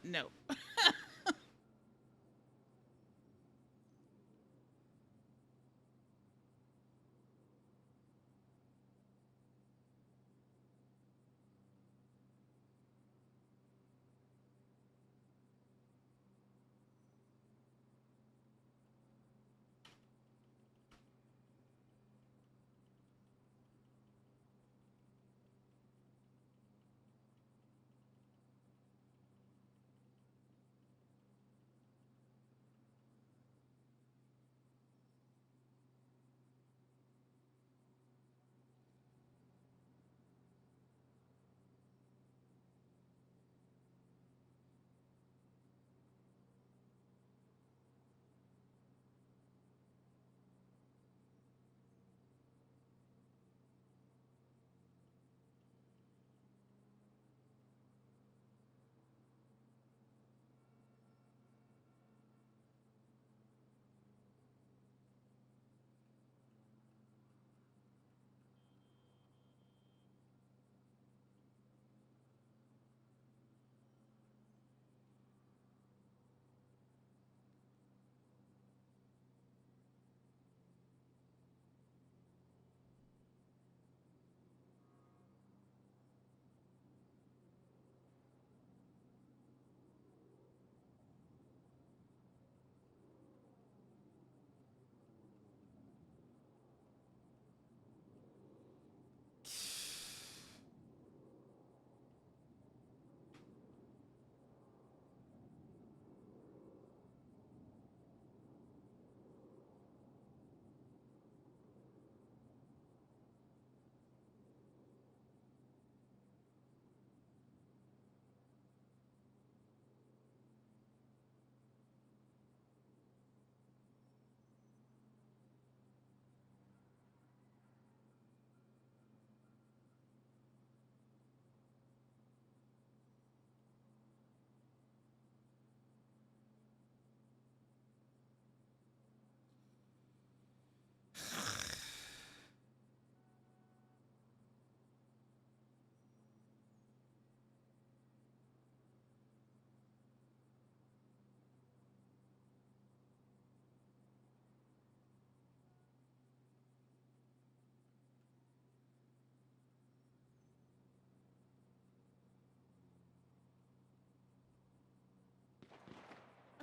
No.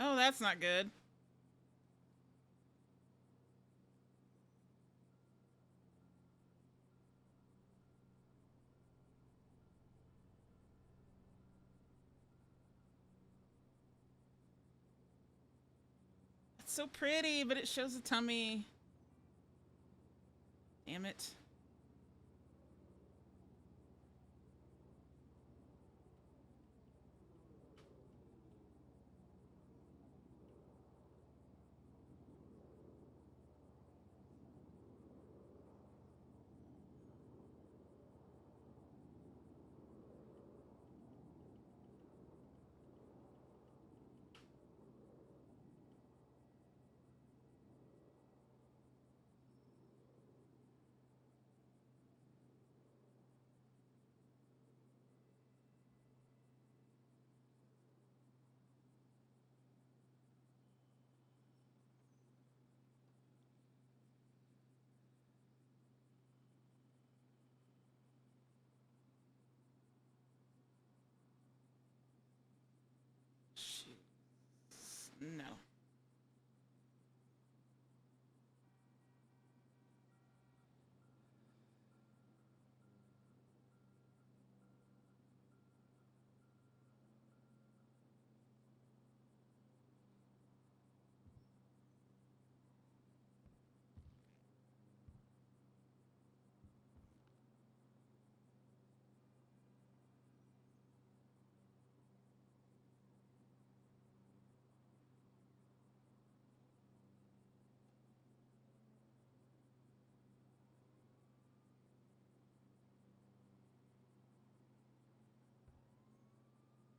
Oh, that's not good. It's so pretty, but it shows the tummy. Damn it. Shoot. No.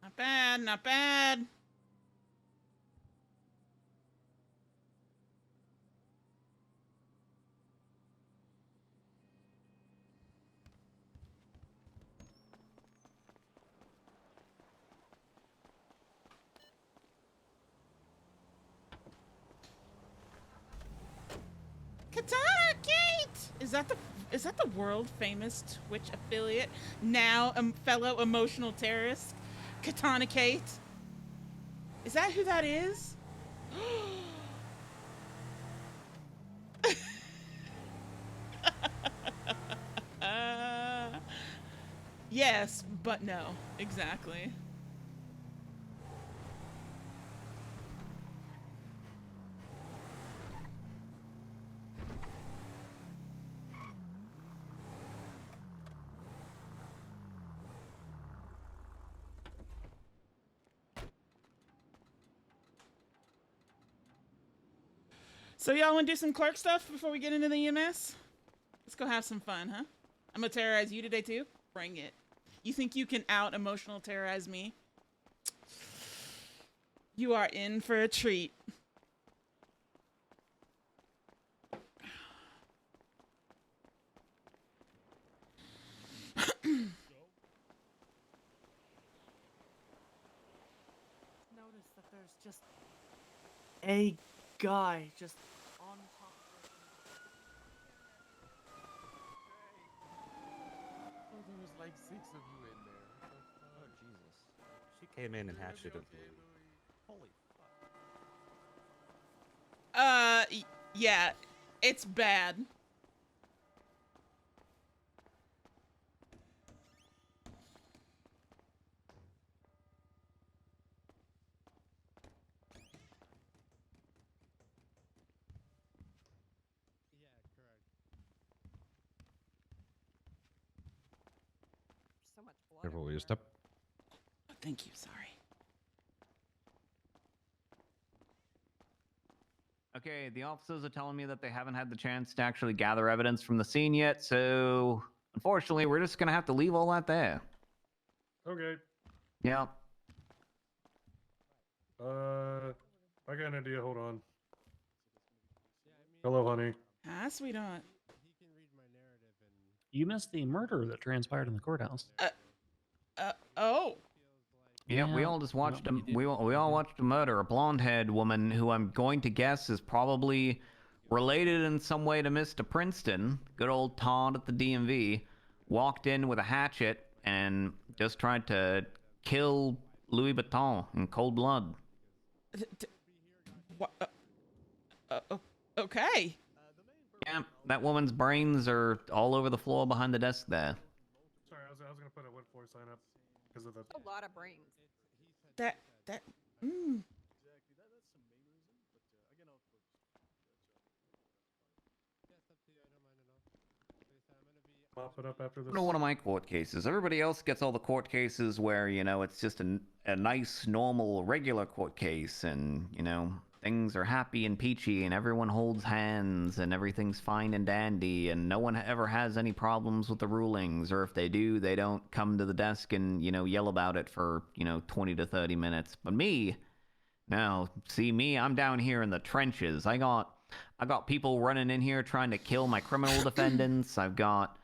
Not bad, not bad. Katana Kate! Is that the world famous Twitch affiliate, now fellow emotional terrorist, Katana Kate? Is that who that is? Yes, but no. Exactly. So y'all want to do some clerk stuff before we get into the EMS? Let's go have some fun, huh? I'm gonna terrorize you today too. Bring it. You think you can out emotional terrorize me? You are in for a treat. Notice that there's just a guy just on top of Oh, there was like 6 of you in there. What the fuck? Oh, Jesus. She came in and hatched it. Holy fuck. Yeah, it's bad. Yeah, correct. so much blood. Careful with your everywhere. step. Oh, thank you. Sorry. Okay, the officers are telling me that they haven't had the chance to actually gather evidence from the scene yet, so unfortunately, we're just gonna have to leave all that there. Okay. Yeah. I got an idea. Hold on. Hello, honey. Hi, sweetheart. He can read my narrative and You missed the murder that transpired in the courthouse. Oh. Yeah, we Yeah, all just watched well, you did. we all watched a murder. A blonde-haired woman who I'm going to guess is probably related in some way to Mr. Princeton, good old Todd at the DMV, walked in with a hatchet and just tried to kill Louis Vuitton in cold blood. Okay. Yeah, that woman's brains are all over the floor behind the desk there. Sorry, I was gonna put a wood floor sign up because of the. A lot of brains. That. Mm. Exactly. That's the main reason. But again, I'll put. yeah, it's up to you. I don't mind at all. Like I said, I'm gonna be Mop it up after this. Go to one of my court cases. Everybody else gets all the court cases where, you know, it's just a nice, normal, regular court case and, you know, things are happy and peachy and everyone holds hands and everything's fine and dandy and no one ever has any problems with the rulings, or if they do, they don't come to the desk and, you know, yell about it for, you know, 20 to 30 minutes. But me, no, see me, I'm down here in the trenches. I got people running in here trying to kill my criminal defendants. I've got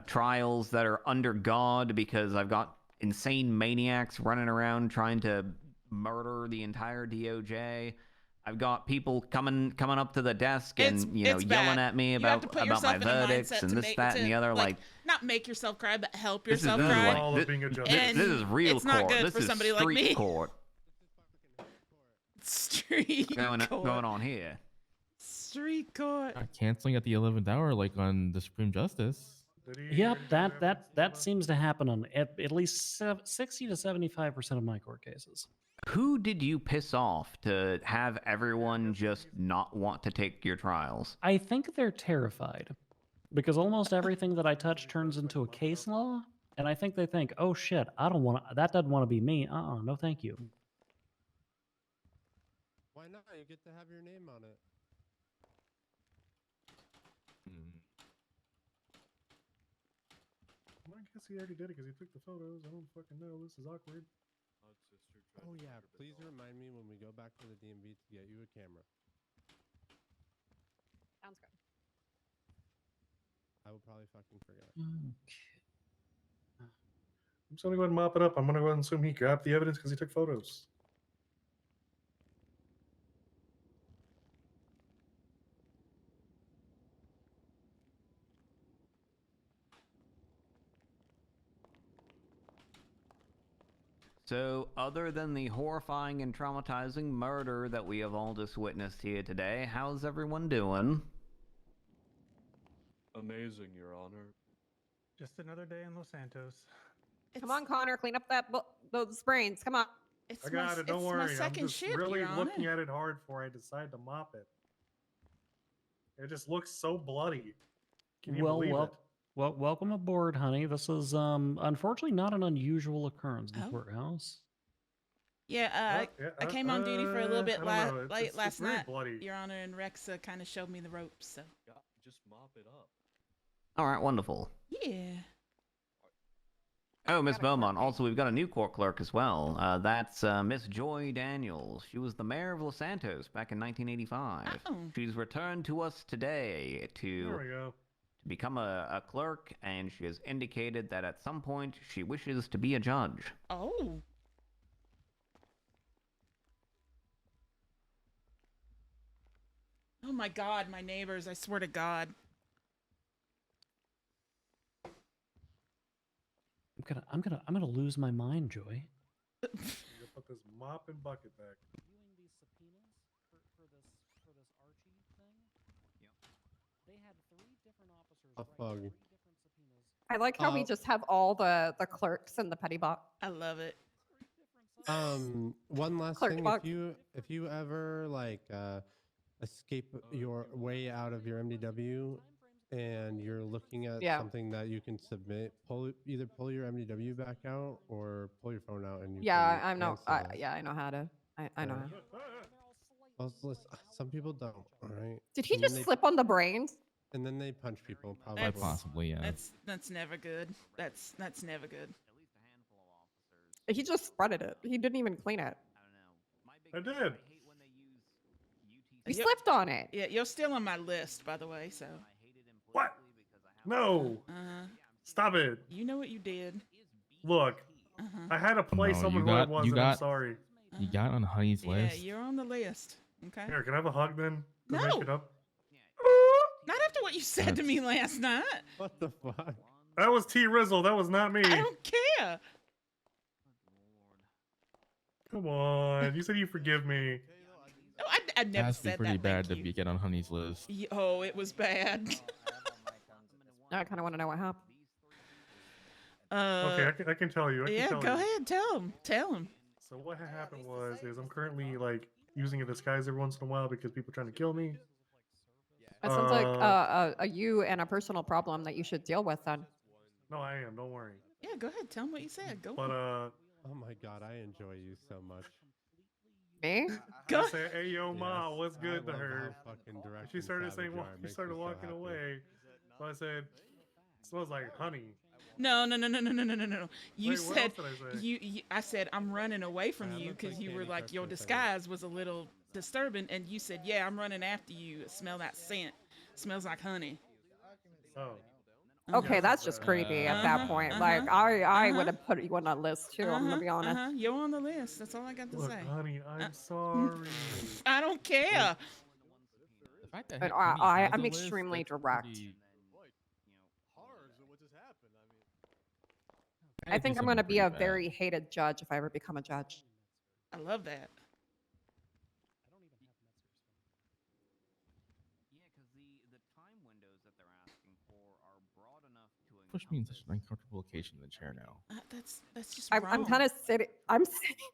trials that are under God because I've got insane maniacs running around trying to murder the entire DOJ. I've got people coming up to the desk and It's yelling bad. at me You have about to put my yourself in a verdicts mindset and to this, make, that, and the other. Like, not make yourself cry, but help this is yourself this is cry. All like of being a judge. And this is real it's not court. good This for is somebody like street me. court Street court. going on here. Street court. Not canceling at the 11th hour like on the Supreme Justice. Did he Yep, already that have that evidence that about- seems to happen on at least 60 to 75% of my court cases. Who did you piss off to have everyone just not want to take your trials? I think they're terrified because almost everything that I touch turns into a case law, and I think they think, "Oh shit, I don't want to. That doesn't want to be me. No, thank you." Why not? You get to have your name on it. Well, I guess he already did it because he took the photos. I don't fucking know. This is awkward. Oh yeah, please remind me when we go back to the DMV to get you a camera. Sounds good. I will probably fucking forget. Okay. I'm just gonna go ahead and mop it up. I'm gonna go ahead and assume he grabbed the evidence because he took photos. So, other than the horrifying and traumatizing murder that we have all just witnessed here today, how's everyone doing? Amazing, Your Honor. Just another day in Los Santos. Come on, Connor, clean up those brains. Come on. It's I got it. Don't it's worry. my I'm second just shift, really Your looking Honor. at it hard before I decide to mop it. It just looks so bloody. Can you believe it? Well, welcome aboard, honey. This is unfortunately not an unusual occurrence in the Oh. courthouse. Yeah, I came on duty for a little bit I don't know. late It's last very night, bloody. Your Honor, and Rex kind of showed me the ropes. So. Yeah, just mop it up. All right, wonderful. Yeah. Oh, Miss Beaumont. Also, we've got a new court clerk as well. That's Miss Joy Daniels. She was the mayor of Los Santos back in 1985. Oh. She's returned to us today There we to go. become a clerk, and she has indicated that at some point she wishes to be a judge. Oh. Oh my God, my neighbors! I swear to God. I'm gonna lose my mind, Joy. You put this mop and bucket back. Viewing these subpoenas for this Archie thing. Yep. They had 3 different officers A write bug. 3 different subpoenas. I like how we just have all the clerks and the petty box. I love it. 3 different subpoenas. One last Clerk thing. box. If you ever like escape your way out of your MDW and you're looking at Yeah. something that you can submit, either pull your MDW back out or pull your phone out and you Yeah, can I know. answer it. Yeah, I know how to. I know how. Well, some people don't. All right. Did he And then just they- slip on the brains? And then they punch people. Probably. That's- Possibly, yeah. That's never good. That's never good. At least a handful of officers. He just spreaded it. He didn't even clean it. I don't know. My I big did. I hate when they use UTC. He Yep. slipped on it. Yeah, you're still on my list, by the way. So. I hate it What? implicitly because I have No. Stop it. You know what you did. Look, I had to play No, someone you who I got- was, you and I'm got- sorry. You got on Honey's Yeah, list. you're on the list. Okay. Here, can I have a hug then? To No. make it up? Not after what you said to me last night. What the fuck? That was T Rizzle. That was not me. I don't care. Come on. You said you forgive me. No, I It never has to be said pretty that. bad Thank to you. get on Honey's list. Oh, it was bad. I kind of want to know what happened. Okay, I can tell you. I can Yeah, tell go you. ahead. Tell him. Tell him. So what had happened is I'm currently like using a disguise every once in a while because people are trying to kill me. It sounds like a you and a personal problem that you should deal with then. No, I am. Don't worry. Yeah, go ahead. Tell him what you said. Go. But Oh my god, I enjoy you so much. Me? Go. I said, "Hey, yo, ma, Yes, what's good I to love her?" how fucking direct She and started savage saying, you "Well," are. It she makes started me so walking happy. away. So I said, "It smells like honey." No. You Wait, what said else did I say? you. I said I'm running away from I you look because like you were Candy like Crush your for a second. disguise was a little disturbing, and you said, "Yeah, I'm running after you. Smell that scent. Smells like honey." Oh, Okay, Yes, that's just creepy at that point. Like I would have put you on that list too. I'm gonna be honest. You're on the list. That's all I got to look, say. honey, I'm sorry. I don't care. The fact that But Honey has I'm a list, extremely that's direct. pretty- Hard, so what just happened? I mean, I gotta think do I'm gonna something be a pretty bad. very hated judge if I ever become a judge. I love that. Yeah, because the time windows that they're asking for are broad enough to Push me in such an uncomfortable location in the chair now. That's just I'm wrong. kind of sitting. I'm sitting.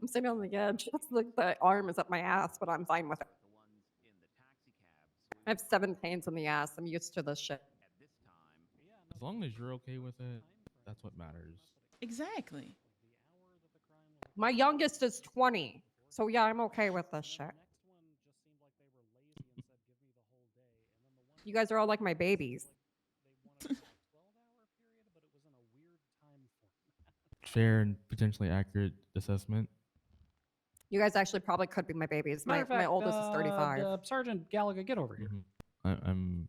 I'm sitting on the edge. It's like the arm is up my ass, but I'm fine with it. the ones in the taxi cabs. I have 7 pains in the ass. I'm used to this shit. At this time, As long as you're okay with it, that's what matters. Exactly. My youngest is 20, so yeah, I'm okay with this shit. You guys are all like my babies. Fair and potentially accurate assessment. You guys actually probably could be my babies. Matter My of fact, oldest is 35. Sergeant Gallagher, get over here. I'm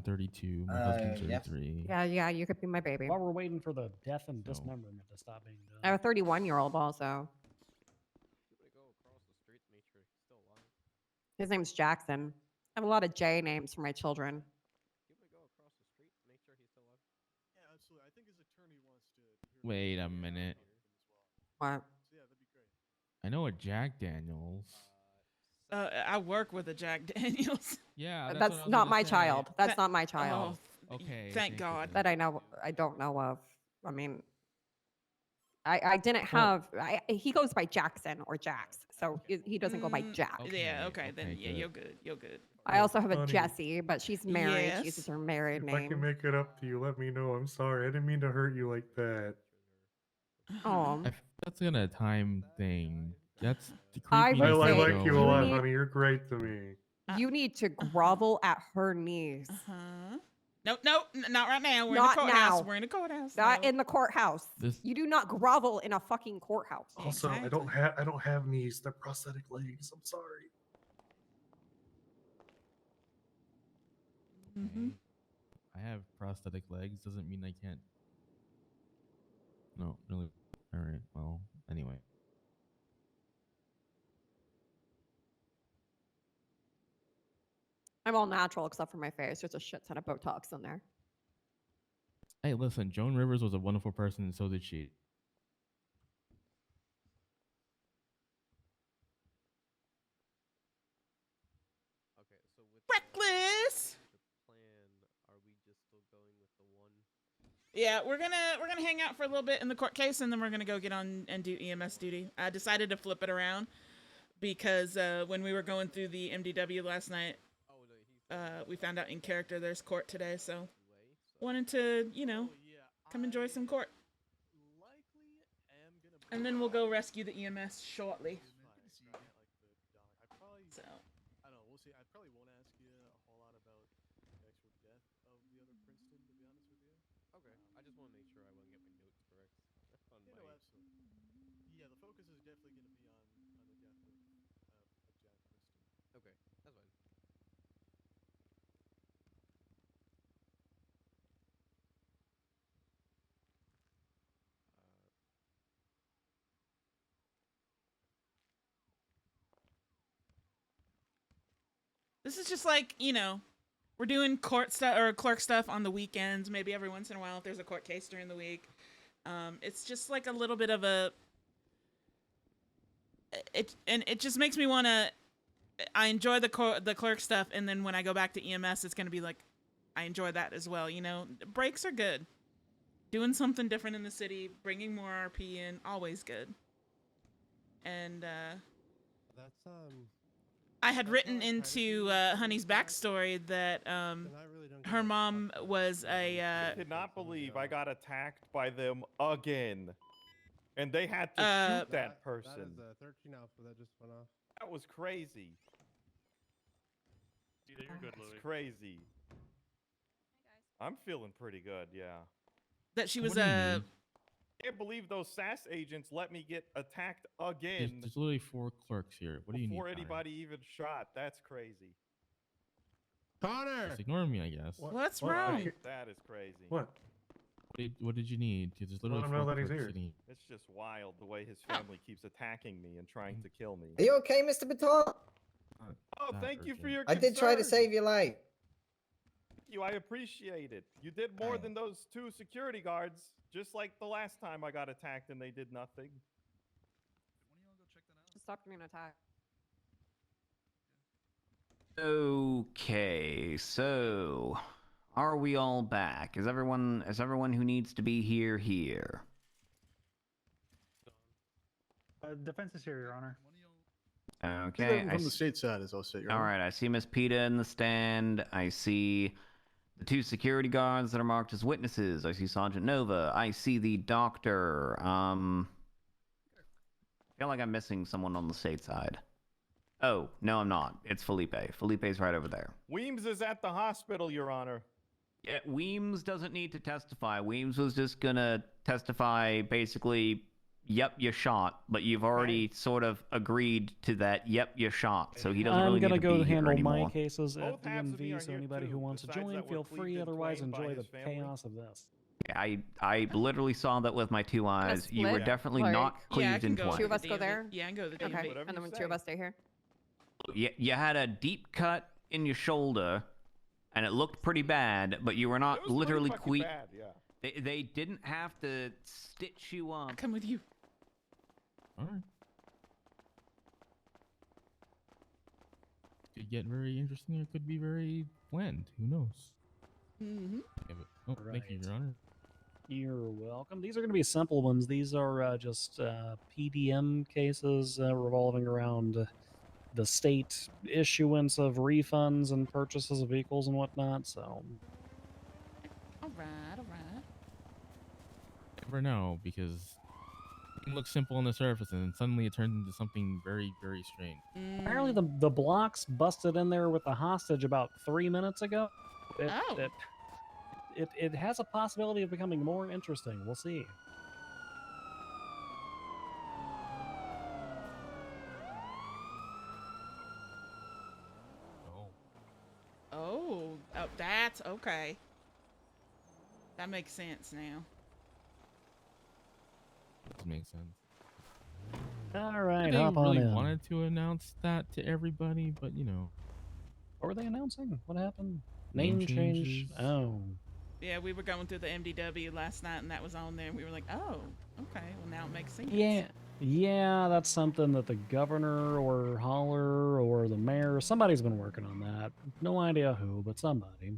32. My husband's yeah. 33. Yeah, you could be my baby. While we're waiting for the death and So- dismemberment to stop being done. I have a 31-year-old also. His name's Jackson. I have a lot of J names for my children. yeah, absolutely. I think his attorney wants to. Wait a minute. What? I know a Jack Daniels. I work with a Jack Daniels. Yeah, That's what I was not gonna my say. child. That's not my child. Oh, Okay. thank God. That I know. I don't know of. I mean, I didn't Well- have. he goes by Jackson or Jax, so he doesn't go by Jack. Yeah, Okay, then okay, yeah, good. you're good. You're good. I also have a Honey, Jessie, but she's married. She Yes. uses her married If I can name. make it up to you, let me know. I'm sorry. I didn't mean to hurt you like that. Oh, That's gonna time thing. That's the I creepy. would I say like you a you lot, need- honey. You're great to me. you need to grovel at her knees. Nope, not right now. We're Not in the courthouse. now. We're in the courthouse. Not No. in the courthouse. This- You do not grovel in a fucking courthouse. Also, I don't have knees. They're prosthetic legs. I'm sorry. Mm-hmm. I have prosthetic legs. Doesn't mean I can't. No, really. All right. Well, anyway. I'm all natural except for my face. There's a shit ton of Botox in there. Hey, listen. Joan Rivers was a wonderful person, and so did she. Okay, so with Reckless. the plan, are we just still going with the one? Yeah, we're gonna hang out for a little bit in the court case, and then we're gonna go get on and do EMS duty. I decided to flip it around because when we were going through the MDW last night, we found out in character there's court today, so wanted to come enjoy some court. And then we'll go rescue the EMS shortly. So. I don't know. We'll see. I probably won't ask you a whole lot about the actual death of the other Princeton, to be honest with you. Okay. I just want to make sure I want to get my notes correct. No, absolutely. Yeah, the focus is definitely going to be on the death of Jack Princeton. Okay, that's fine. This is just like, we're doing court stuff or clerk stuff on the weekends, maybe every once in a while if there's a court case during the week. It's just like a little bit of it just makes me want to. I enjoy the clerk stuff, and then when I go back to EMS, it's gonna be like I enjoy that as well. Breaks are good. Doing something different in the city, bringing more RP in, always good. And That's I had written into Honey's backstory that her mom was a. I cannot believe I got attacked by them again, and they had to shoot that person. That is 13 alpha that just went off. That was crazy. You're good, Louis. It's crazy. I'm feeling pretty good, yeah. That she was What do you mean? Can't believe those SAS agents let me get attacked again There's literally 4 clerks here. What do you need? before Connor? anybody even shot. That's crazy. Connor! Just ignore me, I guess. What's What? wrong? That is crazy. What? What did you need? There's literally Let him know 4 that he's clerks here. sitting It's just wild the way his family keeps attacking me and trying to kill me. Are you okay, Mr. Baton? Oh, That thank you for urgent. your I did try to concern. save your life. Thank you. I appreciate it. You did more than those 2 security guards, just like the last time I got attacked and they did nothing. Just stop getting attacked. Okay, so are we all back? Is everyone who needs to be here? Defense is here, Your Honor. Okay. From the state side, as I'll say. All right, I see Miss Peta in the stand. I see the 2 security guards that are marked as witnesses. I see Sergeant Nova. I see the doctor. I feel like I'm missing someone on the state side. Oh, no, I'm not. It's Felipe. Felipe's right over there. Weems is at the hospital, Your Honor. Yeah, Weems doesn't need to testify. Weems was just gonna testify basically, yep, you shot, but you've already sort of agreed to that, yep, you shot, so he doesn't really I'm gonna need to go be here handle anymore. my cases at Both halves of me DMV, are so here anybody who too, wants to besides join, that we're feel cleaved free. in Otherwise, twain by enjoy the his family. chaos of this. I literally saw that with my 2 eyes. You were split? definitely Like- not Yeah, I cleaved can in go. twain. Two of us to go DMV. there? Yeah, I can go to the Okay, DMV. Whatever and then you the 2 of say. us stay here. You had a deep cut in your shoulder, and it looked pretty bad, but you were It not was pretty literally fucking que- bad, yeah. They didn't have to stitch you I'll up. come with you. All right. Could get very interesting. Or it could be very bland. Who knows? Mm-hmm. Yeah, but, thank you, Your Honor. You're welcome. These are going to be simple ones. These are just PDM cases revolving around the state issuance of refunds and purchases of vehicles and whatnot. So, All right, all right. Never know, because it can look simple on the surface and then suddenly it turns into something very, very strange. apparently the blocks busted in there with the hostage about 3 minutes ago. It has a possibility of becoming more interesting. We'll see. Oh, that's okay. That makes sense now. Does make sense. All right, They hop on really in. wanted to announce that to everybody, but you know. What were they announcing? What happened? Name Name change? changes. Oh. Yeah, we were going through the MDW last night, and that was on there. And we were like, oh, okay. Well, now it makes sense. Yeah, that's something that the governor or Holler or the mayor, somebody's been working on that. No idea who, but somebody.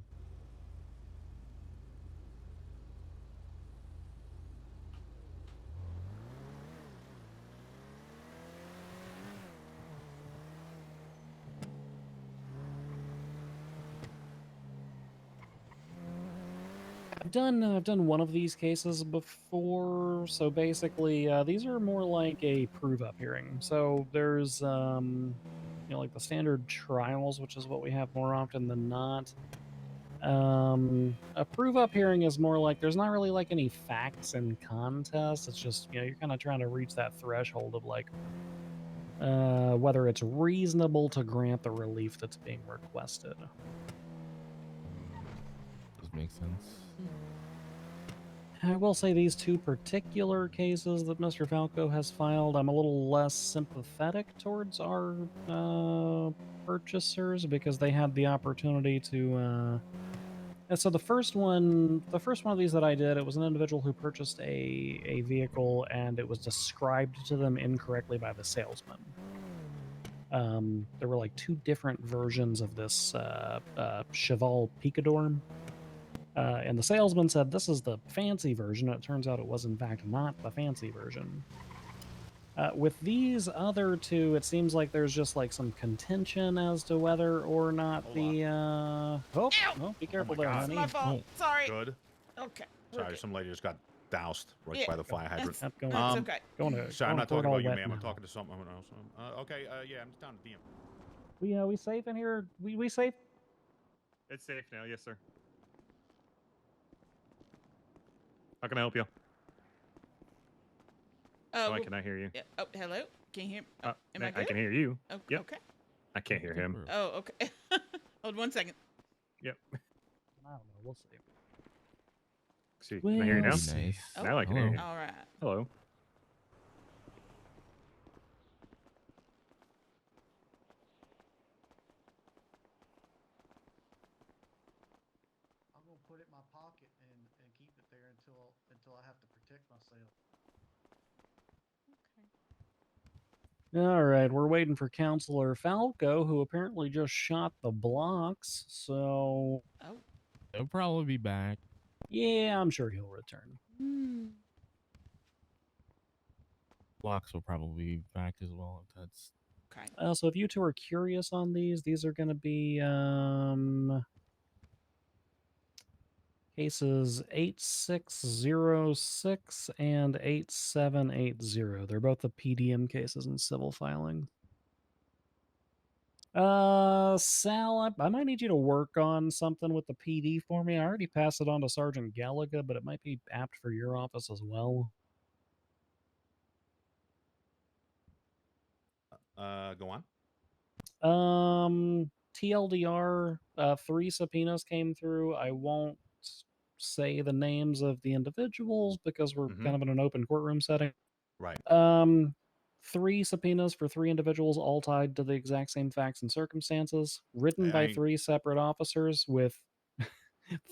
I've done one of these cases before. So basically, these are more like a prove-up hearing. So there's, you know, like the standard trials, which is what we have more often than not. A prove-up hearing is more like there's not really like any facts in contest. It's just, you know, you're kind of trying to reach that threshold of like whether it's reasonable to grant the relief that's being requested. Does make sense. I will say these two particular cases that Mr. Falco has filed, I'm a little less sympathetic towards our purchasers because they had the opportunity to. And so the first one of these that I did, it was an individual who purchased a vehicle and it was described to them incorrectly by the salesman. There were like two different versions of this Cheval Picador. And the salesman said, this is the fancy version. And it turns out it was, in fact, not the fancy version. With these other two, it seems like there's just like some contention as to whether or not Oh, be careful there, It's honey. my fault. Sorry. Good. Okay. Sorry, some lady just got doused right Yeah, by the fire hydrant. That's okay. Sorry, I'm not talking about you, ma'am. I'm now. talking to someone else. Okay, yeah, I'm down to DM. We safe in here? We safe? It's safe now, yes, sir. How can I help you? Oh, I cannot hear you. Yeah. Oh, hello. Can you hear me? Oh, am I good? I can hear you. Oh, yep. Okay. I can't hear him. Oh, okay. Hold 1 second. Yep. I don't know. We'll see. See, can I hear you now? Nice. Now I can hear you. All right. Hello. I'm gonna put it in my pocket and keep it there until I have to protect myself. All right, we're waiting for Counselor Falco, who apparently just shot the blocks. So, He'll probably be back. yeah, I'm sure he'll return. Blocks will probably be back as well. If that's okay. So if you two are curious on these are going to be cases 8606 and 8780. They're both the PDM cases in civil filing. Sal, I might need you to work on something with the PD for me. I already passed it on to Sergeant Gallagher, but it might be apt for your office as well. Go on. TLDR, 3 subpoenas came through. I won't say the names of the individuals because we're kind of in an open courtroom setting. Right. 3 subpoenas for 3 individuals, all tied to the exact same facts and circumstances, written by 3 separate officers with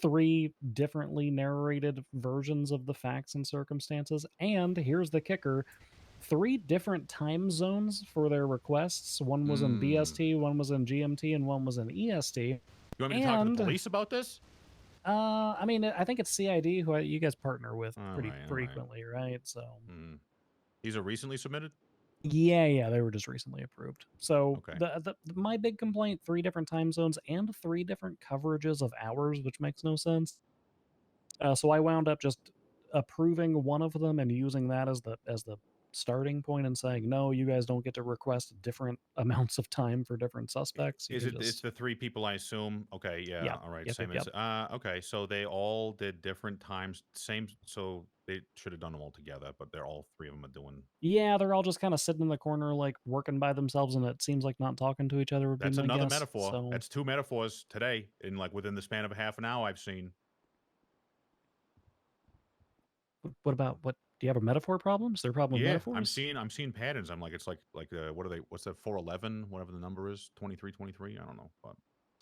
3 differently narrated versions of the facts and circumstances. And here's the kicker: 3 different time zones for their requests. One was in BST, one was in GMT, and one was in EST. You want me to talk to the police about this? I mean, I think it's CID who you guys partner with pretty All right. frequently, right? So These are recently submitted? yeah, they were just recently approved. So Okay. my big complaint: 3 different time zones and 3 different coverages of hours, which makes no sense. So I wound up just approving one of them and using that as the starting point and saying, no, you guys don't get to request different amounts of time for different suspects. Is it? It's the 3 people, I assume. Okay, yeah. Yeah. All right. Yep, Same yep, as. Okay, so they all did different times. Same. So they should have done them all together, but they're all 3 of them are doing. Yeah, they're all just kind of sitting in the corner, like working by themselves, and it seems like not talking to each other would That's be my another guess. metaphor. So That's 2 metaphors today in within the span of a half an hour. I've seen. what about what? Do you have a metaphor problem? Is there a problem with Yeah, metaphors? I'm seeing patterns. I'm like, it's like what are they? What's that? 411, whatever the number is, 2323. I don't know, but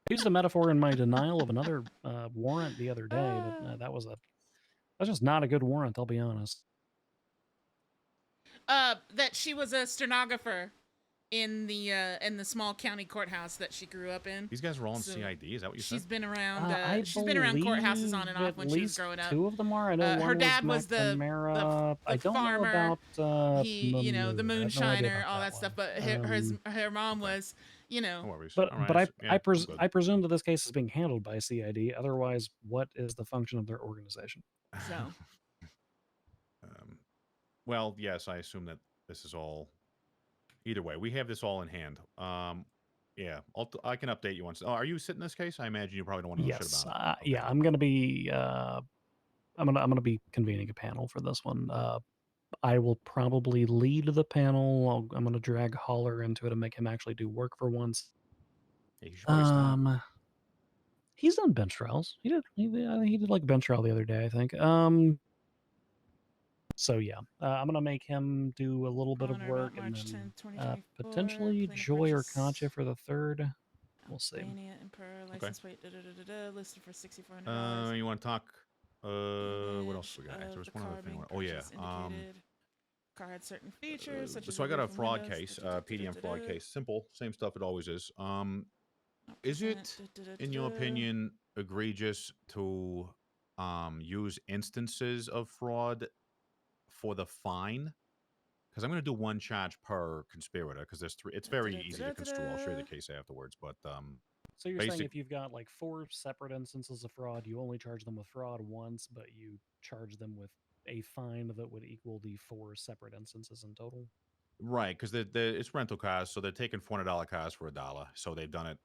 I used a metaphor in my denial of another warrant the other day, but that's just not a good warrant. I'll be honest. That she was a stenographer in the small county courthouse that she grew up in. these guys are all in CID. Is that what you said? She's been around. I she's been around courthouses on and believe off when at she was least growing up. 2 of them are. I know one her dad was the I don't farmer. know about he, the you know, the moon. I have no idea moonshiner, about all that one. stuff. But her mom was, you know. No worries. But All right, but I yeah, I'm good. I presume that this case is being handled by CID. Otherwise, what is the function of their organization? So. Well, yes, I assume that this is all. Either way, we have this all in hand. Yeah, I can update you once. Oh, are you sitting this case? I imagine you probably don't want to know shit Yes. about it. Yeah, I'm gonna be. I'm gonna be convening a panel for this one. I will probably lead the panel. I'm gonna drag Holler into it and make him actually do work for once. Yeah, you should probably stop. He's done bench trials. He did like a bench trial the other day, I think. So yeah, I'm gonna make him do a little bit of work, and then potentially Joy or Concha for the 3rd. We'll see. License plate, listed for $6,400. You want to talk? What else we got? There was one other thing. Oh yeah. Car had certain features. Such as so I got a fraud case, PDM fraud case. Simple, same stuff it always is. Is it, in your opinion, egregious to use instances of fraud for the fine? Because I'm going to do 1 charge per conspirator, because there's 3. It's very easy to construe. I'll show you the case afterwards, but so you're saying if you've got like 4 separate instances of fraud, you only charge them with fraud once, but you charge them with a fine that would equal the 4 separate instances in total? Right, because it's rental cars, so they're taking $400 cars for $1. So they've done it,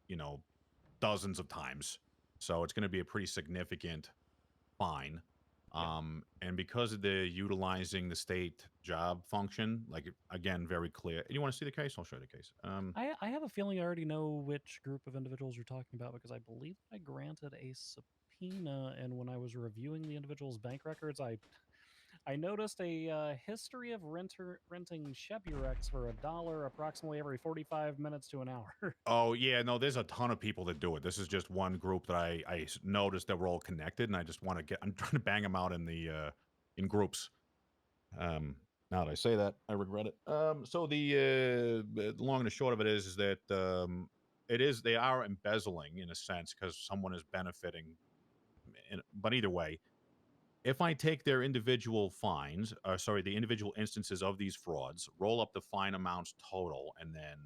dozens of times. So it's going to be a pretty significant fine. And because they're utilizing the state job function, like, again, very clear. You want to see the case? I'll show you the case. I have a feeling I already know which group of individuals you're talking about, because I believe I granted a subpoena, and when I was reviewing the individual's bank records, I noticed a history of renting Cheburex for $1 approximately every 45 minutes to an hour. Oh, yeah, no, there's a ton of people that do it. This is just one group that I noticed that we're all connected, and I just want to I'm trying to bang them out in the in groups. Now that I say that, I regret it. So the long and the short of it is that they are embezzling in a sense, because someone is benefiting. But either way, if I take their individual fines, the individual instances of these frauds, roll up the fine amounts total, and then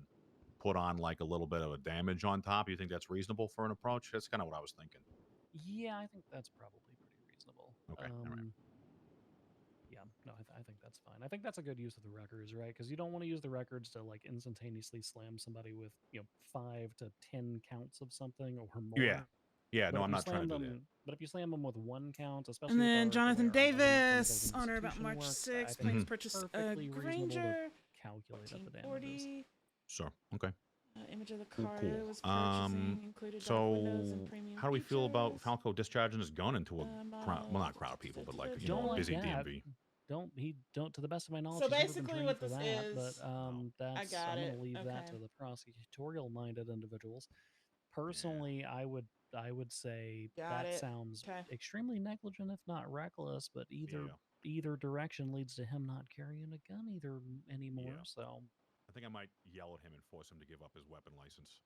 put on like a little bit of a damage on top, you think that's reasonable for an approach? That's kind of what I was thinking. Yeah, I think that's probably pretty reasonable. Okay, all right. Yeah, no, I think that's fine. I think that's a good use of the records, right? Because you don't want to use the records to like instantaneously slam somebody with 5 to 10 counts of something or more. Yeah, no, I'm not trying to do that. But if you slam them with 1 count, especially And then with Jonathan where Davis, on or about institution March works, 6th, I think plans it's purchase a perfectly reasonable to Granger. calculate up the damages. Sure. Okay. Image of the car Cool. it was purchasing included dark windows and premium how do we feel about features. Falco discharging his gun into a crowd? Well, not crowd of people, but like busy DMV. To the best of my knowledge, So he's never been basically trained what for this that, is, but I'm gonna leave that to the prosecutorial minded individuals. Personally, I would say that sounds extremely negligent, if not reckless, but either either direction leads to him not carrying a gun either anymore. Yeah. So I think I might yell at him and force him to give up his weapon license.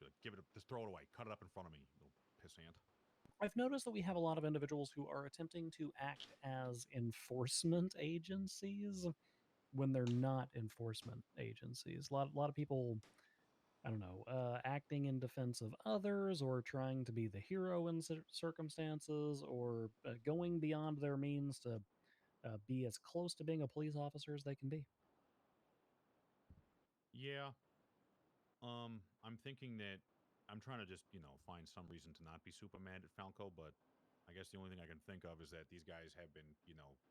Just be like, just throw it away. Cut it up in front of me, little pissant. I've noticed that we have a lot of individuals who are attempting to act as enforcement agencies when they're not enforcement agencies. A lot of people, I don't know, acting in defense of others or trying to be the hero in circumstances or going beyond their means to be as close to being a police officer as they can be. Yeah. I'm thinking that I'm trying to just, find some reason to not be super mad at Falco, but I guess the only thing I can think of is that these guys have been,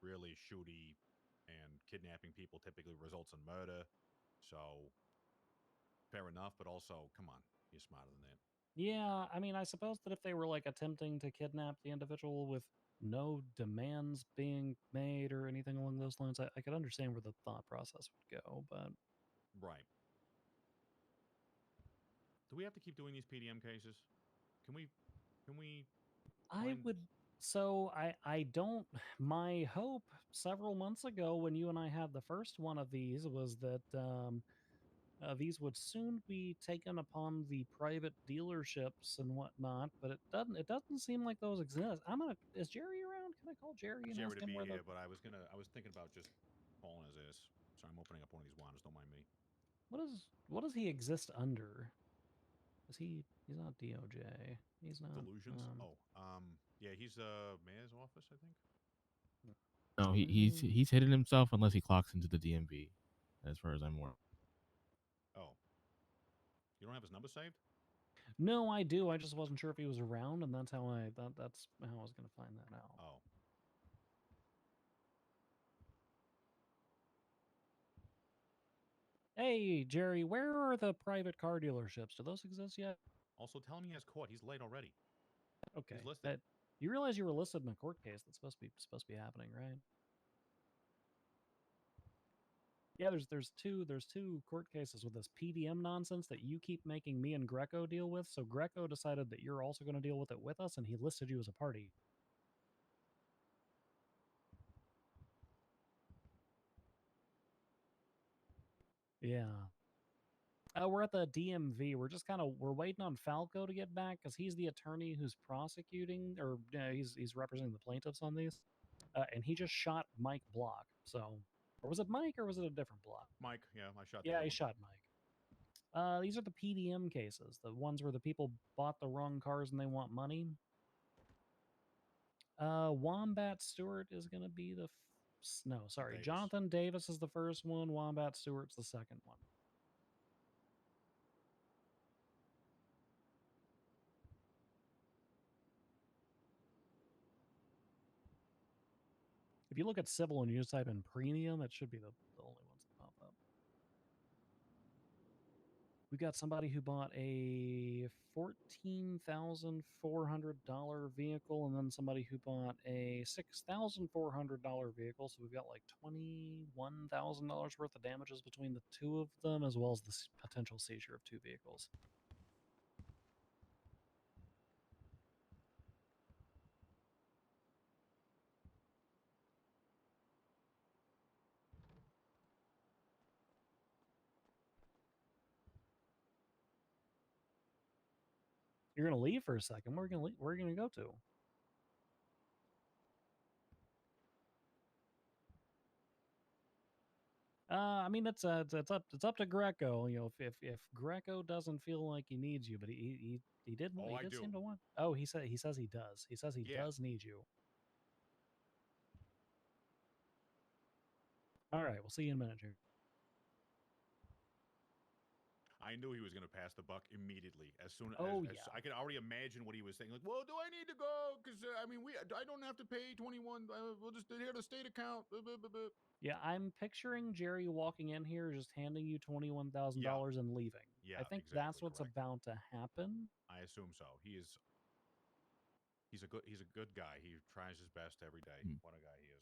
really shooty, and kidnapping people typically results in murder. So, fair enough, but also, come on, you're smarter than that. Yeah, I mean, I suppose that if they were like attempting to kidnap the individual with no demands being made or anything along those lines, I could understand where the thought process would go, but Right. Do we have to keep doing these PDM cases? Can we I find... would. So I don't. My hope several months ago when you and I had the first one of these was that these would soon be taken upon the private dealerships and whatnot, but it doesn't. It doesn't seem like those exist. I'm gonna. Is Jerry around? Can I call Jerry and Jerry ask to him be where here, the? but I was thinking about just calling his ass. Sorry, I'm opening up one of these wanders. Don't mind me. What does he exist under? Is he's not DOJ. He's not. Delusions? Yeah, he's mayor's office, I think. No, he's hidden himself unless he clocks into the DMV, as far as I'm aware. Oh. You don't have his number saved? No, I do. I just wasn't sure if he was around, and that's how I was gonna find that out. Oh. Hey, Jerry, where are the private car dealerships? Do those exist yet? Also, tell him he has court. He's late already. Okay. He's listed. You realize you were listed in a court case that's supposed to be happening, right? Yeah, there's two court cases with this PDM nonsense that you keep making me and Greco deal with. So Greco decided that you're also going to deal with it with us, and he listed you as a party. Yeah. We're at the DMV. We're waiting on Falco to get back because he's the attorney who's prosecuting, or he's representing the plaintiffs on these, and he just shot Mike Block. So, or was it Mike or was it a different Block? Mike, yeah, I shot. Yeah, he shot Mike. These are the PDM cases, the ones where the people bought the wrong cars and they want money. Wombat Stewart is going to be sorry. Jonathan Davis is the first one. Wombat Stewart's the second one. If you look at civil and you just type in premium, it should be the only ones that pop up. We got somebody who bought a $14,400 vehicle, and then somebody who bought a $6,400 vehicle. So we've got like $21,000 worth of damages between the two of them, as well as the potential seizure of two vehicles. You're gonna leave for a second. Where are you gonna go to? I mean, it's up to Greco. You know, if Greco doesn't feel like he needs you, but he did. Oh, he did seem to want. Oh, he says he does. He says he does need you. All right, we'll see you in a minute, Jerry. I knew he was going to pass the buck immediately. As soon as, I could already imagine what he was saying. Like, well, do I need to go? Because I mean, I don't have to pay 21. We'll just hear the state account. Yeah, I'm picturing Jerry walking in here, just handing you $21,000 and leaving. Yeah, I think exactly that's what's about to happen. I assume so. He's a good guy. He tries his best every day. What a guy he is.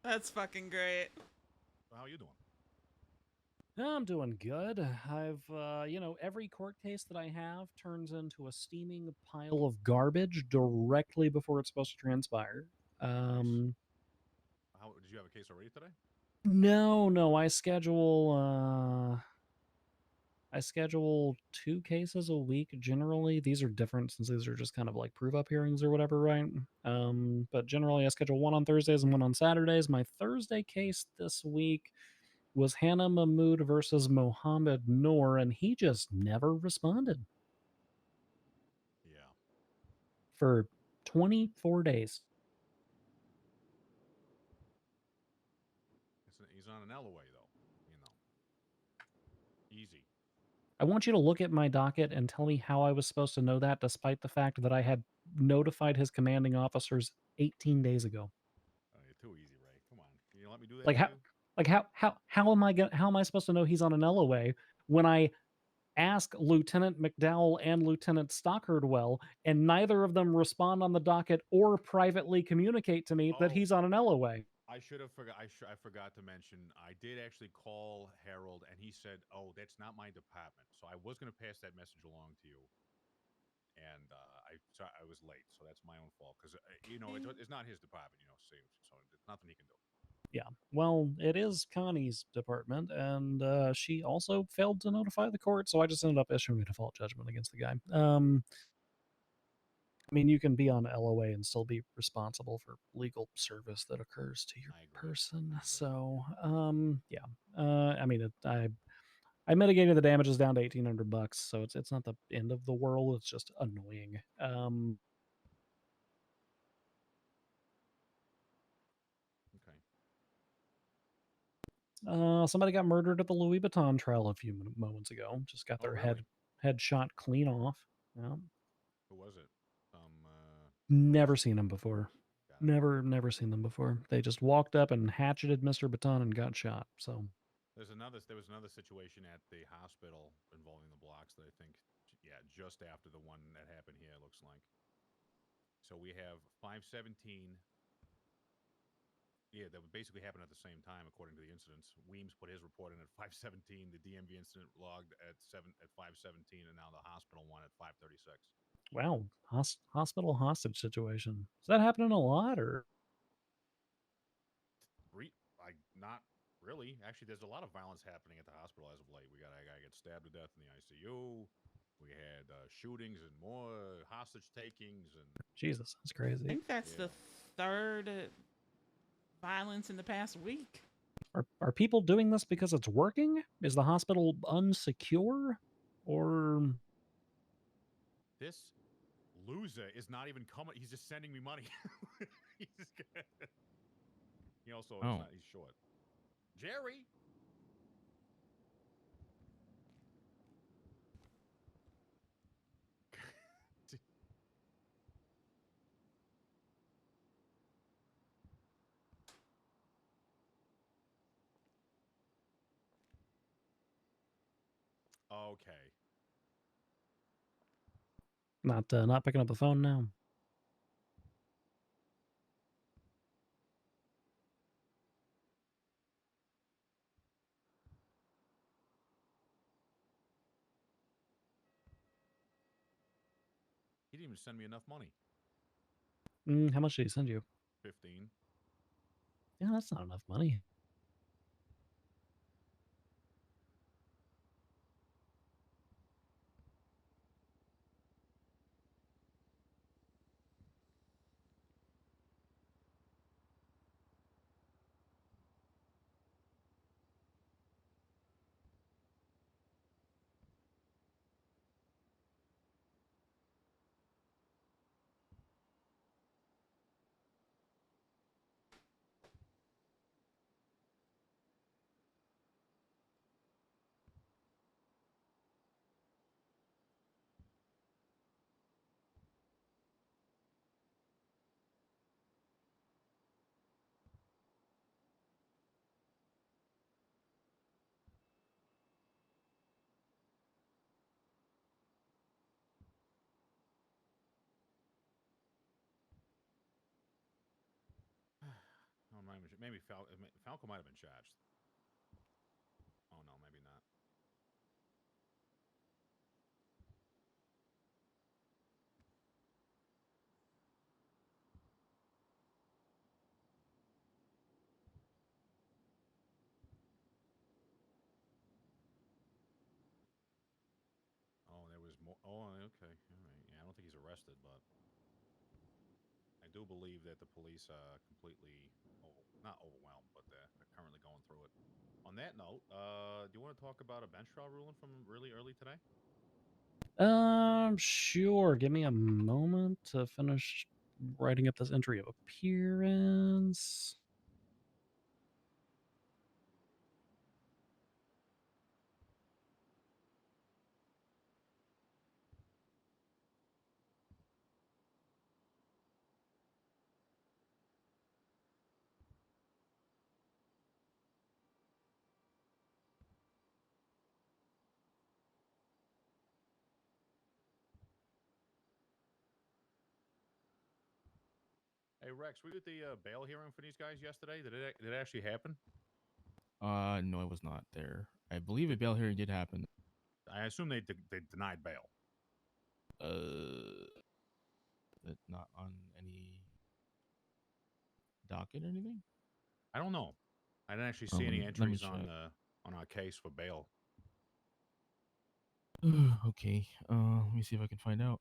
That's fucking great. So how are you doing? I'm doing good. I've, every court case that I have turns into a steaming pile of garbage directly before it's supposed to transpire. How did you have a case already today? No, I schedule 2 cases a week generally. These are different since these are just kind of like prove up hearings or whatever, right? But generally I schedule one on Thursdays and one on Saturdays. My Thursday case this week was Hannah Mahmood versus Mohammed Noor, and he just never responded. Yeah. For 24 days. He's on an LOA though. You know. Easy. I want you to look at my docket and tell me how I was supposed to know that, despite the fact that I had notified his commanding officers 18 days ago. Oh, you're too easy, Ray. Come on. Can you let me do that Like for how, you? like how am I supposed to know he's on an LOA when I ask Lieutenant McDowell and Lieutenant Stockhardwell, and neither of them respond on the docket or privately communicate to me that Oh, he's on an LOA? I should have forgot. I forgot to mention. I did actually call Harold, and he said, "Oh, that's not my department." So I was going to pass that message along to you, and I was late, so that's my own fault because it's not his department, so there's nothing he can do. Yeah, well, it is Connie's department, and she also failed to notify the court, so I just ended up issuing a default judgment against the guy. I mean, you can be on LOA and still be responsible for legal service that occurs to your person. So, yeah. I mean, I mitigated the damages down to $1,800, so it's not the end of the world. It's just annoying. Okay. Somebody got murdered at the Louis Vuitton trial a few moments ago. Just got their really? head shot clean off. Yeah. Who was it? Never seen them before. Never seen them before. They just walked up and hatcheted Mr. Baton and got shot. So There was another situation at the hospital involving the blocks that I think, yeah, just after the one that happened here, it looks like. So we have 517. Yeah, that would basically happen at the same time, according to the incidents. Weems put his report in at 517. The DMV incident logged at 517, and now the hospital one at 536. wow, hospital hostage situation. Is that happening a lot, or? Not really. Actually, there's a lot of violence happening at the hospital as of late. We got a guy get stabbed to death in the ICU. We had shootings and more hostage takings and Jesus, that's I crazy. think that's the third violence in the past week. Are people doing this because it's working? Is the hospital unsecure, or? This loser is not even coming. He's just sending me money. He also is not. He's short. Jerry. Okay. Not picking up the phone now. He didn't even send me enough money. How much did he send you? 15. Yeah, that's not enough money. Maybe Falco might have been charged. Oh no, maybe not. Oh, there was more. Oh, okay. All right. Yeah, I don't think he's arrested, but I do believe that the police are completely not overwhelmed, but they're currently going through it. On that note, do you want to talk about a bench trial ruling from really early today? Sure. Give me a moment to finish writing up this entry of appearance. Hey Rex, we did the bail hearing for these guys yesterday. Did it actually happen? No, I was not there. I believe a bail hearing did happen. I assume they denied bail. Not on any docket or anything. I don't know. I didn't actually Oh, see any let me entries check. on our case for bail. Okay. Let me see if I can find out.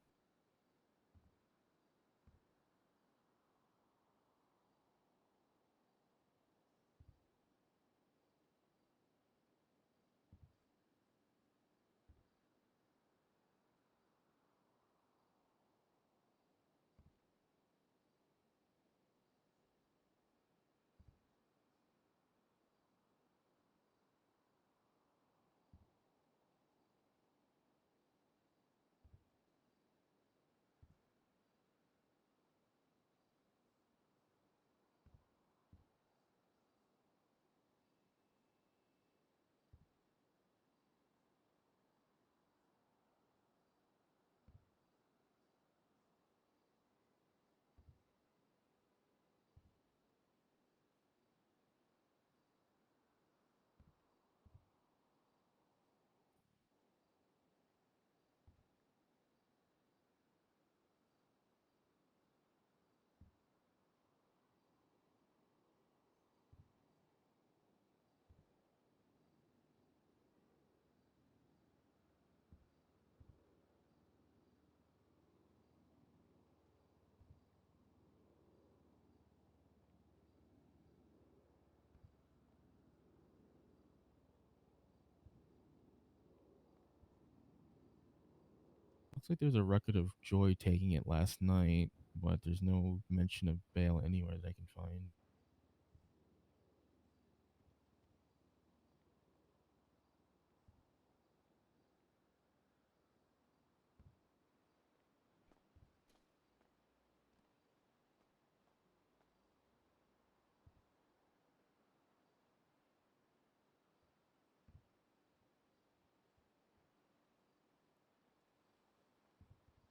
Looks like there's a record of Joy taking it last night, but there's no mention of bail anywhere that I can find.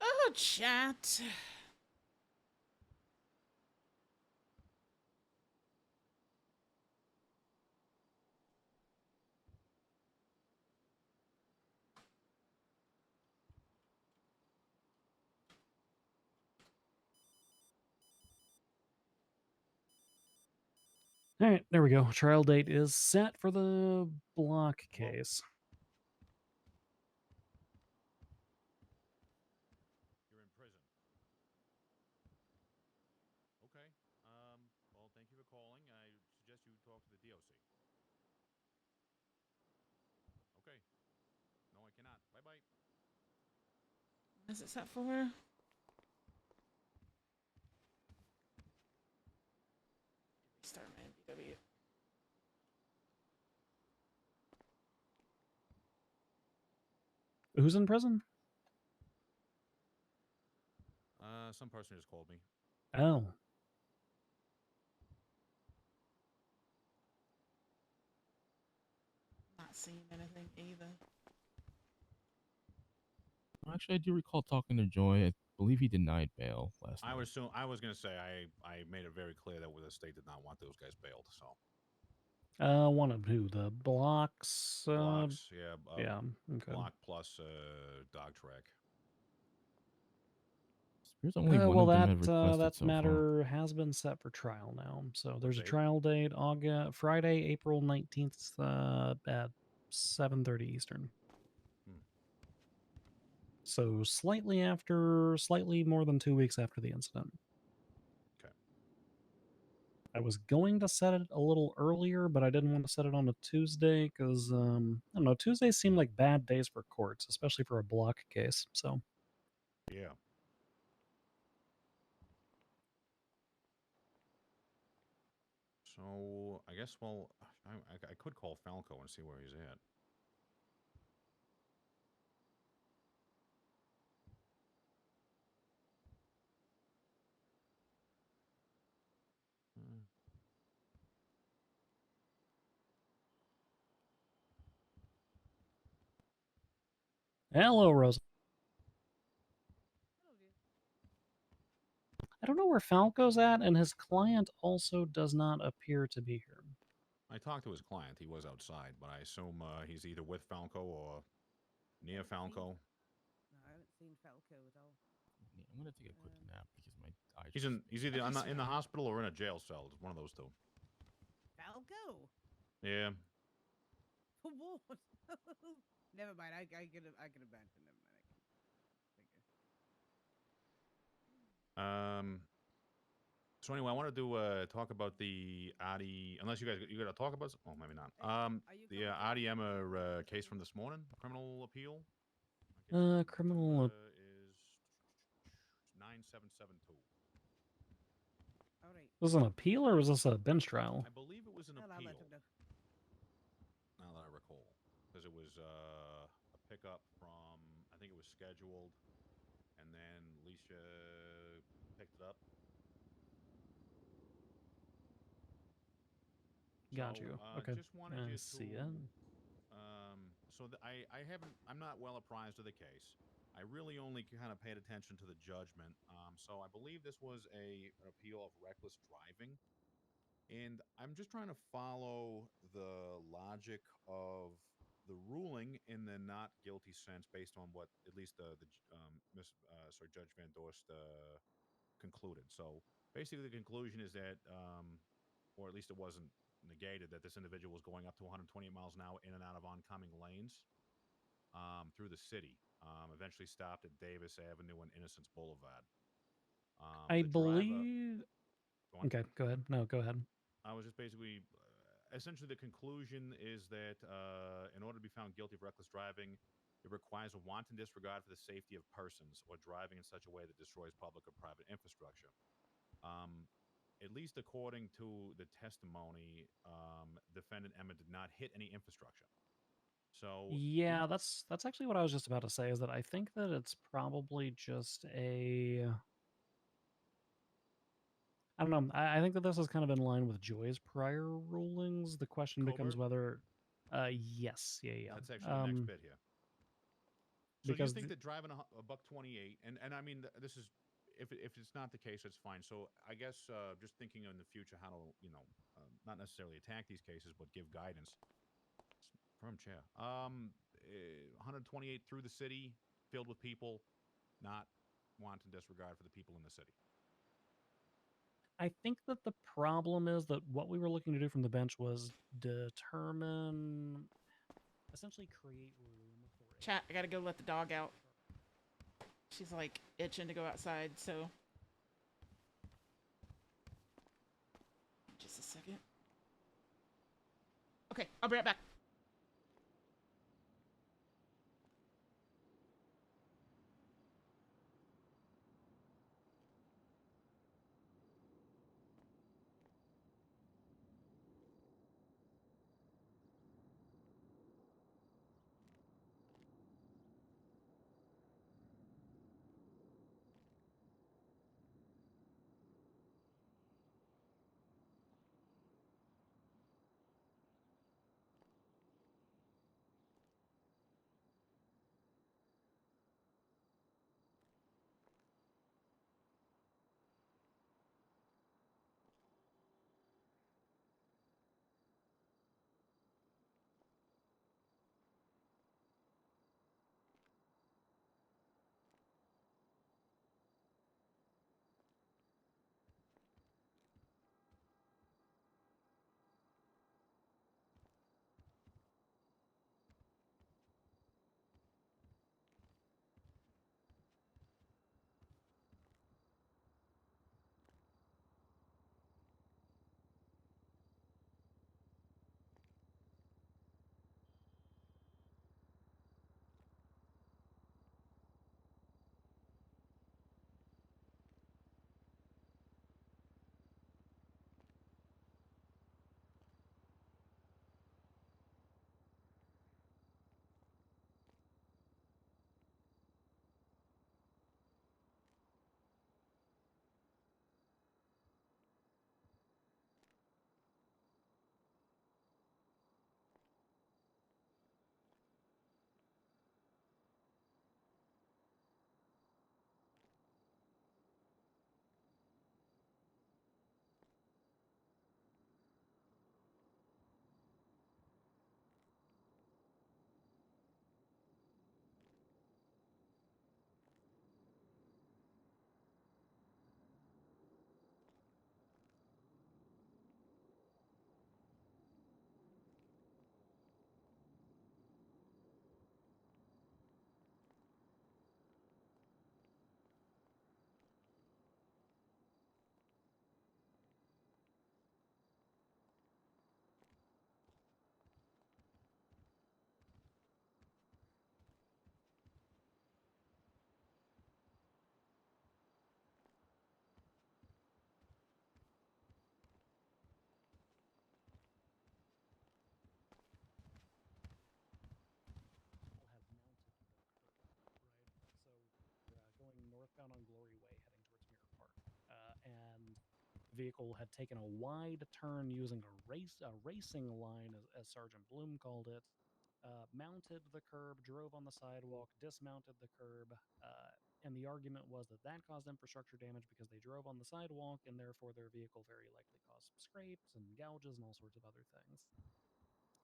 Oh, chat. All right, there we go. Trial date is set for the block case. You're in prison. Okay. Well, thank you for calling. I suggest you talk to the DOC. Okay. No, I cannot. Bye bye. What is it set for? Restart my MDW. Who's in prison? Some person just called me. Oh. Not seeing anything either. Actually, I do recall talking to Joy. believe he denied bail last night. I was gonna say I made it very clear that the state did not want those guys bailed. So One of who? The blocks? blocks, yeah, Yeah. Okay. block plus dog track. There's only one Well, of them that have requested that so far. matter has been set for trial now. So there's a date? trial date, Friday, April 19th, at 7:30 Eastern. Hmm. So slightly more than 2 weeks after the incident. Okay. I was going to set it a little earlier, but I didn't want to set it on a Tuesday because I don't know. Tuesdays seem like bad days for courts, especially for a block case. So Yeah. So I guess I could call Falco and see where he's at. hello, Rosa. I don't know where Falco's at, and his client also does not appear to be here. I talked to his client. He was outside, but I assume he's either with Falco or near Falco. No, I haven't seen Falco at all. Yeah, I'm gonna take a quick nap because my eyes. He's either in the hospital or in a jail cell. It's one of those two. Falco? Yeah. For what? Never mind. I can abandon him. So anyway, I wanted to talk about the Adi. Unless you gotta talk about. Oh, maybe not. The Adi Emma case from this morning, criminal appeal. Criminal. Is 9772. All right. Was this an appeal or was this a bench trial? I believe it was an I'll appeal. let him know. Now that I recall, because it was a pickup from, I think it was scheduled, and then Alicia picked it up. Got you. Okay. Just wanted you to see it. I'm not well apprised of the case. I really only kind of paid attention to the judgment. So I believe this was an appeal of reckless driving. And I'm just trying to follow the logic of the ruling in the not guilty sense based on what at least Judge Van Dorst concluded. So basically the conclusion is that, or at least it wasn't negated, that this individual was going up to 120 miles an hour in and out of oncoming lanes through the city. Eventually stopped at Davis Avenue and Innocence Boulevard. I believe. Okay, go ahead. No, go ahead. I was just basically, essentially the conclusion is that in order to be found guilty of reckless driving, it requires a wanton disregard for the safety of persons or driving in such a way that destroys public or private infrastructure. At least according to the testimony, defendant Emma did not hit any infrastructure. So yeah, that's actually what I was just about to say, is that I think that it's probably just a, I don't know. I think that this is kind of in line with Joy's prior rulings. The question becomes whether, yes, yeah. That's actually the next bit here. So do you think that driving a buck 28, and I mean, this is, if it's not the case, it's fine. So I guess just thinking in the future how to, not necessarily attack these cases, but give guidance. Firm chair. 128 through the city, filled with people, not wanton disregard for the people in the city. I think that the problem is that what we were looking to do from the bench was determine, essentially create room for it. Chat, I gotta go let the dog out. She's like itching to go outside, so. Just a second. Okay, I'll be right back. northbound on Glory Way heading towards Mirror Park. And the vehicle had taken a wide turn using a racing line, as Sergeant Bloom called it, mounted the curb, drove on the sidewalk, dismounted the curb, and the argument was that that caused infrastructure damage because they drove on the sidewalk, and therefore their vehicle very likely caused scrapes and gouges and all sorts of other things.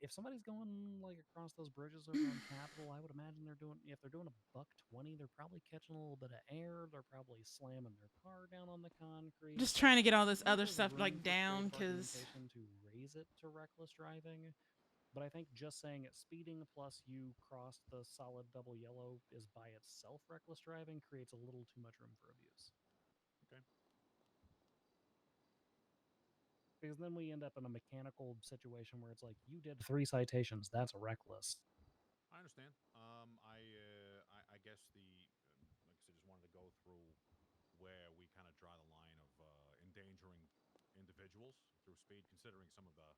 If somebody's going like across those bridges over on Capitol, I would imagine if they're doing a $120, they're probably catching a little bit of air. They're probably slamming their car down on the concrete. Just trying to get all this I think other there's stuff room like for down, safe because argumentation to raise it to reckless driving. But I think just saying it speeding plus you crossed the solid double yellow is by itself reckless driving creates a little too much room for abuse. Okay. Because then we end up in a mechanical situation where it's like, you did 3 citations, that's reckless. I understand. I guess like I said, just wanted to go through where we kind of draw the line of endangering individuals through speed, considering some of the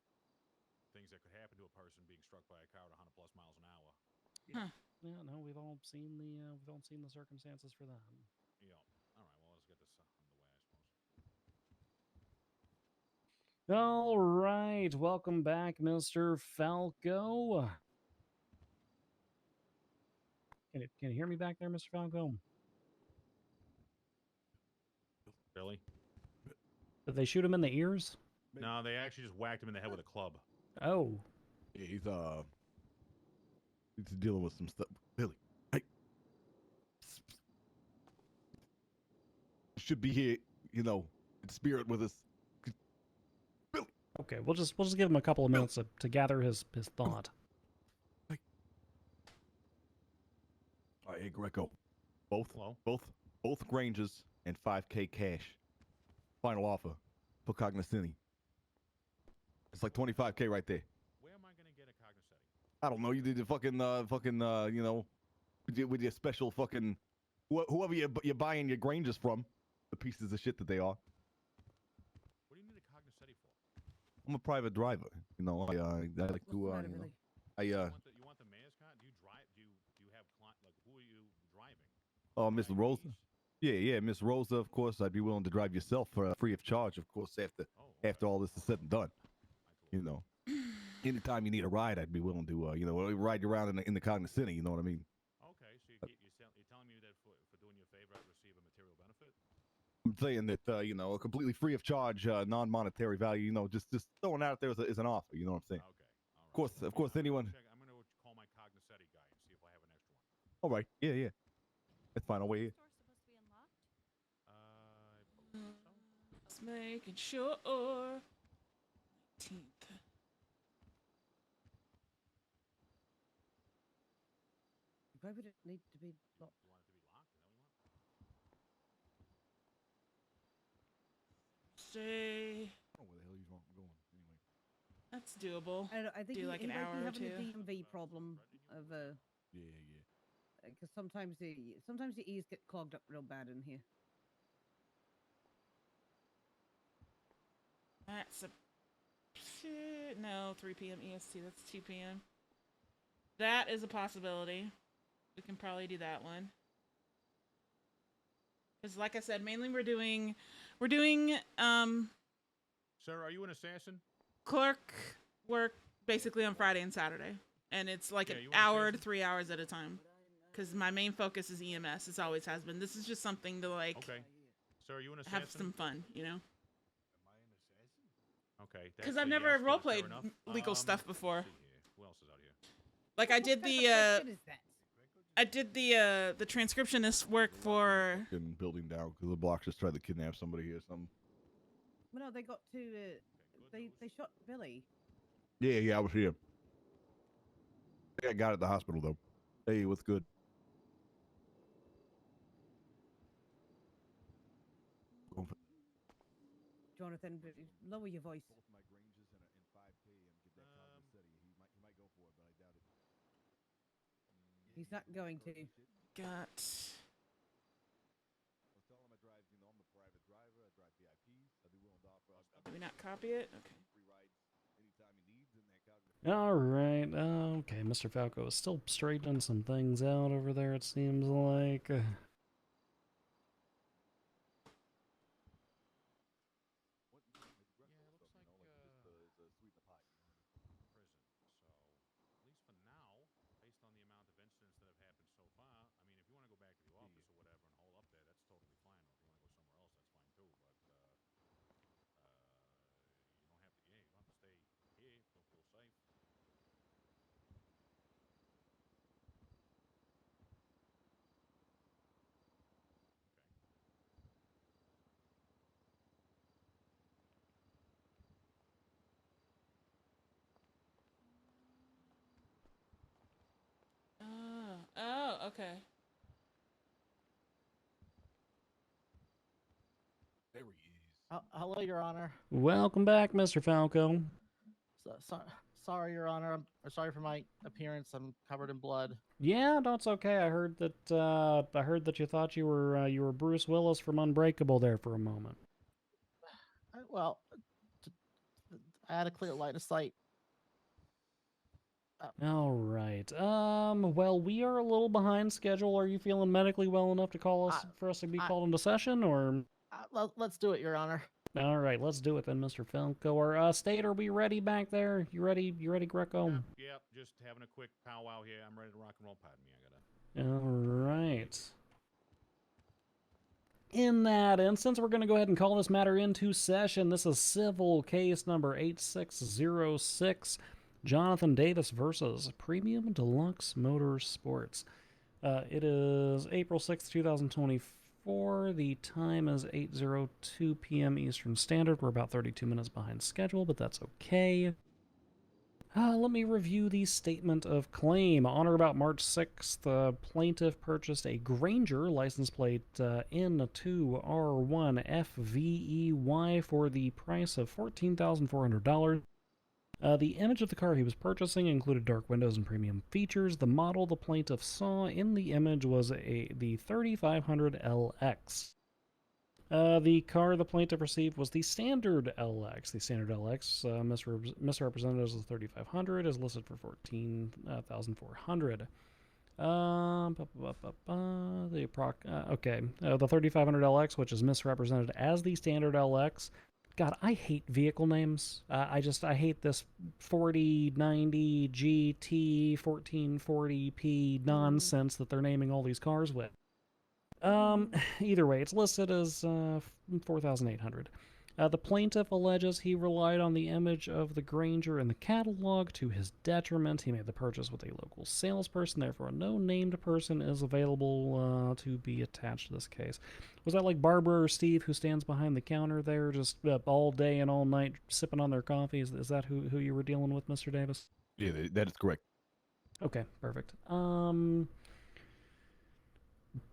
things that could happen to a person being struck by a car at 100+ miles an hour. Yeah. Yeah, no, we've all seen the circumstances for that. Yeah. All right. Well, let's get this underway, I suppose. All right, welcome back, Mr. Falco. Can you hear me back there, Mr. Falco? Billy? Did they shoot him in the ears? No, they actually just whacked him in the head with a club. Oh. Yeah, he's dealing with some stuff. Billy, hey, should be here, in spirit with us. Billy. Okay, we'll just give him a couple of minutes to gather his thought. Hey. All right, hey, Greco. Hello? Both Grangers and 5K cash. Final offer for Cognoscenti. It's like 25K right there. Where am I going to get a Cognoscenti? I don't know. You did the with your special fucking whoever you're buying your Grangers from, the pieces of shit that they are. What do you need a Cognoscenti for? I'm a private driver. I like to What's the matter, Billy? You want the mayor's car? Do you drive? Do you have who are you driving? Oh, Miss Rosa. Yeah, Miss Rosa. Of course, I'd be willing to drive yourself for free of charge. Of course, after all this is said and done. Anytime you need a ride, I'd be willing to ride you around in the Cognoscenti. You know what I mean? Okay, so you're telling me that for doing you a favor, I'd receive a material benefit? I'm saying that completely free of charge, non-monetary value. Just throwing it out there as an offer. You know what I'm saying? Okay. All right. Of course, anyone. I'm going to call my Cognoscenti guy and see if I have an extra one. All right. Yeah. That's fine. I'll wait here. Just making sure. 19th. Why would it need to be locked? You want it to be locked? Is that what you want? Say. I don't know where the hell he's going anyway. That's doable. I think do like he an might hour be or having two. a DMV problem of Yeah. because sometimes the E's get clogged up real bad in here. That's no 3 p.m. EST. That's 2 p.m. That is a possibility. We can probably do that one. Because, like I said, mainly we're doing. Sir, are you an assassin? Clerk work basically on Friday and Saturday, and it's like an you hour to 3 hours at a time. Because my main focus is EMS. It always has been. This is just something to Okay. Sir, are you an assassin? have some fun, Okay. Because I've never role played legal stuff before. Who else is out here? Like I did the transcriptionist work for. Fucking building down because the block just tried to kidnap somebody here or something. Well, no, they got to they shot Billy. Yeah, I was here. I think I got it at the hospital though. Hey, what's good? Jonathan, lower your voice. Both my Grangers and 5K and get that Cognoscenti. He might go for it, but I doubt it. He's not going to. Got. I was telling him I drive, I'm the private driver. I drive VIPs. I'd be willing to offer. Did we not copy it? Okay. Free rides anytime he needs in that Cognoscenti. All right. Okay, Mr. Falco is still straightening some things out over there, it seems like. Okay. There he is. Hello, Your Honor. Welcome back, Mr. Falco. Sorry, Your Honor. I'm sorry for my appearance. I'm covered in blood. Yeah, that's okay. I heard that you thought you were Bruce Willis from Unbreakable there for a moment. Well, I had a clear line of sight. All right. Well, we are a little behind schedule. Are you feeling medically well enough to call us for us to be called into session, or? Let's do it, Your Honor. All right, let's do it then, Mr. Falco. Or State, are we ready back there? You ready? You ready, Greco? Yep, just having a quick powwow here. I'm ready to rock and roll. Pardon me, I gotta. All right. In that instance, we're going to go ahead and call this matter into session. This is civil case number 8606, Jonathan Davis versus Premium Deluxe Motorsports. It is April 6th, 2024. The time is 8:02 p.m. Eastern Standard. We're about 32 minutes behind schedule, but that's okay. Let me review the statement of claim. On or about March 6th, the plaintiff purchased a Granger license plate N2R1FVEY for the price of $14,400. The image of the car he was purchasing included dark windows and premium features. The model the plaintiff saw in the image was the 3500 LX. The car the plaintiff received was the standard LX. The standard LX, misrepresented as the 3500, is listed for $14,400. The 3500 LX, which is misrepresented as the standard LX. God, I hate vehicle names. I hate this 4090 GT 1440p nonsense that they're naming all these cars with. Either way, it's listed as 4,800. The plaintiff alleges he relied on the image of the Granger in the catalog to his detriment. He made the purchase with a local salesperson, therefore no named person is available to be attached to this case. Was that like Barbara or Steve who stands behind the counter there just all day and all night sipping on their coffee? Is that who you were dealing with, Mr. Davis? Yeah, that is correct. Okay, perfect.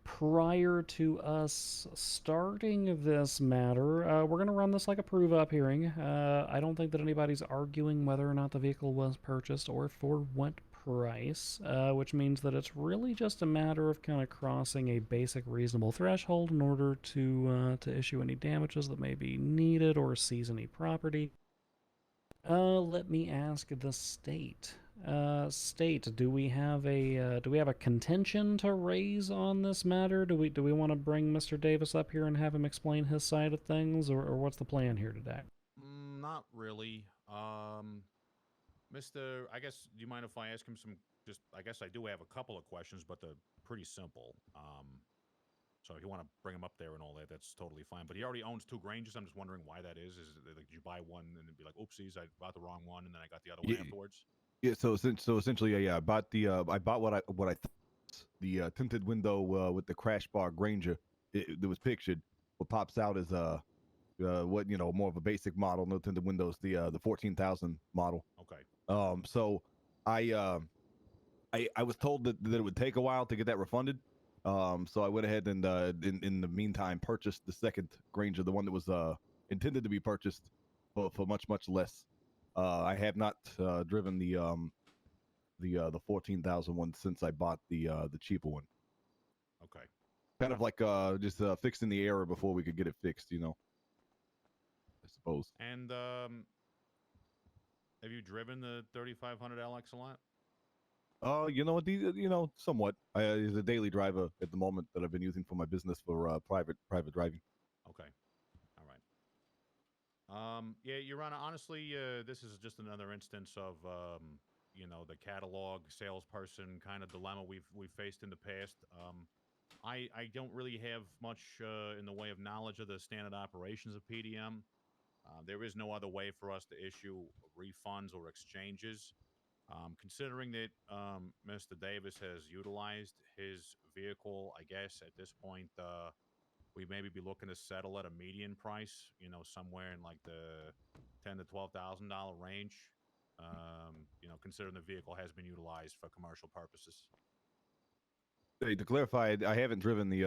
Prior to us starting this matter, we're going to run this like a prove-up hearing. I don't think that anybody's arguing whether or not the vehicle was purchased or for what price, which means that it's really just a matter of kind of crossing a basic reasonable threshold in order to issue any damages that may be needed or seize any property. Let me ask the state. State, do we have a contention to raise on this matter? Do we want to bring Mr. Davis up here and have him explain his side of things, or what's the plan here today? Not really. Mr. I guess, do you mind if I ask him some? I guess I do have a couple of questions, but they're pretty simple. So if you want to bring him up there and all that, that's totally fine. But he already owns two Grangers. I'm just wondering why that is. Is it like you buy one and then be like, oopsies, I bought the wrong one, and then I got the other one afterwards? Yeah. So essentially, yeah, I bought what I thought the tinted window with the crash bar Granger. It was pictured. What pops out is what more of a basic model, no tinted windows, the 14,000 model. Okay. So I was told that it would take a while to get that refunded. So I went ahead and in the meantime purchased the second Granger, the one that was intended to be purchased for much less. I have not driven the 14,000 one since I bought the cheaper one. Okay. Kind of like just fixing the error before we could get it fixed, I suppose. And have you driven the 3500 LX a lot? You know what? Somewhat. He's a daily driver at the moment that I've been using for my business for private driving. Okay. All right. Yeah, Your Honor, honestly, this is just another instance of, the catalog salesperson kind of dilemma we've faced in the past. I don't really have much in the way of knowledge of the standard operations of PDM. There is no other way for us to issue refunds or exchanges. Considering that Mr. Davis has utilized his vehicle, I guess at this point we maybe be looking to settle at a median price, somewhere in like the $10,000 to $12,000 range. Considering the vehicle has been utilized for commercial purposes. Hey, to clarify, I haven't driven the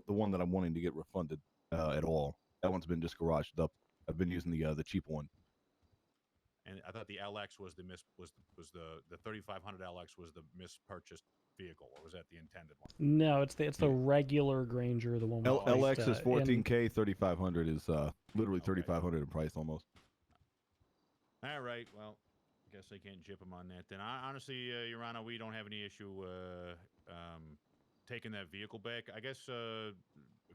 one that I'm wanting to get refunded at all. That one's been just garaged up. I've been using the cheap one. And I thought the LX was the the 3500 LX was the mispurchased vehicle, or was that the intended one? No, it's the regular Granger, the one we placed, LX is in- 14K, 3500 is literally 3500 in price almost. All right. Well, I guess I can't jip him on that. Then, honestly, Your Honor, we don't have any issue taking that vehicle back. I guess,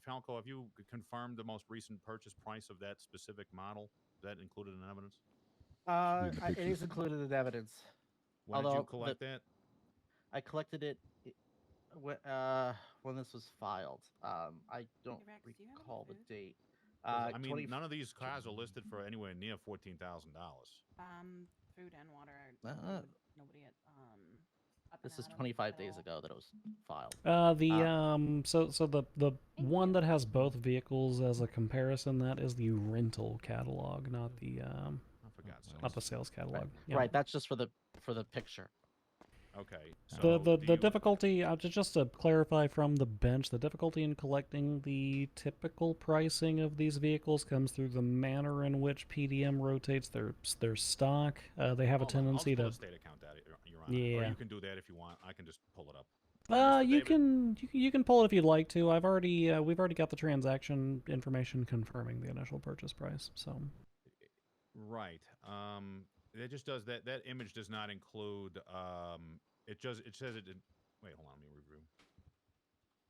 Falco, have you confirmed the most recent purchase price of that specific model? Is that included in evidence? It is included in evidence. When did you Although collect that? I collected it when this was filed. I don't recall the date. 'Cause, I mean, none of these cars are listed for anywhere near $14,000. Food and water. Uh, Nobody at This is 25 days ago that it was filed. So the one that has both vehicles as a comparison, that is the rental catalog, not the not the sales catalog. Yeah. Right, that's just for the picture. Okay. The difficulty, just to clarify from the bench, the difficulty in collecting the typical pricing of these vehicles comes through the manner in which PDM rotates their stock. They have a tendency to. I'll pull a state account out, Your Honor. Yeah. Or you can do that if you want. I can just pull it up. You can pull it if you'd like to. We've already got the transaction information confirming the initial purchase price. So. Right. It just does that. That image does not include. It says it. Wait, hold on. Let me review.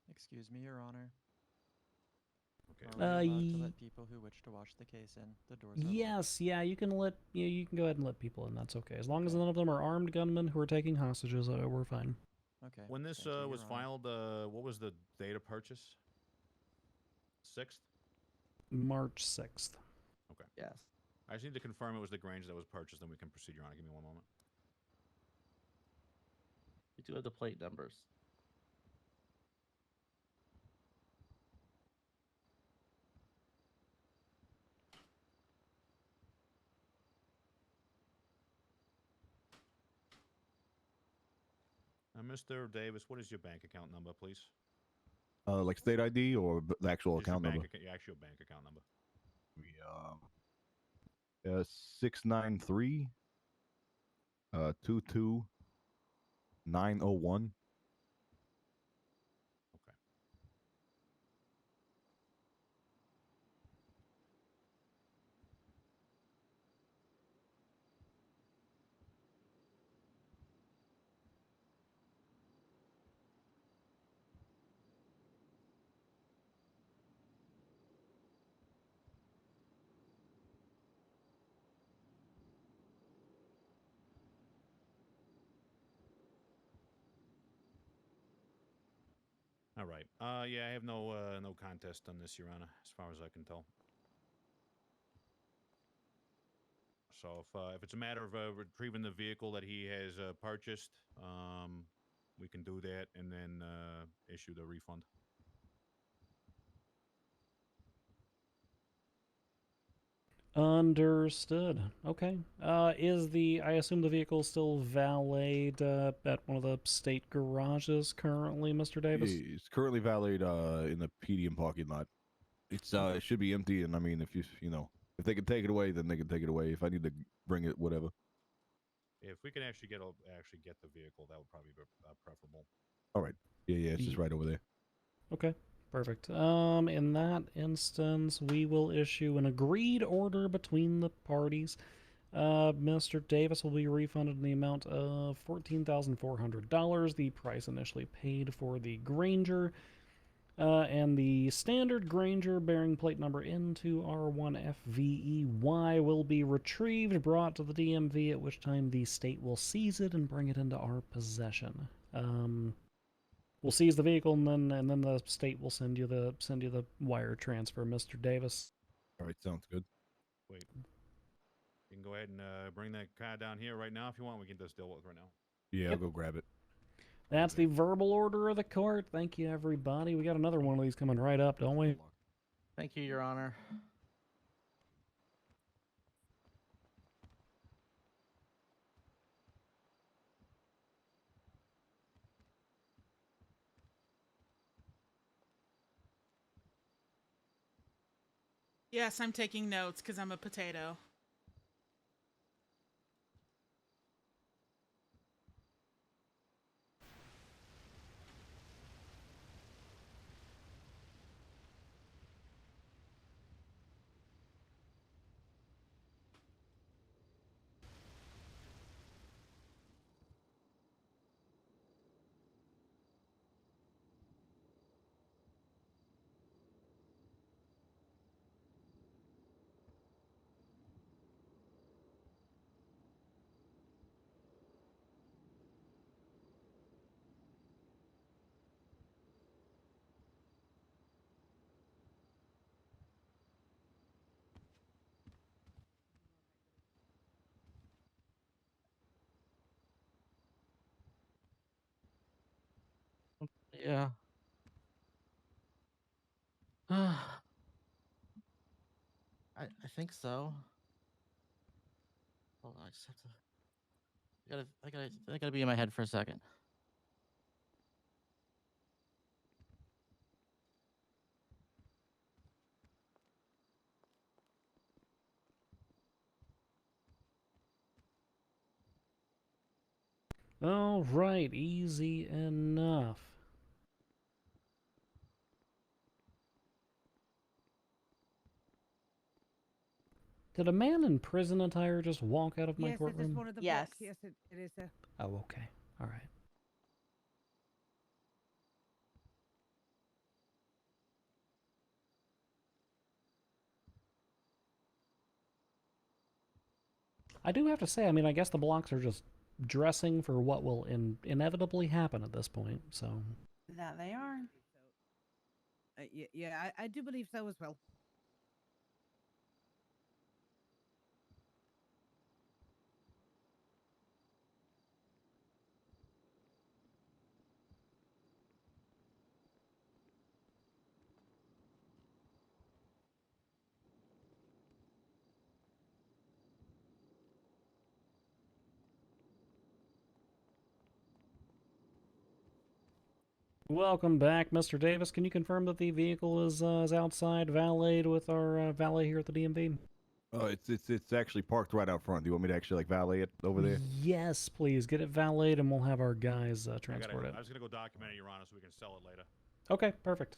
Excuse me, Your Honor. Okay. Are we allowed to let people who wish to watch the case in? The doors are Yes, yeah, you can go ahead and let people in. That's okay. As long as none of them are armed gunmen who are taking hostages, we're fine. Okay. When this was filed, what was the date of purchase? 6th? March 6th. Okay. Yes. I just need to confirm it was the Grange that was purchased, then we can proceed, Your Honor. Give me one moment. We do have the plate numbers. Mr. Davis, what is your bank account number, please? Like state ID or the actual Just your account number? Your actual bank account number. 693 22901. All right. Yeah, I have no contest on this, Your Honor, as far as I can tell. So if it's a matter of retrieving the vehicle that he has purchased, we can do that and then issue the refund. Understood. Okay. I assume the vehicle still valeted at one of the state garages currently, Mr. Davis? It's currently valeted in the PDM parking lot. It's it should be empty, and I mean, if if they can take it away, then they can take it away. If I need to bring it, whatever. If we can actually get the vehicle, that would probably be preferable. All right. Yeah, it's just right over there. Okay. Perfect. In that instance, we will issue an agreed order between the parties. Mr. Davis will be refunded in the amount of $14,400, the price initially paid for the Granger, and the standard Granger bearing plate number N2R1FVEY will be retrieved, brought to the DMV, at which time the state will seize it and bring it into our possession. We'll seize the vehicle, and then the state will send you the wire transfer, Mr. Davis. All right, sounds good. Wait. You can go ahead and bring that car down here right now if you want. We can just deal with it right now. Yeah, I'll go grab it. That's the verbal order of the court. Thank you, everybody. We got another one of these coming right up, don't we? Thank you, Your Honor. Yes, I'm taking notes because I'm a potato. Yeah. I think so. Hold on, I just have to. I gotta be in my head for a second. All right, easy enough. Did a man in prison attire just walk out of my Yes, it is courtroom? one of the Yes. books. Yes, it is a. Oh, okay. All right. I do have to say, I mean, I guess the blocks are just dressing for what will inevitably happen at this point, so... That they are. Yeah, I do believe so as well. Welcome back, Mr. Davis. Can you confirm that the vehicle is outside, valeted with our valet here at the DMV? Oh, it's actually parked right out front. Do you want me to actually like valet it over there? Yes, please. Get it valeted and we'll have our guys transport it. I was gonna go document it, Your Honor, so we can sell it later. Okay, perfect.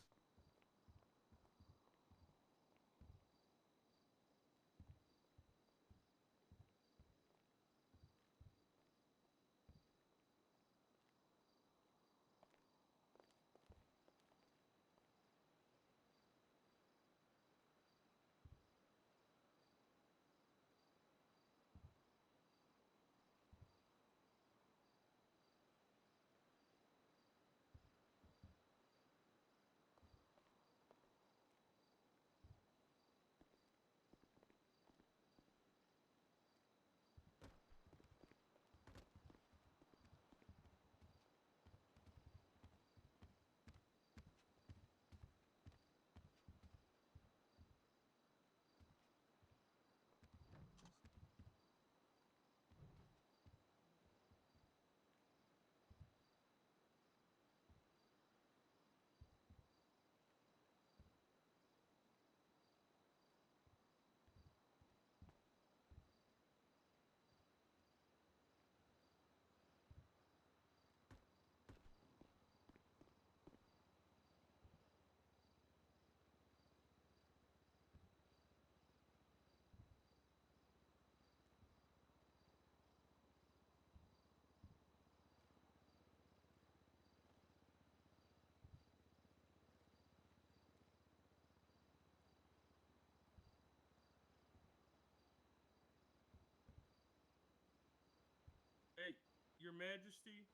Hey, Your Majesty.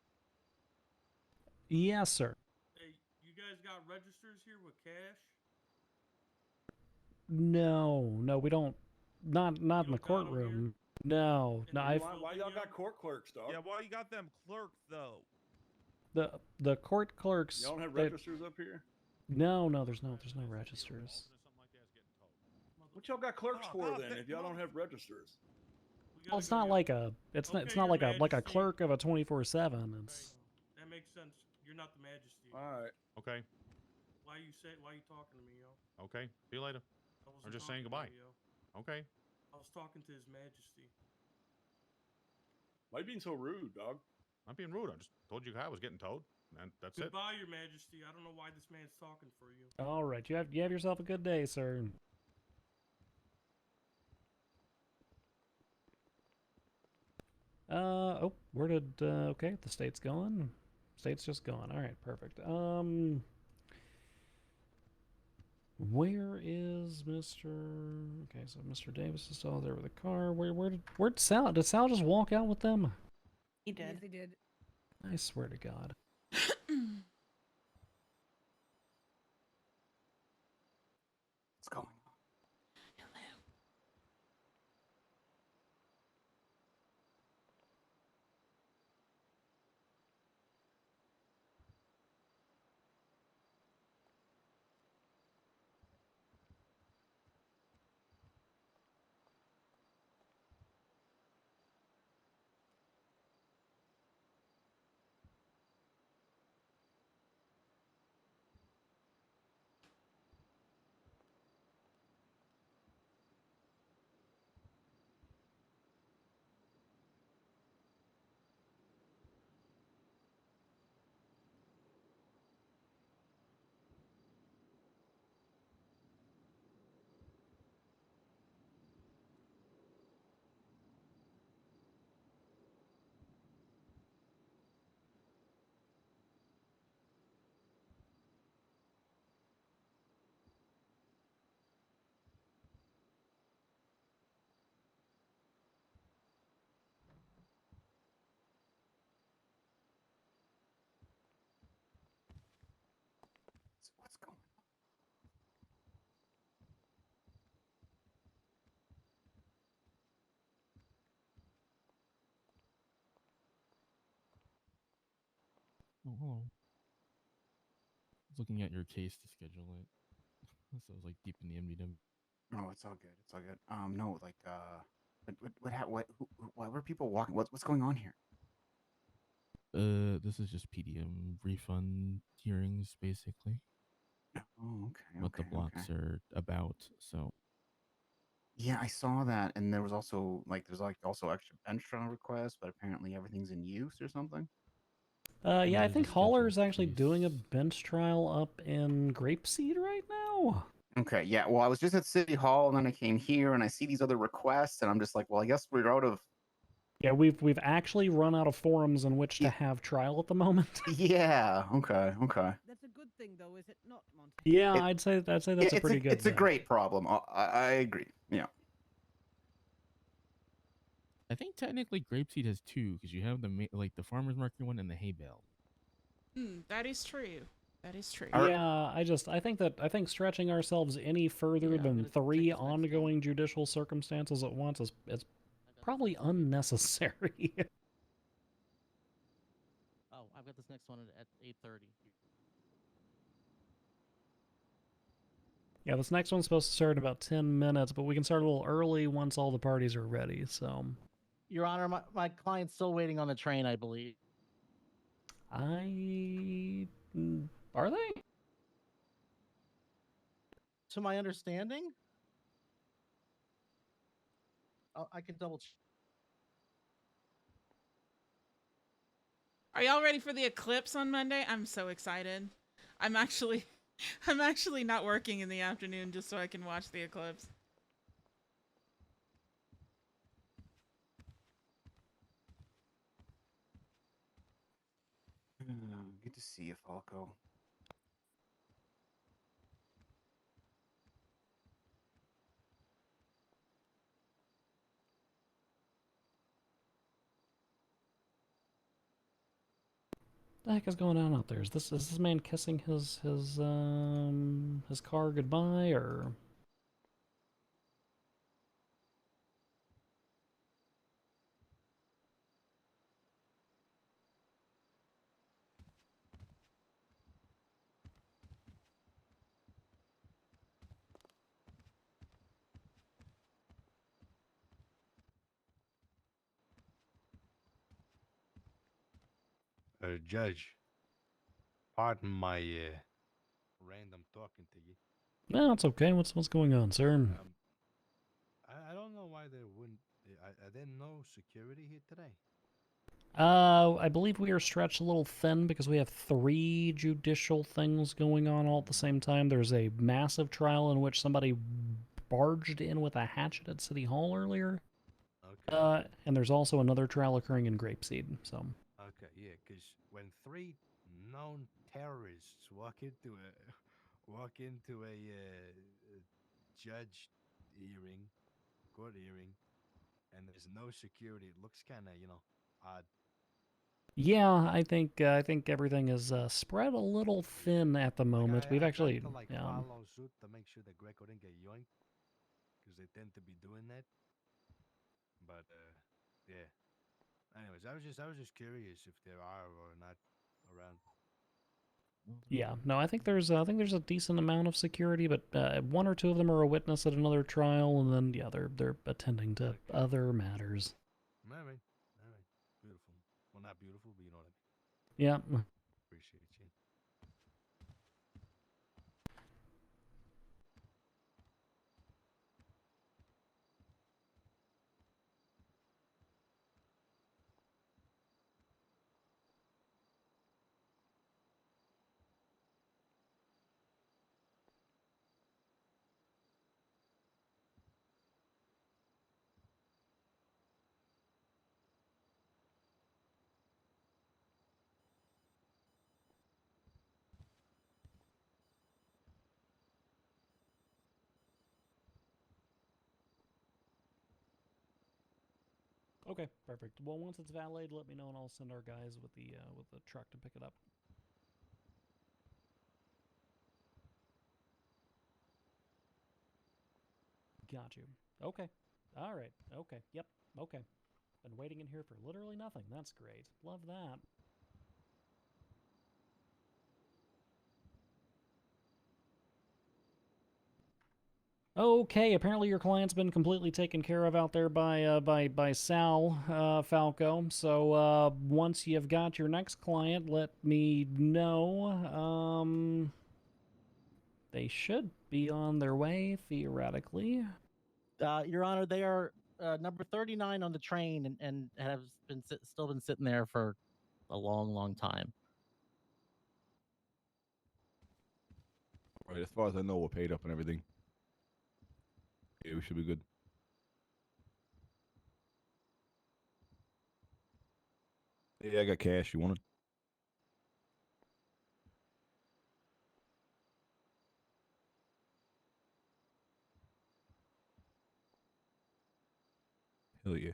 Yes, sir. Hey, you guys got registers here with cash? No, we don't. Not in the courtroom. No, I've Why y'all got court clerks, dog? Yeah, why you got them clerks though? the court clerks. Y'all don't have they- registers up here? No, there's no registers. What y'all got clerks for then? If y'all don't have registers? Well, it's not like a it's not like a clerk of a 24/7. It's That makes sense. You're not the Majesty. All right. Okay. Why you talking to me, yo? Okay. See you later. I'm just saying goodbye. Okay. I was talking to His Majesty. Why you being so rude, dog? I'm being rude. I just told you I was getting towed. And that's it. Goodbye, Your Majesty. I don't know why this man's talking for you. All right, you have yourself a good day, sir. Oh, where did okay, the state's gone. State's just gone. All right, perfect. Where is Mr. Okay, so Mr. Davis is still there with the car. Where'd Sal? Did Sal just walk out with them? He did. Yes, he did. I swear to God. What's going on? What's going on? Oh, hello. I was looking at your case to schedule it. So I was like deep in the MDW. No, it's all good. It's all good. No, like, why were people walking? What's going on here? This is just PDM refund hearings, basically. Oh, okay. What the blocks are about. So Yeah, I saw that, and there was also there's also extra bench trial requests, but apparently everything's in use or something. Yeah, I think Haller is actually doing a bench trial up in Grapeseed right now. Okay, yeah. Well, I was just at City Hall, and then I came here, and I see these other requests, and I'm just like, well, I guess we're out of. Yeah, we've actually run out of forums in which to have trial at the moment. Yeah. Okay. Okay. That's a good thing, though, is it not, Monty? Yeah, I'd say that's a pretty good. It's a great problem. I agree. Yeah. I think technically Grapeseed has two because you have the the farmer's market one and the hay bale. That is true. That is true. Yeah, I think stretching ourselves any further than 3 ongoing judicial circumstances at once is probably unnecessary. Oh, I've got this next one at 8:30. Yeah, this next one's supposed to start in about 10 minutes, but we can start a little early once all the parties are ready, so... Your Honor, my client's still waiting on the train, I believe. Are they? To my understanding? I can double check. Are y'all ready for the eclipse on Monday? I'm so excited. I'm actually not working in the afternoon just so I can watch the eclipse. Good to see you, Falco. The heck is going on out there? Is this man kissing his car goodbye, or... Judge, pardon my random talking to you. No, it's okay. What's going on, sir? I don't know why there wouldn't. Are there no security here today? I believe we are stretched a little thin because we have 3 judicial things going on all at the same time. There's a massive trial in which somebody barged in with a hatchet at City Hall earlier. Okay. And there's also another trial occurring in Grapeseed, so... Okay, yeah, because when 3 known terrorists walk into a judge hearing, court hearing, and there's no security, it looks kind of, odd. Yeah, I think everything is spread a little thin at the moment. We've I actually... tried to follow suit to make sure that Greco didn't get yoinked, because they tend to be doing that. But yeah. Anyways, I was just curious if there are or not around. Yeah, no, I think there's a decent amount of security, but 1 or 2 of them are a witness at another trial, and then yeah, they're attending to other matters. All right, beautiful. Well, not beautiful, but you know what I mean. Yeah. Appreciate you. Okay, perfect. Well, once it's valeted, let me know, and I'll send our guys with the truck to pick it up. Got you. Okay. All right. Okay. Yep. Okay. Been waiting in here for literally nothing. That's great. Love that. Okay, apparently your client's been completely taken care of out there by Sal Falco. So once you've got your next client, let me know. They should be on their way theoretically. Your Honor, they are number 39 on the train and have still been sitting there for a long time. All right, as far as I know, we're paid up and everything. Yeah, we should be good. Yeah, I got cash. You want it? Hell yeah.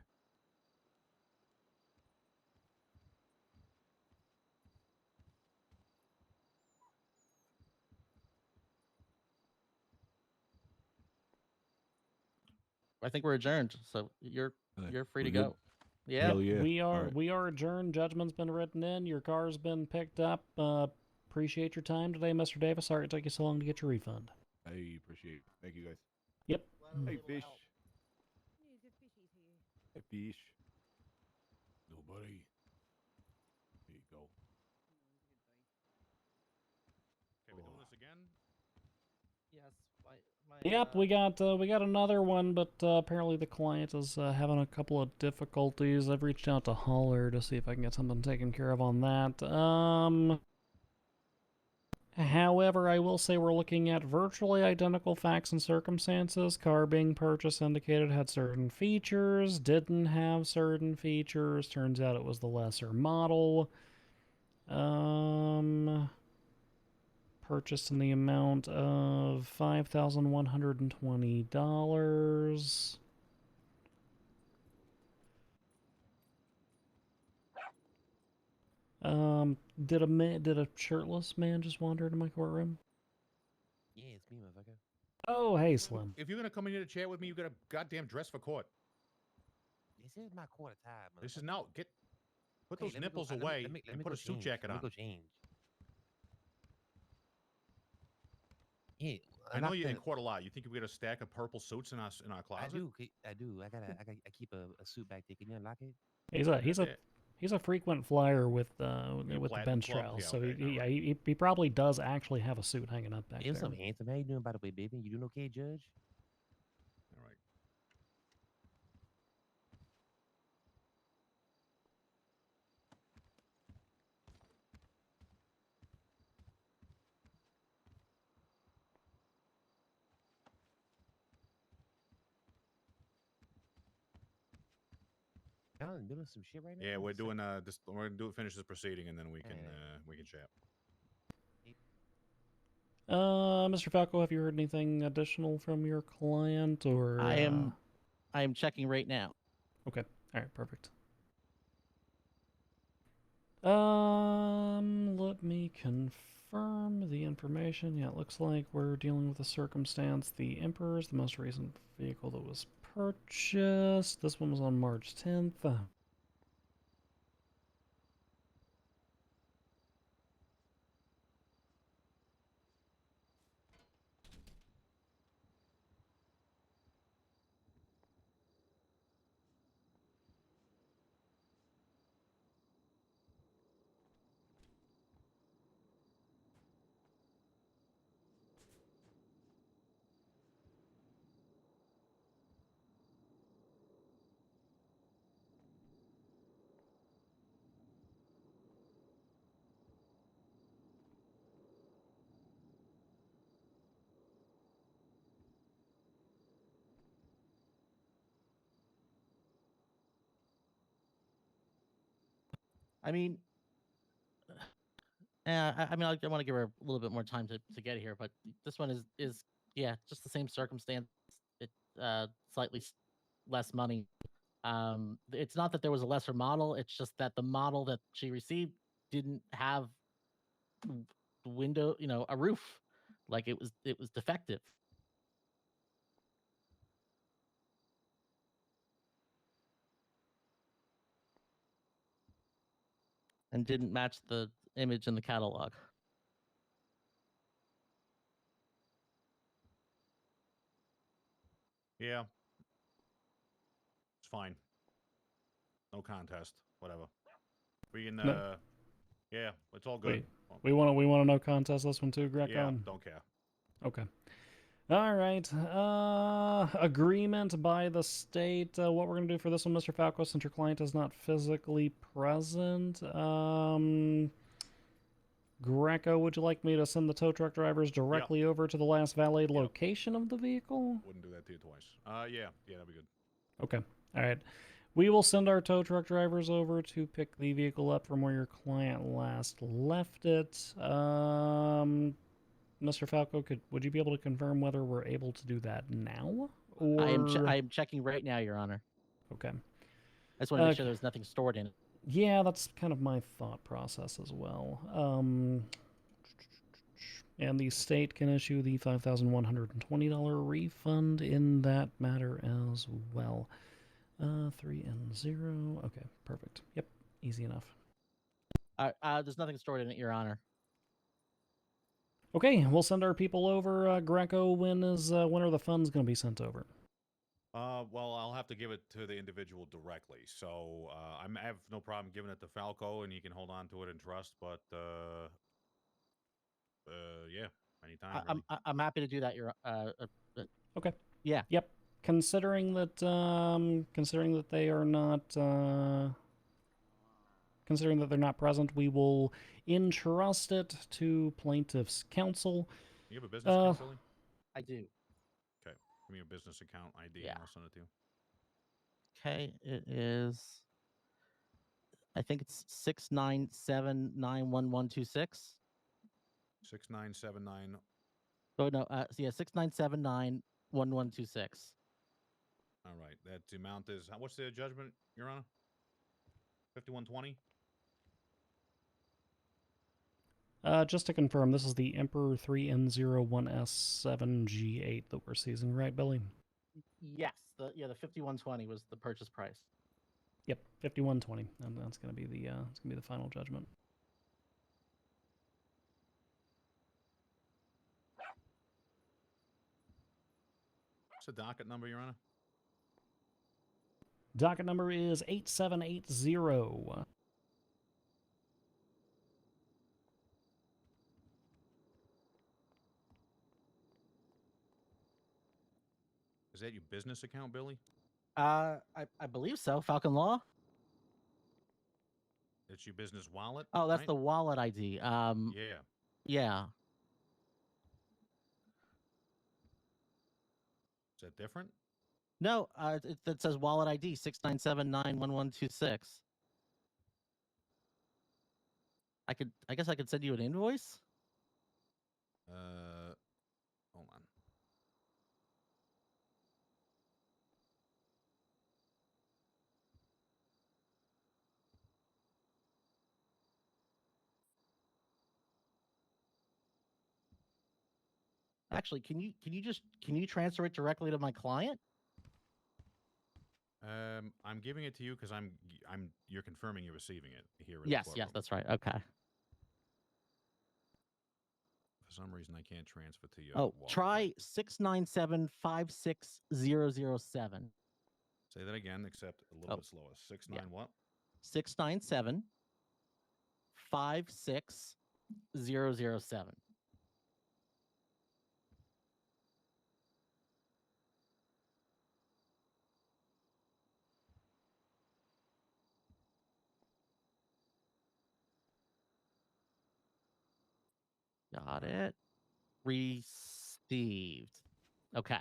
I think we're adjourned, so you're free to we good? go. Yeah. Hell yeah. We All are right. we are adjourned. Judgment's been written in. Your car's been picked up. Appreciate your time today, Mr. Davis. Sorry it took you so long to get your refund. I appreciate it. Thank you, guys. Yep. Hey, fish. Hey, fish. Nobody. There you go. Okay, we doing this again? Yes. Yep, we got another one, but apparently the client is having a couple of difficulties. I've reached out to Holler to see if I can get something taken care of on that. However, I will say we're looking at virtually identical facts and circumstances. Car being purchased indicated had certain features, didn't have certain features. Turns out it was the lesser model. Purchased in the amount of $5,120. Did a shirtless man just wander into my courtroom? Yeah, it's me, motherfucker. Oh, hey, Slim. If you're gonna come in here to chat with me, you gotta goddamn dress for court. This is my quarter time, motherfucker. This is now put Okay, those let me go- nipples let me- away let me and put go a suit change. jacket Let on. me go change. Yeah, I I'm know not you're in the- court a lot. You think we got a stack of purple suits in our I closet? do. I do. I keep a suit back there. Can you unlock it? He's a He's a frequent flyer with the Platinum bench Club? trials, Yeah, so okay, he probably does actually have a suit hanging up back Hey, what's there. up, handsome? How you doing, by the way, baby? You doing okay, Judge? All right. Y'all in the middle of some shit right now? Yeah, we're What's up? doing this. We're gonna finish this proceeding, and then we can chat. Mr. Falco, have you heard anything additional from your client, or I am checking right now. Okay. All right. Perfect. Let me confirm the information. Yeah, it looks like we're dealing with a circumstance. The Emperor is the most recent vehicle that was purchased. This one was on March 10th. I mean, I mean, I want to give her a little bit more time to get here, but this one is yeah, just the same circumstance. It slightly less money. It's not that there was a lesser model. It's just that the model that she received didn't have window, a roof. Like it was defective. And didn't match the image in the catalog. Yeah, it's fine. No contest. Whatever. We can. No. Yeah, it's all good. We want to no contest this one too, Greco. Yeah, don't care. Okay. All right. Agreement by the state. What we're going to do for this one, Mr. Falco, since your client is not physically present. Greco, would you like me to send the tow truck drivers directly over to the last valet location of the vehicle? Wouldn't do that to you twice. Yeah, that'd be good. Okay. All right. We will send our tow truck drivers over to pick the vehicle up from where your client last left it. Mr. Falco, would you be able to confirm whether we're able to do that now? Or I am checking right now, Your Honor. Okay. I just want to make sure there's nothing stored in it. Yeah, that's kind of my thought process as well. And the state can issue the $5,120 refund in that matter as well. 3 and 0. Okay, perfect. Yep, easy enough. There's nothing stored in it, Your Honor. Okay, we'll send our people over. Greco, when are the funds going to be sent over? Well, I'll have to give it to the individual directly. So I have no problem giving it to Falco, and he can hold on to it in trust. But yeah, anytime. Really. I'm happy to do that. Okay. Yeah. Yep. Considering that they are not considering that they're not present, we will entrust it to plaintiff's counsel. You have a business account, Silly? I do. Okay. Give me your business account ID, Yeah. and I'll send it to you. Okay, it is. I think it's 697911126. 6979. Oh no, yeah, 69791126. All right. That amount is. What's the judgment, Your Honor? 5120. Just to confirm, this is the Emperor 3N01S7G8 that we're seizing, right, Billy? Yes, the 5120 was the purchase price. Yep, 5120, and that's gonna be the final judgment. What's the docket number, Your Honor? Docket number is 8780. Is that your business account, Billy? I believe so. Falcon Law. It's your business wallet? Oh, that's right? the wallet ID. Yeah. Yeah. Is that different? No, it says wallet ID 697911126. I guess I could send you an invoice. Hold on. Actually, can you transfer it directly to my client? I'm giving it to you because you're confirming you're receiving it here in the Yes, courtroom. yes, that's right. Okay. For some reason, I can't transfer to your Oh, wallet. try 697-56007. Say that again, except a little bit slower. 69 what? 697-56007. Got it. Received. Okay.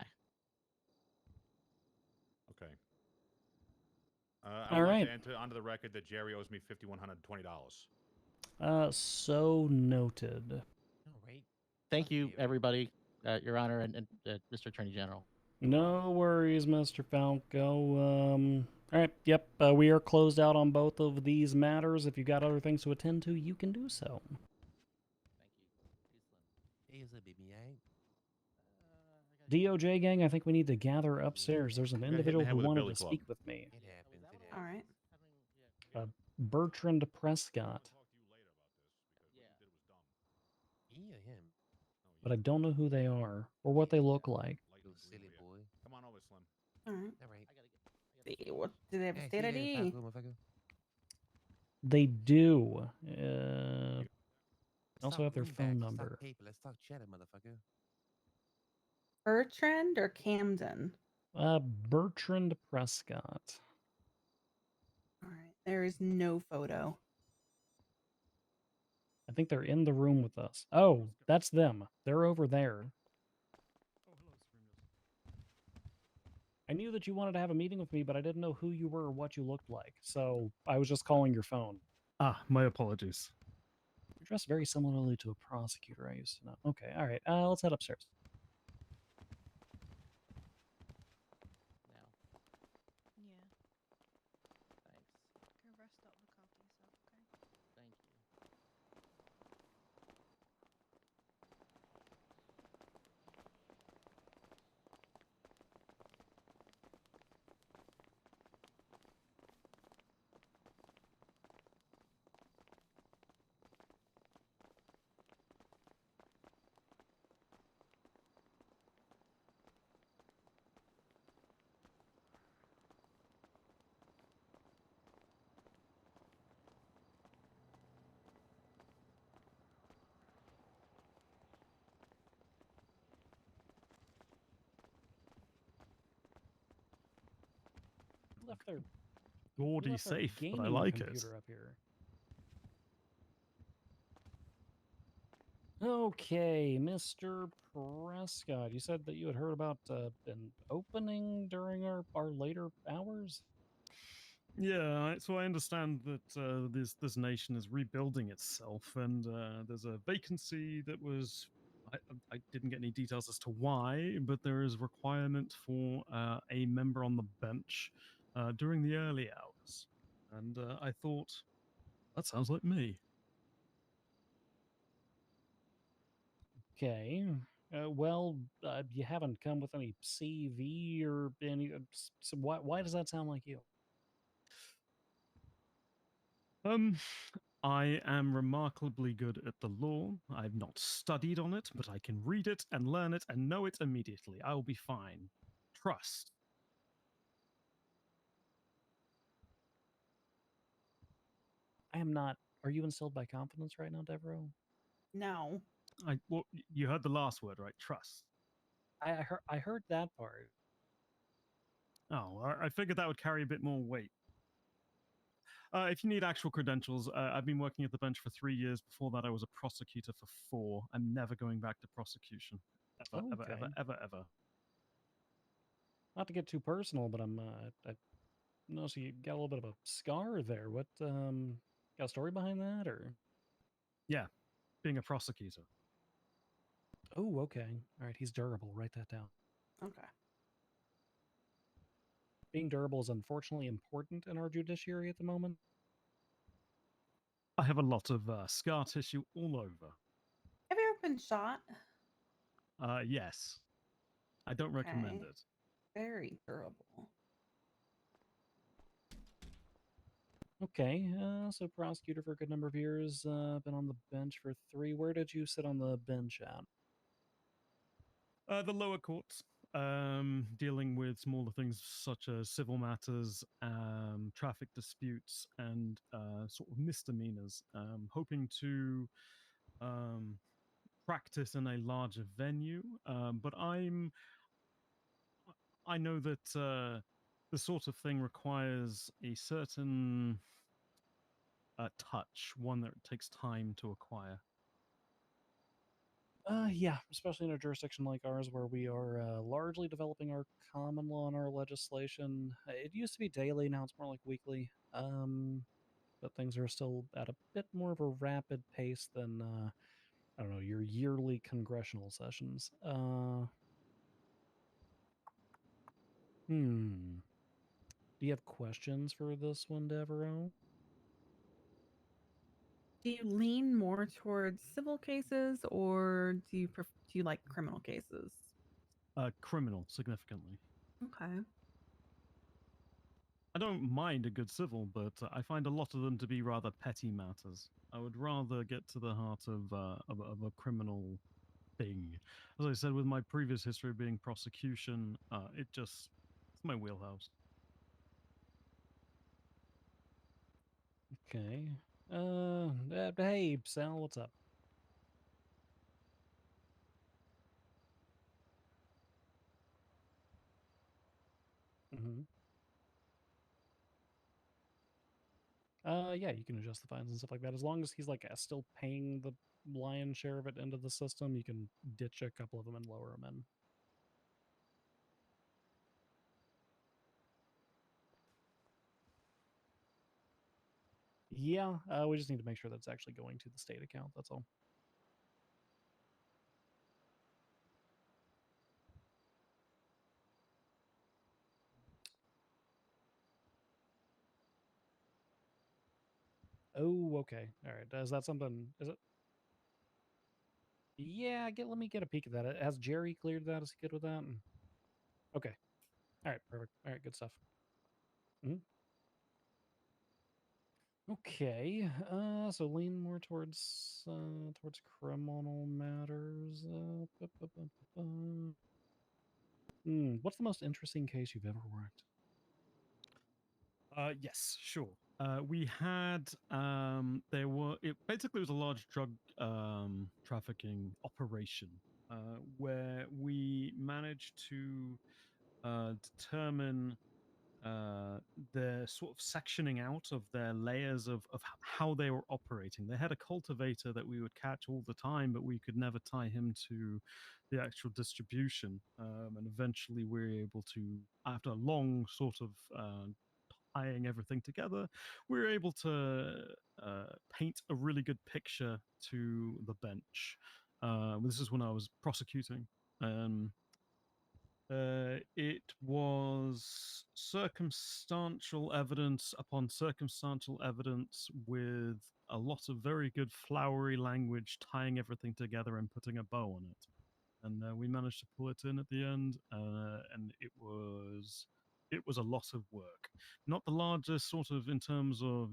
Okay. I All would like right. to enter onto the record that Jerry owes me $5,120. So noted. All right. Thank you, everybody, Your Honor, and Mr. Attorney General. No worries, Mr. Falco. All right. Yep. We are closed out on both of these matters. If you've got other things to attend to, you can do so. DOJ gang, I think we need to gather upstairs. There's an We got hit in the individual head who with a wanted billy to club. speak with me. All right. Bertrand Prescott. But I don't know who they are or what they look like. Silly boy. Come on over, Slim. All right. All right. See, what do they have a state ID? They do. Also have their phone number. Let's talk cheddar, motherfucker. Bertrand or Camden? Bertrand Prescott. All right. There is no photo. I think they're in the room with us. Oh, that's them. They're over there. I knew that you wanted to have a meeting with me, but I didn't know who you were or what you looked like. So I was just calling your phone. Ah, my apologies. You're dressed very similarly to a prosecutor I used to know. Okay, all right. Let's head upstairs. Yeah. Thanks. Go rest up, look after yourself, okay? Thank you. Left their Gaudy left their safe, but I gaming like it. computer up here. Okay, Mr. Prescott, you said that you had heard about an opening during our later hours? Yeah, so I understand that this nation is rebuilding itself, and there's a vacancy that was. I didn't get any details as to why, but there is requirement for a member on the bench during the early hours, and I thought that sounds like me. Okay. Well, you haven't come with any CV or any. So why does that sound like you? I am remarkably good at the law. I've not studied on it, but I can read it and learn it and know it immediately. I will be fine. Trust. I am not. Are you instilled by confidence right now, Devereaux? No. Well, you heard the last word, right? Trust. I heard that part. Oh, I figured that would carry a bit more weight. If you need actual credentials, I've been working at the bench for 3 years. Before that, I was a prosecutor for 4. I'm never going back to prosecution. Ever, ever, ever, Okay. ever, ever. Not to get too personal, but I noticed you got a little bit of a scar there. What got a story behind that, or? Yeah, being a prosecutor. Oh, okay. All right, he's durable. Write that down. Okay. Being durable is unfortunately important in our judiciary at the moment. I have a lot of scar tissue all over. Have you ever been shot? Yes. I don't recommend Okay. it. Very durable. Okay, so prosecutor for a good number of years, been on the bench for 3. Where did you sit on the bench at? The lower courts, dealing with smaller things such as civil matters, traffic disputes, and sort of misdemeanors. Hoping to practice in a larger venue, but I know that the sort of thing requires a certain touch, one that takes time to acquire. Yeah, especially in a jurisdiction like ours where we are largely developing our common law and our legislation. It used to be daily, now it's more like weekly. But things are still at a bit more of a rapid pace than, I don't know, your yearly congressional sessions. Do you have questions for this one, Devereaux? Do you lean more towards civil cases or do you do you like criminal cases? Criminal, significantly. Okay. I don't mind a good civil, but I find a lot of them to be rather petty matters. I would rather get to the heart of a criminal thing. As I said, with my previous history being prosecution, it's my wheelhouse. Okay. Hey, Sal, what's up? Mm-hmm. Yeah, you can adjust the fines and stuff like that. As long as he's like still paying the lion's share of it into the system, you can ditch a couple of them and lower them in. Yeah, we just need to make sure that's actually going to the state account. That's all. Oh, okay. All right. Is that something? Is it? Yeah, let me get a peek at that. Has Jerry cleared that? Is he good with that? Okay. All right. Perfect. All right. Good stuff. Okay. So lean more towards criminal matters. What's the most interesting case you've ever worked? Yes, sure. We had it basically was a large drug trafficking operation where we managed to determine their sort of sectioning out of their layers of how they were operating. They had a cultivator that we would catch all the time, but we could never tie him to the actual distribution. And eventually we were able to, after a long sort of tying everything together, we were able to paint a really good picture to the bench. This is when I was prosecuting. It was circumstantial evidence upon circumstantial evidence with a lot of very good flowery language tying everything together and putting a bow on it. And we managed to pull it in at the end, and it was a lot of work. Not the largest sort of in terms of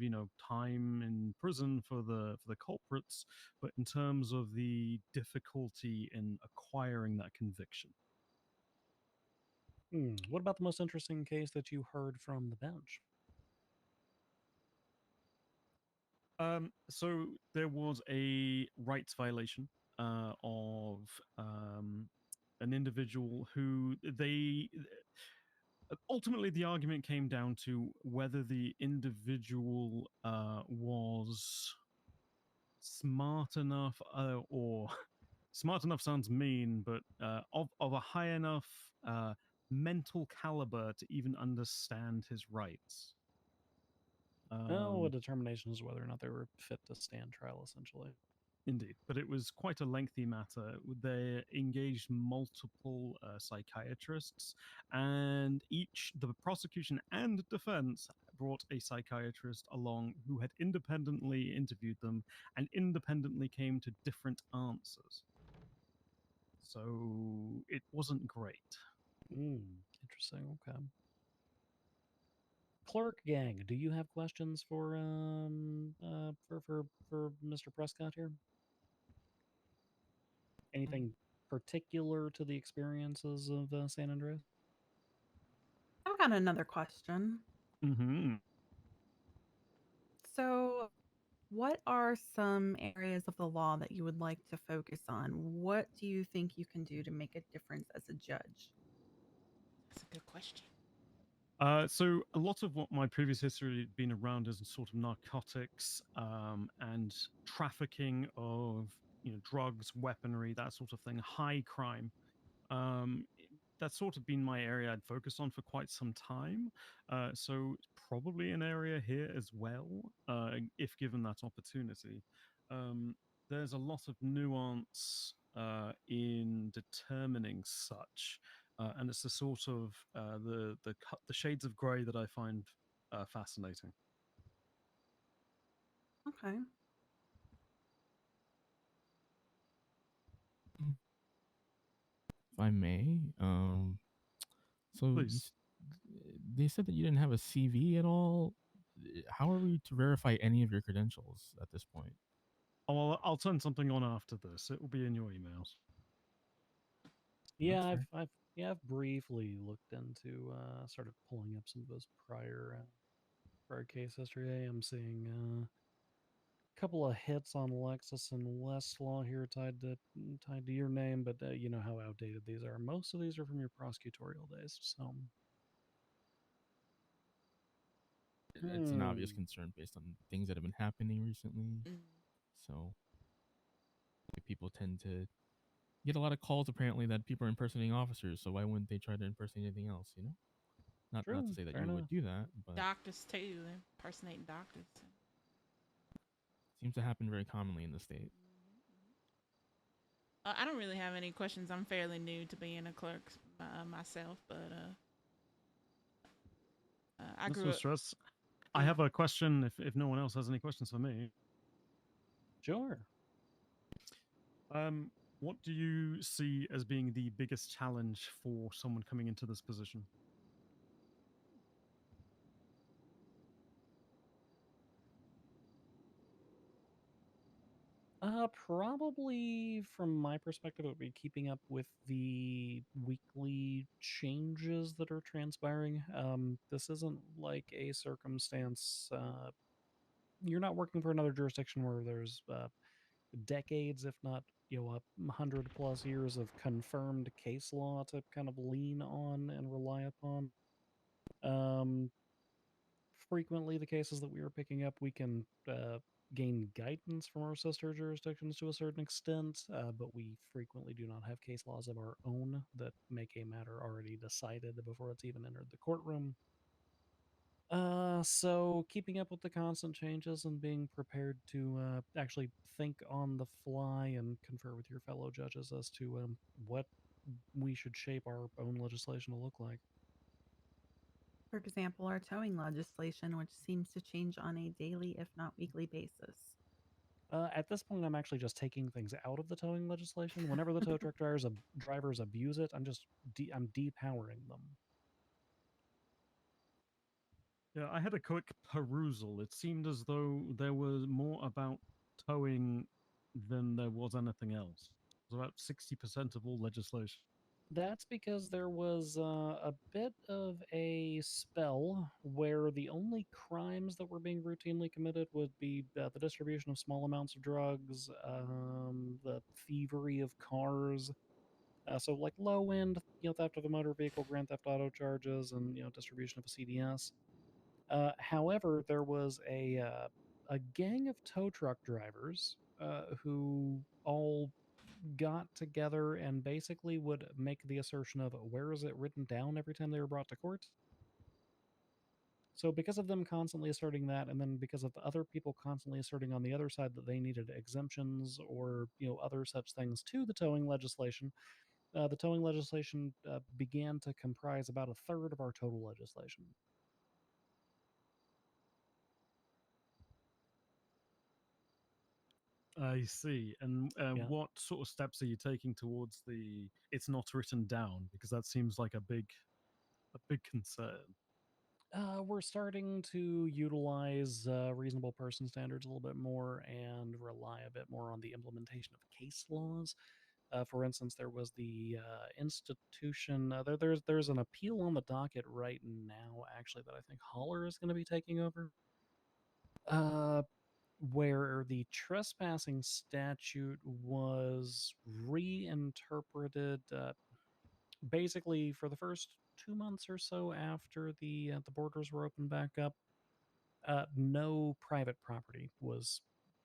time in prison for the culprits, but in terms of the difficulty in acquiring that conviction. What about the most interesting case that you heard from the bench? So there was a rights violation of an individual who ultimately the argument came down to whether the individual was smart enough or smart enough sounds mean, but of a high enough mental caliber to even understand his rights. A determination as whether or not they were fit to stand trial, essentially. Indeed, but it was quite a lengthy matter. They engaged multiple psychiatrists, and the prosecution and defense brought a psychiatrist along who had independently interviewed them and independently came to different answers. So it wasn't great. Interesting. Okay. Clerk gang, do you have questions for Mr. Prescott here? Anything particular to the experiences of San Andreas? I've got another question. Mm-hmm. So, what are some areas of the law that you would like to focus on? What do you think you can do to make a difference as a judge? That's a good question. So a lot of what my previous history had been around is sort of narcotics and trafficking of drugs, weaponry, that sort of thing, high crime. That's sort of been my area I'd focused on for quite some time. So probably an area here as well, if given that opportunity. There's a lot of nuance in determining such. And it's the sort of the shades of grey that I find fascinating. Okay. If I may, so Please. they said that you didn't have a CV at all. How are we to verify any of your credentials at this point? Oh, I'll turn something on after this. It will be in your emails. Yeah, I've briefly looked into started pulling up some of those prior case history. I'm seeing a couple of hits on Lexus and Westlaw here tied to your name, but you know how outdated these are. Most of these are from your prosecutorial days, so It's an obvious concern based on things that have been happening recently. So people tend to get a lot of calls apparently that people are impersonating officers. So why wouldn't they try to impersonate anything else? Not to say that you would do that, but Doctors too, impersonating doctors. seems to happen very commonly in the state. I don't really have any questions. I'm fairly new to being a clerk myself, but I That's grew no up. stress. I have a question if no one else has any questions for me. Sure. What do you see as being the biggest challenge for someone coming into this position? Probably from my perspective, it would be keeping up with the weekly changes that are transpiring. This isn't like a circumstance. You're not working for another jurisdiction where there's decades, if not 100+ years of confirmed case law to kind of lean on and rely upon. Frequently, the cases that we are picking up, we can gain guidance from our sister jurisdictions to a certain extent, but we frequently do not have case laws of our own that make a matter already decided before it's even entered the courtroom. So keeping up with the constant changes and being prepared to actually think on the fly and confer with your fellow judges as to what we should shape our own legislation to look like. For example, our towing legislation, which seems to change on a daily, if not weekly basis. At this point, I'm actually just taking things out of the towing legislation. Whenever the tow truck drivers abuse it, I'm depowering them. Yeah, I had a quick perusal. It seemed as though there was more about towing than there was anything else. It was about 60% of all legislation. That's because there was a bit of a spell where the only crimes that were being routinely committed would be the distribution of small amounts of drugs, the thievery of cars, So like low end, theft of a motor vehicle, grand theft auto charges, and distribution of a CDS. However, there was a gang of tow truck drivers who all got together and basically would make the assertion of where is it written down every time they were brought to court. So because of them constantly asserting that, and then because of other people constantly asserting on the other side that they needed exemptions or other such things to the towing legislation, began to comprise about a third of our total legislation. I see. And Yeah. what sort of steps are you taking towards the it's not written down? Because that seems like a big concern. We're starting to utilize reasonable person standards a little bit more and rely a bit more on the implementation of case laws. For instance, there was the institution. There's an appeal on the docket right now, actually, that I think Holler is going to be taking over. Where the trespassing statute was reinterpreted, basically for the first 2 months or so after the borders were opened back up. No private property was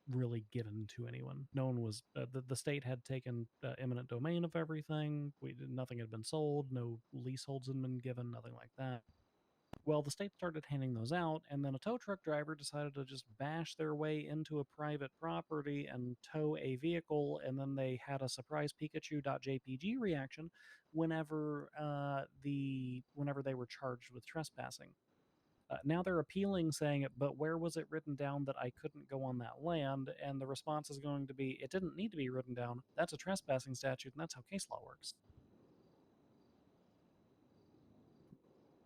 really given to anyone. No one was. The state had taken eminent domain of everything. Nothing had been sold. No leaseholds had been given. Nothing like that. Well, the state started handing those out, and then a tow truck driver decided to just bash their way into a private property and tow a vehicle, and then they had a surprise Pikachu.jpg reaction whenever whenever they were charged with trespassing. Now they're appealing, saying, but where was it written down that I couldn't go on that land? And the response is going to be, it didn't need to be written down. That's a trespassing statute, and that's how case law works.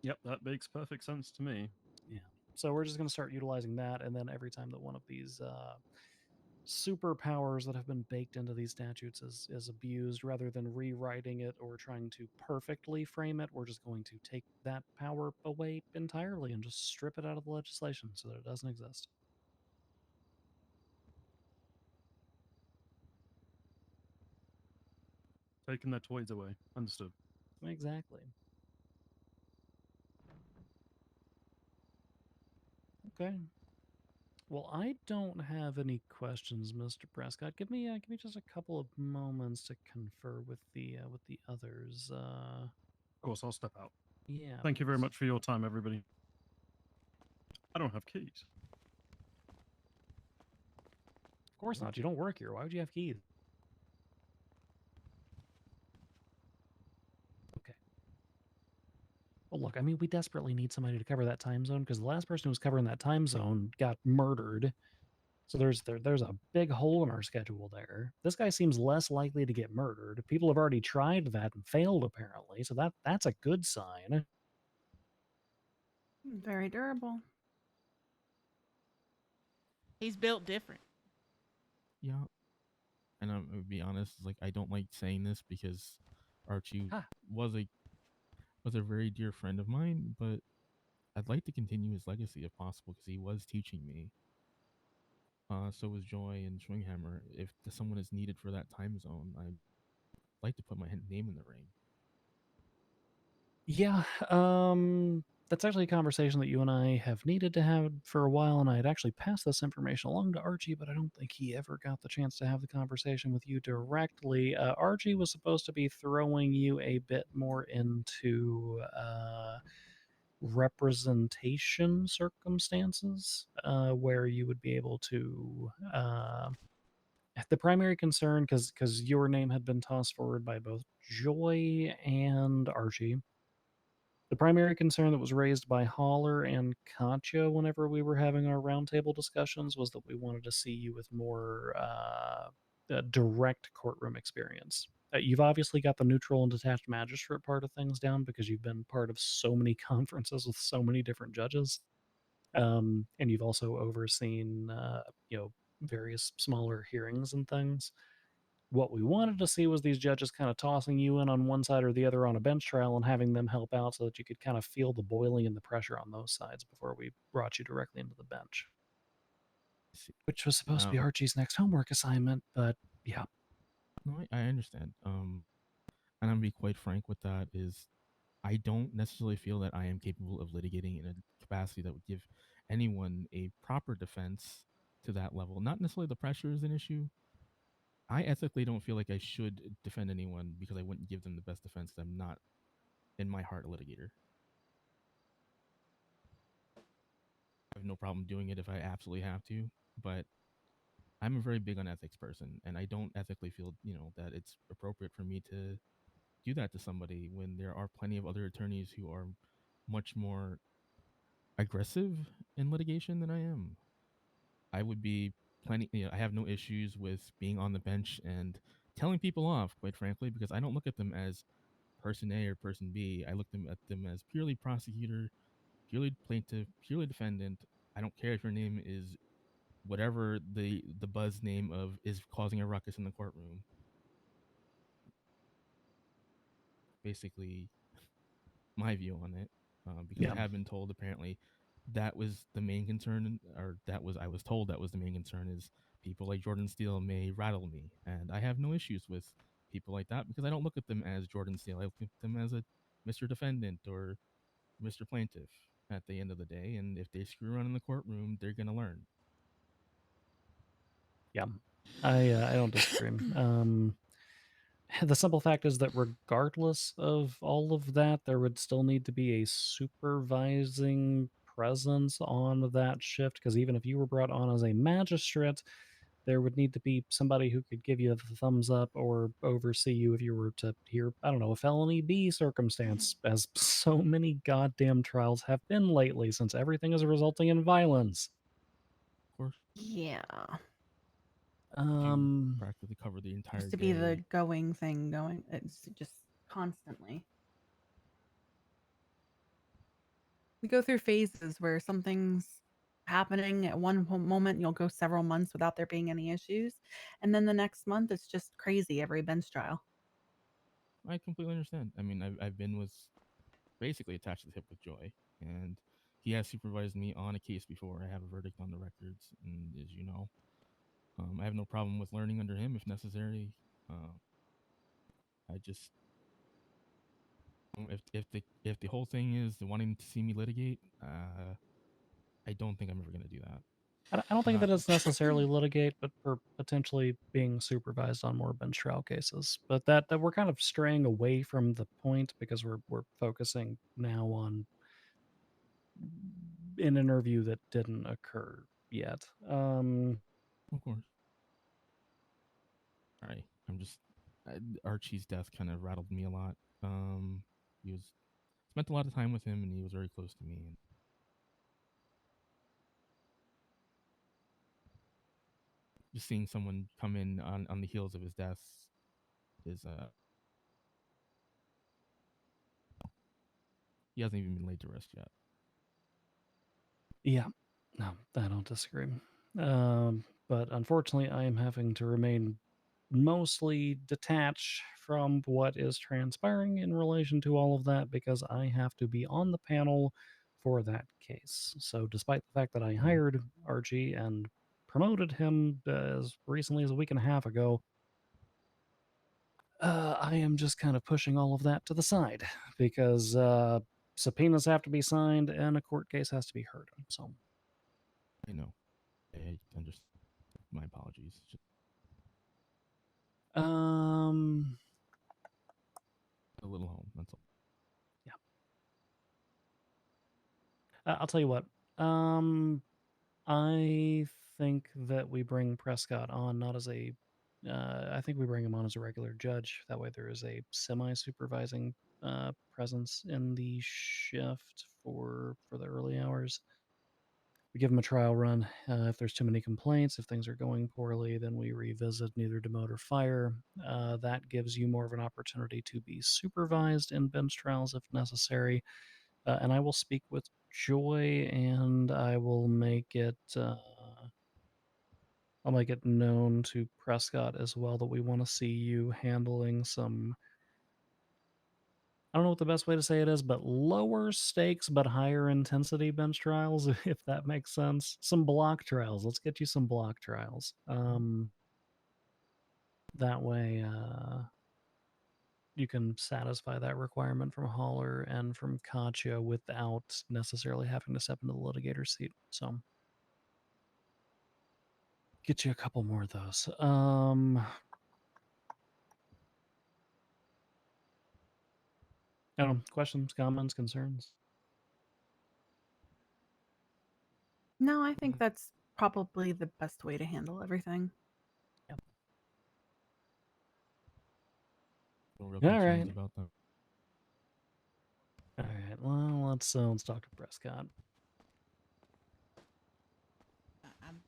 Yep, that makes perfect sense to me. Yeah. So we're just going to start utilizing that, and then every time that one of these superpowers that have been baked into these statutes is abused, rather than rewriting it or trying to perfectly frame it, we're just going to take that power away entirely and just strip it out of the legislation so that it doesn't exist. Taking their toys away. Understood. Exactly. Okay. Well, I don't have any questions, Mr. Prescott. Give me just a couple of moments to confer with the others. Of course, I'll step out. Yeah. Thank you very much for your time, everybody. I don't have keys. Of course not. You don't work here. Why would you have keys? Okay. Well, look, I mean, we desperately need somebody to cover that time zone because the last person who was covering that time zone got murdered. So there's a big hole in our schedule there. This guy seems less likely to get murdered. People have already tried that and failed, apparently. So that's a good sign. Very durable. He's built different. Yeah. And I'm gonna be honest, like I don't like saying this because Archie was a very dear friend of mine, but I'd like to continue his legacy if possible because he was teaching me. So was Joy and Swinghammer. If someone is needed for that time zone, I'd like to put my name in the ring. Yeah, that's actually a conversation that you and I have needed to have for a while, and I had actually passed this information along to Archie, but I don't think he ever got the chance to have the conversation with you directly. Archie was supposed to be throwing you a bit more into representation circumstances, where you would be able to the primary concern, because your name had been tossed forward by both Joy and Archie. The primary concern that was raised by Holler and Katya whenever we were having our roundtable discussions was that we wanted to see you with more direct courtroom experience. You've obviously got the neutral and detached magistrate part of things down because you've been part of so many conferences with so many different judges. And you've also overseen, various smaller hearings and things. What we wanted to see was these judges kind of tossing you in on one side or the other on a bench trial and having them help out so that you could kind of feel the boiling and the pressure on those sides before we brought you directly into the bench. Which was supposed to be Archie's next homework assignment, but yeah. No, I understand. and I'm gonna be quite frank with that, is I don't necessarily feel that I am capable of litigating in a capacity that would give anyone a proper defense to that level. Not necessarily the pressure is an issue. I ethically don't feel like I should defend anyone because I wouldn't give them the best defense. I'm not, in my heart, a litigator. I have no problem doing it if I absolutely have to, but I'm a very big on ethics person, and I don't ethically feel, that it's appropriate for me to do that to somebody when there are plenty of other attorneys who are much more aggressive in litigation than I am. I would be I have no issues with being on the bench and telling people off, quite frankly, because I don't look at them as person A or person B. I look at them as purely prosecutor, purely plaintiff, purely defendant. I don't care if your name is whatever the buzz name of is causing a ruckus in the courtroom. Basically, my view on it, because I have been told apparently that was the main concern, or I was told that was the main concern, is people like Jordan Steele may rattle me, and I have no issues with people like that because I don't look at them as Jordan Steele. I look at them as a Mr. Defendant or Mr. Plaintiff at the end of the day, and if they screw around in the courtroom, they're gonna learn. Yeah, I don't disagree. The simple fact is that regardless of all of that, there would still need to be a supervising presence on that shift, because even if you were brought on as a magistrate, there would need to be somebody who could give you the thumbs up or oversee you if you were to hear, I don't know, a felony B circumstance, as so many goddamn trials have been lately since everything is resulting in violence. Of course. Yeah. Practically cover the entire Used to day. be the going thing going. It's just constantly. We go through phases where something's happening at one moment, you'll go several months without there being any issues, and then the next month it's just crazy every bench trial. I completely understand. I mean, I've been with basically attached to the hip with Joy, and he has supervised me on a case before. I have a verdict on the records, and as you know, I have no problem with learning under him if necessary. I just if the whole thing is wanting to see me litigate, I don't think I'm ever going to do that. I don't think that it's necessarily litigate, but for potentially being supervised on more bench trial cases. But that we're kind of straying away from the point because we're focusing now on an interview that didn't occur yet. Of course. All right. Archie's death kind of rattled me a lot. He was spent a lot of time with him, and he was very close to me. And just seeing someone come in on the heels of his death is he hasn't even been laid to rest yet. Yeah, no, I don't disagree. But unfortunately, I am having to remain mostly detached from what is transpiring in relation to all of that because I have to be on the panel for that case. So, despite the fact that I hired Archie and promoted him as recently as a week and a half ago, I am just kind of pushing all of that to the side because subpoenas have to be signed and a court case has to be heard. So, I know. I understand. My apologies. Um, a little home. That's all. I'll tell you what. I think that we bring Prescott on not as a. I think we bring him on as a regular judge. That way, there is a semi-supervising presence in the shift for the early hours. We give him a trial run. If there's too many complaints, if things are going poorly, then we revisit neither demote or fire. That gives you more of an opportunity to be supervised in bench trials if necessary. And I will speak with Joy, and I will make it. I'll make it known to Prescott as well that we want to see you handling some. I don't know what the best way to say it is, but lower stakes but higher intensity bench trials, if that makes sense. Some block trials. Let's get you some block trials. That way, you can satisfy that requirement from Haller and from Katya without necessarily having to step into the litigator seat. So get you a couple more of those. I don't know, questions, comments, concerns? No, I think that's probably the best way to handle everything. No real All concerns right. about that. All right. Well, let's talk to Prescott.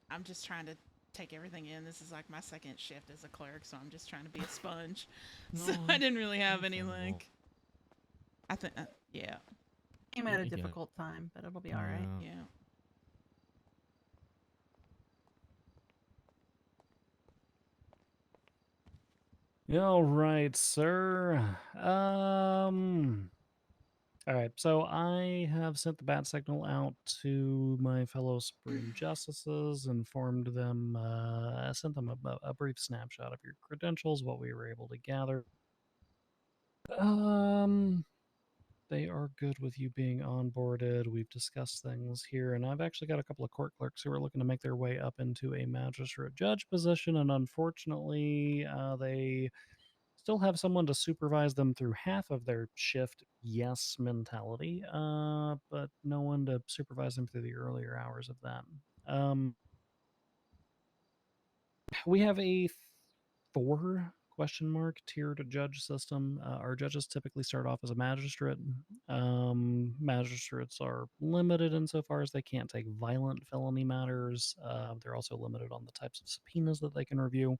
I'm just trying to take everything in. This is like my second shift as a clerk, so I'm just trying to be a sponge. So I didn't really have any like. I think, yeah. Came at a You get it. difficult time, but it'll be all right. Yeah. Yeah. All right, sir. All right, so I have sent the bat signal out to my fellow Supreme Justices, informed them, sent them a brief snapshot of your credentials, what we were able to gather. They are good with you being onboarded. We've discussed things here, and I've actually got a couple of court clerks who are looking to make their way up into a magistrate judge position, and unfortunately, they still have someone to supervise them through half of their shift, yes mentality, but no one to supervise them through the earlier hours of that. We have a 4 question mark tiered judge system. Our judges typically start off as a magistrate. Magistrates are limited insofar as they can't take violent felony matters. They're also limited on the types of subpoenas that they can review.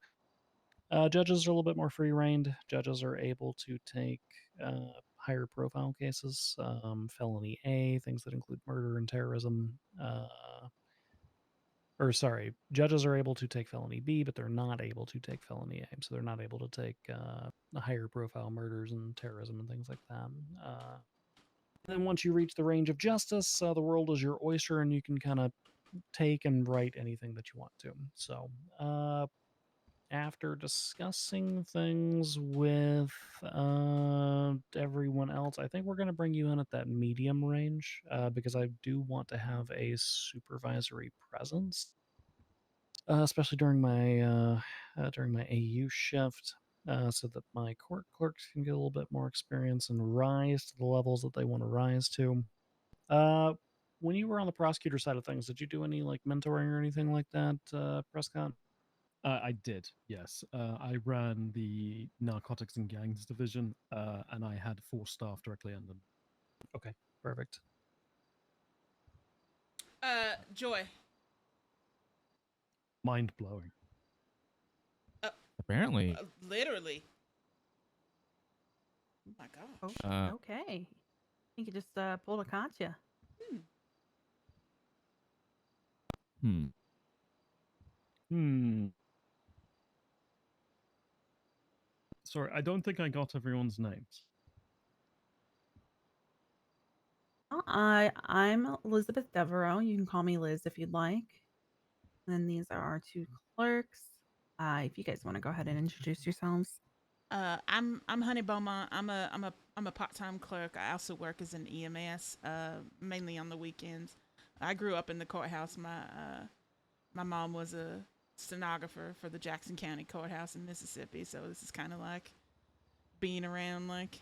Judges are a little bit more free-reined. Judges are able to take higher profile cases, felony A, things that include murder and terrorism. Judges are able to take felony B, but they're not able to take felony A. So they're not able to take higher profile murders and terrorism and things like that. Then once you reach the range of justice, the world is your oyster, and you can kind of take and write anything that you want to. So after discussing things with everyone else, I think we're going to bring you in at that medium range because I do want to have a supervisory presence, especially during my AU shift, so that my court clerks can get a little bit more experience and rise to the levels that they want to rise to. When you were on the prosecutor side of things, did you do any like mentoring or anything like that, Prescott? I did, yes. I ran the narcotics and gangs division, and I had 4 staff directly under me. Okay, perfect. Joy. Mind blowing. Apparently. Literally. Oh my gosh. Okay. I think you just pulled a Katya. Sorry, I don't think I got everyone's names. I'm Elizabeth Devereaux. You can call me Liz if you'd like. And then these are our 2 clerks. If you guys want to go ahead and introduce yourselves. I'm Honey Beaumont. I'm a part-time clerk. I also work as an EMS, mainly on the weekends. I grew up in the courthouse. My mom was a stenographer for the Jackson County Courthouse in Mississippi, so this is kind of like being around like.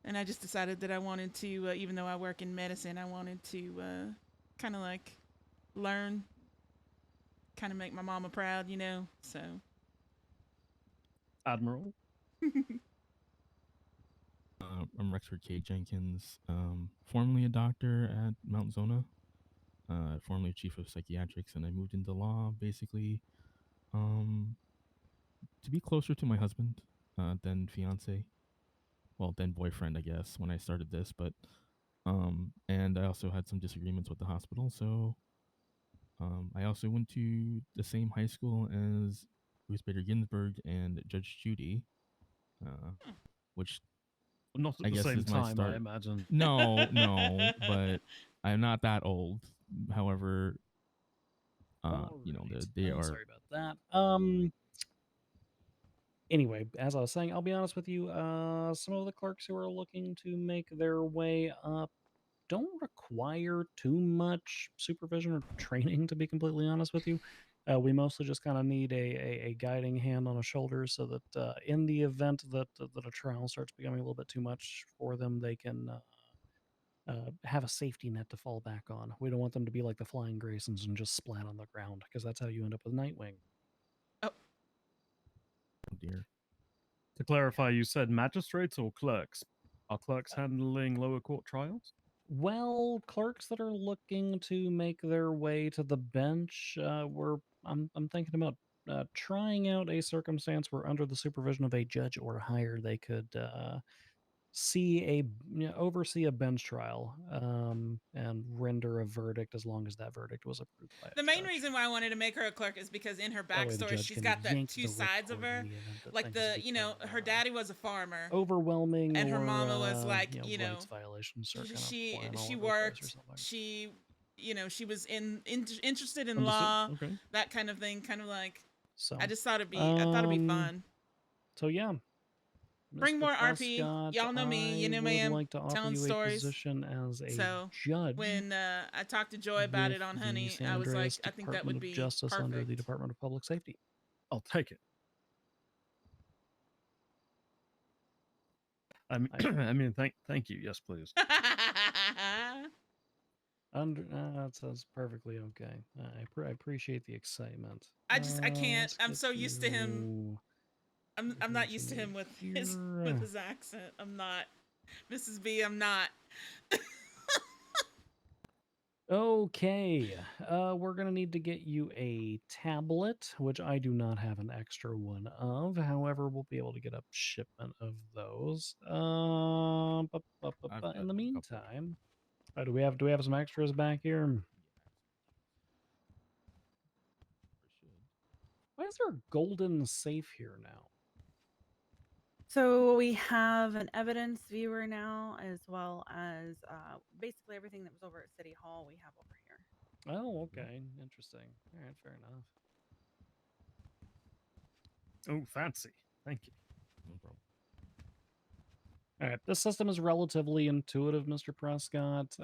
And I just decided that I wanted to, even though I work in medicine, I wanted to kind of like learn, kind of make my mama proud, you know. So. Admiral. I'm Rexford K. Jenkins, formerly a doctor at Mount Zona, formerly chief of psychiatrics, and I moved into law basically to be closer to my husband than fiance, well, then boyfriend, I guess, when I started this. But and I also had some disagreements with the hospital, so I also went to the same high school as Ruth Bader Ginsburg and Judge Judy, which not at I the guess same is my time, start. I imagine. No, but I'm not that old. However, you know, they are. Sorry about that. Anyway, as I was saying, I'll be honest with you, some of the clerks who are looking to make their way up don't require too much supervision or training, to be completely honest with you. We mostly just kind of need a guiding hand on a shoulder so that in the event that a trial starts becoming a little bit too much for them, they can have a safety net to fall back on. We don't want them to be like the Flying Graysons and just splat on the ground, because that's how you end up with Nightwing. Oh dear. To clarify, you said magistrates or clerks? Are clerks handling lower court trials? Well, clerks that are looking to make their way to the bench, I'm thinking about trying out a circumstance where, under the supervision of a judge or higher, they could oversee a bench trial and render a verdict as long as that verdict was approved by The a main judge. reason why I wanted to make her a clerk is because in her That way the backstory, judge she's can got that yank two the sides of ripcord in her. the event that Like things her daddy was a farmer. overwhelming, and her or, mama was like, rights violations are kind of she flying all she over the place or worked, something. she she was interested in Understood. law, Okay. that kind of thing, kind of like. So I just thought I thought it'd be fun. So yeah. Bring Mr. more RP. Prescott, Y'all know me. You know I me. would I'm like to offer telling you stories. a position as a So judge when I talked to Joy about it on with Honey, the San I was like, Andreas I think that Department would of be Justice perfect. under the Department of Public Safety. I'll take it. I mean, thank you. Yes, please. That sounds perfectly okay. I appreciate the excitement. I can't. Let's I'm get so used to him. you I'm not used to him with his accent. I'm not. Mrs. B, I'm not. Okay, we're gonna need to get you a tablet, which I do not have an extra one of. However, we'll be able to get a shipment of those. In the meantime, do we have some extras back here? Why is there a golden safe here now? So we have an evidence viewer now, as well as basically everything that was over at City Hall we have over here. Oh, okay. Interesting. All right, fair enough. Oh, fancy. Thank you. No problem. All right, this system is relatively intuitive, Mr. Prescott.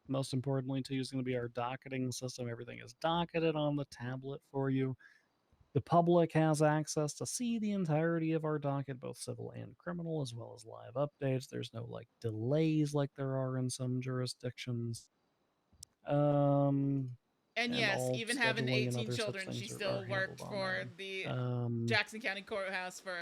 Most importantly, too, is going to be our docketing system. Everything is docketed on the tablet for you. The public has access to see the entirety of our docket, both civil and criminal, as well as live updates. There's no delays like there are in some jurisdictions. And yes, even having scheduling and 18 other such children, she things are still handled worked on for there. the Jackson County Courthouse for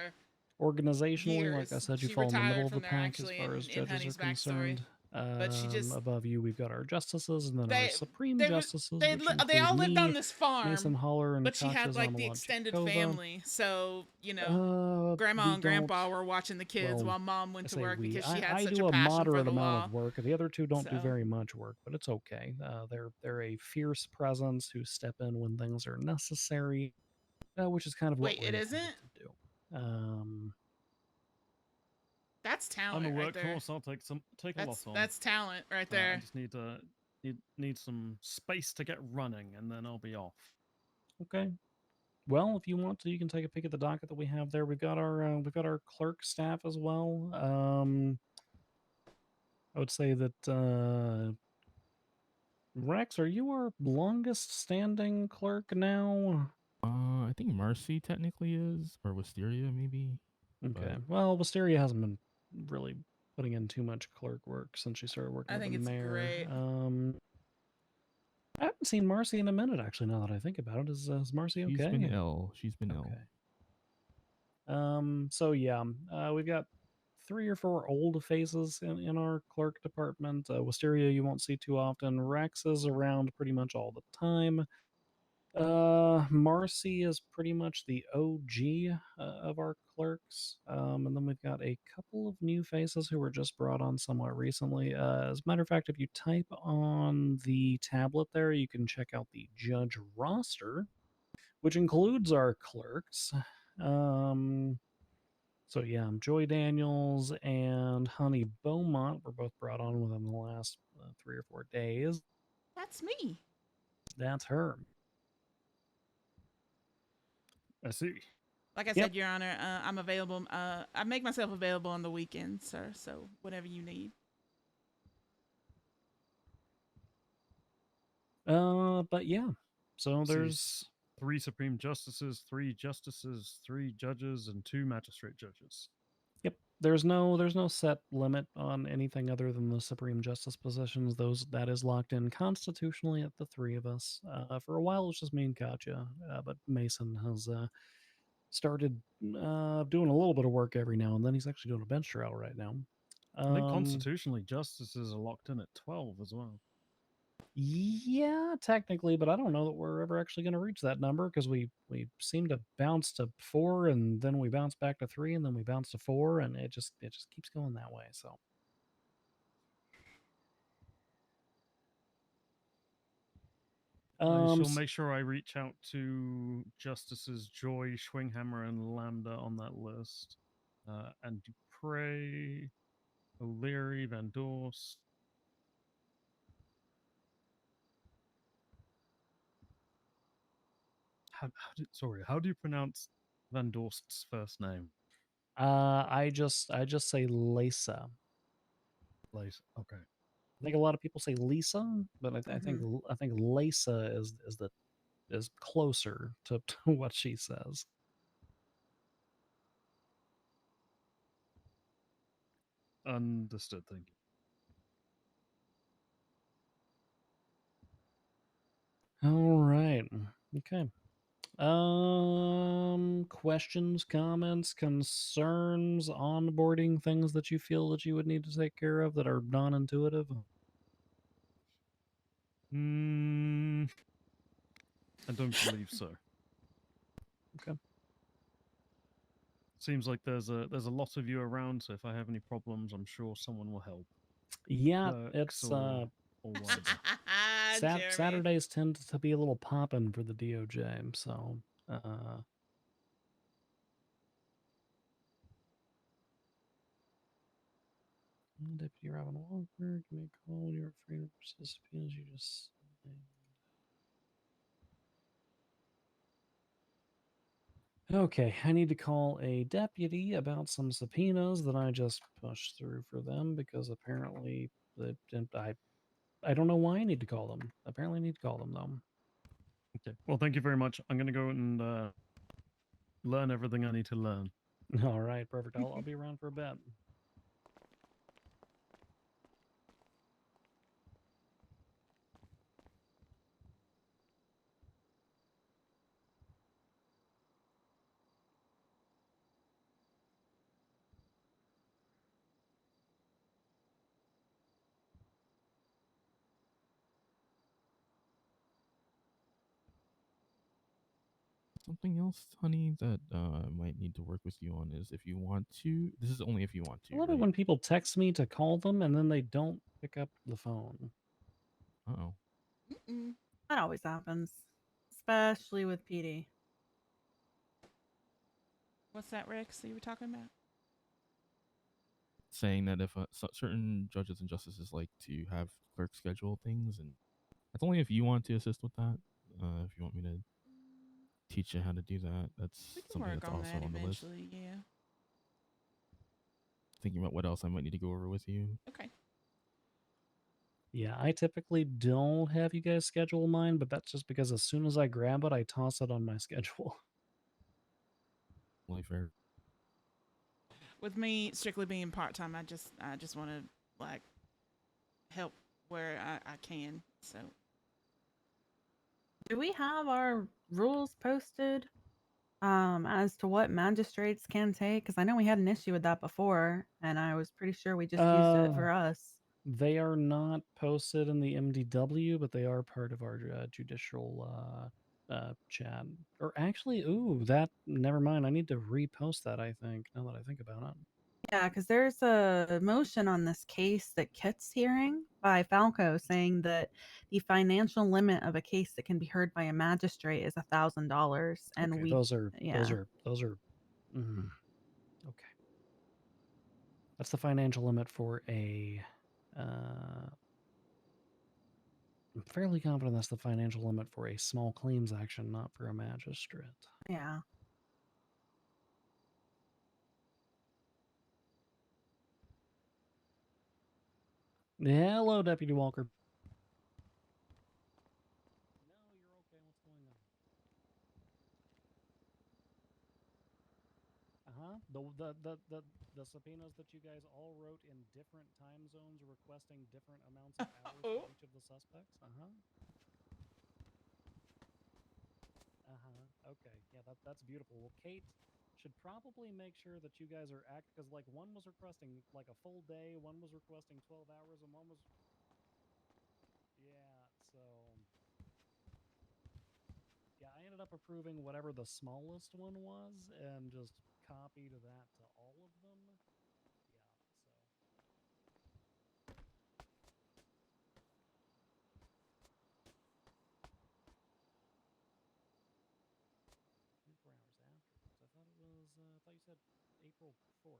Organizationally, years. like I said, you She fall in the middle retired of the from there, pack as actually, far as in judges Honey's are concerned. But she just Above you, we've got our justices, and then our supreme they justices, they, which they all include lived me, on this farm, Mason Holler, and but she had like Katia the extended Zamolodchikova. family. So grandma and grandpa were watching the kids while mom went to work because she had I such do a a passion for moderate the amount law. of work. The other two don't do So- very much work, but it's okay. They're a fierce presence who step in when things are necessary, which is kind of what Wait, we're it intended isn't? to do. That's talent I'm a right there. workhorse. I'll take a lot on. That's talent right I there. just need some space to get running, and then I'll be off. Okay. Well, if you want to, you can take a peek at the docket that we have there. We've got our clerk staff as well. I would say that Rex, are you our longest standing clerk now? I think Marcy technically is, or Wisteria maybe. Okay. Well, Wisteria hasn't been really putting in too much clerk work since she started working I with think the it's mayor. great. I haven't seen Marcy in a minute, actually, now that I think about it. Is Marcy okay? She's been ill. She's been ill. So yeah, we've got 3 or 4 old faces in our clerk department. Wisteria you won't see too often. Rex is around pretty much all the time. Marcy is pretty much the OG of our clerks. And then we've got a couple of new faces who were just brought on somewhat recently. As a matter of fact, if you type on the tablet there, you can check out the judge roster, which includes our clerks. So yeah, Joy Daniels and Honey Beaumont were both brought on within the last 3 or 4 days. That's me. That's her. I see. Like I said, Your Honor, I'm available. I make myself available on the weekends, sir. So whatever you need. But yeah. So See, there's 3 Supreme Justices, 3 Justices, 3 Judges, and 2 Magistrate Judges. Yep. There's no set limit on anything other than the Supreme Justice positions. That is locked in constitutionally at the 3 of us. For a while it was just me and Katja, but Mason has started doing a little bit of work every now and then. He's actually doing a bench trial right now. I think constitutionally justices are locked in at 12 as well. Yeah, technically, but I don't know that we're ever actually going to reach that number because we seem to bounce to 4 and then we bounce back to 3 and then we bounce to 4 and it just keeps going that way. So I shall make sure I reach out to Justices Joy, Schwinghammer, and Lambda on that list, and Dupre, O'Leary, Van Dorst. How do you pronounce Van Dorst's first name? I just say Lisa. Lisa. Okay. I think a lot of people say Lisa, but I think Lisa is closer to what she says. Understood. Thank you. All right. Okay. Questions, comments, concerns, onboarding things that you feel that you would need to take care of that are non-intuitive? I don't believe so. Okay. Seems like there's a lot of you around, so if I have any problems, I'm sure someone will help. Yeah, Clerks it's or whatever. Saturdays tend to be a little poppin' for the DOJ, so Deputy Robin Walker, give me a call when you're afraid of subpoenas. You just okay. I need to call a deputy about some subpoenas that I just pushed through for them because apparently I don't know why I need to call them. Apparently, I need to call them though. Okay. Well, thank you very much. I'm gonna go and learn everything I need to learn. All right, perfect. I'll be around for a bit. Something else, honey, that I might need to work with you on is if you want to. This is only if you want to. I love it right? when people text me to call them and then they don't pick up the phone. Uh-oh. That always happens, especially with PD. What's that, Rex, that you were talking about? Saying that if certain judges and justices like to have clerks schedule things, and that's only if you want to assist with that. If you want me to teach you how to do that, that's We can something work that's on also that on the list. eventually, yeah. Thinking about what else I might need to go over with you. Okay. Yeah, I typically don't have you guys schedule mine, but that's just because as soon as I grab it, I toss it on my schedule. Only fair. With me strictly being part time, I just want to like help where I can. So Do we have our rules posted as to what magistrates can take? Because I know we had an issue with that before, and I was pretty sure we just used it for us. They are not posted in the MDW, but they are part of our judicial chat. Or actually, never mind. I need to repost that, I think, now that I think about it. Yeah, because there's a motion on this case that Kit's hearing by Falco saying that the financial limit of a case that can be heard by a magistrate is $1,000, and Okay, we those are okay. That's the financial limit for a I'm fairly confident that's the financial limit for a small claims action, not for a magistrate. Yeah. Hello, Deputy Walker. No, you're okay. What's going on? The subpoenas that you guys all wrote in different time zones requesting different amounts of hours for each of the suspects. Okay. Yeah, that's beautiful. Well, Kate should probably make sure that you guys are because like one was requesting like a full day, one was requesting 12 hours, and one was so yeah, I ended up approving whatever the smallest one was and just copied that to all of them. So 24 hours afterwards. I thought it was. I thought you said April 4th.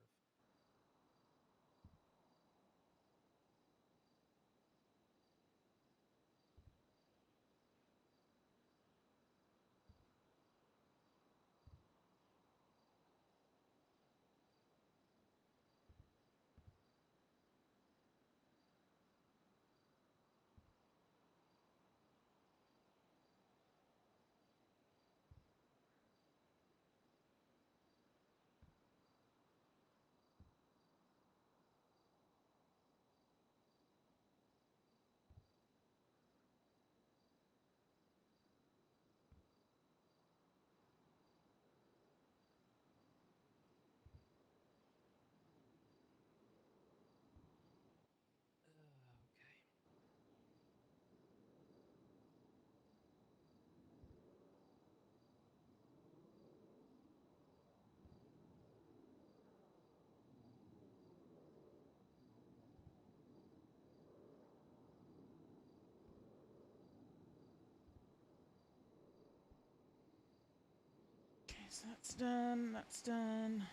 Okay, so that's done. That's done.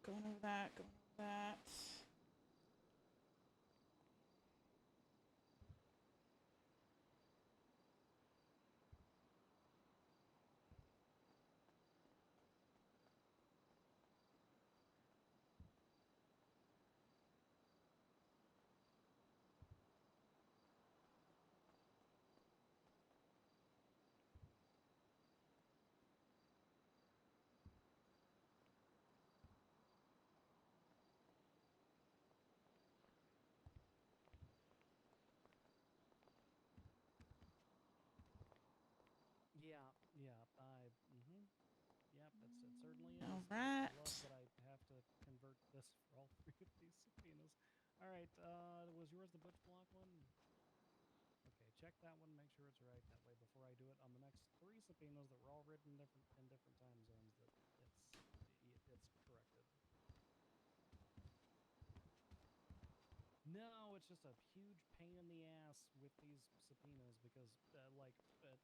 Going over that. Going over that. Yep, it certainly is. All right. I love that I have to convert this for all three of these subpoenas. All right, was yours the Butch Block one? Okay, check that one, make sure it's right. That way, before I do it on the next three subpoenas that were all written in different time zones, that it's corrected. No, it's just a huge pain in the ass with these subpoenas because,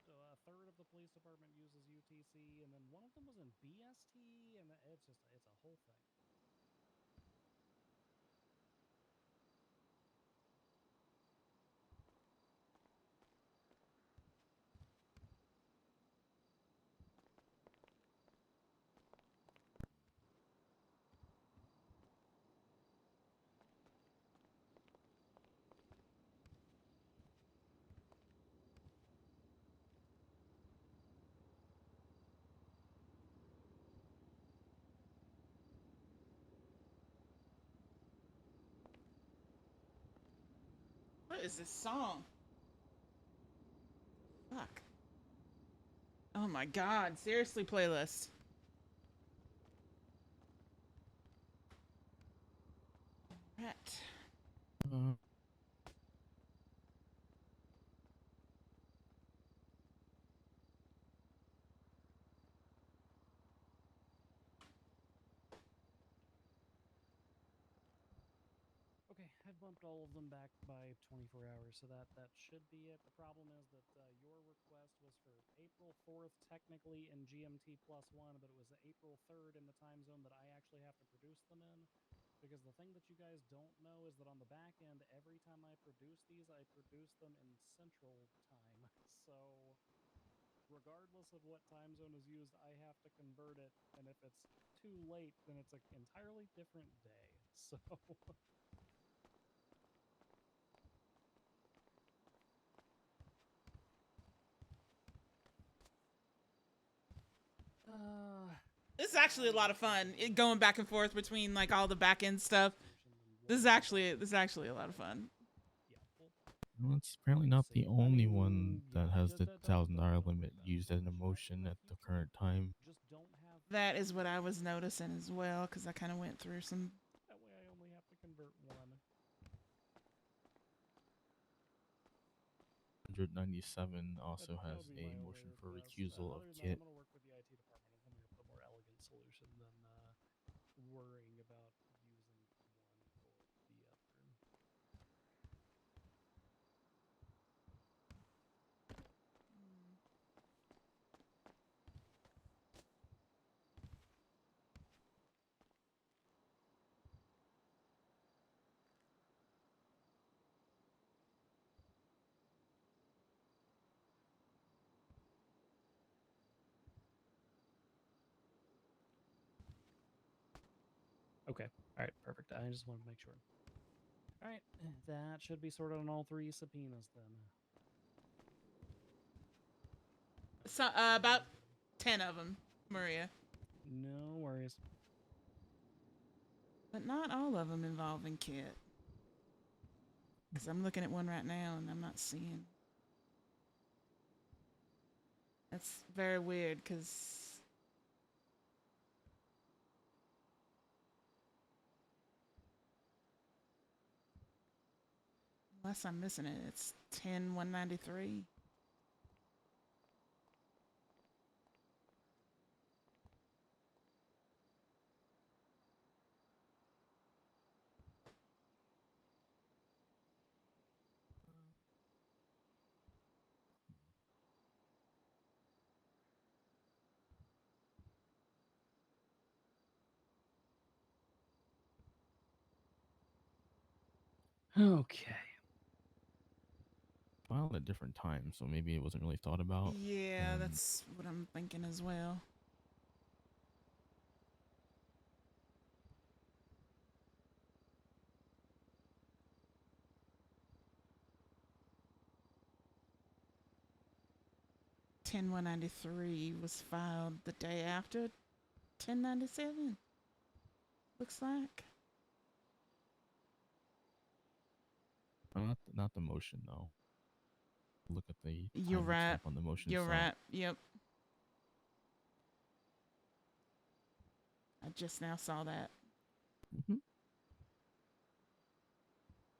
a third of the police department uses UTC, and then one of them was in BST, and it's a whole thing. What is this song? Fuck. Oh my god. Seriously, playlist. Right. Okay, I've bumped all of them back by 24 hours, so that should be it. The problem is that your request was for April 4th, technically in GMT +1, but it was April 3rd in the time zone that I actually have to produce them in. Because the thing that you guys don't know is that on the back end, every time I produce these, I produce them in Central Time. So regardless of what time zone is used, I have to convert it, and if it's too late, then it's an entirely different day. So This is actually a lot of fun. Going back and forth between like all the back end stuff. This is actually a lot of fun. Well, it's apparently not the only one that has the $1,000 limit used as an emotion at the current time. That is what I was noticing as well, because I kind of went through some. That way I only have to convert one. 197 also has a motion for recusal of Kit. I'm gonna work with the IT department on coming up with a more elegant solution than worrying about using one or the other. Okay. All right. Perfect. I just wanted to make sure. All right. That should be sorted on all 3 subpoenas then. So about 10 of them, Maria. No worries. But not all of them involving Kit. Because I'm looking at one right now and I'm not seeing. That's very weird because. Unless I'm missing it, it's 10-193. Okay. Filed at different times, so maybe it wasn't really thought about. Yeah, that's what I'm thinking as well. Ten 193 was filed the day after 1097. Looks like. Not the motion though. Look at the You're time right. itself on the motion. You're itself. right. Yep. I just now saw that. Mm-hmm.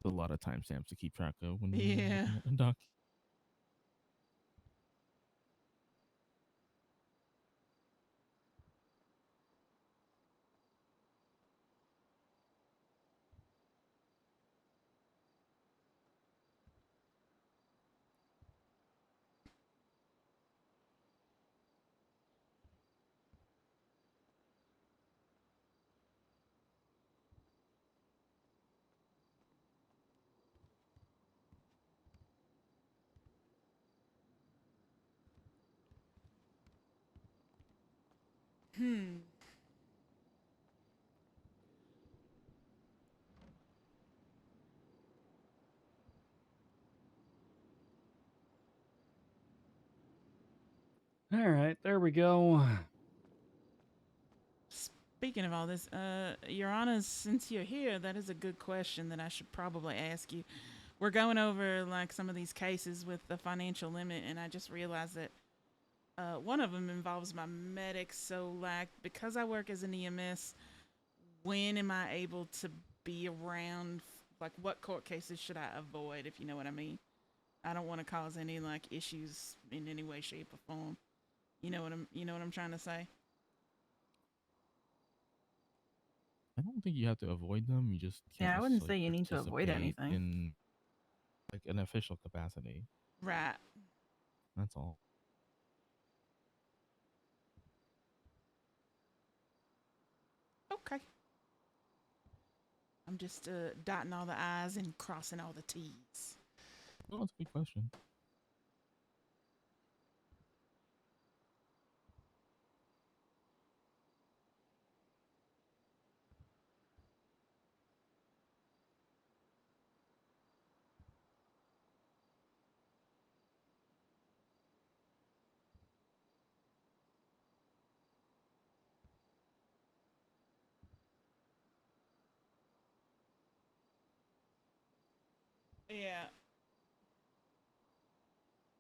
A lot of timestamps to keep track of when you're Yeah. looking at a doc. All right. There we go. Speaking of all this, Your Honor, since you're here, that is a good question that I should probably ask you. We're going over like some of these cases with the financial limit, and I just realized that one of them involves my medic. So, like, because I work as an EMS, when am I able to be around? Like, what court cases should I avoid, if you know what I mean? I don't want to cause any like issues in any way, shape, or form. You know what I'm trying to say? I don't think you have to avoid them. You just can't. Yeah, I wouldn't say you need to avoid participate anything. in like an official capacity. Right. That's all. Okay. I'm just dotting all the I's and crossing all the T's. Oh, that's a good question. Yeah.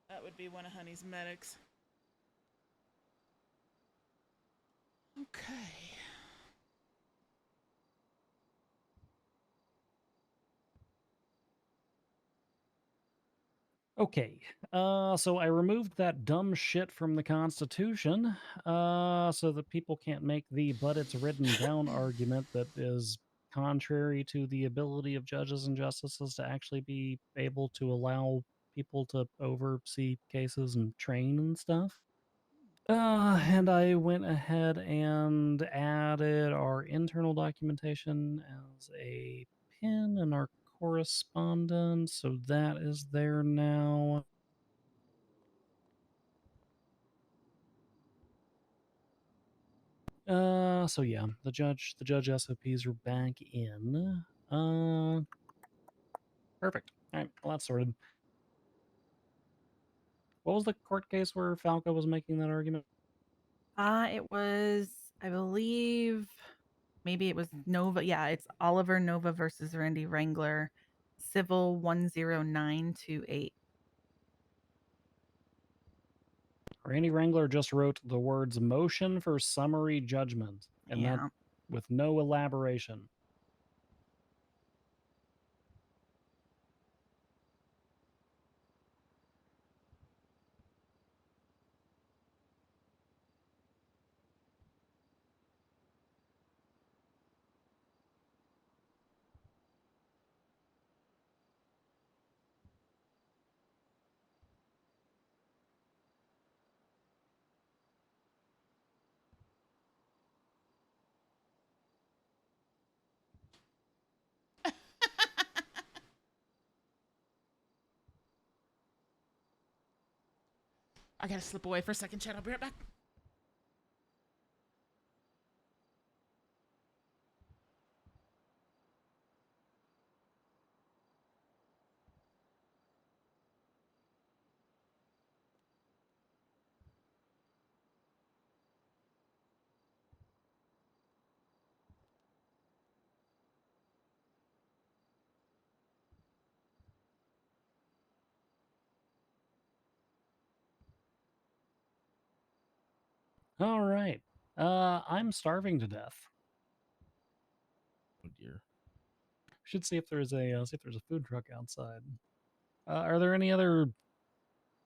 That would be one of Honey's medics. Okay. Okay, so I removed that dumb shit from the Constitution, so that people can't make the "but it's written down" argument that is contrary to the ability of judges and justices to actually be able to allow people to oversee cases and train and stuff. And I went ahead and added our internal documentation as a pin in our correspondence, so that is there now. So yeah, the judge SOPs are back in. Perfect. All right, well, that's sorted. What was the court case where Falco was making that argument? It was, I believe, maybe it was Nova. Yeah, it's Oliver Nova versus Randy Wrangler, Civil 10928. Randy Wrangler just wrote the words "motion for summary judgment," and that Yeah. with no elaboration. I gotta slip away for a second, chat. I'll be right back. All right. I'm starving to death. Oh dear. Should see if there's a food truck outside. Are there any other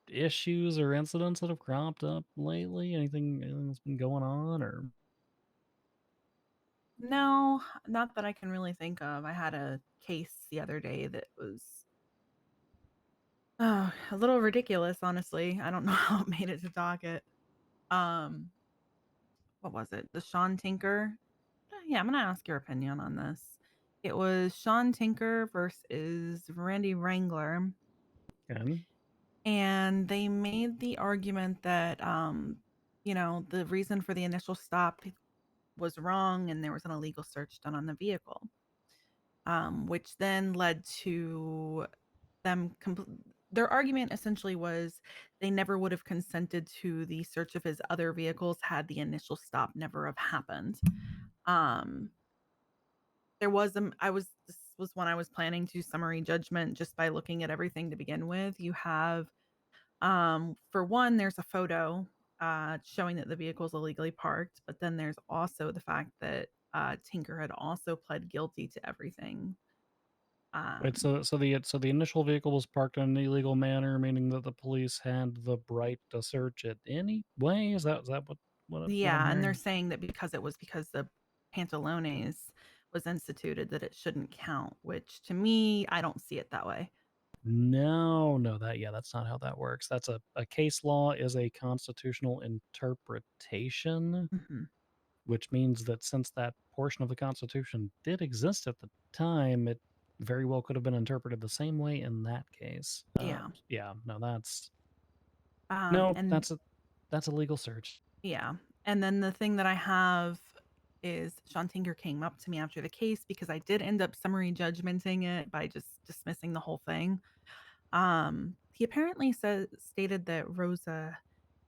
issues or incidents that have cropped up lately? Anything that's been going on, or? No, not that I can really think of. I had a case the other day that was a little ridiculous, honestly. I don't know how it made it to docket. What was it? The Sean Tinker? Yeah, I'm gonna ask your opinion on this. It was Sean Tinker versus Randy Wrangler. Okay. And they made the argument that the reason for the initial stop was wrong and there was an illegal search done on the vehicle. Which then led to them their argument essentially was they never would have consented to the search of his other vehicles had the initial stop never have happened. There was this was when I was planning to summary judgment just by looking at everything to begin with. You have for one, there's a photo showing that the vehicle is illegally parked, but then there's also the fact that Tinker had also pled guilty to everything. Wait, so the initial vehicle was parked in an illegal manner, meaning that the police had the right to search it anyway? Is that what I'm Yeah, and they're hearing? saying that because the Pantalones was instituted that it shouldn't count, which to me, I don't see it that way. No, that's not how that works. That's a case law is a constitutional interpretation, which means that since that portion of the Constitution did exist at the time, it very well could have been interpreted the same way in that case. Yeah. No, that's And that's a legal search. yeah. And then the thing that I have is Sean Tinker came up to me after the case because I did end up summary judgmenting it by just dismissing the whole thing. He apparently stated that Rosa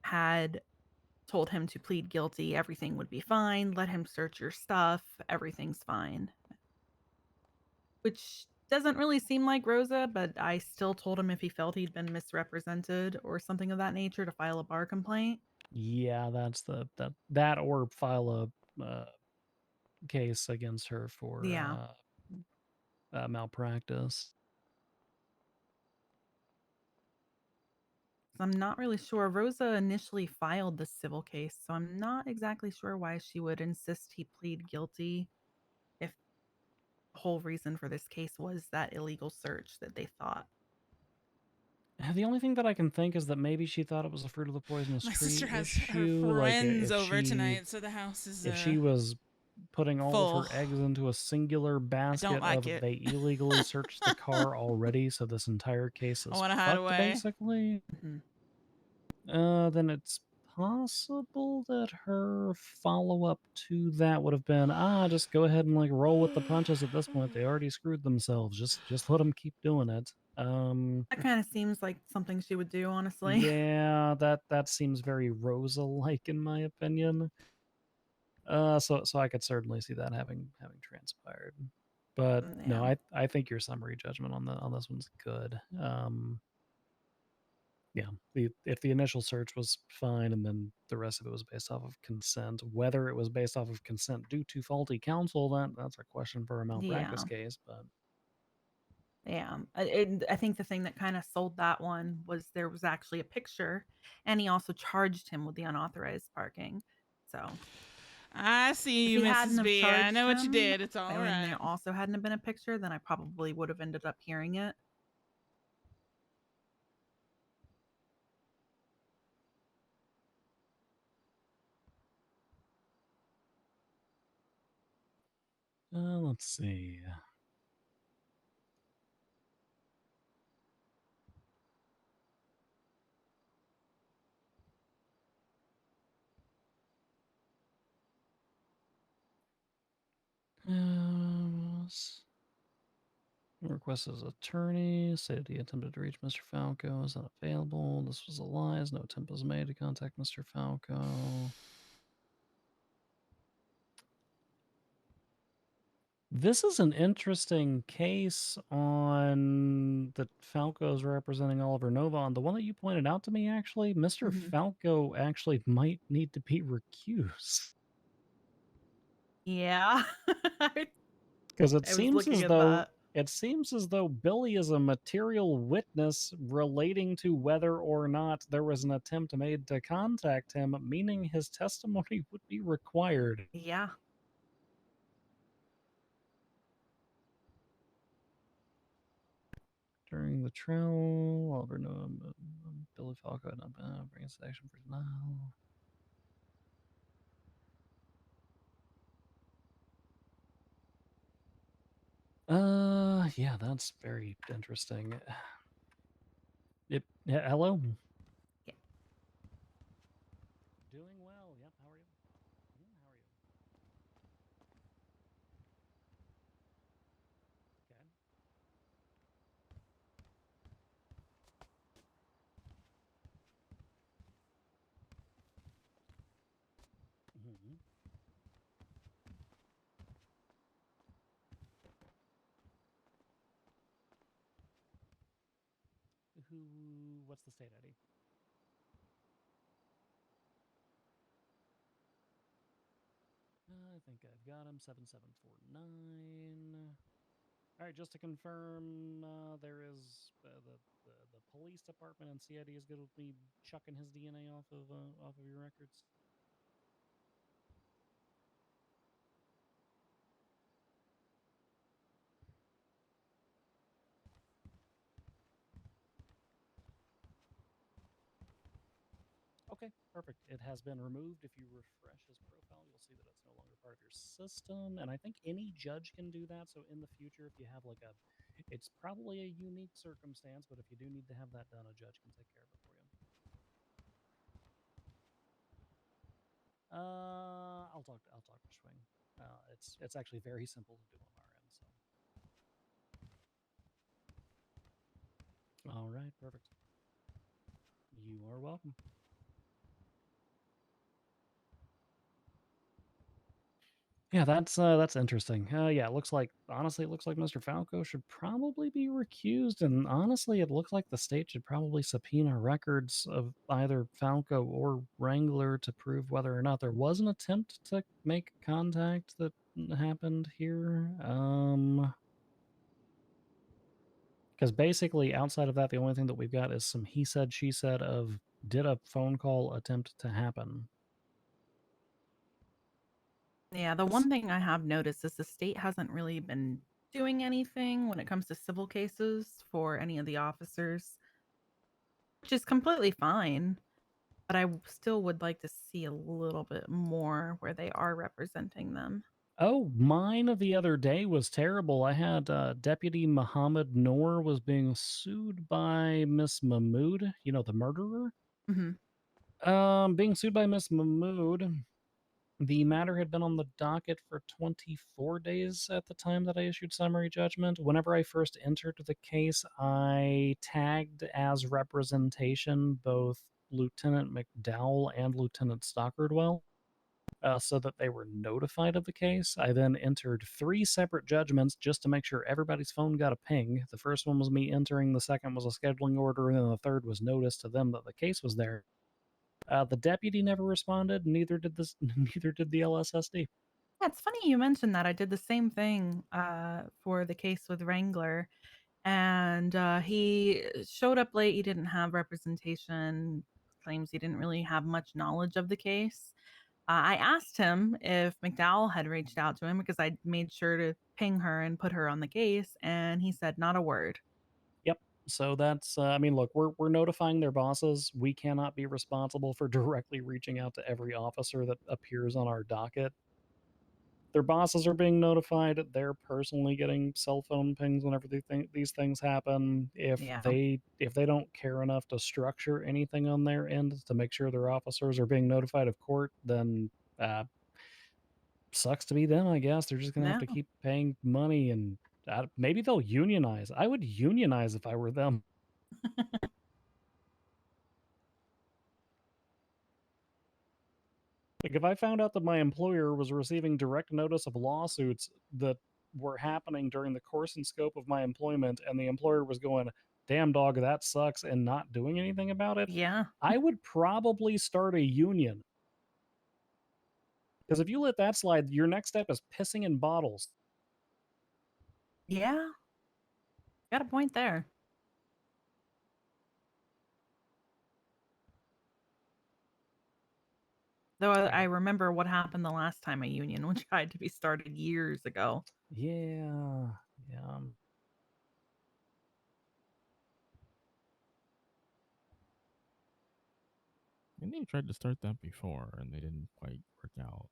had told him to plead guilty, everything would be fine, let him search your stuff, everything's fine. Which doesn't really seem like Rosa, but I still told him if he felt he'd been misrepresented or something of that nature to file a bar complaint. Yeah, that's that or file a case against her for Yeah. malpractice. So I'm not really sure. Rosa initially filed the civil case, so I'm not exactly sure why she would insist he plead guilty if the whole reason for this case was that illegal search that they thought. The only thing that I can think is that maybe she thought it was a fruit of the poisonous My tree sister has her issue. friends if over she, tonight, so the house is if she was putting all of full. her eggs into a singular basket like of it. they illegally searched the car already, so this entire case I is want to hide fucked, away. basically. Then it's possible that her follow-up to that would have been, just go ahead and like roll with the punches at this point. They already screwed themselves. Just let them keep doing it. That kind of seems like something she would do, honestly. Yeah, that seems very Rosa-like in my opinion. So I could certainly see that having transpired. But no, I think your summary judgment on this one's good. Yeah, if the initial search was fine and then the rest of it was based off of consent, whether it was based off of consent due to faulty counsel, that's a question for a malpractice case. But Yeah, I think the thing that kind of sold that one was there was actually a picture, and he also charged him with the unauthorized parking. So I see if you, he hadn't Mrs. have B. I charged know what you him, did. It's all and right. there also hadn't have been a picture, then I probably would have ended up hearing it. let's see. Request his attorney. Said he attempted to reach Mr. Falco. Is not available. This was a lie. No attempt was made to contact Mr. Falco. This is an interesting case on that Falco's representing Oliver Nova on. The one that you pointed out to me, actually, Mr. Falco actually might need to be recused. Yeah. Because I was looking at that. it seems as though Billy is a material witness relating to whether or not there was an attempt made to contact him, meaning his testimony would be required. Yeah. During the trial, Oliver Nova, Billy Falco had not been bringing action for denial. Yeah, that's very interesting. Hello? Yeah. Doing well, yep, how are you? How are you? Okay. Mm-hmm. What's the state ID? I think I've got him, 7749. All right, just to confirm, there is the police department and CID is going to be chucking his DNA off of your records. Okay, perfect. It has been removed. If you refresh his profile, you'll see that it's no longer part of your system. And I think any judge can do that. So in the future, if you have like it's probably a unique circumstance, but if you do need to have that done, a judge can take care of it for you. I'll talk to Schwing. It's actually very simple to do on our end. So. All right, perfect. You are welcome. Yeah, that's interesting. Yeah, it looks like honestly, it looks like Mr. Falco should probably be recused, and honestly, it looks like the state should probably subpoena records of either Falco or Wrangler to prove whether or not there was an attempt to make contact that happened here. Because basically, outside of that, the only thing that we've got is some he said, she said of did a phone call attempt to happen. Yeah, the one thing I have noticed is the state hasn't really been doing anything when it comes to civil cases for any of the officers, which is completely fine. But I still would like to see a little bit more where they are representing them. Oh, mine of the other day was terrible. I had Deputy Muhammad Noor was being sued by Miss Mahmood, you know, the murderer. Being sued by Miss Mahmood. The matter had been on the docket for 24 days at the time that I issued summary judgment. Whenever I first entered the case, I tagged as representation both Lieutenant McDowell and Lieutenant Stockardwell. So that they were notified of the case. I then entered 3 separate judgments just to make sure everybody's phone got a ping. The first one was me entering, the second was a scheduling order, and then the third was notice to them that the case was there. The deputy never responded, neither did this, neither did the LSSD. Yeah, it's funny you mentioned that. I did the same thing for the case with Wrangler, and he showed up late. He didn't have representation. Claims he didn't really have much knowledge of the case. I asked him if McDowell had reached out to him because I made sure to ping her and put her on the case, and he said not a word. Yep. So that's, I mean, look, we're notifying their bosses. We cannot be responsible for directly reaching out to every officer that appears on our docket. Their bosses are being notified. They're personally getting cell phone pings whenever these things happen. If Yeah. they don't care enough to structure anything on their end to make sure their officers are being notified of court, then sucks to be them, I guess. They're just gonna have to No. keep paying money, and maybe they'll unionize. I would unionize if I were them. Like, if I found out that my employer was receiving direct notice of lawsuits that were happening during the course and scope of my employment, and the employer was going, damn dog, that sucks, and not doing anything about it, Yeah. I would probably start a union. Because if you let that slide, your next step is pissing in bottles. Yeah. Got a point there. Though I remember what happened the last time a union, which had to be started years ago. Yeah. And they tried to start that before, and they didn't quite work out.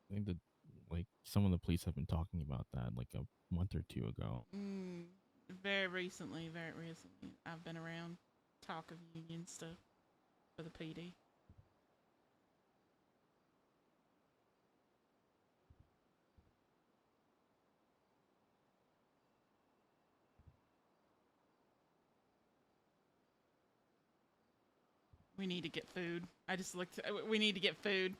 I think that, like, some of the police have been talking about that, like, a month or 2 ago. Very recently, I've been around talk of union stuff for the PD. We need to get food. I just looked. We need to get food.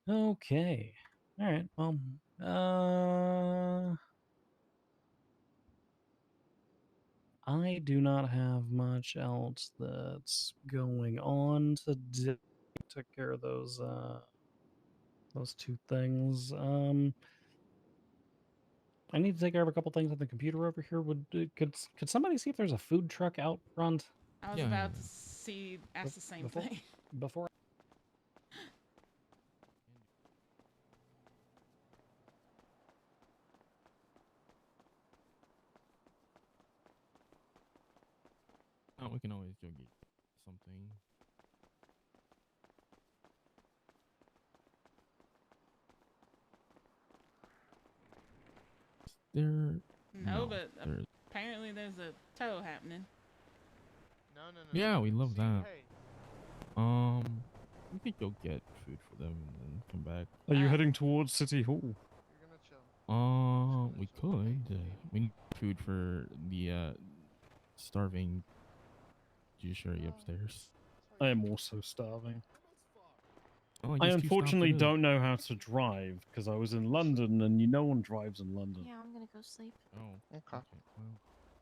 Okay. All right. Well, I do not have much else that's going on today. Took care of those 2 things. I need to take care of a couple things on the computer over here. Could somebody see if there's a food truck out front? I was about to ask the same before, thing. Before. Oh, we can always go get something. No, but apparently there's a tow happening. Yeah, we love that. We could go get food for them and then come back. Are you heading towards City Hall? We could. We need food for the starving judiciary upstairs. I am also starving. Oh, I guess 2 stops unfortunately it is. don't know how to drive because I was in London and no one drives in London. Yeah, I'm gonna go sleep. Oh, Okay. Well,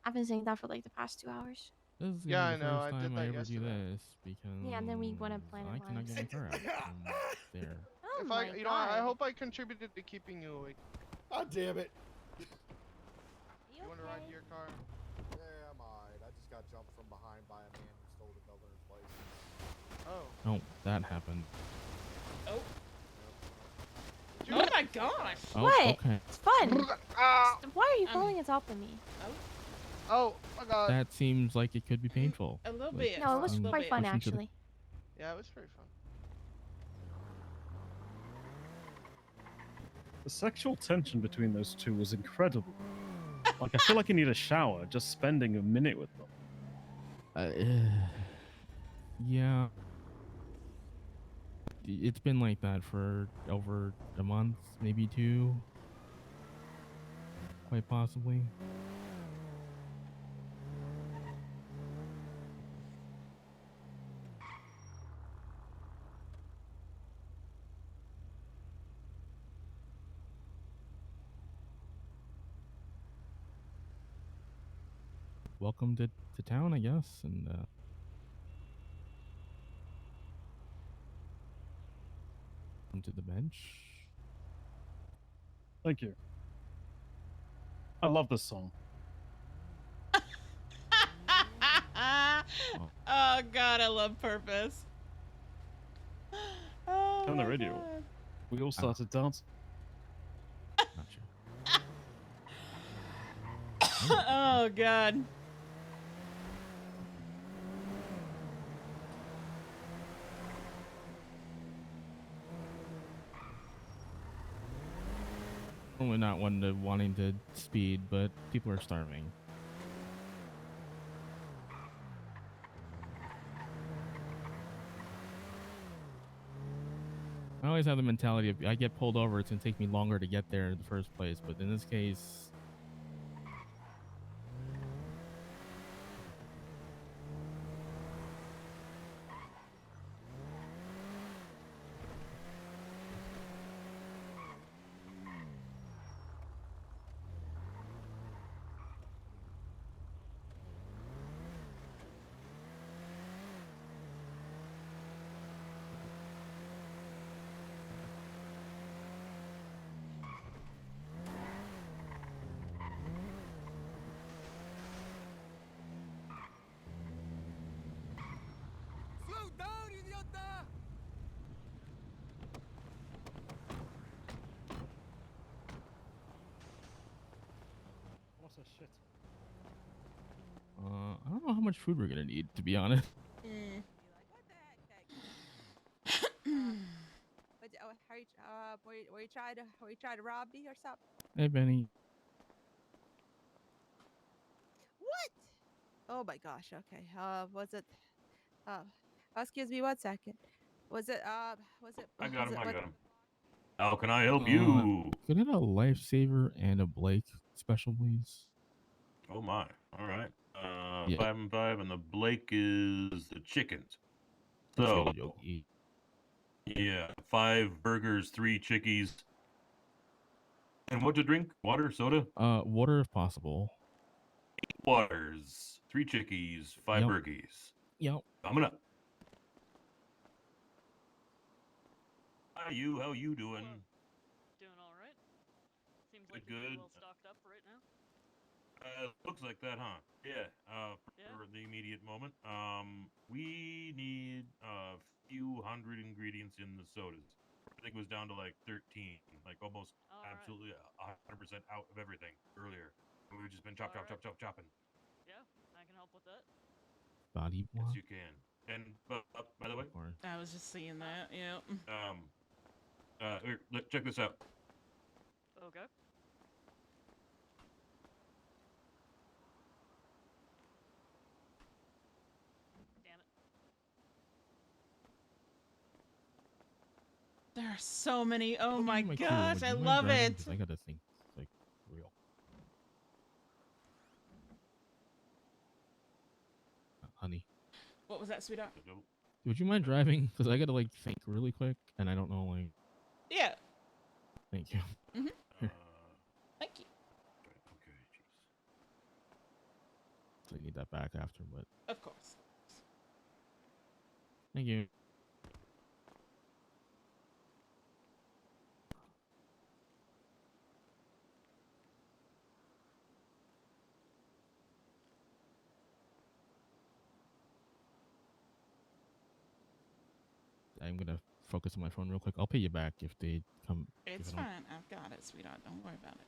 I've been saying that for like the past 2 hours. this is Yeah, gonna I be the know. first I time did I that ever do yesterday. this because Yeah, and then we went on Planet I cannot get my Labs. car out from there. Oh If my I, you know, god. I hope I contributed to keeping you awake. God damn it. You want to ride to your car? Yeah, I'm alright. I just got jumped from behind by a man who stole the governor's license. Oh. Oh, that happened. Oh. Oh my gosh. Oh, What? okay. It's fun. Ah. Why are you falling on top of me? Oh my god. That seems like it could be painful. A little Like, bit. No, it was being quite fun pushed into the- actually. Yeah, it was very fun. The sexual tension between those two was incredible. Like, I feel like I need a shower just spending a minute with them. Yeah. It's been like that for over a month, maybe 2. Quite possibly. Welcome to town, I guess, and come to the bench. Thank you. I love this song. Oh god, I love Purpose. Oh, On the my radio. God. We all started dancing. Oh god. Normally not one to wanting to speed, but people are starving. I always have the mentality of I get pulled over, it's gonna take me longer to get there in the first place, but in this case, Slow down, idiota! What a shit. I don't know how much food we're gonna need, to be honest. But were you trying to rob me or something? Hey, Benny. What? Oh my gosh. Okay. Was it? Excuse me 1 second. Was it? Was it? I got was him. it I what- got him. How can I help you? Could I get a lifesaver and a Blake special, please? Oh my! All right. Yeah. 5 and 5, and the Blake is the chickens. That's So, really jokey. yeah, 5 burgers, 3 chickies, and what to drink? Water, soda, Water if possible. 8 waters, 3 chickies, 5 Yep. burgies. Yep. Coming up. Hi, you. How you doing? Doing all right. Seems Good, like you're pretty good. well stocked up right now. Looks like that, huh? Yeah. For the immediate moment, we need a few hundred ingredients in the sodas. I think it was down to like 13, like almost absolutely 100% out of everything earlier. And we've just been chopping. Yeah, I can help with that. Body Yes, block. you can. And by the way, I was just seeing that. Yeah. here, check this out. Okay. Damn it. There are so many. Oh my My gosh, crew, I would you mind love driving? it. 'Cause I gotta think, like, real. Honey. What was that, sweetheart? Would you mind driving? Because I gotta like think really quick, and I don't know like. Yeah. Thank you. Mm-hmm. Here. Thank you. Okay, jeez. So I need that back after, but Of course. thank you. I'm gonna focus on my phone real quick. I'll pay you back if they come. if It's I don't- fine. I've got it, sweetheart. Don't worry about it.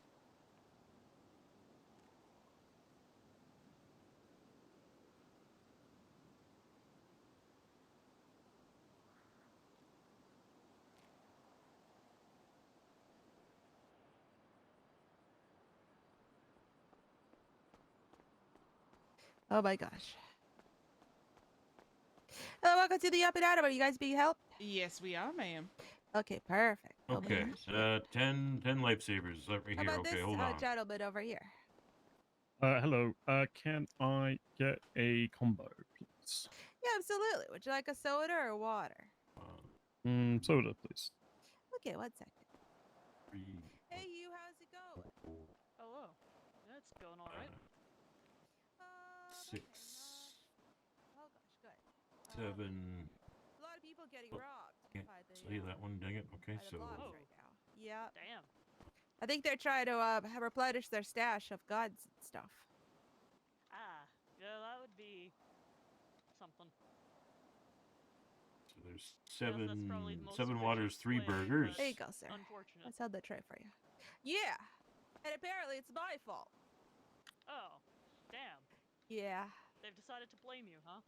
Oh my gosh. Hello, welcome to the Up and Out. Are you guys being helped? Yes, we are, ma'am. Okay, perfect. Oh my Okay, gosh. 10 lifesavers right How here. about Okay, this hold on. gentleman over here? Hello. Can I get a combo, please? Yeah, absolutely. Would you like a soda or water? Soda, please. Okay, 1 second. 3, Hey, you, how's it going? 4, Hello. That's going all right. 6, Oh gosh, good. 7. A lot of people getting robbed Can't by the say that one. Dang it. Okay, by the so blocks right now. Yeah. Damn. I think they're trying to replenish their stash of guns and stuff. Ah, yeah, that would be something. So there's Yes, that's probably the most 7 efficient waters, 3 way, burgers. There you go, sir. Unfortunate. Let's hold the tray for you. Yeah. And apparently it's my fault. Oh, damn. Yeah. They've decided to blame you, huh?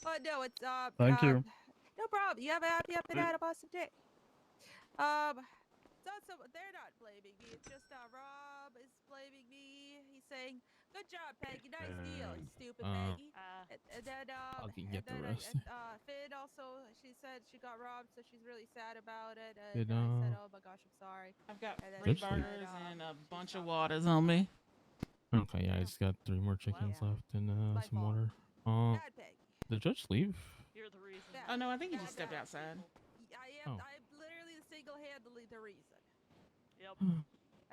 Oh no, it's Thank you. no problem. You have a happy up and out of awesome day. It's also they're not blaming me. It's just Rob is blaming me. He's saying, "Good job, Peggy. Nice deal, you stupid Peggy." And then I'll get and the then rest. Finn also she said she got robbed, so she's really sad about it. And Did, I said, "Oh my gosh, I'm sorry." I've got And then 3 she said, burgers and a bunch of waters on me. Okay, yeah, I just got 3 more chickens left and some water. Bad Peggy. Did the judge leave? You're the reason. Oh no, I think he just stepped outside. Oh. I'm literally single-handedly the reason. Yep.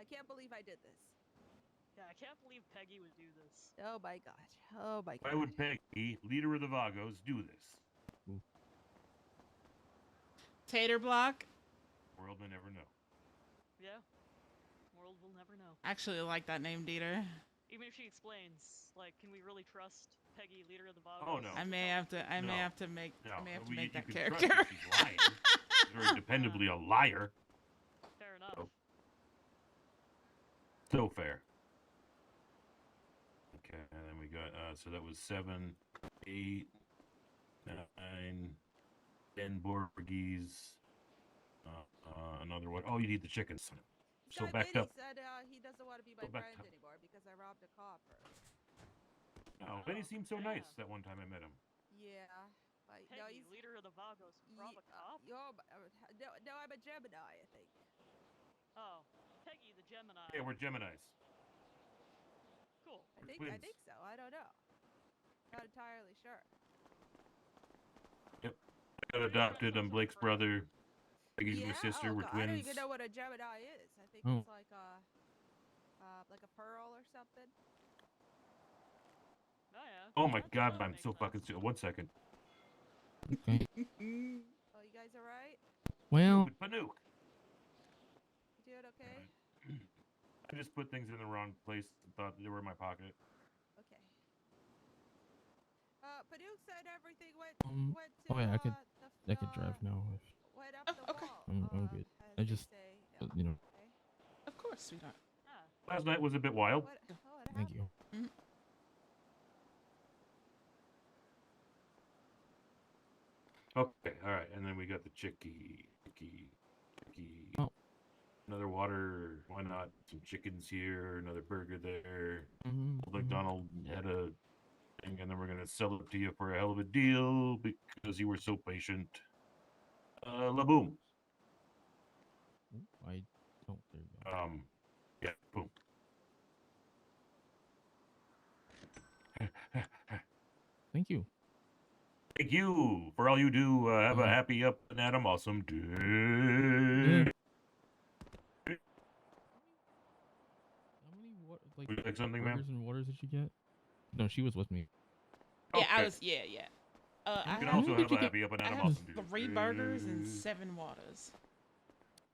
I can't believe I did this. Yeah, I can't believe Peggy would do this. Oh my god. Oh my god. Why would Peggy, leader of the Vagos, do this? Tater block. World may never know. Yeah. World will never know. I actually like that name, Dieter. Even if she explains, like, can we really trust Peggy, leader of the Vagos? Oh no. I may have to. I may No. have to make. No. I may have to You make that can character. trust her, she's lying. She's very dependably a liar. Fair enough. So fair. Okay, and then we got so that was 7, 8, 9, 10 Borgies. Another one. Oh, you need the chickens. So backed up. He said he doesn't want to be my So backed friend up. anymore because I robbed a copper. Oh, Benny seemed so nice that one time I met him. Yeah. But, no, Peggy, he's leader of the Vagos, rob a cop? no, I'm a Gemini, I think. Oh, Peggy the Gemini. Yeah, we're Geminis. Cool. I think twins. so. I don't know. Not entirely sure. Yep. I got adopted. I'm Blake's brother. Peggy's my sister. Oh, We're God, I don't twins. even know what a Gemini is. I think Oh. it's like a pearl or something. Oh yeah. Oh my god, I'm so fucking stupid. 1 second. Okay. Oh, you guys all right? Well, Panook. You doing okay? I just put things in the wrong place and thought they were in my pocket. Okay. Panook said everything went to oh yeah, the I could drive now. went up the wall. I'm good. I just, you know. Of course, sweetheart. Last night was a bit wild. Thank you. Okay, all right, and then we got the chicky. Oh. Another water. Why not? Some chickens here. Another burger there. Mhm, McDonald had a thing, and then we're gonna sell it to you for a hell of a deal because you were so patient. La boom. I don't. There you go. Yeah, boom. Thank you. Thank thank you for all you do. Have a happy up and Adam awesome day. Like, Would you like something, ma'am? burgers and waters did you get? No, she was with me. Yeah, I Okay. was. Yeah, yeah. I You can have, also did have you a get- happy up and I Adam have awesome day. 3 burgers and 7 waters.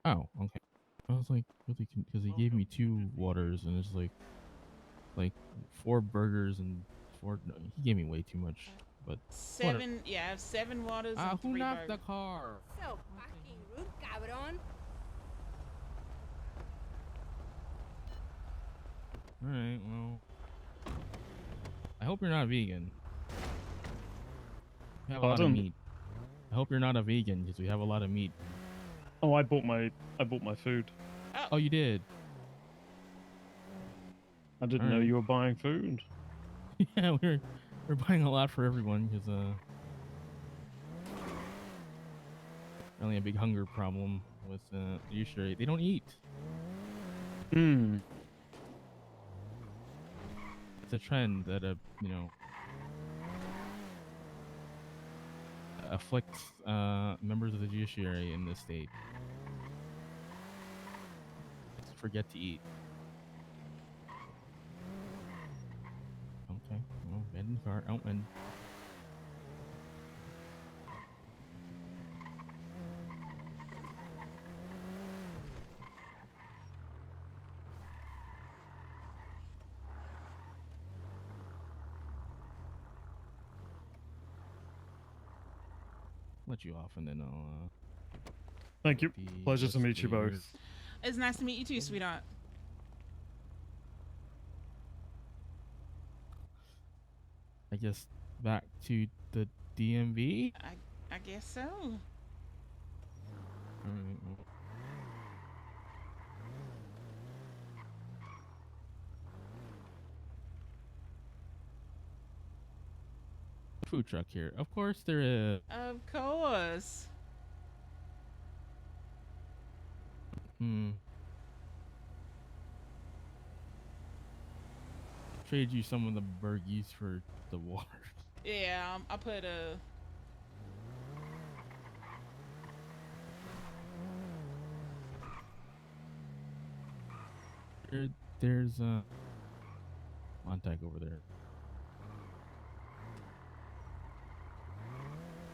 Oh, okay. I was like really because he gave me 2 waters and it's like 4 burgers and 4. No, he gave me way too much. But whatever. 7. Yeah, I have 7 waters Ah, and who 3 knocked the burgers. car? So fucking rude, cabrón. All right, well, I hope you're not vegan. We have a lot of Pardon? meat. I hope you're not a vegan because we have a lot of meat. Oh, I bought my food. Oh, you did? I didn't know Alright. you were buying food. Yeah, we're buying a lot for everyone because really a big hunger problem with usually they don't eat. Hmm. It's a trend that afflicts members of the judiciary in this state. Forget to eat. Okay, well, abandon the car. Oh, and let you off, and then I'll. Thank you. be Pleasure to meet you escorted. both. It's nice to meet you too, sweetheart. I guess back to the DMV. I guess so. All right, well. Food truck here. Of course there is. Of course. Trade you some of the burgies for the water. Yeah, I put a. There's a contact over there.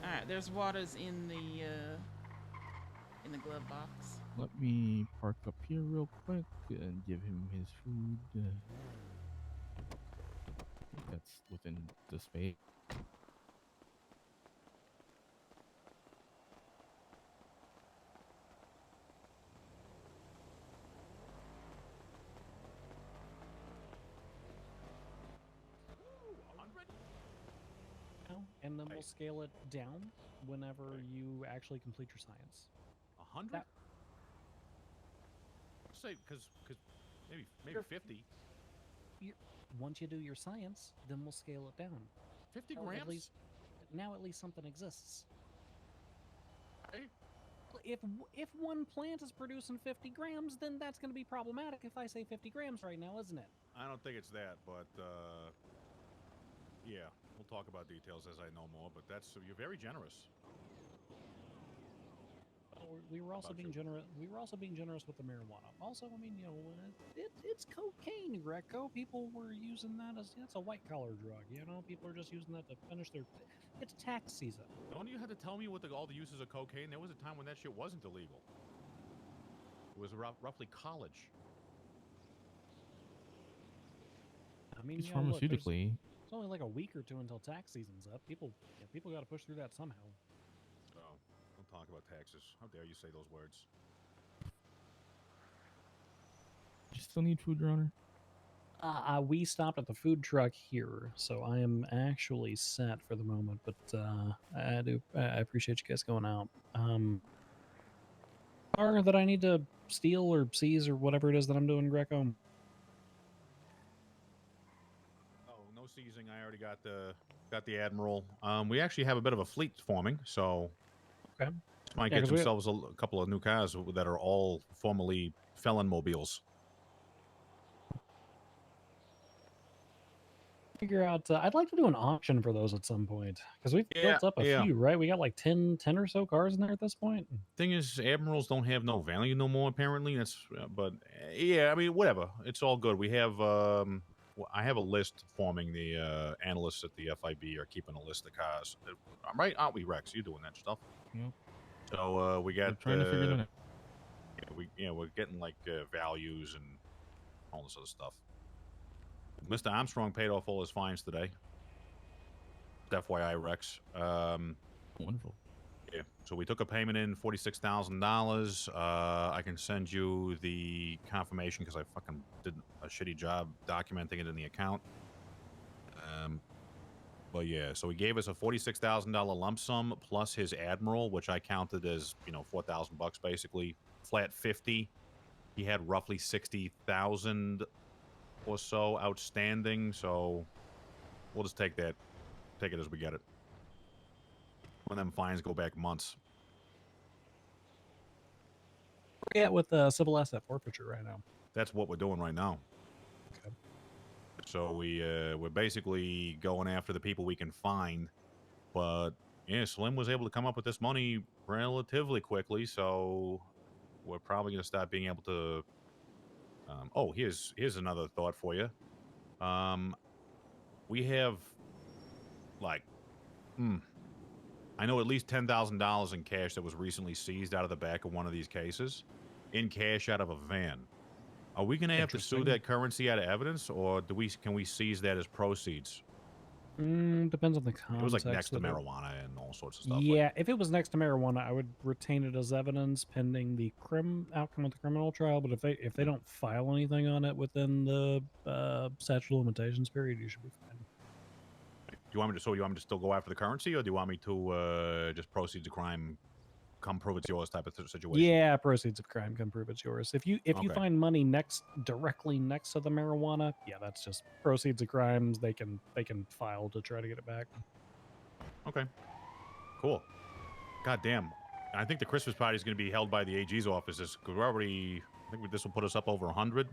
All right, there's waters in the glove box. Let me park up here real quick and give him his food. I think that's within the space. And then we'll scale it down whenever you actually complete your science. 100? Say, because maybe 50. Once you do your science, then we'll scale it down. 50 Or grams? At least something exists. Hey. If one plant is producing 50 grams, then that's going to be problematic if I say 50 grams right now, isn't it? I don't think it's that, but yeah, we'll talk about details as I know more. But you're very generous. We were also being generous. We were also being generous with the marijuana. Also, I mean, it's cocaine, Greco. People were using that as it's a white collar drug. People are just using that to finish their. It's tax season. Don't you have to tell me what all the uses of cocaine? There was a time when that shit wasn't illegal. It was roughly college. I mean, It's look, pharmaceutically. it's only like a week or two until tax season's up. People got to push through that somehow. Oh, don't talk about taxes. How dare you say those words? You still need food, Your Honor? We stopped at the food truck here, so I am actually set for the moment. But I appreciate you guys going out. Car that I need to steal or seize or whatever it is that I'm doing, Greco. Oh, no seizing. I already got the admiral. We actually have a bit of a fleet forming, so okay. Might Yeah, get 'cause we- themselves a couple of new cars that are all formerly felon mobiles. Figure out. I'd like to do an auction for those at some point because we've built up a few, right? We got like 10 or so cars in there at this point. Thing is, admirals don't have no value no more. Apparently, that's. But yeah, I mean, whatever. It's all good. We have. I have a list forming. The analysts at the FIB are keeping a list of cars. Right? Aren't we, Rex? You doing that stuff? Yep. So we got. We're trying to figure that out. We're getting like values and all this other stuff. Mr. Armstrong paid off all his fines today. FYI, Rex. Wonderful. Yeah. So we took a payment in $46,000. I can send you the confirmation because I fucking did a shitty job documenting it in the account. But yeah, so he gave us a $46,000 lump sum plus his admiral, which I counted as $4,000 basically. Flat 50. He had roughly 60,000 or so outstanding. So we'll just take that. Take it as we get it. When them fines go back months. Yeah, with civil asset forfeiture right now. That's what we're doing right now. Okay. So we're basically going after the people we can find, but yeah, Slim was able to come up with this money relatively quickly, so we're probably going to start being able to. Oh, here's another thought for you. We have like, I know at least $10,000 in cash that was recently seized out of the back of one of these cases, in cash out of a van. Are we going to have to sue that currency out of evidence, or can we seize that as proceeds? Depends on the context. It was like next to of it. marijuana and all sorts of stuff. Yeah, if it was next to marijuana, I would retain it as evidence pending the outcome of the criminal trial. But if they don't file anything on it within the statute of limitations period, you should be fine. Do you want me to still go after the currency, or do you want me to just proceeds of crime, come prove it's yours type of situation? Yeah, proceeds of crime, come prove it's yours. If you find money directly next to the marijuana, yeah, that's just proceeds of crimes. They can file to try to get it back. Okay, cool. God damn, I think the Christmas party is going to be held by the AG's offices. Cause we're already, I think this will put us up over 100.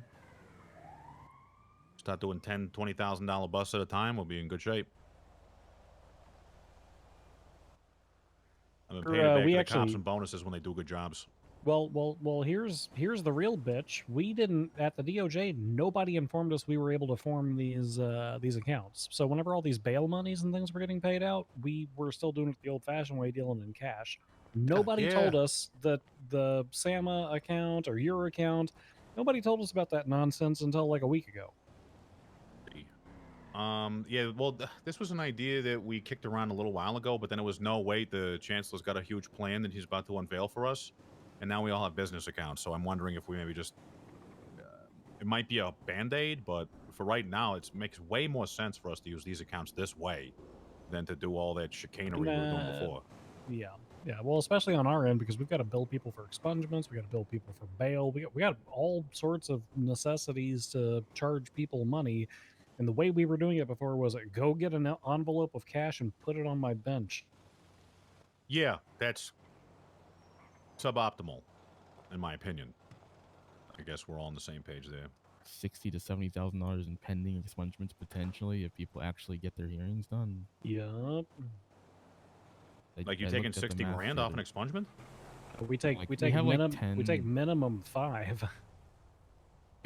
Start doing $10,000-$20,000 busts at a time. We'll be in good shape. And then pay it back to the cops and bonuses when they do good jobs. Well. Here's the real bitch. We didn't at the DOJ. Nobody informed us we were able to form these accounts. So whenever all these bail monies and things were getting paid out, we were still doing it the old-fashioned way, dealing in cash. Nobody told us that the SAMA account or your account. Nobody told us about that nonsense until like a week ago. Yeah, well, this was an idea that we kicked around a little while ago, but then it was, no, wait, the Chancellor's got a huge plan that he's about to unveil for us, and now we all have business accounts, so I'm wondering if we maybe just, it might be a Band-Aid, but for right now, it makes way more sense for us to use these accounts this way than to do all that chicanery we were doing before. Yeah, well, especially on our end, because we've got to bill people for expungements, we got to bill people for bail, we got all sorts of necessities to charge people money. And the way we were doing it before was go get an envelope of cash and put it on my bench. Yeah, that's suboptimal, in my opinion. I guess we're all on the same page there. $60,000 to $70,000 in pending expungements potentially if people actually get their hearings done. Yep. Like you taking 60 grand off an expungement? We take minimum 5.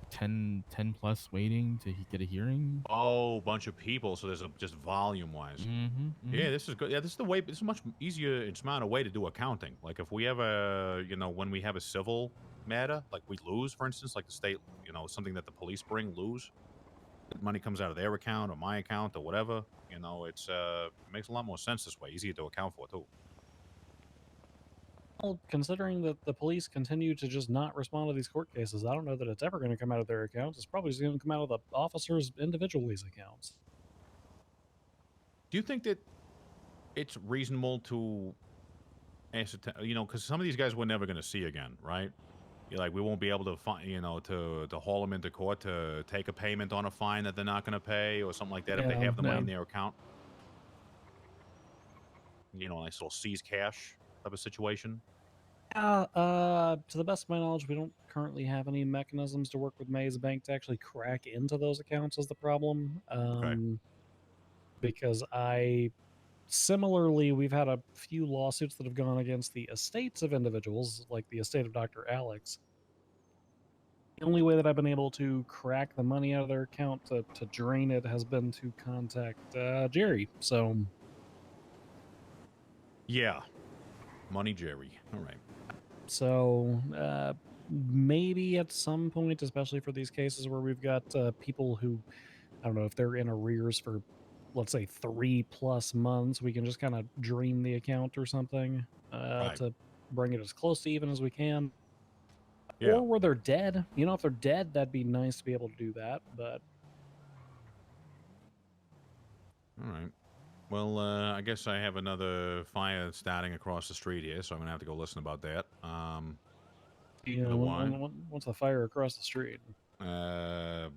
10 plus waiting to get a hearing. Oh, bunch of people, so there's just volume wise. Yeah, this is good. Yeah, this is a much easier and smarter way to do accounting. Like if we ever, when we have a civil matter, like we lose, for instance, like the state, something that the police lose, money comes out of their account or my account or whatever, it's it makes a lot more sense this way, easier to account for too. Well, considering that the police continue to just not respond to these court cases, I don't know that it's ever going to come out of their accounts. It's probably just going to come out of the officers' individual's accounts. Do you think that it's reasonable to ascertain, because some of these guys we're never going to see again, right? Like we won't be able to find, to haul them into court to take a payment on a fine that they're not going to pay or something like that if they have the money in their account. Nice little seize cash type of situation. To the best of my knowledge, we don't currently have any mechanisms to work with Maze Bank to actually crack into those accounts is the problem. because similarly, we've had a few lawsuits that have gone against the estates of individuals, like the estate of Dr. Alex. The only way that I've been able to crack the money out of their account to drain it has been to contact Jerry. So, Yeah. Money Jerry. All right. so maybe at some point, especially for these cases where we've got people who, I don't know, if they're in arrears for, let's say, 3+ months, we can just kind of drain the account or something to bring it as close to even as we can. Yeah. Or where they're dead. You know, if they're dead, that'd be nice to be able to do that. But All right. Well, I guess I have another fire starting across the street here, so I'm gonna have to go listen about that. Speaking of the one, what's the fire across the street? Rhymes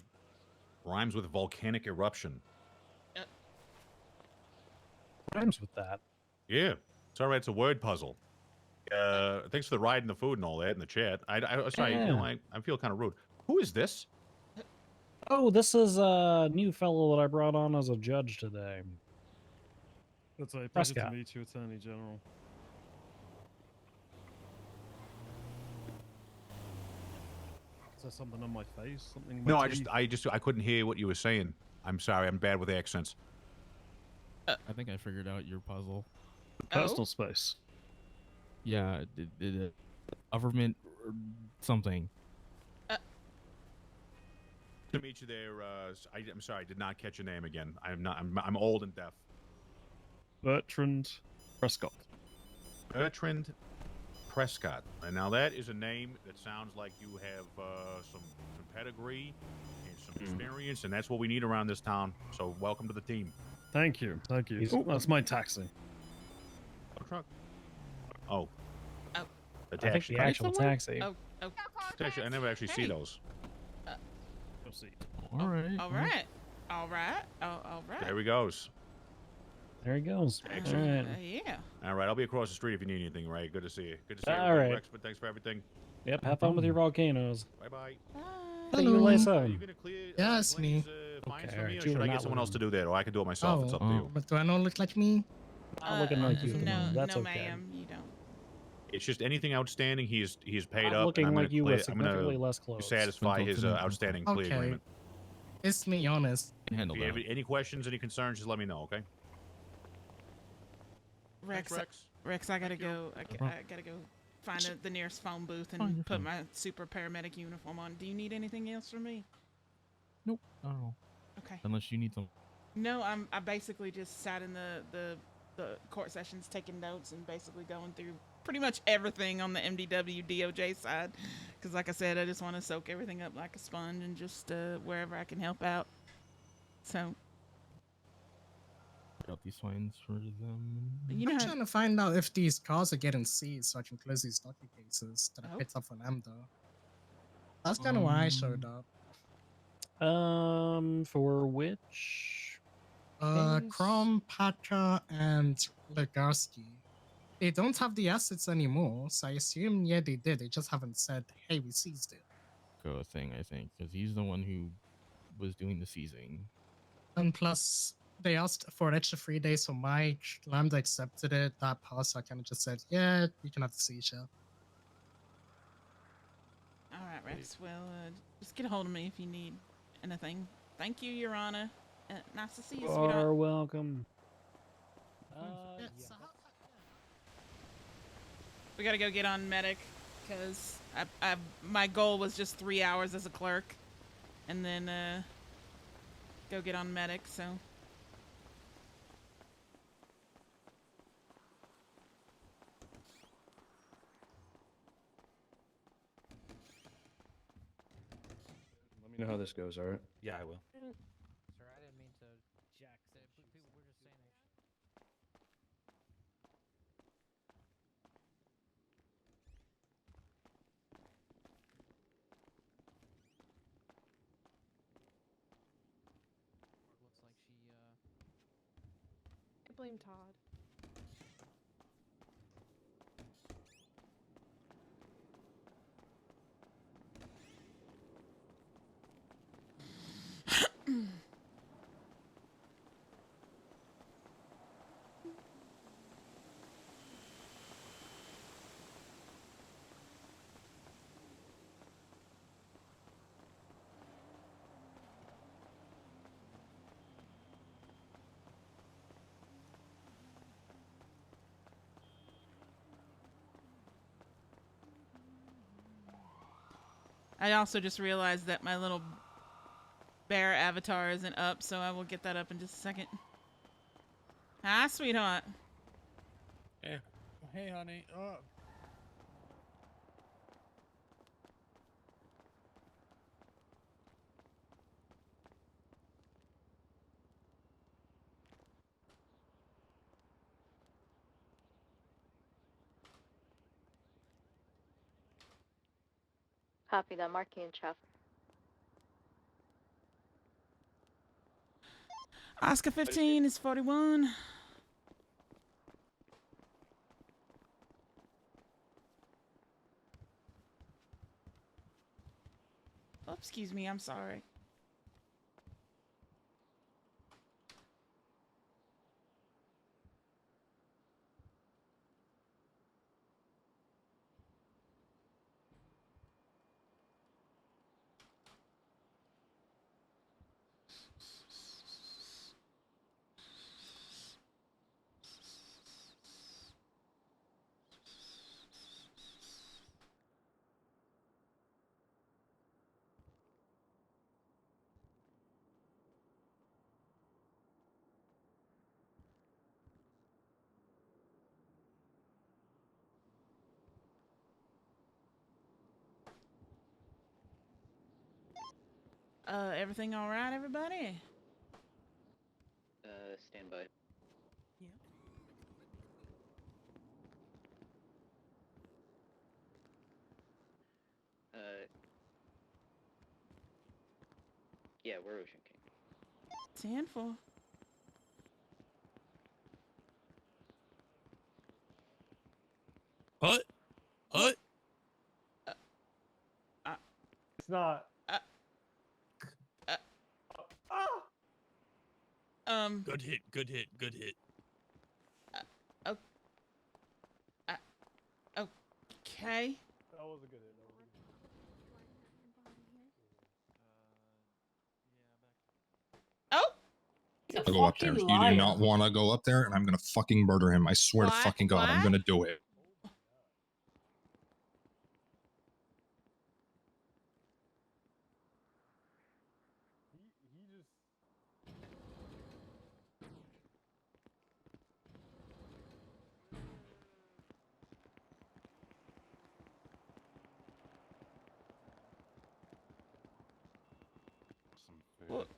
with volcanic eruption. Rhymes with that. Yeah, it's all right. It's a word puzzle. Thanks for the ride and the food and all that in the chat. Sorry, you know, Yeah. I feel kind of rude. Who is this? Oh, this is a new fellow that I brought on as a judge today. It's a pleasure to Prescott. meet you, Attorney General. Is there something on my face? Something in my No, teeth? I couldn't hear what you were saying. I'm sorry. I'm bad with accents. I think I figured out your puzzle. Personal space. Yeah, government something. To meet you there. I'm sorry. I did not catch your name again. I'm old and deaf. Bertrand Prescott. Bertrand Prescott. And now that is a name that sounds like you have some pedigree and some experience, and that's what we need around this town. So welcome to the team. Thank you. Thank you. Oh, that's my taxi. Truck. Oh. Oh. The I think taxi. the actual taxi. Oh. Taxi. I never actually see those. You'll see. All right. All right. All right. All right. There he goes. There he goes. Excellent. All right. Yeah. All right. I'll be across the street if you need anything, Ray. Good to see you. Good to see you. All right. Rex, but thanks for everything. Yep, have fun with your volcanoes. Bye-bye. See you later. Are you going to clear Yeah, it's me. fines Okay, for me, or alright, should you I are get not someone else to looking- do that, or I can do it myself? It's up to you. But do I not look like me? Not looking like you. No, That's no, okay. ma'am, you don't. It's just anything outstanding. He's paid Not up. looking and I'm like gonna you clear, with I'm gonna significantly less clothes. satisfy his outstanding plea Okay. agreement. It's me, honest. Can handle If you have that. any questions, any concerns, just let me know, okay? Rex, Rex. Rex, I gotta go. I gotta go find the nearest phone booth and you're put fine. my super paramedic uniform on. Do you need anything else from me? Nope. Not at all. Okay. Unless you need some. No, I basically just sat in the court sessions taking notes and basically going through pretty much everything on the MDW DOJ side. Because like I said, I just want to soak everything up like a sponge and just wherever I can help out. So, Out these fines for them. you know I'm how- trying to find out if these cars are getting seized so I can close these docket cases that I picked up for them, though. That's kind of why I showed up. For which? Krom, Patra, and Legarski. They don't have the assets anymore, so I assume, yeah, they did. They just haven't said, hey, we seized it. Go thing, I think, because he's the one who was doing the seizing. And plus, they asked for an extra 3 days for Mike. Lambda accepted it. That passed. So I kind of just said, yeah, you can have the seizure. All right, Rex. Well, just get a hold of me if you need anything. Thank you, Your Honor. Nice to see you, You sweetheart. are welcome. We gotta go get on medic, because my goal was just 3 hours as a clerk, and then go get on medic. So. Let me know how this goes, all right? Yeah, I will. Sir, I didn't mean to jack. People were just saying looks like she I blame Todd. I also just realized that my little bear avatar isn't up, so I will get that up in just a second. Hi, sweetheart. Hey, honey. Copy that. Marking in traffic. Oscar 15 is 41. Oh, excuse me, I'm sorry. Everything all right, everybody? Stand by. Yeah, we're Ocean King. 10-4. What? What? It's not. Good hit. Good hit. Good hit. Okay. That was a good hit. Oh! I'll go up there. You do not want to go up there, and I'm gonna fucking murder him. I swear to fucking God, I'm gonna do it.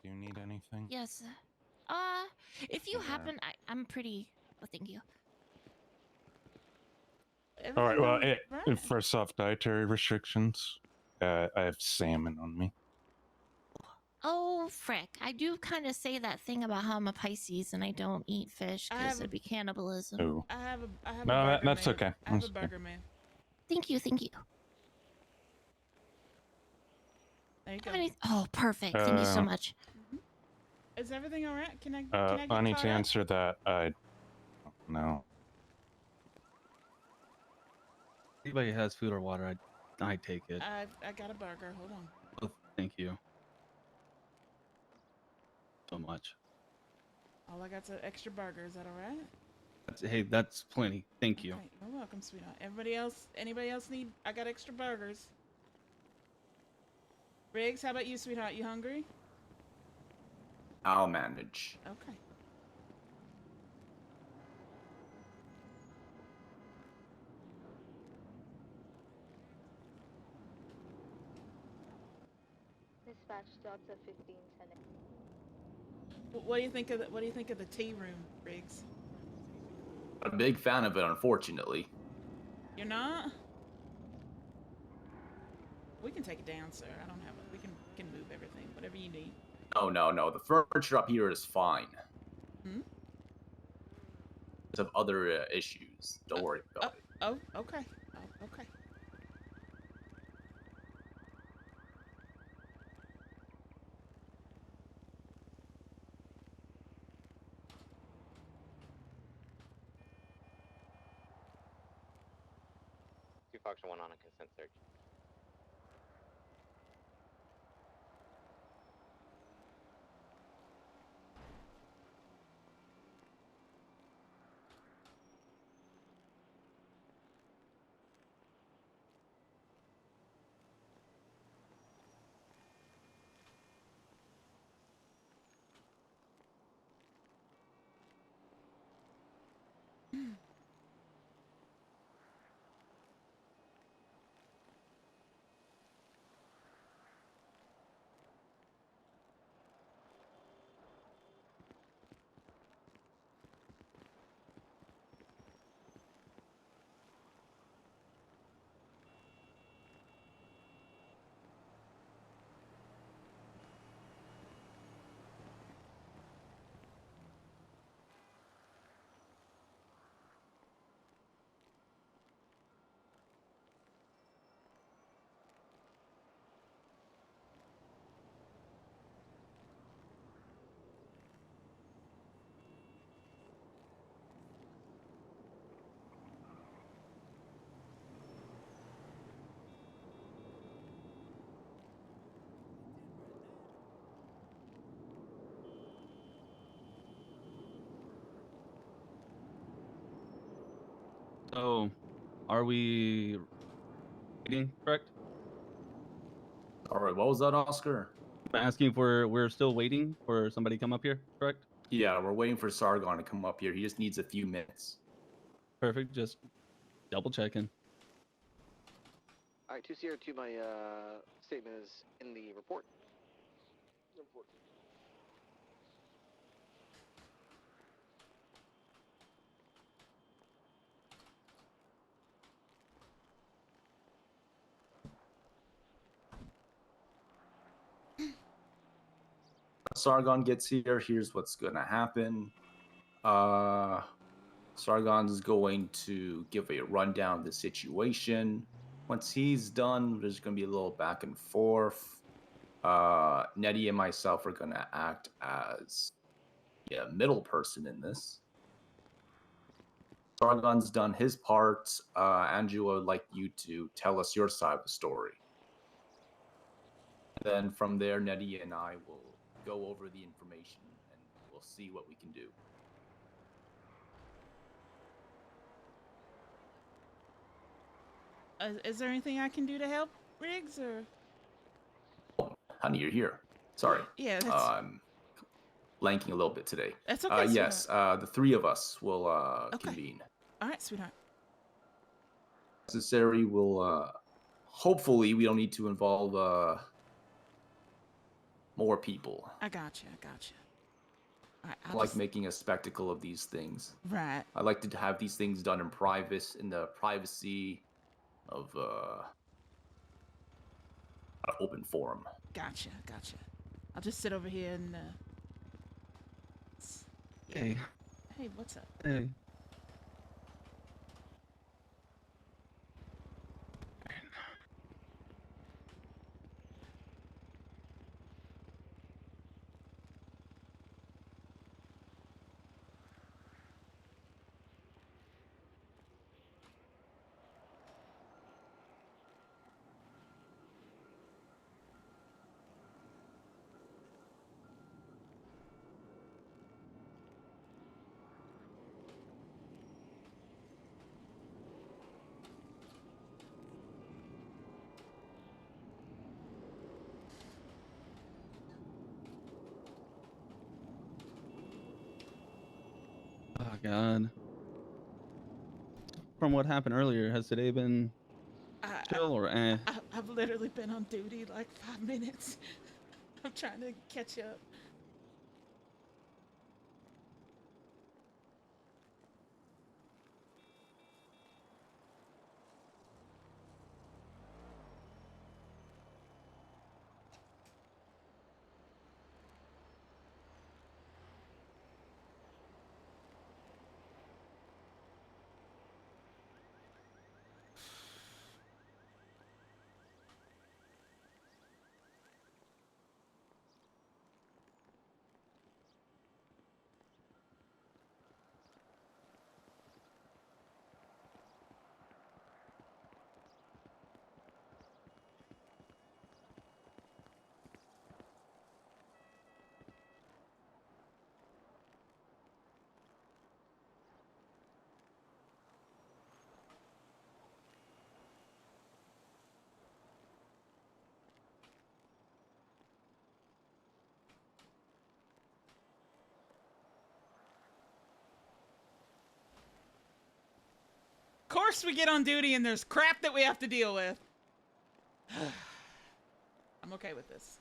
Do you need anything? Yes. If you Sure. happen, I'm pretty. Oh, thank you. All right. Well, right. first off, dietary restrictions. I have salmon on me. Oh, frick. I do kind of say that thing about how I'm a Pisces and I don't eat fish because it'd be cannibalism. Oh. I have a No, burger, that's man. okay. I have That's a okay. burger, man. Thank you. Thank you. There you go. Oh, perfect. Thank you so much. Is everything all right? Can I get I need caught to up? answer that. I no. Anybody has food or water, I take it. I got a burger. Hold on. Oh, thank you so much. All I got's an extra burger. Is that all right? Hey, that's plenty. Thank you. Okay, you're welcome, sweetheart. Anybody else need? I got extra burgers. Riggs, how about you, sweetheart? You hungry? I'll manage. Okay. Dispatch Delta 1510. What do you think of the tea room, Riggs? Not a big fan of it, unfortunately. You're not? We can take it down, sir. I don't have it. We can move everything, whatever you need. No. The furniture up here is fine. Hmm? Some other issues. Don't worry about it. Oh, okay. Oh, okay. Two Fox 1 on a consent search. So, are we waiting, correct? All right, what was that, Oscar? I'm asking if we're still waiting for somebody to come up here, correct? Yeah, we're waiting for Sargon to come up here. He just needs a few minutes. Perfect. Just double checking. All right, 2 Sierra 2, my statement is in the report. Report. Sargon gets here, here's what's gonna happen. Sargon's going to give a rundown of the situation. Once he's done, there's gonna be a little back and forth. Nettie and myself are gonna act as middle person in this. Sargon's done his part. Andrew, I would like you to tell us your side of the story. Then from there, Nettie and I will go over the information and we'll see what we can do. Is there anything I can do to help, Riggs, or? Honey, you're here. Sorry. Yeah, that's... I'm blanking a little bit today. That's okay, yes, the three of us will convene. All right, sweetheart. Necessary, we'll hopefully we don't need to involve more people. I gotcha. All right, I like making a spectacle of these things. Right. I like to have these things done in private, in the privacy of an open forum. Gotcha. I'll just sit over here and Hey. Hey, what's up? Hey. Oh God. From what happened earlier, has today been chill or eh? I've literally been on duty like 5 minutes. I'm trying to catch up. course we get on duty and there's crap that we have to deal with. I'm okay with this.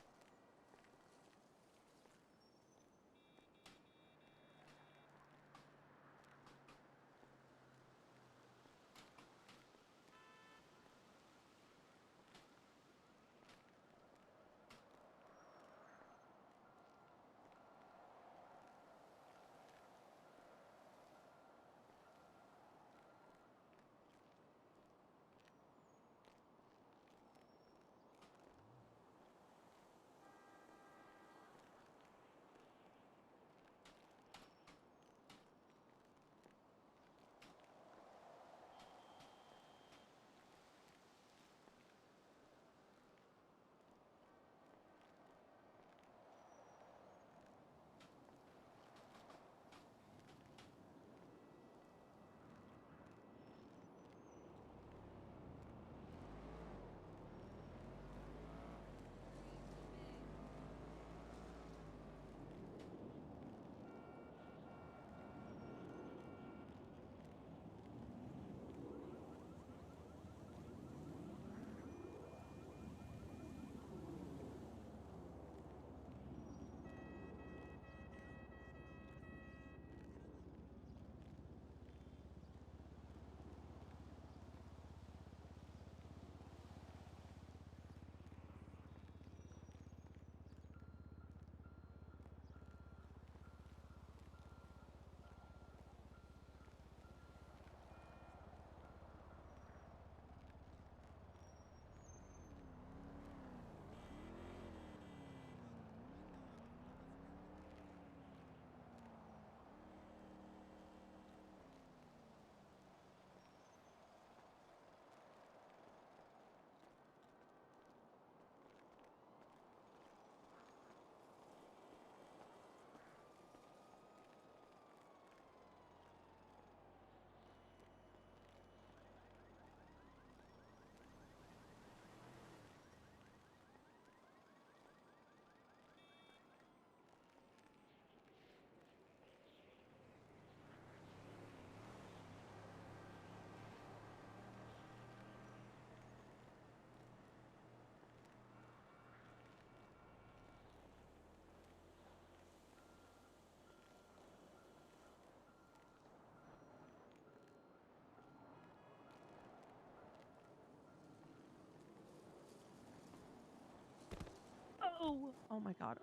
Oh my god.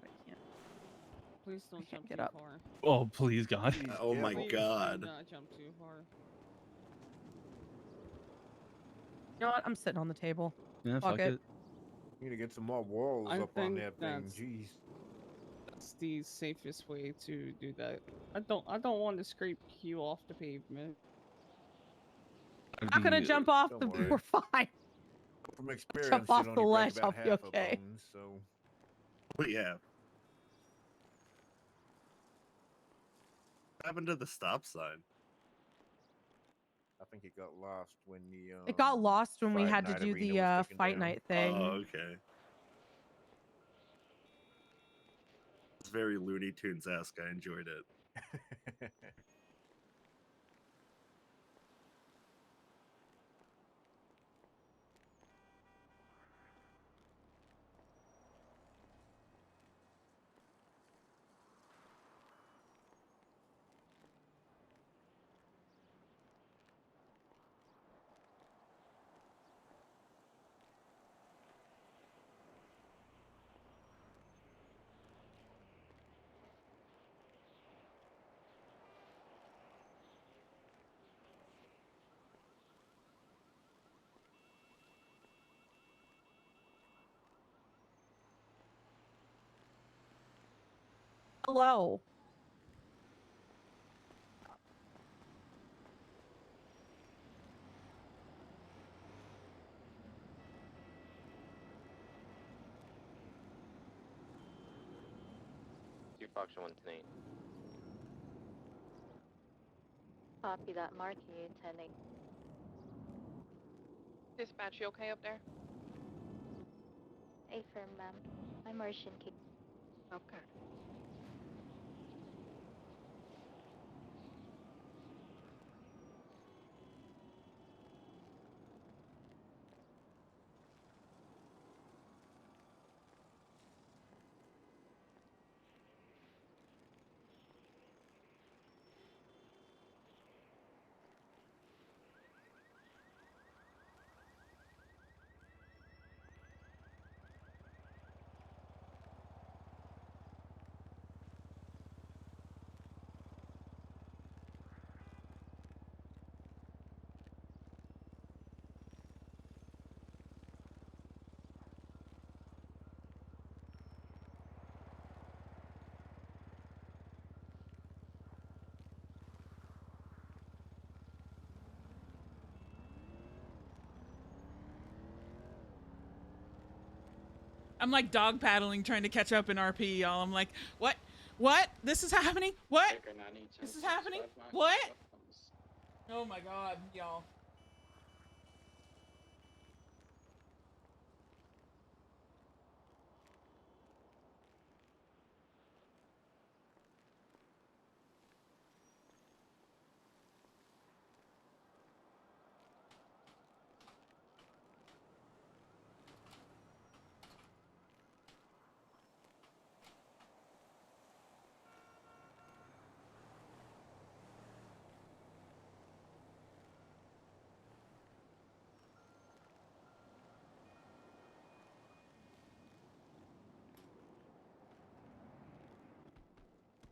I can't. Please don't I can't jump get too up. far. Oh, please, God. Oh my Please god. do not jump too far. You know what? I'm sitting on the table. Yeah, fuck it. You need to get some more walls I up on think that thing. that's Jeez. that's the safest way to do that. I don't want to scrape you off the pavement. I'm not gonna jump off Don't the. worry. We're fine. From experience, Jump you'd off only the break ledge. about I'll be half okay. of them, so. But yeah. What happened to the stop sign? I think it got lost when the. It got lost when we Fight had to Night do arena the was taken fight down. night thing. Oh, okay. It's very Looney Tunes-esque. I enjoyed it. Hello. Function 1 8. Copy that. Marking you 10-8. Dispatch, you okay up there? Affirm, ma'am. I'm Martian Key. Okay. I'm like dog paddling trying to catch up in RP, y'all. I'm like, what? What? This is happening? What? This is happening? What? Oh my god, y'all.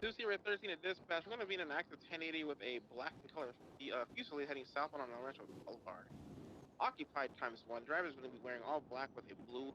Tuesday, Red 13 at dispatch. We're going to be in an active 1080 with a black and color Fusilier heading southbound on El Rancho Boulevard. Occupied ×1. Driver's going to be wearing all black with a blue.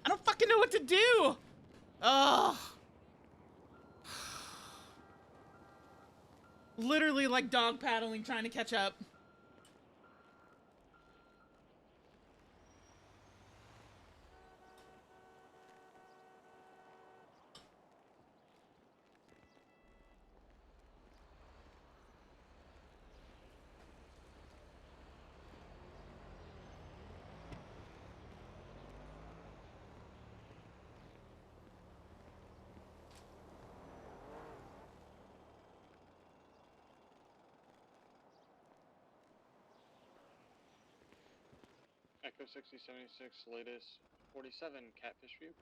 I don't fucking know what to do. Ugh. Literally like dog paddling trying to catch up. Echo 6076, latest 47, Catfish View.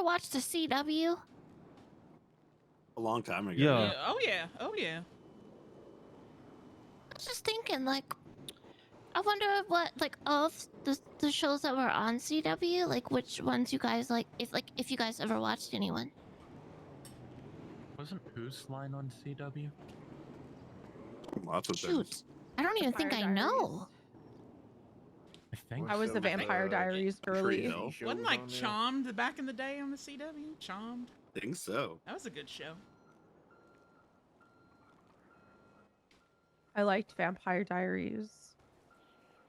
ever watch the CW? A long time ago. Yeah. Oh yeah. Oh yeah. I was just thinking, like, I wonder what, like, of the shows that were on CW, like, which ones you guys like, if you guys ever watched anyone. Wasn't Whose Line on CW? Lots of Shoot, things. I don't even think I know. I think I was the Vampire Diaries girly. Wasn't like Charmed back in the day on the CW? Charmed. Think so. That was a good show. I liked Vampire Diaries.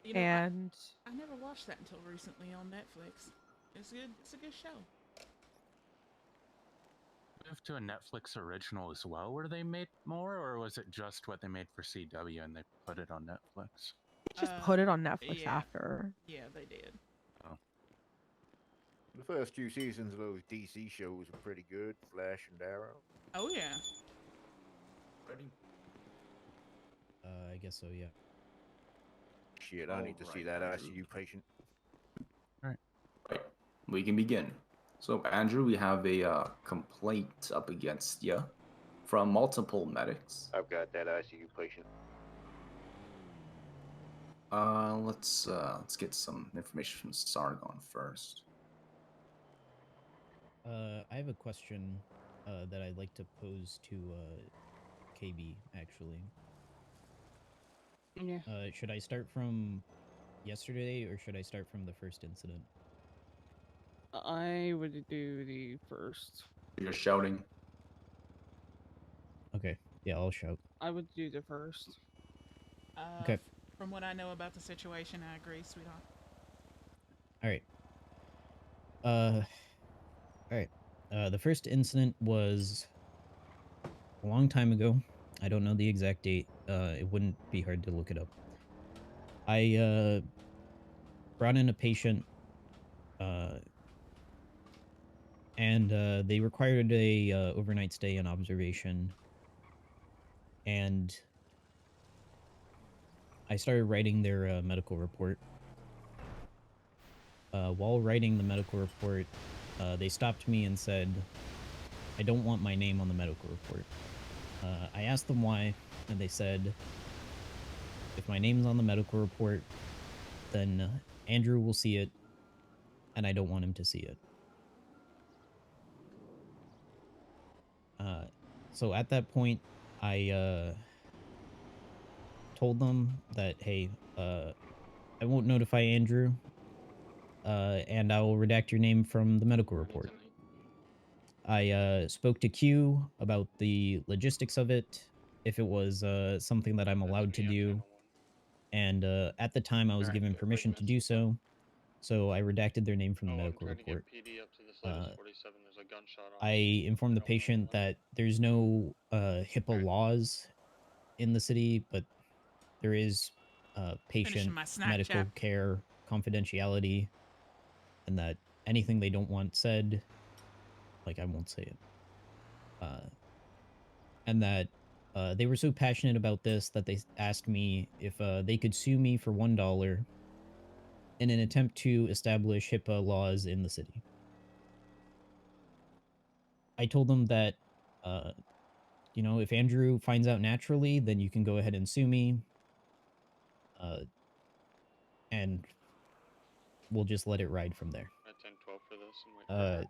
You know, And I never watched that until recently on Netflix. It's good. It's a good show. Moved to a Netflix original as well, where they made more, or was it just what they made for CW and they put it on Netflix? just put it on Netflix yeah. after. Yeah, they did. Oh. The first 2 seasons of those DC shows were pretty good. Flash and Arrow. Oh yeah. I guess so, yeah. Shit, I need to see that ICU patient. Right. We can begin. So, Andrew, we have a complaint up against you from multiple medics. I've got that ICU patient. Let's get some information from Sargon first. I have a question that I'd like to pose to KB, actually. Yeah. Should I start from yesterday, or should I start from the first incident? I would do the first. You're shouting. Okay, yeah, I'll shout. I would do the first. Okay. From what I know about the situation, I agree, sweetheart. Alright. The first incident was a long time ago. I don't know the exact date. It wouldn't be hard to look it up. I brought in a patient, and they required a overnight stay and observation. And I started writing their medical report. While writing the medical report, they stopped me and said, I don't want my name on the medical report. I asked them why, and they said, if my name's on the medical report, then Andrew will see it, and I don't want him to see it. So at that point, I told them that, hey, I won't notify Andrew, and I will redact your name from the medical report. I spoke to Q about the logistics of it, if it was something that I'm allowed to do, and at the time I was given permission to do so, so I redacted their name from the medical report. I informed the patient that there's no HIPAA laws in the city, but there is patient my snack, medical chap. care confidentiality, and that anything they don't want said, like, I won't say it. And that they were so passionate about this that they asked me if they could sue me for $1 in an attempt to establish HIPAA laws in the city. I told them that, you know, if Andrew finds out naturally, then you can go ahead and sue me. And we'll just let it ride from there. 10-12 for this.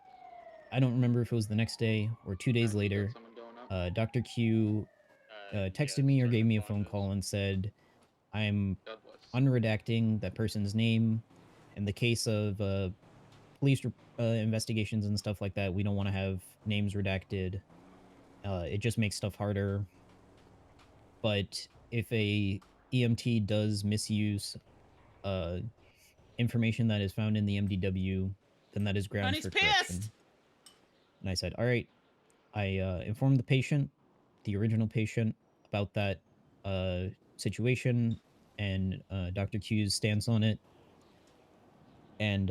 I don't remember if it was the next day or 2 days later. Dr. Q texted me or gave me a phone call and said, I'm unredacting that person's name. In the case of police investigations and stuff like that, we don't want to have names redacted. It just makes stuff harder. But if a EMT does misuse information that is found in the MDW, then that is grounds for correction. And I said, all right. I informed the patient, the original patient, about that situation and Dr. Q's stance on it. And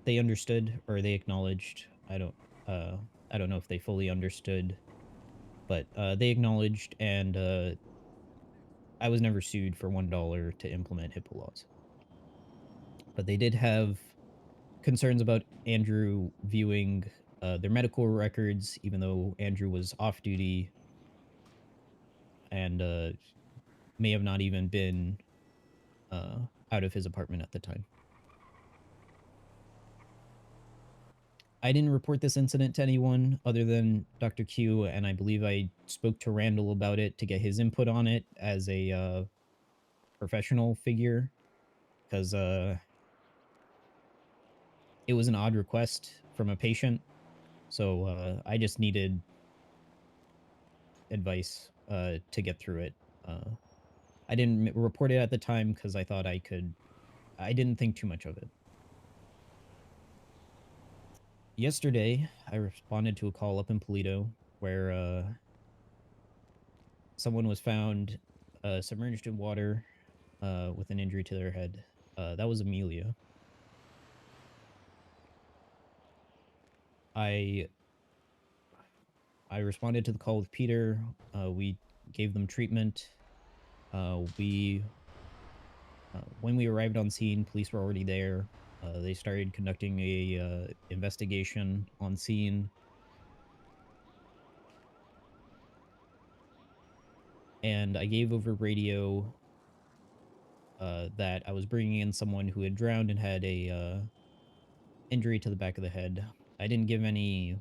they understood, or they acknowledged. I don't know if they fully understood, but they acknowledged, and I was never sued for $1 to implement HIPAA laws. But they did have concerns about Andrew viewing their medical records, even though Andrew was off duty and may have not even been out of his apartment at the time. I didn't report this incident to anyone other than Dr. Q, and I believe I spoke to Randall about it to get his input on it as a professional figure, because it was an odd request from a patient, so I just needed advice to get through it. I didn't report it at the time because I thought I could. I didn't think too much of it. Yesterday, I responded to a call up in Polito where someone was found submerged in water with an injury to their head. That was Amelia. I responded to the call with Peter. We gave them treatment. When we arrived on scene, police were already there. They started conducting a investigation on scene. And I gave over radio that I was bringing in someone who had drowned and had a injury to the back of the head. I didn't give any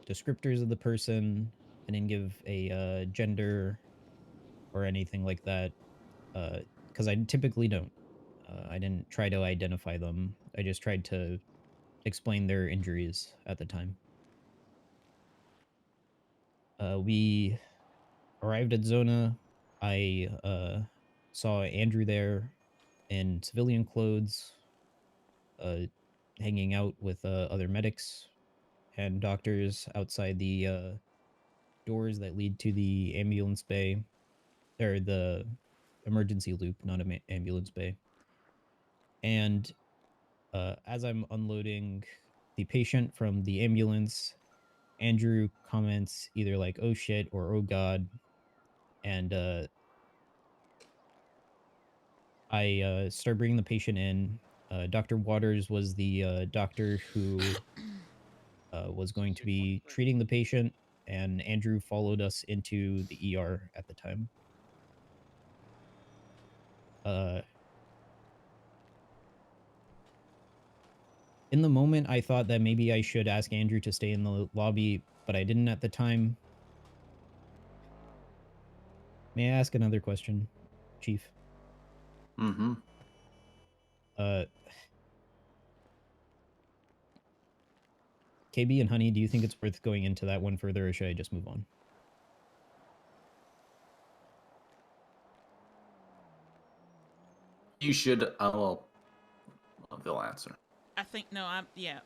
descriptors of the person. I didn't give a gender or anything like that, because I typically don't. I didn't try to identify them. I just tried to explain their injuries at the time. We arrived at Zona. I saw Andrew there in civilian clothes, hanging out with other medics and doctors outside the doors that lead to the ambulance bay, or the emergency loop, not an ambulance bay. And as I'm unloading the patient from the ambulance, Andrew comments either like, "Oh shit," or "Oh god," and I start bringing the patient in. Dr. Waters was the doctor who was going to be treating the patient, and Andrew followed us into the ER at the time. In the moment, I thought that maybe I should ask Andrew to stay in the lobby, but I didn't at the time. May I ask another question, Chief? Mm-hmm. KB and Honey, do you think it's worth going into that one further, or should I just move on? You should. Well, they'll answer. I think no. Yeah.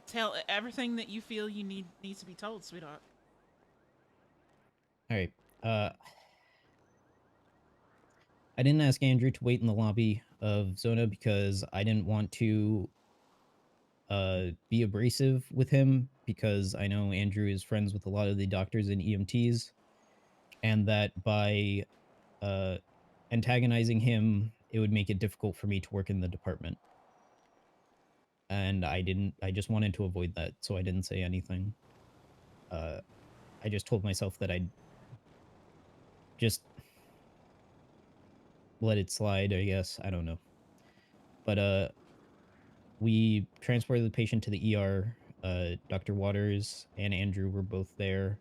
Tell everything that you feel you needs to be told, sweetheart. All right. I didn't ask Andrew to wait in the lobby of Zona because I didn't want to be abrasive with him, because I know Andrew is friends with a lot of the doctors and EMTs, and that by antagonizing him, it would make it difficult for me to work in the department. And I just wanted to avoid that, so I didn't say anything. I just told myself that I'd just let it slide, I guess. I don't know. But we transported the patient to the ER. Dr. Waters and Andrew were both there.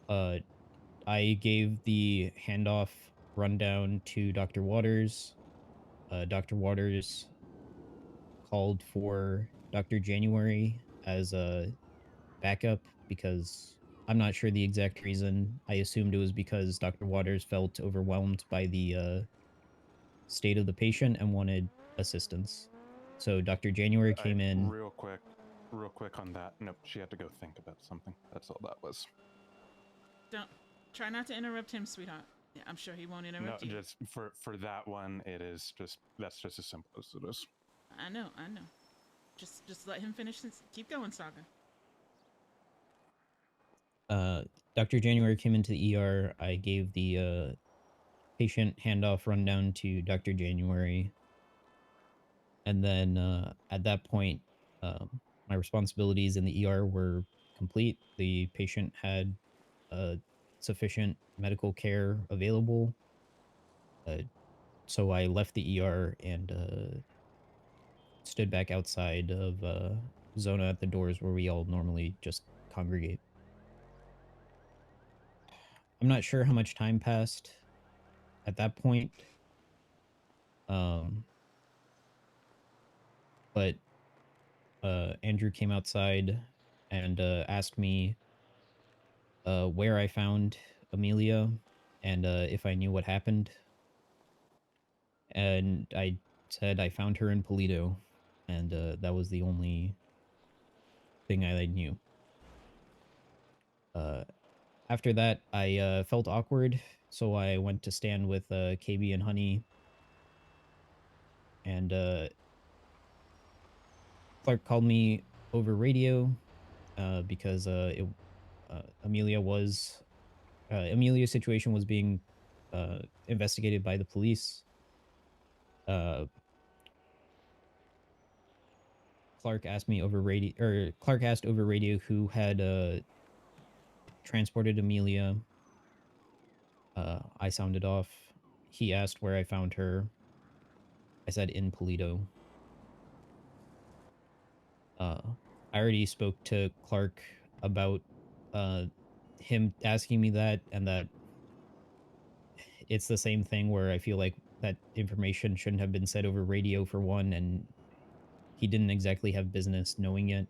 I gave the handoff rundown to Dr. Waters. Dr. Waters called for Dr. January as a backup because I'm not sure the exact reason. I assumed it was because Dr. Waters felt overwhelmed by the state of the patient and wanted assistance. So Dr. January came in. Real quick on that. Nope, she had to go think about something. That's all that was. Don't try not to interrupt him, sweetheart. Yeah, I'm sure he won't interrupt you. No, just for that one, that's just as simple as it is. I know. Just let him finish. Keep going, Saga. Dr. January came into the ER. I gave the patient handoff rundown to Dr. January. And then at that point, my responsibilities in the ER were complete. The patient had sufficient medical care available. So I left the ER and stood back outside of Zona at the doors where we all normally just congregate. I'm not sure how much time passed at that point. But Andrew came outside and asked me where I found Amelia and if I knew what happened. And I said I found her in Polito, and that was the only thing I knew. After that, I felt awkward, so I went to stand with KB and Honey, and Clark called me over radio because Amelia's situation was being investigated by the police. Clark asked over radio who had transported Amelia. I sounded off. He asked where I found her. I said in Polito. I already spoke to Clark about him asking me that, and that it's the same thing where I feel like that information shouldn't have been said over radio for one, and he didn't exactly have business knowing it.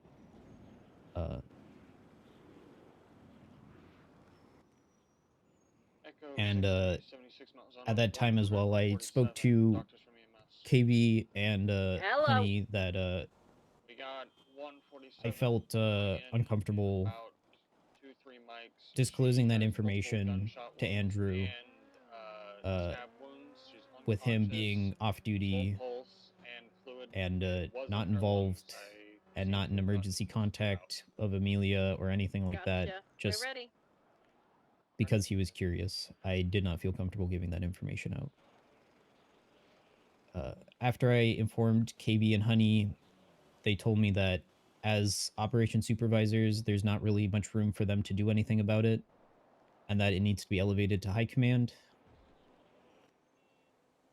And at that time as well, I spoke to KB and Honey that I felt uncomfortable disclosing that information to Andrew with him being off duty and not involved and not an emergency contact of Amelia or anything like that. Just because he was curious. I did not feel comfortable giving that information out. After I informed KB and Honey, they told me that as operation supervisors, there's not really much room for them to do anything about it, and that it needs to be elevated to high command.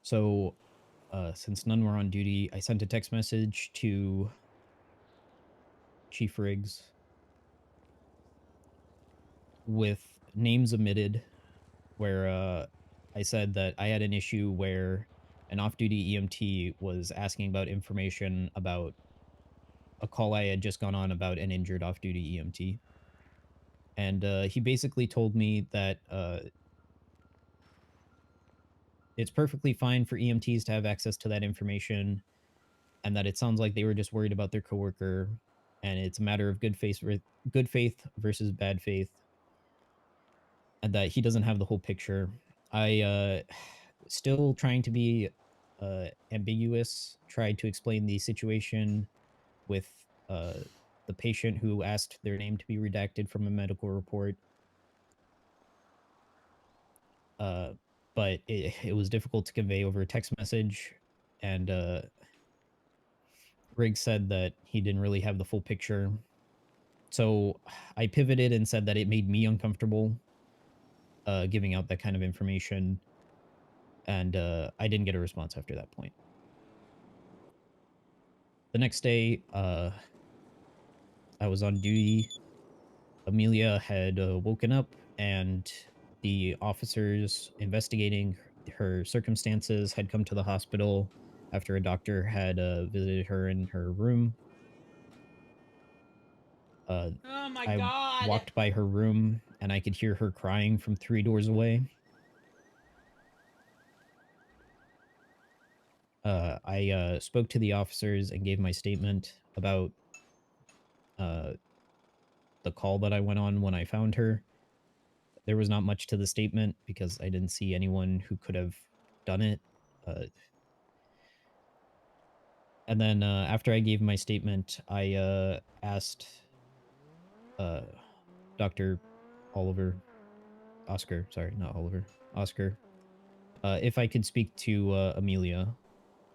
So, since none were on duty, I sent a text message to Chief Riggs with names omitted, where I said that I had an issue where an off-duty EMT was asking about information about a call I had just gone on about an injured off-duty EMT. And he basically told me that it's perfectly fine for EMTs to have access to that information, and that it sounds like they were just worried about their coworker, and it's a matter of good faith versus bad faith, and that he doesn't have the whole picture. I still trying to be ambiguous, tried to explain the situation with the patient who asked their name to be redacted from a medical report. But it was difficult to convey over a text message, and Riggs said that he didn't really have the full picture. So I pivoted and said that it made me uncomfortable giving out that kind of information, and I didn't get a response after that point. The next day, I was on duty. Amelia had woken up, and the officers investigating her circumstances had come to the hospital after a doctor had visited her in her room. Oh my I God. walked by her room, and I could hear her crying from 3 doors away. I spoke to the officers and gave my statement about the call that I went on when I found her. There was not much to the statement because I didn't see anyone who could have done it. And then after I gave my statement, I asked Dr. Oscar, if I could speak to Amelia.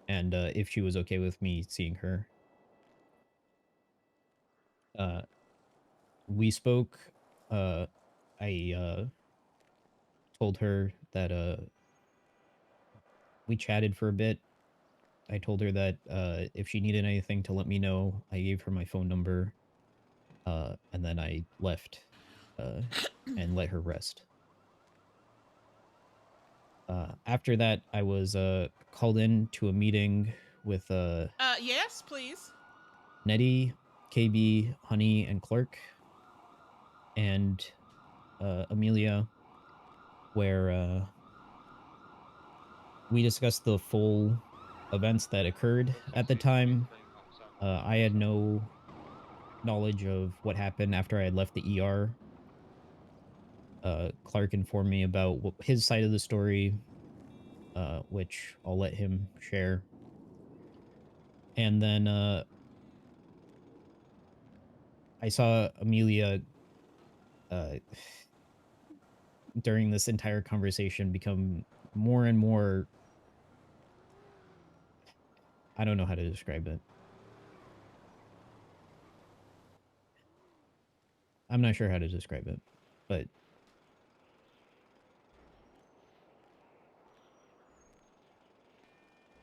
and if she was okay with me seeing her. We spoke. I told her that we chatted for a bit. I told her that if she needed anything to let me know. I gave her my phone number, and then I left and let her rest. After that, I was called in to a meeting with Yes, please. Nettie, KB, Honey, and Clark, and Amelia, where we discussed the full events that occurred at the time. I had no knowledge of what happened after I had left the ER. Clark informed me about his side of the story, which I'll let him share. And then I saw Amelia during this entire conversation become more and more, I don't know how to describe it. I'm not sure how to describe it, but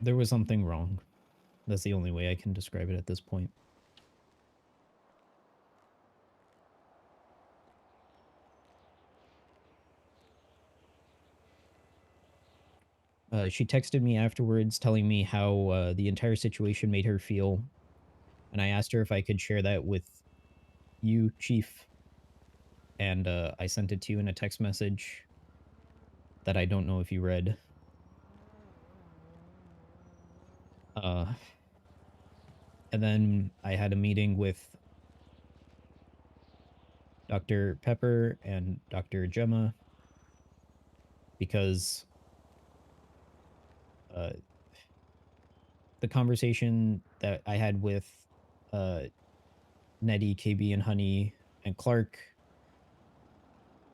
there was something wrong. That's the only way I can describe it at this point. She texted me afterwards telling me how the entire situation made her feel, and I asked her if I could share that with you, Chief, and I sent it to you in a text message that I don't know if you read. And then I had a meeting with Dr. Pepper and Dr. Gemma because the conversation that I had with Nettie, KB, and Honey, and Clark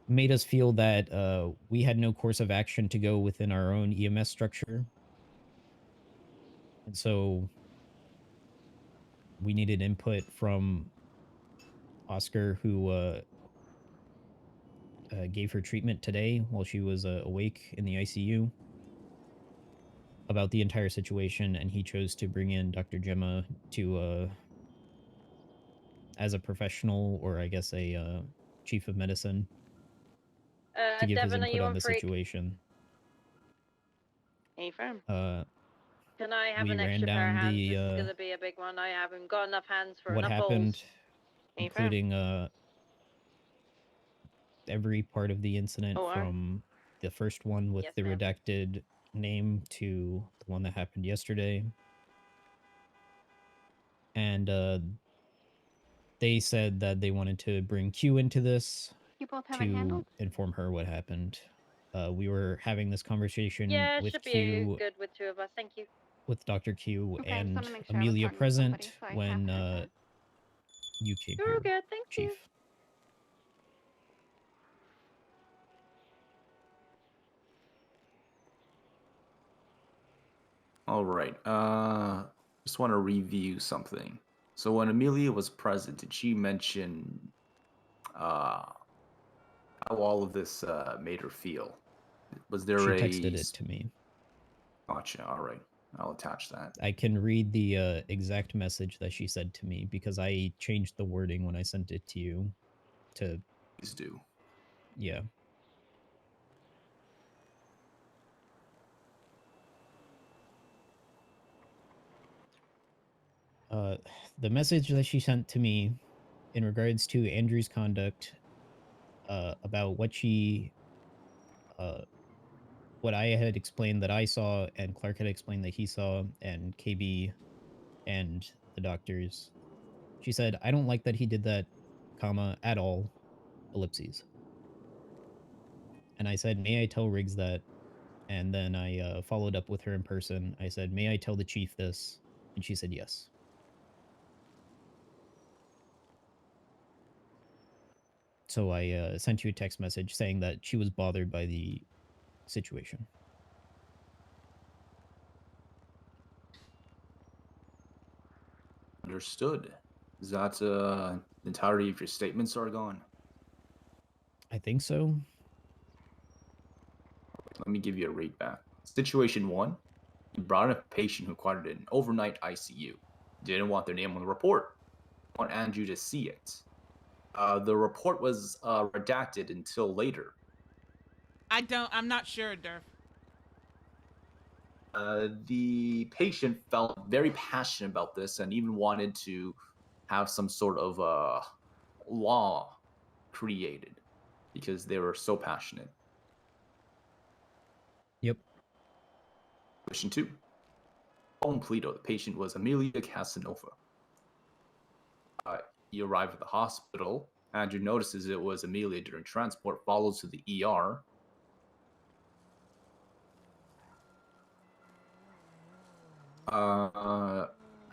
made us feel that we had no course of action to go within our own EMS structure. And so we needed input from Oscar, who gave her treatment today while she was awake in the ICU, about the entire situation, and he chose to bring in Dr. Gemma to as a professional, or I guess a chief of medicine, to give his Devin, are input you on on the freak? situation. Hey, firm. Can I have we an ran extra pair of down hands? the This is gonna be a big one. I haven't got enough hands for what enough happened, bowls. Hey, firm. including every part of the incident, Oh, from the first one with yes, the ma'am. redacted name to the one that happened yesterday. And they said that they wanted to bring Q into this You both have it to handled? inform her what happened. We were having this conversation Yeah, it with should be Q, good with two of us. Thank you. with Dr. Q, Okay, I just and wanna make sure I was Amelia talking to somebody, present so I have when heard that. you came You're here, all good. Thank Chief. you. All right. Just want to review something. So when Amelia was present, did she mention how all of this made her feel? Was there She a texted it to me. Gotcha. All right. I'll attach that. I can read the exact message that she said to me because I changed the wording when I sent it to you. Please do. Yeah. The message that she sent to me in regards to Andrew's conduct, about what I had explained that I saw, and Clark had explained that he saw, and KB and the doctors. She said, "I don't like that he did that, comma, at all, ellipses." And I said, "May I tell Riggs that?" And then I followed up with her in person. I said, "May I tell the chief this?" And she said, "Yes." So I sent you a text message saying that she was bothered by the situation. Understood. Is that the entirety of your statement, Sargon? I think so. Let me give you a read back. Situation 1. You brought in a patient who required an overnight ICU. Didn't want their name on the report. Want Andrew to see it. The report was redacted until later. I'm not sure, Durf. The patient felt very passionate about this and even wanted to have some sort of law created because they were so passionate. Yep. Question 2. Following Polito, the patient was Amelia Casanova. He arrived at the hospital. Andrew notices it was Amelia during transport, follows to the ER.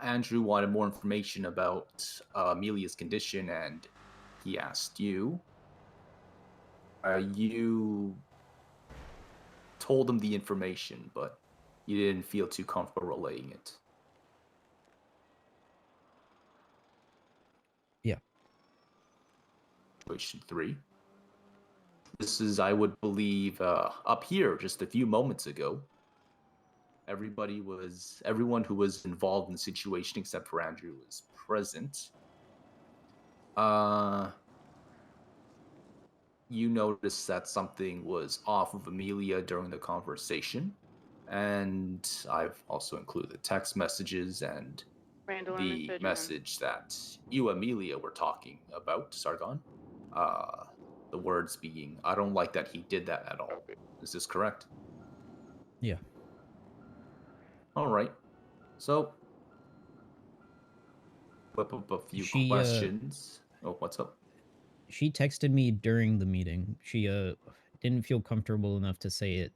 Andrew wanted more information about Amelia's condition, and he asked you. You told him the information, but you didn't feel too comfortable relaying it. Yeah. Situation 3. This is, I would believe, up here just a few moments ago. Everyone who was involved in the situation except for Andrew was present. You noticed that something was off with Amelia during the conversation, and I've also included the text messages and Randall the understood him. message that you, Amelia, were talking about, Sargon. The words being, I don't like that he did that at all. Is this correct? Yeah. All right. So, whip up a few She, questions. Oh, what's up? She texted me during the meeting. She didn't feel comfortable enough to say it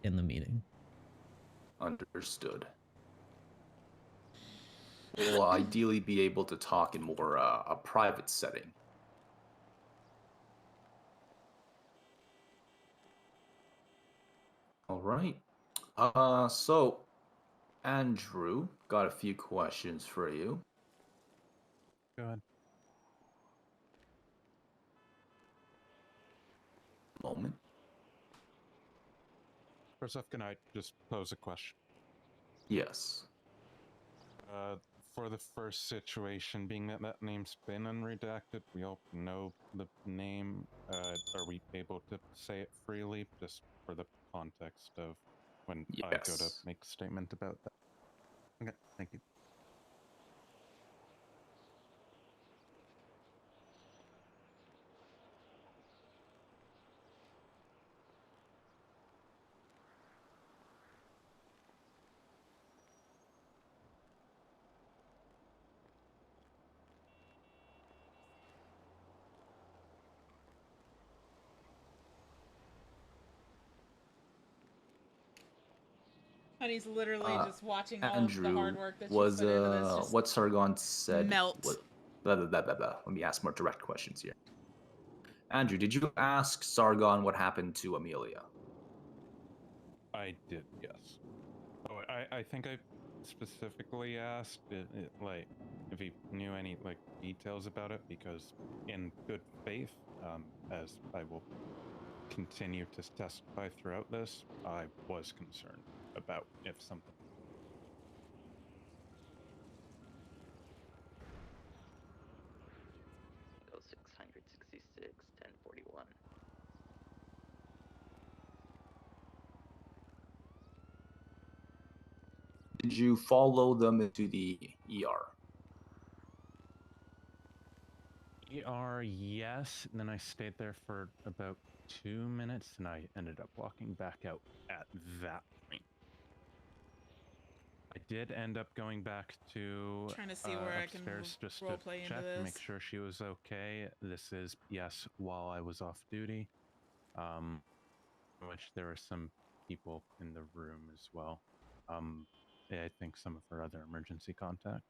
in the meeting. Understood. We'll ideally be able to talk in more a private setting. All right. So, Andrew, got a few questions for you. Go ahead. Moment. First off, can I just pose a question? Yes. For the first situation, being that that name's been unredacted, we all know the name. Are we able to say it freely, just for the context of when I go to Yes. make a statement about that? Okay, thank you. And he's literally just watching all Andrew, of the hard work that was she's put into this just what Sargon said melt. blah, blah, blah, blah, blah. Let me ask more direct questions here. Andrew, did you ask Sargon what happened to Amelia? I did, yes. Oh, I think I specifically asked like if he knew any like details about it, because in good faith, as I will continue to testify throughout this, I was concerned about if something. 666, 1041. Did you follow them into the ER? ER, yes. And then I stayed there for about 2 minutes, and I ended up walking back out at that point. I did end up going back to Trying to see where I can upstairs just to roleplay into check and make this. sure she was okay. This is, yes, while I was off duty, which there were some people in the room as well. I think some of her other emergency contact.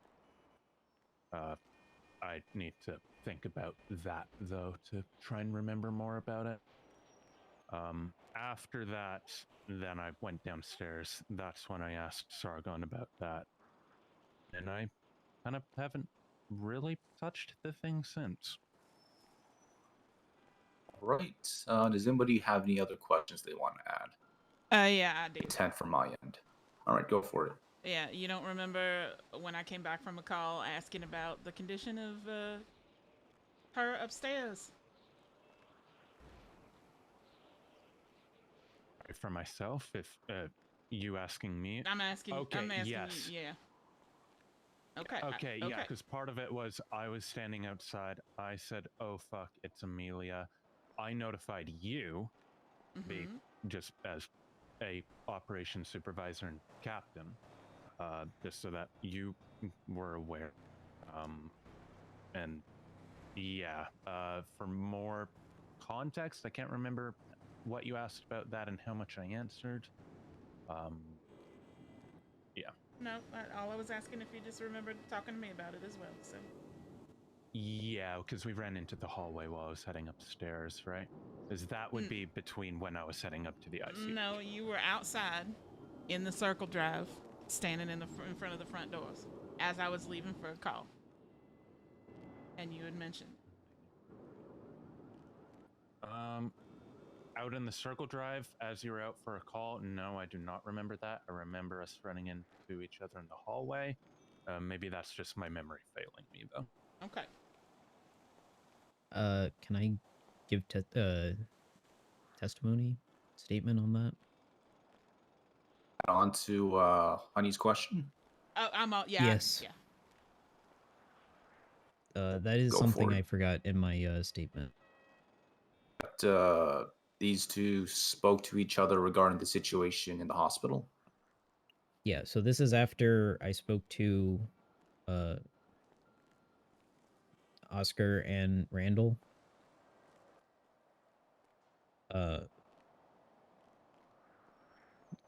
I need to think about that, though, to try and remember more about it. After that, then I went downstairs. That's when I asked Sargon about that. And I kind of haven't really touched the thing since. Right. Does anybody have any other questions they want to add? Yeah, I do. 10 from my end. All right, go for it. Yeah, you don't remember when I came back from a call asking about the condition of her upstairs? For myself, if you asking me, I'm asking. Okay, I'm asking yes. you. Yeah. Okay. Okay, yeah, because part of it was I was standing outside. I said, "Oh fuck, it's Amelia." I notified you, just as a operations supervisor and captain, just so that you were aware. And yeah, for more context, I can't remember what you asked about that and how much I answered. Yeah. No, all I was asking if you just remembered talking to me about it as well. So. Yeah, because we ran into the hallway while I was heading upstairs, right? Because that would be between when I was heading up to the ICU. No, you were outside in the circle drive, standing in front of the front doors as I was leaving for a call. And you had mentioned. Out in the circle drive as you were out for a call? No, I do not remember that. I remember us running into each other in the hallway. Maybe that's just my memory failing me, though. Okay. Can I give testimony statement on that? On to Honey's question. Oh, I'm all. Yeah. Yes. That is Go something for it. I forgot in my statement. But, these two spoke to each other regarding the situation in the hospital. Yeah, so this is after I spoke to Oscar and Randall.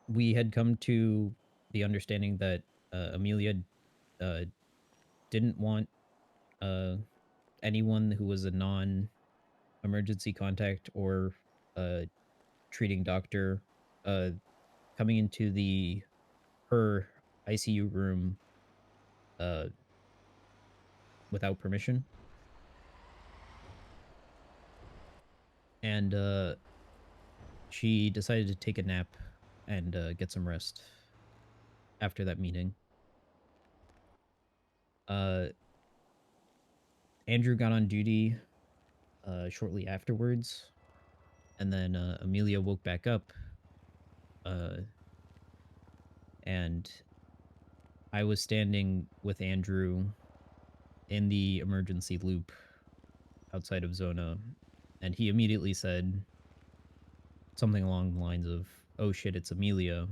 We had come to the understanding that Amelia didn't want anyone who was a non-emergency contact or treating doctor coming into her ICU room without permission. And she decided to take a nap and get some rest after that meeting. Andrew got on duty shortly afterwards, and then Amelia woke back up, and I was standing with Andrew in the emergency loop outside of Zona, and he immediately said something along the lines of, "Oh shit, it's Amelia."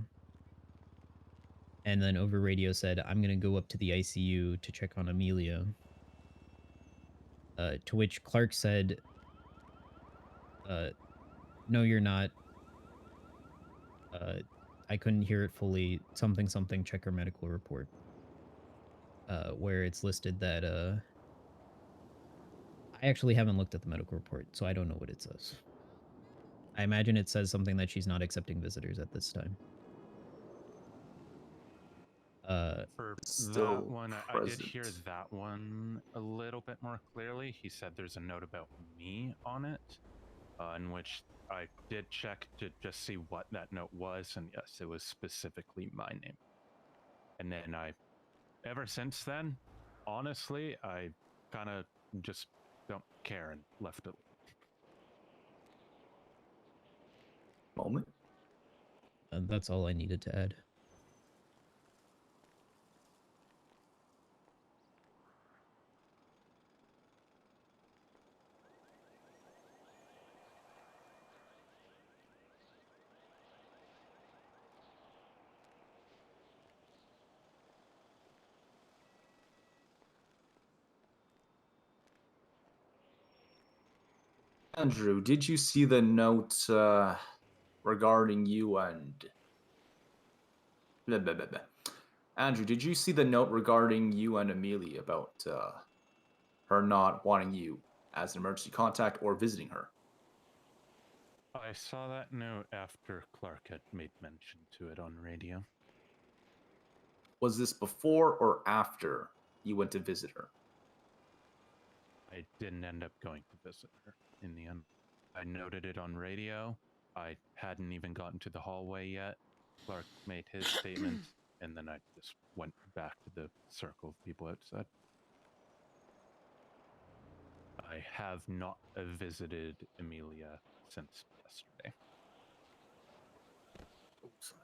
And then over radio said, "I'm gonna go up to the ICU to check on Amelia." To which Clark said, "No, you're not. I couldn't hear it fully. Something, something, check her medical report." Where it's listed that, I actually haven't looked at the medical report, so I don't know what it says. I imagine it says something that she's not accepting visitors at this time. For Still that one, I did hear present. that one a little bit more clearly. He said there's a note about me on it, in which I did check to just see what that note was, and yes, it was specifically my name. And then ever since then, honestly, I kind of just don't care and left it. Moment. And that's all I needed to add. Andrew, did you see the note regarding you and... Blah, blah, blah, blah. Andrew, did you see the note regarding you and Amelia about her not wanting you as an emergency contact or visiting her? I saw that note after Clark had made mention to it on radio. Was this before or after you went to visit her? I didn't end up going to visit her in the end. I noted it on radio. I hadn't even gotten to the hallway yet. Clark made his statement, and then I just went back to the circle of people outside. I have not visited Amelia since yesterday. Oh, sorry.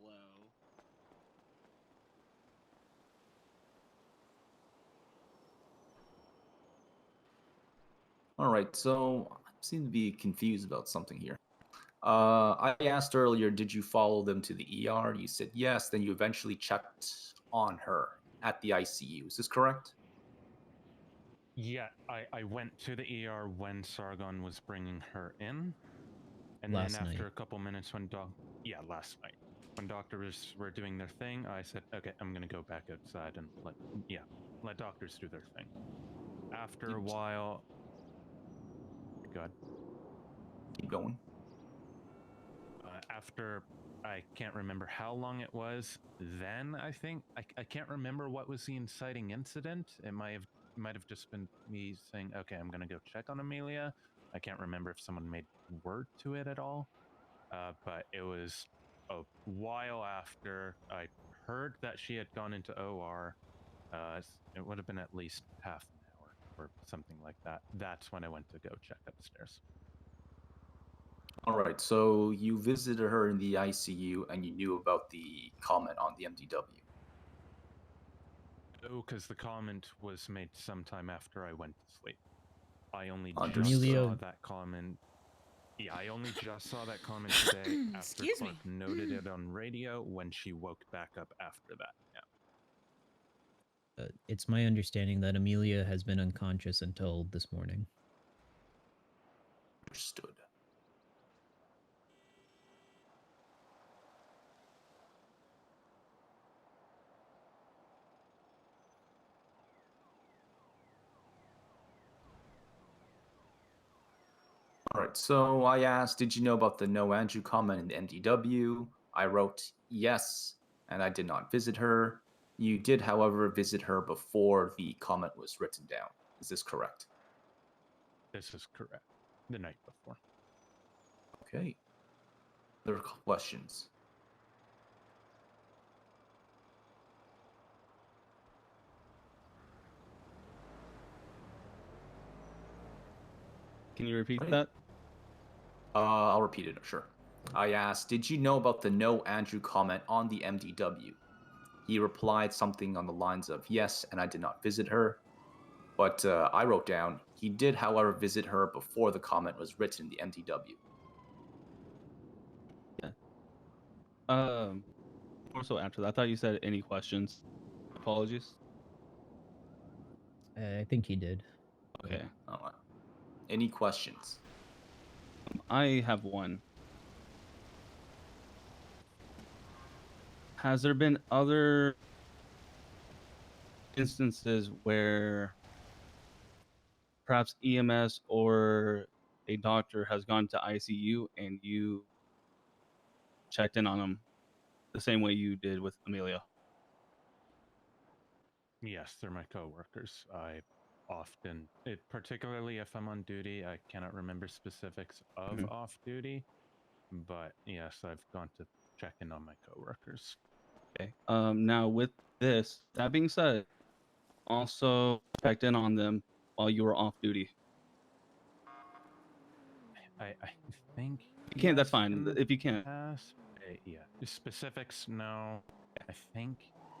Hello. All right, so I seem to be confused about something here. I asked earlier, did you follow them to the ER? You said yes, then you eventually checked on her at the ICU. Is this correct? Yeah, I went to the ER when Sargon was bringing her in. And Last then after night. a couple minutes when last night. When doctors were doing their thing, I said, okay, I'm gonna go back outside and let doctors do their thing. After a while, God. Keep going. After, I can't remember how long it was, then I think, I can't remember what was the inciting incident. It might have just been me saying, okay, I'm gonna go check on Amelia. I can't remember if someone made word to it at all. But it was a while after I heard that she had gone into OR. It would have been at least half an hour or something like that. That's when I went to go check upstairs. All right, so you visited her in the ICU and you knew about the comment on the MDW. Oh, because the comment was made sometime after I went to sleep. I only Understood. just saw that comment. Yeah, I only just saw that comment today after Excuse Clark me. noted it on radio when she woke back up after that. Yeah. It's my understanding that Amelia has been unconscious until this morning. Understood. All right, so I asked, did you know about the no Andrew comment in the MDW? I wrote yes, and I did not visit her. You did, however, visit her before the comment was written down. Is this correct? This is correct. The night before. Okay. Other questions? Can you repeat Right. that? I'll repeat it, sure. I asked, did you know about the no Andrew comment on the MDW? He replied something on the lines of, yes, and I did not visit her. But I wrote down, he did, however, visit her before the comment was written in the MDW. More so after that. I thought you said any questions. Apologies. I think he did. Okay. Any questions? I have one. Has there been other instances where perhaps EMS or a doctor has gone to ICU and you checked in on them the same way you did with Amelia? Yes, they're my coworkers. I often, particularly if I'm on duty, I cannot remember specifics of off duty, but yes, I've gone to check in on my coworkers. Okay. Now with this, that being said, also checked in on them while you were off duty. I think you can't. That's yes, fine. in the If you can't, past, yeah. Specifics, no. I think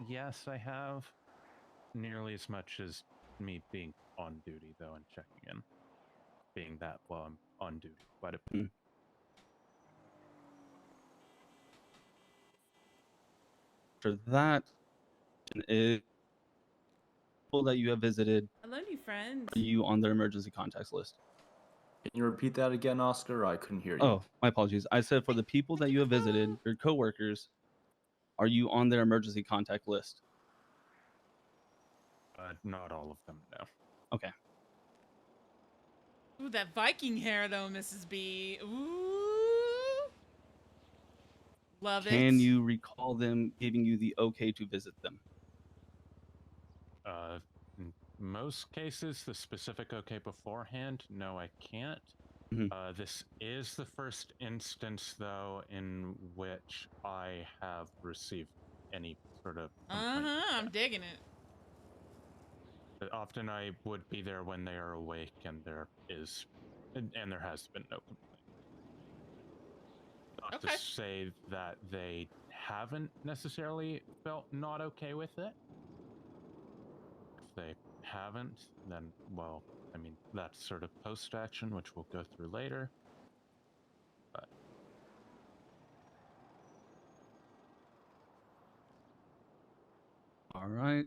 yes, I have. Nearly as much as me being on duty, though, and checking in. Being that while I'm on duty quite a bit. for that, is people that you have visited, Hello, new friend. are you on their emergency contacts list? Can you repeat that again, Oscar? I couldn't hear you. Oh, my apologies. I said for the people that you have visited, your coworkers, are you on their emergency contact list? Not all of them, no. Okay. Ooh, that Viking hair though, Mrs. B. Ooh. Love Can it. you recall them giving you the okay to visit them? In most cases, the specific okay beforehand, no, I can't. This is the first instance, though, in which I have received any sort of complaint. I'm digging it. Often I would be there when they are awake, and there is, and there has been no complaint. Not to say that they haven't necessarily felt not okay with it. If they haven't, then, well, I mean, that's sort of post-action, which we'll go through later. But All right.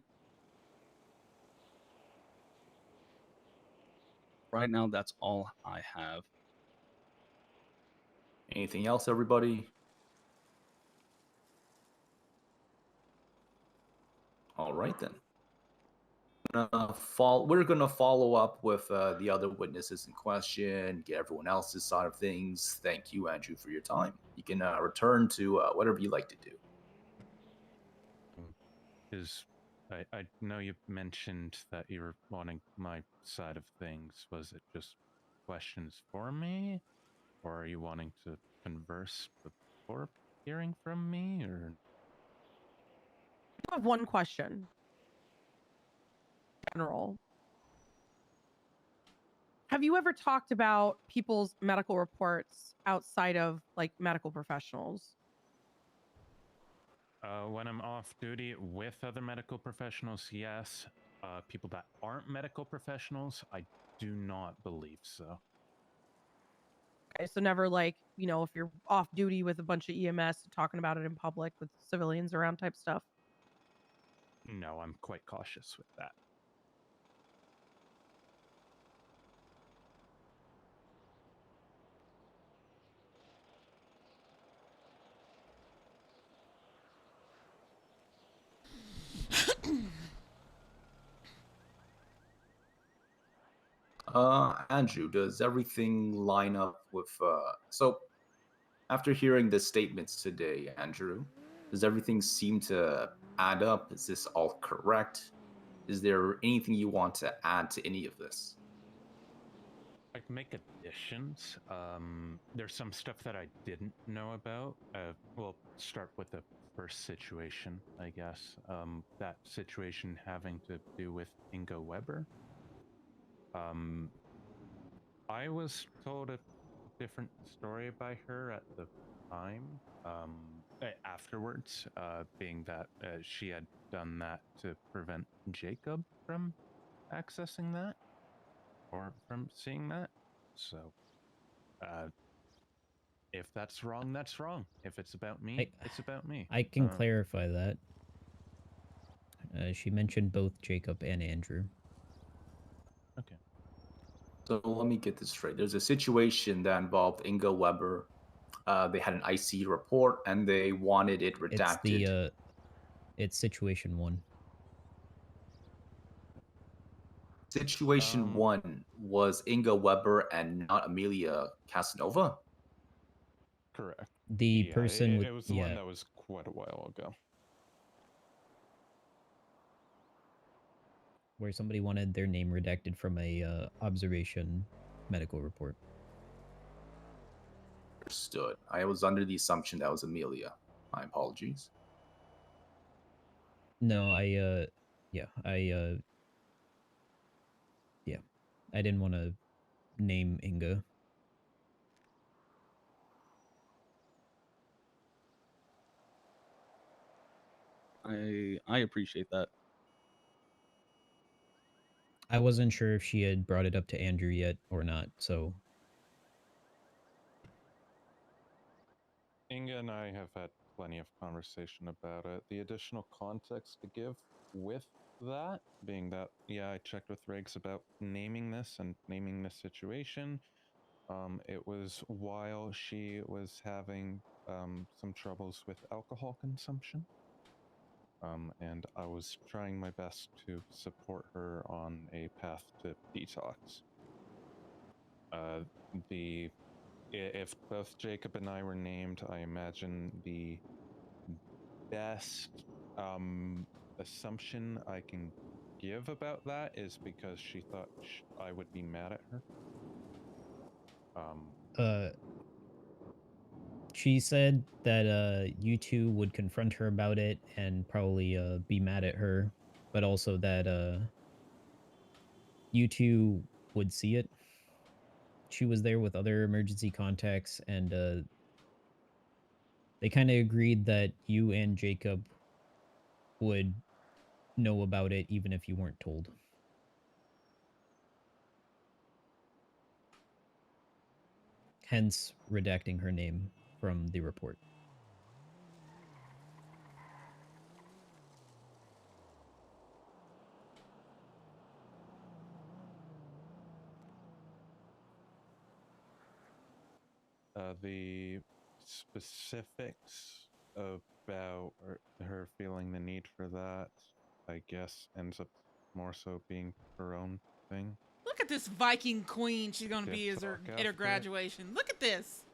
Right now, that's all I have. Anything else, everybody? All right, then. We're going to follow up with the other witnesses in question, get everyone else's side of things. Thank you, Andrew, for your time. You can return to whatever you like to do. I know you mentioned that you were wanting my side of things. Was it just questions for me? Or are you wanting to converse before hearing from me, or? I have one question. General. Have you ever talked about people's medical reports outside of like medical professionals? When I'm off duty with other medical professionals, yes. People that aren't medical professionals, I do not believe so. Okay, so never like, you know, if you're off duty with a bunch of EMS talking about it in public with civilians around type stuff. No, I'm quite cautious with that. Andrew, does everything line up with so after hearing the statements today, Andrew, does everything seem to add up? Is this all correct? Is there anything you want to add to any of this? I can make additions. There's some stuff that I didn't know about. We'll start with the first situation, I guess. That situation having to do with Inga Weber. I was told a different story by her at the time. Afterwards, being that she had done that to prevent Jacob from accessing that or from seeing that. So, if that's wrong, that's wrong. If it's about me, it's about me. I can clarify that. She mentioned both Jacob and Andrew. Okay. So let me get this straight. There's a situation that involved Inga Weber. They had an IC report and they wanted it redacted. It's situation 1. Situation 1 was Inga Weber and not Amelia Casanova? Correct. The person with it was the one that was quite a while ago. Where somebody wanted their name redacted from a observation medical report. Understood. I was under the assumption that was Amelia. My apologies. No, I didn't want to name Inga. I appreciate that. I wasn't sure if she had brought it up to Andrew yet or not, so. Inga and I have had plenty of conversation about it. The additional context to give with that, being that, yeah, I checked with Riggs about naming this and naming this situation. It was while she was having some troubles with alcohol consumption. And I was trying my best to support her on a path to detox. The if both Jacob and I were named, I imagine the best assumption I can give about that is because she thought I would be mad at her. She said that you two would confront her about it and probably be mad at her, but also that you two would see it. She was there with other emergency contacts, and they kind of agreed that you and Jacob would know about it even if you weren't told. Hence, redacting her name from the report. The specifics about her feeling the need for that, I guess, ends up more so being her own thing. Look at this Viking queen she's gonna be at her after. graduation. Look at this.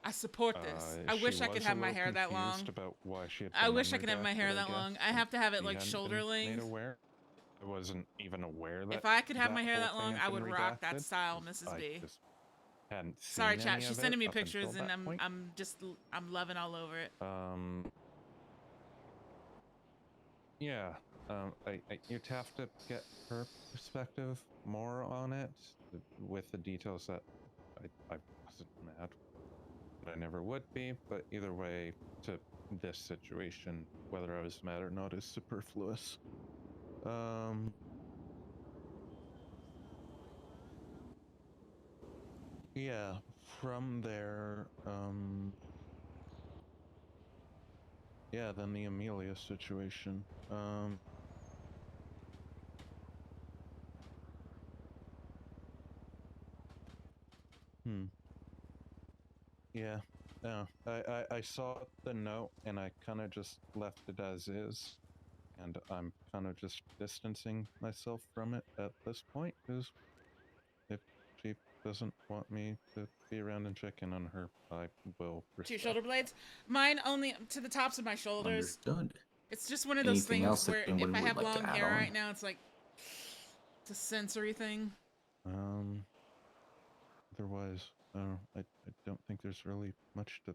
I support this. I wish I could have my hair that long. About why she had I been wish I could have my hair unredacted, that long. guess, I have to have it he like hadn't shoulder been made length. aware. I wasn't even aware that. If I could have my hair whole that long, thing I had would been rock that redacted. style, Mrs. I B. just hadn't seen Sorry, chat. any She's of sending it me up pictures, until and that point. I'm loving all over it. Yeah. You'd have to get her perspective more on it, with the details that I wasn't mad, but I never would be. But either way, to this situation, whether I was mad or not is superfluous. Yeah, from there, yeah, then the Amelia situation. Yeah, no, I saw the note and I kind of just left it as is, and I'm kind of just distancing myself from it at this point, because if she doesn't want me to be around and check in on her, I will Two respect. shoulder blades. Mine only to the tops of my shoulders. Understood. It's just one of those Anything things else that where if anyone I would have like to long add hair on? right now, it's like it's a sensory thing. Otherwise, I don't think there's really much to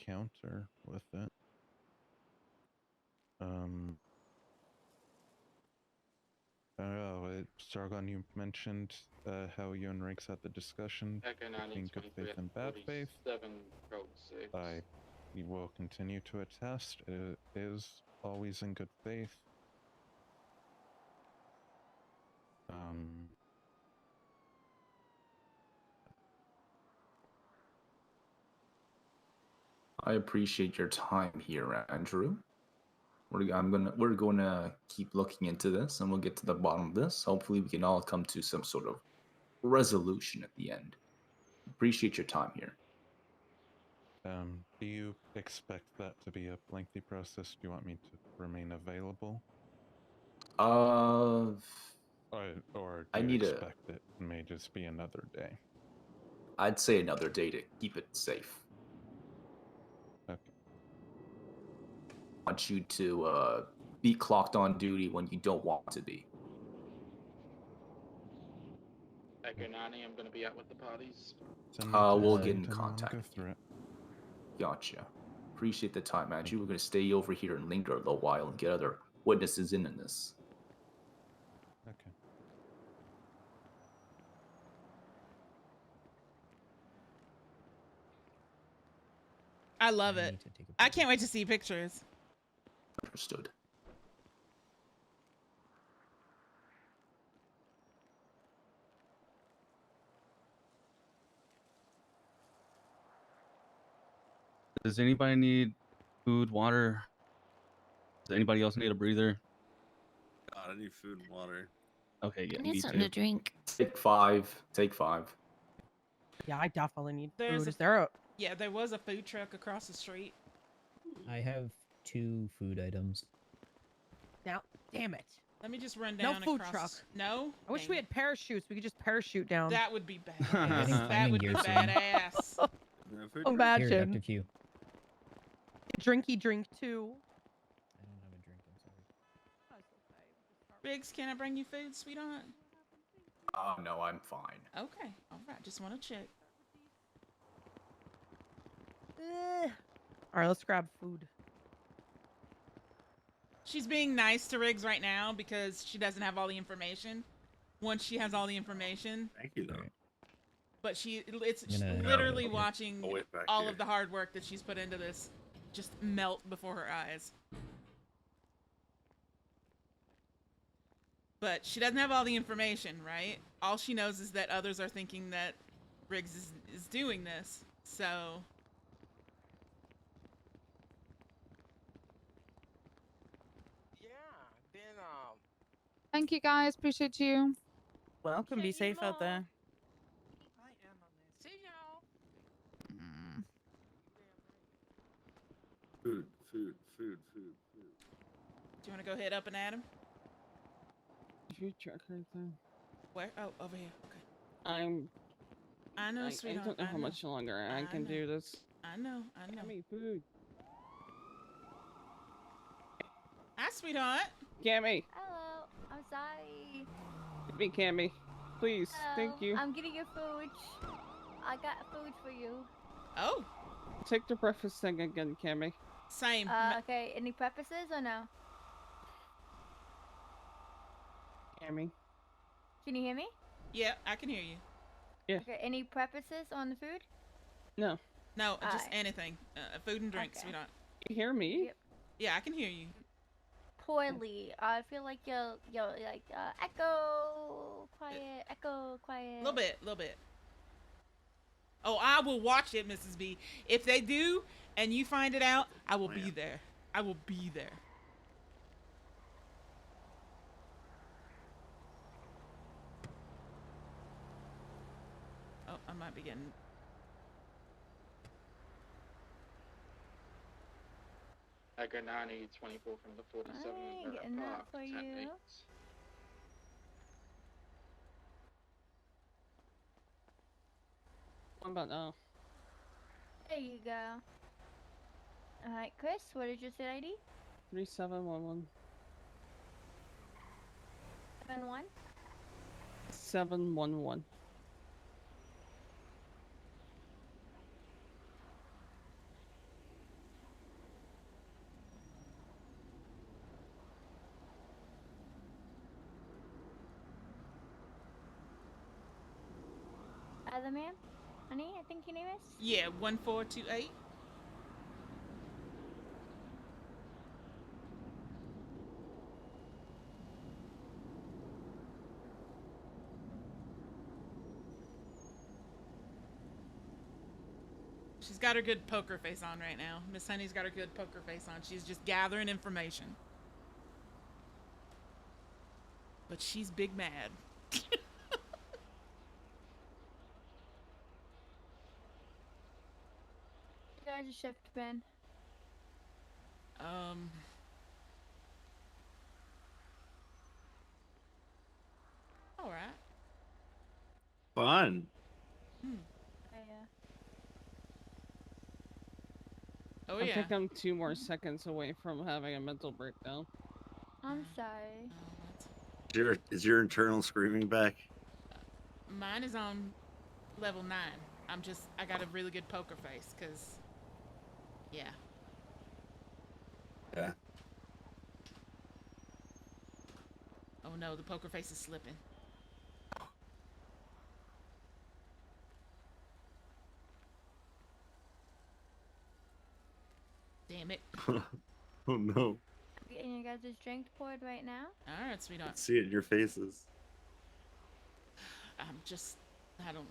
counter with it. Sargon, you mentioned how you and Riggs had the discussion between good faith and bad faith. I will continue to attest it is always in good faith. I appreciate your time here, Andrew. We're gonna keep looking into this, and we'll get to the bottom of this. Hopefully, we can all come to some sort of resolution at the end. Appreciate your time here. Do you expect that to be a lengthy process? Do you want me to remain available? Or do I you need expect it may just be another day? I'd say another day to keep it safe. Okay. I want you to be clocked on duty when you don't want to be. Echo 90, I'm going to be out with the parties. We'll get in anytime you wanna contact. go through it. Gotcha. Appreciate the time, Andrew. We're gonna stay over here and linger a little while and get other witnesses in this. Okay. I love it. I can't wait to see pictures. Understood. Does anybody need food, water? Does anybody else need a breather? God, I need food and water. Okay, yeah, I need me something too. to drink. Take five. Take five. Yeah, I definitely need There's food. a- Is there a Yeah, there was a food truck across the street. I have 2 food items. now? Damn it! Let me just run No down food across. truck. No. I wish Dang we it. had parachutes. We could just parachute down. That would be getting badass. that climbing would be gear soon. badass. Yeah, food truck. Here, Dr. Imagine. Q. Drinky drink too. I don't have a drink, I'm sorry. Riggs, can I bring you food, sweetheart? Oh no, I'm fine. Okay. All right. Just want to check. All right, let's grab food. She's being nice to Riggs right now because she doesn't have all the information. Once she has all the information, Thank you, though. but it's Gonna- literally Yeah. watching I'll wait back all here. of the hard work that she's put into this just melt before her eyes. But she doesn't have all the information, right? All she knows is that others are thinking that Riggs is doing this. So Thank you guys. Appreciate you. Welcome. Be safe out there. Food, food, food, food, food. do you want to go head up and at him? Food truck right there. Where? Oh, over here. Okay. I know, I sweetheart. don't know how much longer I can do this. I know. Give me food. Hi, sweetheart. Cammy. Hello. I'm sorry. Give me Cammy. Please. Thank you. I'm getting your food. I got food for you. Oh. Take the breakfast thing again, Cammy. Same. Okay. Any prefaces or no? Cammy. Can you hear me? Yeah, I can hear you. Yeah. Okay. Any prefaces on the food? No. No, just Alright. anything. Food and drinks, Okay. sweetheart. You hear me? Yep. Yeah, I can hear you. Poorly. I feel like you're like echo, quiet, echo, quiet. A little bit. Oh, I will watch it, Mrs. B. If they do, and you find it out, I will be there. I will be there. Oh, I might be getting... Edgar 90, 24 from the 47. Alright, getting that for you. What about now? There you go. Alright, Chris, what is your state ID? 3711. 71? 711. Other man? Honey, I think your name is? Yeah, 1428. She's got her good poker face on right now. Miss Honey's got her good poker face on. She's just gathering information. But she's big mad. You guys are shift Ben. All right. Fun. Oh, I yeah. think I'm 2 more seconds away from having a mental breakdown. I'm sorry. Is your internal screaming back? Mine is on level 9. I got a really good poker face, because, yeah. Yeah. Oh no, the poker face is slipping. Damn it. Oh no. Getting you guys' drink poured right now. All right, sweetheart. See it in your faces. I don't...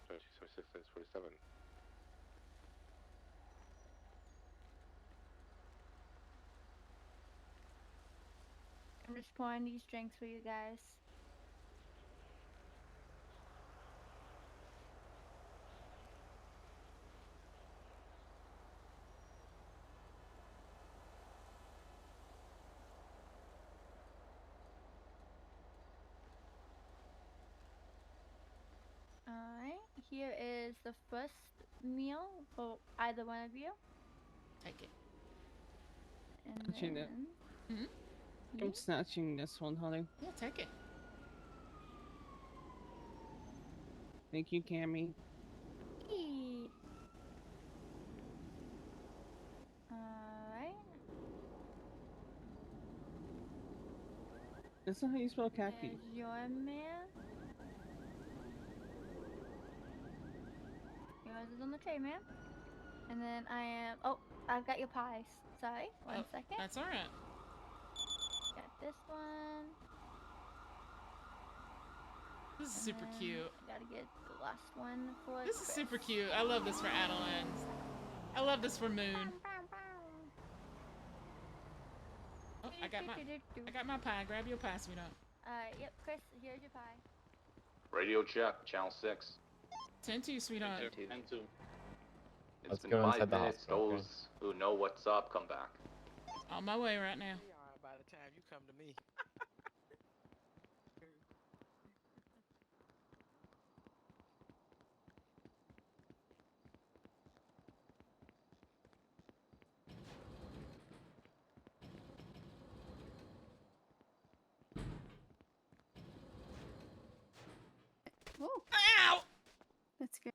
26, 47. I'm just pouring these drinks for you guys. here is the first meal for either one of you. Take it. And Snatching it. then... I'm snatching this one, honey. Yeah, take it. Thank you, Cammy. Alright. That's not how you spell khaki. There's your meal. Yours is on the tray, ma'am. And then I am... Oh, I've got your pies. Sorry, one second. That's alright. Got this one. This is And super then cute. Gotta get the last one for This is Chris. super cute. I love this for Adeline's. I love this for Moon. Oh, I got my pie. Grab your pie, sweetheart. Yep, Chris, here's your pie. Radio check, channel 6. 10-2, sweetheart. 10-2. It's Let's been go 5 inside the minutes. hospital, okay? Those who know what's up, come back. On my way right now. By the time you come to me. Whoa. Ow! That's good.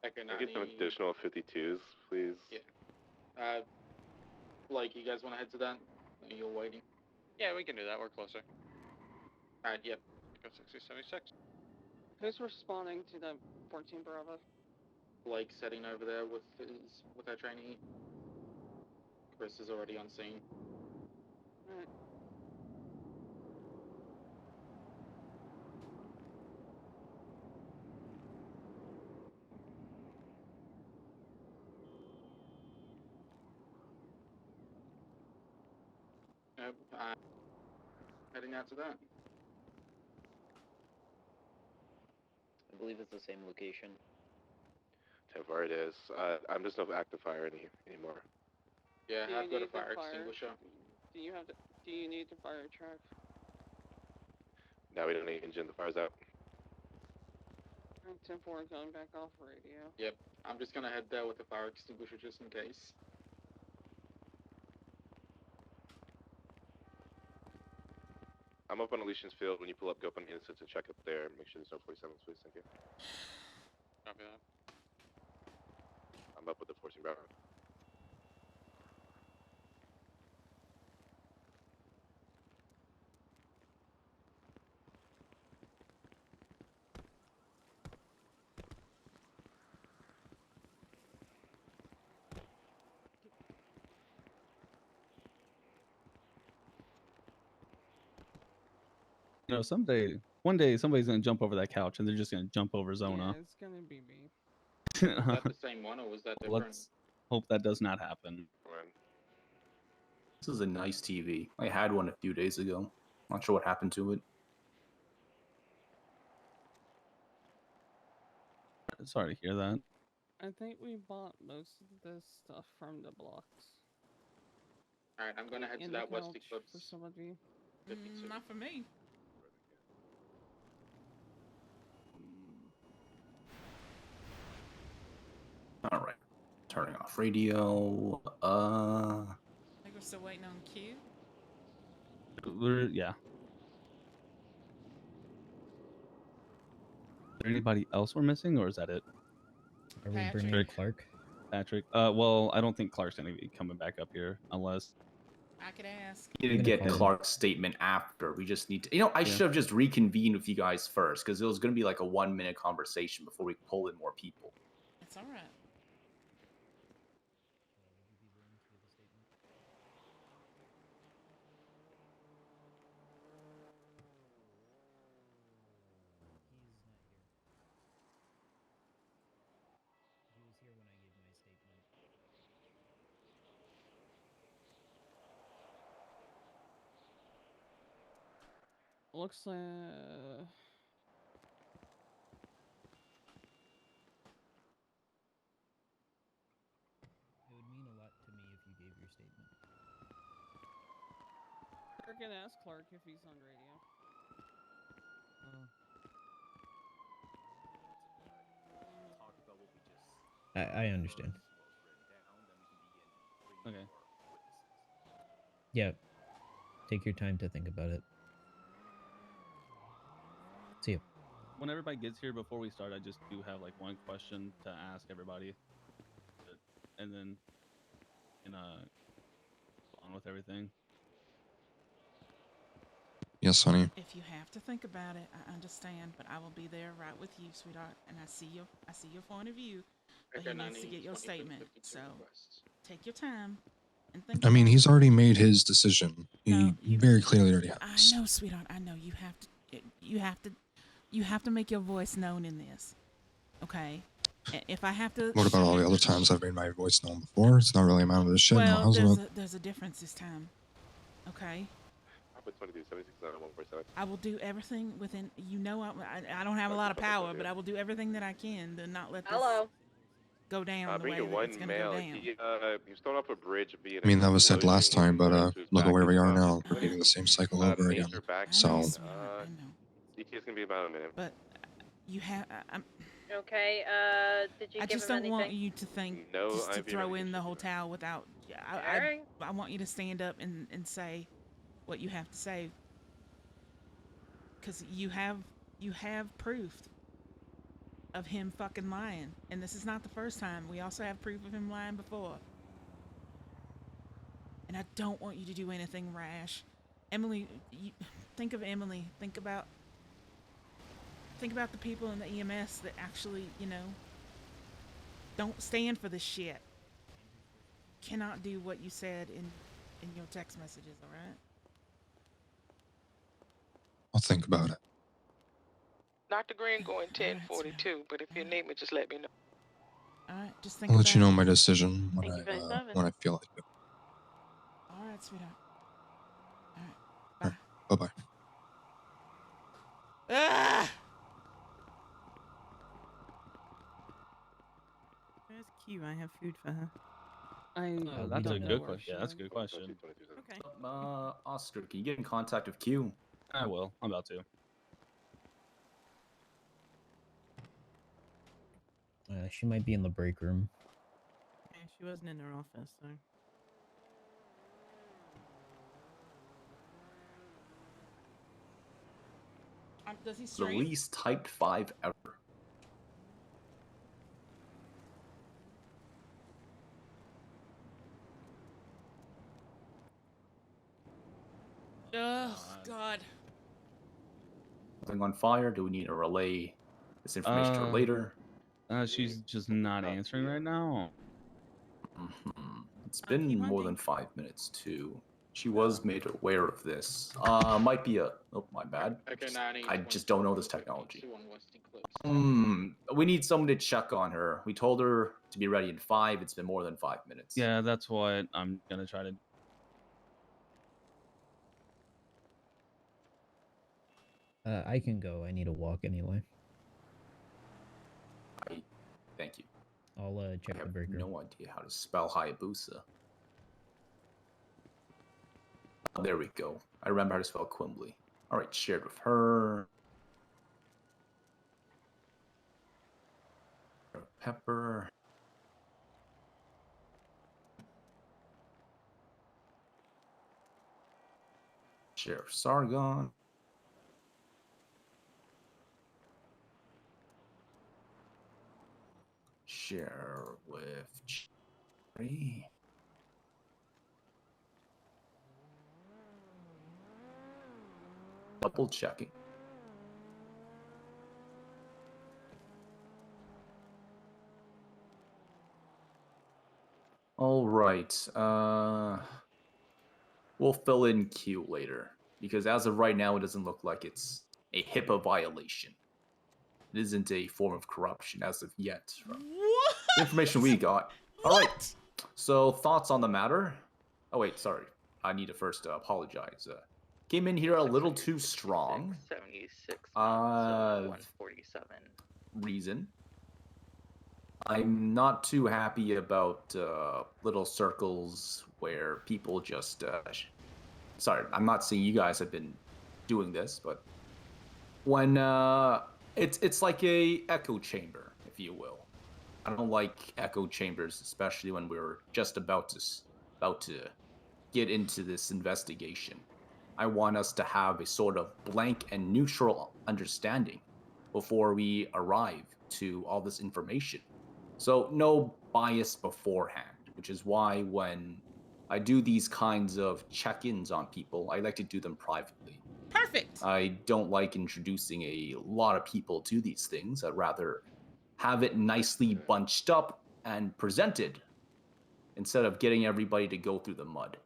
Second, Can I get some additional 52s, please? Yeah. Like, you guys want to head to that? Are you waiting? Yeah, we can do that. We're closer. Alright, yep. Go 6076. Who's responding to the 14 Bravo? Like, setting over there with our trainee. Chris is already on scene. Alright. Yep, heading out to that. I believe it's the same location. 10-4 it is. I'm just no active fire anymore. Yeah, Do I've you got a need the fire fire? extinguisher. Do you need the fire truck? Now we don't need engine. The fire's out. 10-4 is going back off radio. Yep, I'm just gonna head there with the fire extinguisher just in case. I'm up on Alicia's field. When you pull up, go up on Innocence and check up there. Make sure there's no 47s, please. Thank you. Copy that. I'm up with the 14 Bravo. You know, one day, somebody's gonna jump over that couch, and they're just gonna jump over Zona. Yeah, it's gonna be me. Was that the same one or was that different? Let's hope that does not happen. This is a nice TV. I had one a few days ago. Not sure what happened to it. Sorry to hear that. I think we bought most of this stuff from the blocks. Alright, I'm gonna head In to the that West couch Eclipse. for some of you. 52. Not for me. All right. Turning off radio. I think we're still waiting on Q. Yeah. Is there anybody else we're missing, or is that it? Are we bringing Patrick. Clark? Patrick. Well, I don't think Clark's gonna be coming back up here unless. I could ask. We didn't get Clark's statement after. We just need to. I should have just reconvened with you guys first because it was going to be like a 1-minute conversation before we pull in more people. It's all right. looks like. It would mean a lot to me if you gave your statement. We're gonna ask Clark if he's on radio. I understand. Okay. Yeah. Take your time to think about it. See you. When everybody gets here, before we start, I just do have like one question to ask everybody, and then on with everything. Yes, honey. If you have to think about it, I understand, but I will be there right with you, sweetheart. And I see your point of view, but he needs to get your statement. So take your time and think. I mean, about he's it. already made his decision. No, He very clearly already I has. know, sweetheart. I know you have to make your voice known in this. Okay. If I have to. What about all the other times I've made my voice known before? It's not really a matter of shit. Well, No, how's about? there's a difference this time. Okay. I put 22, 76, 147. I will do everything within. I don't have a lot of power, but I will do everything that I can to not let this go down the Bring way your that one it's gonna male. go down. He was thrown off a bridge. I mean, that was said last time, but look at where we are now, repeating the same cycle over again. Major back So, pain. DK is gonna be about a minute. But you have. Okay. Did you I give just him don't want anything? you to think No just to IV throw in medication. the whole towel without. Alright. I want you to stand up and say what you have to say, because you have proof of him fucking lying, and this is not the first time. We also have proof of him lying before, and I don't want you to do anything rash. Emily, think of Emily. Think about the people in the EMS that actually, don't stand for this shit. Cannot do what you said in your text messages, all right? I'll think about it. Dr. Green going 1042, but if you need me, just let me know. All right, just think I'll about let you know it. my decision when Thank you for the when I feel like it. All right, sweetheart. All right, Bye bye. Ah! Where's Q? I have food for her. That's a good question. Yeah, that's a good question. Okay. Oscar, can you get in contact with Q? I will. I'm about to. She might be in the break room. Okay, she wasn't in her office, so. Does he The stream? least typed 5 ever. Oh God. Something on fire? Do we need to relay this information to her later? She's just not answering right now. It's been more than 5 minutes too. She was made aware of this. Might be a. Oh, my bad. I just don't know this technology. We need someone to check on her. We told her to be ready in 5. It's been more than 5 minutes. Yeah, that's what I'm gonna try to. I can go. I need a walk anyway. Thank you. I'll check I the have break room. no idea how to spell Hayabusa. Oh, there we go. I remember how to spell Quimbly. All right, shared with her. Pepper. Sheriff Sargon. Share with Cherry. Double checking. All right. We'll fill in Q later because as of right now, it doesn't look like it's a HIPAA violation. It isn't a form of corruption as of yet. From the information we got. All right. So thoughts on the matter? Oh wait, sorry. I need to first apologize. came in here a little too strong. 76 months, so 147. Reason. I'm not too happy about little circles where people just. Sorry, I'm not saying you guys have been doing this, but when it's like a echo chamber, if you will. I don't like echo chambers, especially when we're just about to get into this investigation. I want us to have a sort of blank and neutral understanding before we arrive to all this information. So no bias beforehand, which is why when I do these kinds of check-ins on people, I like to do them privately. Perfect. I don't like introducing a lot of people to these things. I'd rather have it nicely bunched up and presented instead of getting everybody to go through the mud.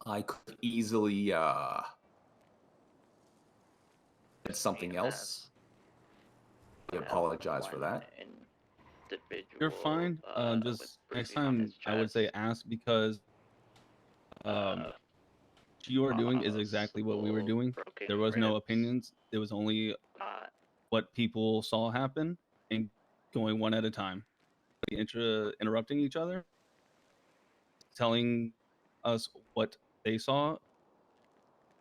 I could easily said something else. I apologize for that. You're fine. Just next time, I would say ask because what you are doing is exactly what we were doing. There was no opinions. There was only what people saw happen and going one at a time. Interrupting each other, telling us what they saw.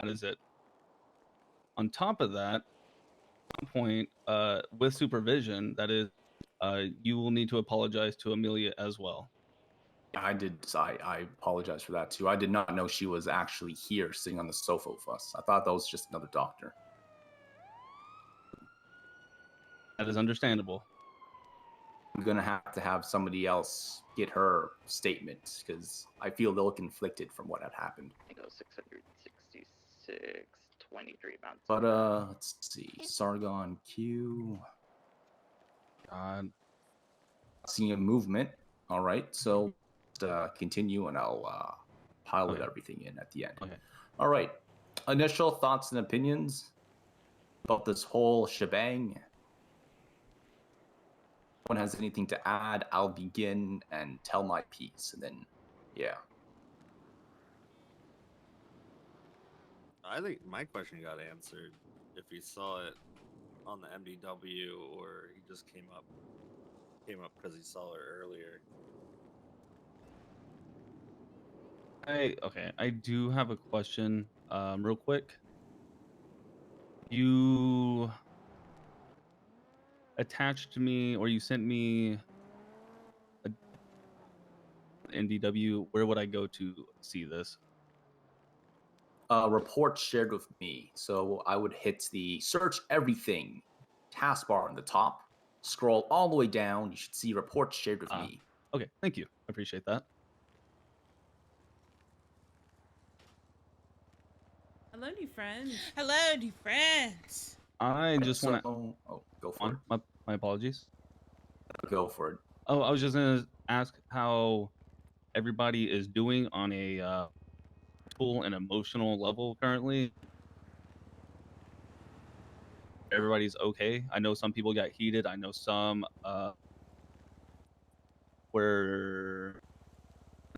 That is it. On top of that, at some point, with supervision, that is, you will need to apologize to Amelia as well. I apologize for that too. I did not know she was actually here sitting on the sofa with us. I thought that was just another doctor. That is understandable. I'm gonna have to have somebody else get her statement because I feel a little conflicted from what had happened. I go 666, 23 months. But let's see. Sargon Q. God. Seeing a movement. All right, so continue and I'll pilot everything in at the end. Okay. All right. Initial thoughts and opinions about this whole shebang. If anyone has anything to add, I'll begin and tell my piece, and then, yeah. I think my question got answered. If he saw it on the MDW or he just came up because he saw it earlier. I do have a question, real quick. You attached me, or you sent me a NDW. Where would I go to see this? Report shared with me. So I would hit the search everything taskbar on the top, scroll all the way down. You should see reports shared with me. Okay, thank you. I appreciate that. Hello, new friends. Hello, new friends. I just want to. Oh, go for it. My apologies. Go for it. Oh, I was just gonna ask how everybody is doing on a mental and emotional level currently. Everybody's okay. I know some people got heated. I know some were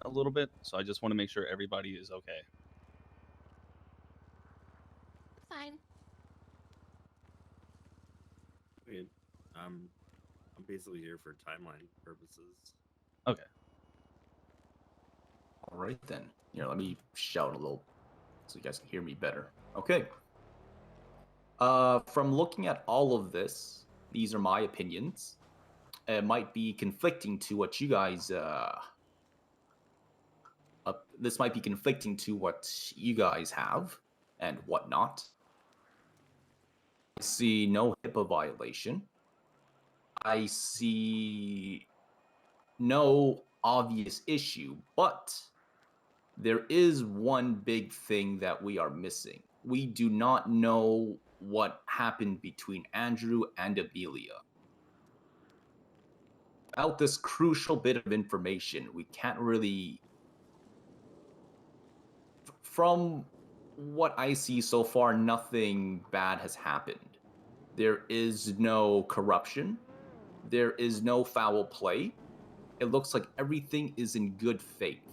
a little bit. So I just want to make sure everybody is okay. Fine. I mean, I'm basically here for timeline purposes. Okay. All right then. Here, let me shout a little so you guys can hear me better. Okay. From looking at all of this, these are my opinions. It might be conflicting to what you guys. This might be conflicting to what you guys have and whatnot. I see no HIPAA violation. I see no obvious issue, but there is one big thing that we are missing. We do not know what happened between Andrew and Amelia. Without this crucial bit of information, we can't really... From what I see so far, nothing bad has happened. There is no corruption. There is no foul play. It looks like everything is in good faith.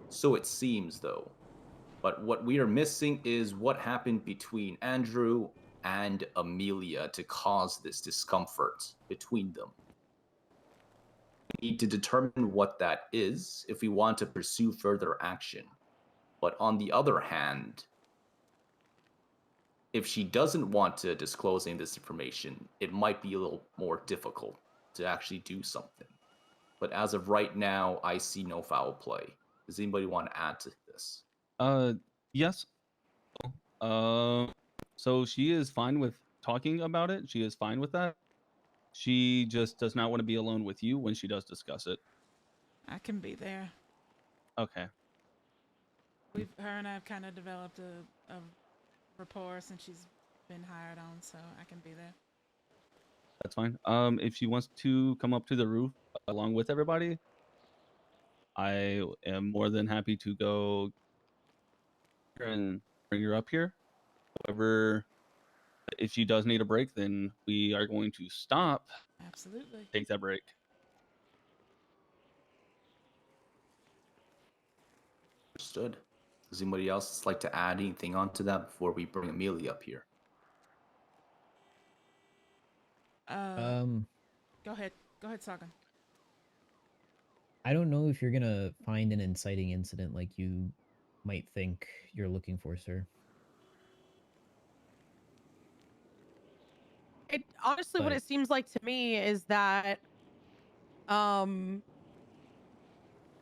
So it seems, though. But what we are missing is what happened between Andrew and Amelia to cause this discomfort between them. We need to determine what that is if we want to pursue further action. But on the other hand, if she doesn't want to disclose any of this information, it might be a little more difficult to actually do something. But as of right now, I see no foul play. Does anybody want to add to this? Yes. So she is fine with talking about it. She is fine with that. She just does not want to be alone with you when she does discuss it. I can be there. Okay. Her and I have kind of developed a rapport since she's been hired on, so I can be there. That's fine. If she wants to come up to the roof along with everybody, I am more than happy to go and bring her up here. However, if she does need a break, then we are going to stop. Absolutely. Take that break. Understood. Does anybody else like to add anything onto that before we bring Amelia up here? Go ahead. Go ahead, Sagan. I don't know if you're gonna find an inciting incident like you might think you're looking for, sir. It honestly, what But- it seems like to me is that,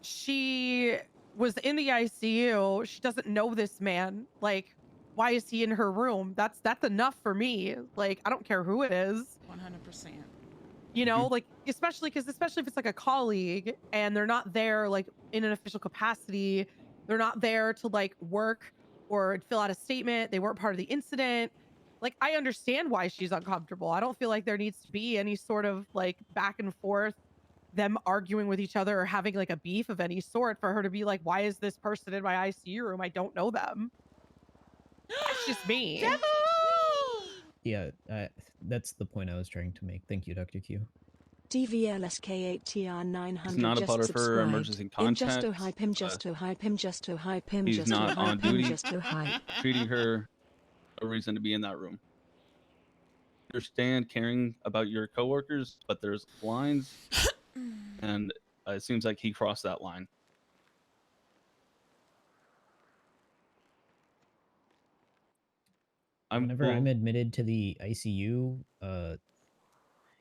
she was in the ICU. She doesn't know this man. Like, why is he in her room? That's enough for me. Like, I don't care who it is. 100%. You know, like, especially if it's like a colleague and they're not there like in an official capacity, they're not there to like work or fill out a statement, they weren't part of the incident. Like, I understand why she's uncomfortable. I don't feel like there needs to be any sort of like back and forth, them arguing with each other or having like a beef of any sort for her to be like, why is this person in my ICU room? I don't know them. That's just me. Yeah, that's the point I was trying to make. Thank you, Dr. Q. DVLSK8TR 900 It's not a just butter for subscribed. emergency Him just contact. to hype, him just to hype, him just to hype, him He's just to not on hype, him duty. just to hype. Treating her a reason to be in that room. Understand caring about your coworkers, but there's lines, and it seems like he crossed that line. Whenever I'm admitted to the ICU,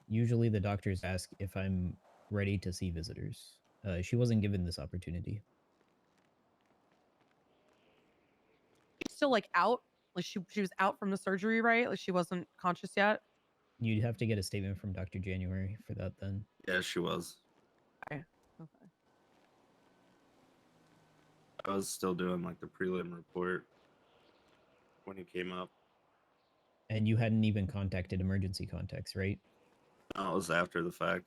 usually the doctors ask if I'm ready to see visitors. She wasn't given this opportunity. She's still like out. Like she was out from the surgery, right? Like she wasn't conscious yet. You'd have to get a statement from Dr. January for that then. Yeah, she was. Okay. I was still doing like the prelim report when he came up. And you hadn't even contacted emergency contacts, right? No, it was after the fact.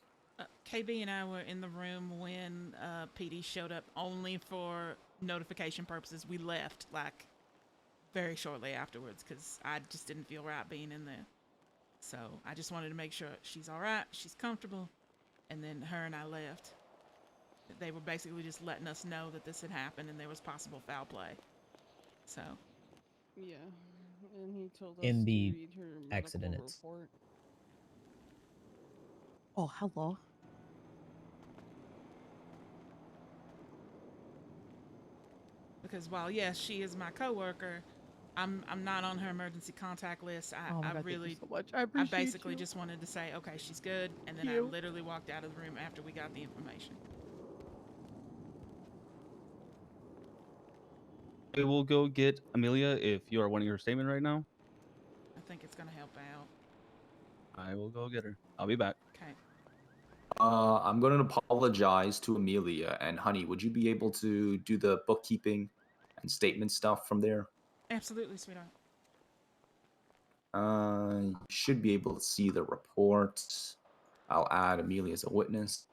KB and I were in the room when PD showed up only for notification purposes. We left like very shortly afterwards because I just didn't feel right being in there. So I just wanted to make sure she's all right, she's comfortable, and then her and I left. They were basically just letting us know that this had happened and there was possible foul play. So. Yeah, and he told us In the to read her medical accident, report. Oh, hello. Because while yes, she is my coworker, I'm not on her emergency contact list. Oh my I God, thank you really so much. I appreciate basically you. just wanted to say, okay, she's good, and then Thank I you. literally walked out of the room after we got the information. We will go get Amelia if you are wanting her statement right now. I think it's gonna help out. I will go get her. I'll be back. Okay. I'm going to apologize to Amelia. And honey, would you be able to do the bookkeeping and statement stuff from there? Absolutely, sweetheart. You should be able to see the report. I'll add Amelia as a witness.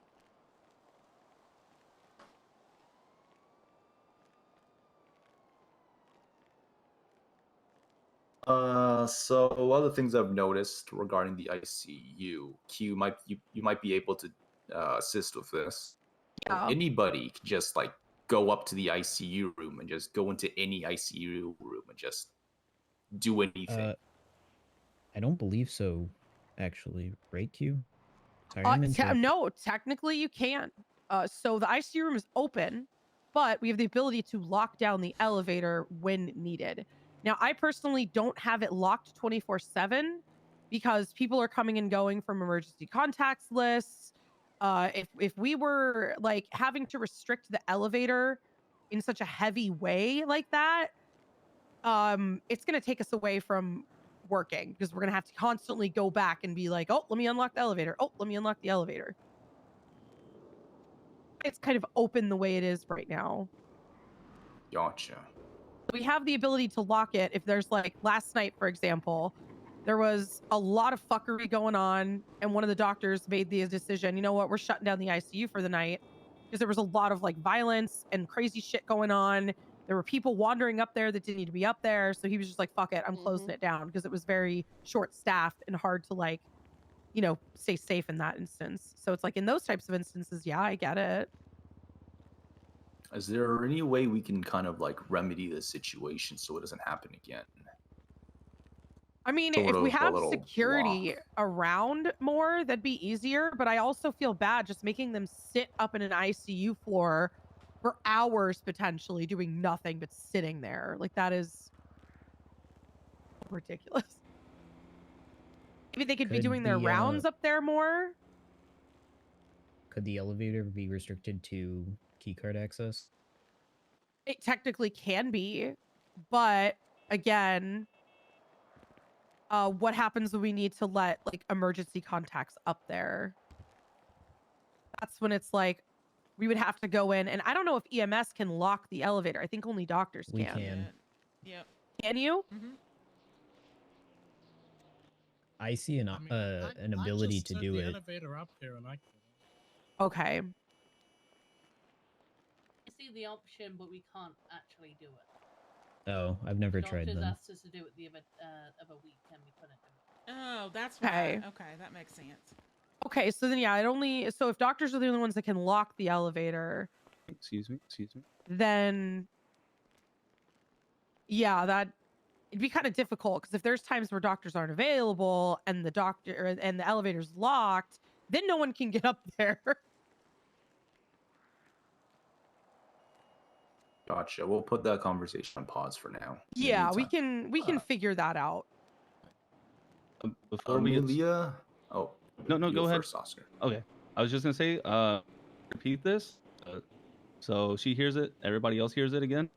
So other things I've noticed regarding the ICU, Q you might be able to assist with this. Yeah. Anybody can just like go up to the ICU room and just go into any ICU room and just do anything. I don't believe so, actually. Right, Q? Sorry, I'm interrupting. No, technically you can. So the ICU room is open, but we have the ability to lock down the elevator when needed. Now, I personally don't have it locked 24/7 because people are coming and going from emergency contacts lists. If we were like having to restrict the elevator in such a heavy way like that, it's going to take us away from working because we're going to have to constantly go back and be like, oh, let me unlock the elevator. Oh, let me unlock the elevator. It's kind of open the way it is right now. Gotcha. We have the ability to lock it if there's like last night, for example, there was a lot of fuckery going on and one of the doctors made the decision, you know what, we're shutting down the ICU for the night because there was a lot of like violence and crazy shit going on. There were people wandering up there that didn't need to be up there. So he was just like, fuck it, I'm closing it down because it was very short staffed and hard to like, you know, stay safe in that instance. So it's like in those types of instances, yeah, I get it. Is there any way we can kind of like remedy the situation so it doesn't happen again? I mean, Sort if we of a have little security around more, that'd be easier. But I also feel bad just making them sit up in an ICU floor for hours potentially doing nothing but sitting there. Like that is ridiculous. Maybe they could be doing their rounds up there more. Could the elevator be restricted to keycard access? It technically can be, but again, what happens when we need to let like emergency contacts up there? That's when it's like we would have to go in, and I don't know if EMS can lock the elevator. I think only doctors can. We can. Yep. Can you? I see an ability to do it. Elevator up here and I can. Okay. I see the option, but we can't actually do it. Oh, I've never tried Doctors them. asked us to do it the other week, and we couldn't do it. Oh, that's Okay. why. Okay, that makes sense. Okay, so then yeah, so if doctors are the only ones that can lock the elevator, Excuse me. then yeah, it'd be kind of difficult because if there's times where doctors aren't available and the elevator's locked, then no one can get up there. Gotcha. We'll put that conversation on pause for now. Yeah, we can figure that out. Before we get Amelia. Oh no, you go ahead, first, Oscar. Okay, I was just gonna say, repeat this, so she hears it. Everybody else hears it again.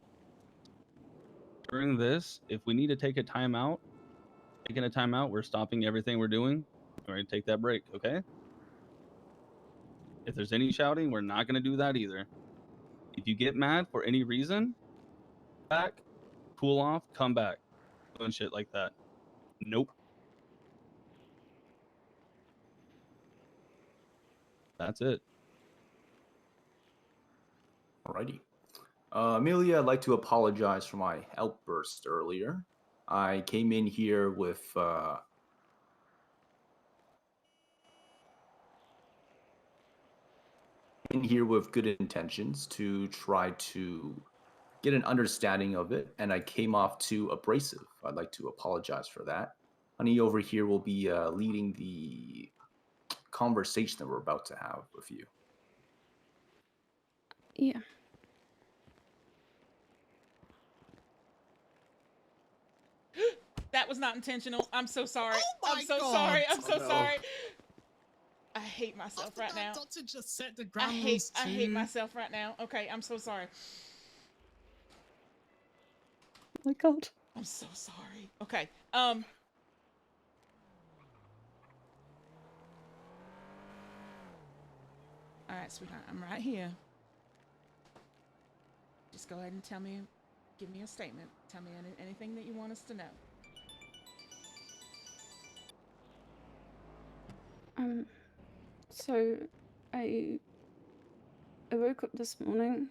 During this, if we need to take a timeout, taking a timeout, we're stopping everything we're doing. We're gonna take that break, okay? If there's any shouting, we're not gonna do that either. If you get mad for any reason, back, cool off, come back, doing shit like that. Nope. That's it. Alrighty. Amelia, I'd like to apologize for my outburst earlier. I came in here with good intentions to try to get an understanding of it, and I came off too abrasive. I'd like to apologize for that. Honey over here will be leading the conversation that we're about to have with you. Yeah. That was not intentional. I'm so sorry. Oh I'm so God. sorry. I'm so Oh, no. sorry. I hate myself After right that, now. Doctor just set the I ground hate rules I hate too. myself right now. Okay, I'm so sorry. Oh my God. I'm so sorry. Okay. All right, sweetheart. I'm right here. Just go ahead and give me a statement. Tell me anything that you want us to know. So I woke up this morning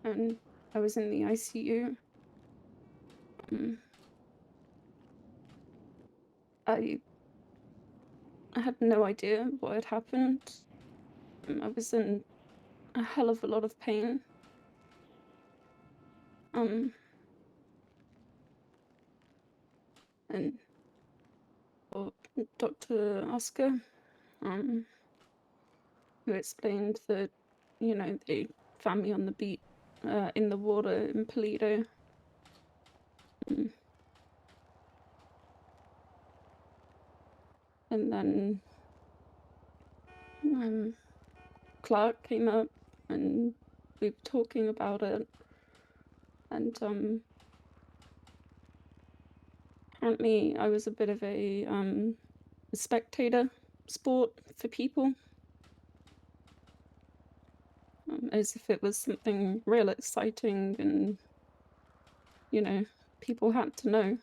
and I was in the ICU. I had no idea what had happened. I was in a hell of a lot of pain. And or Dr. Oscar, who explained that, you know, they found me on the beat in the water in Polito. And then Clark came up and we were talking about it, and apparently I was a bit of a spectator sport for people, as if it was something real exciting and, you know, people had to know.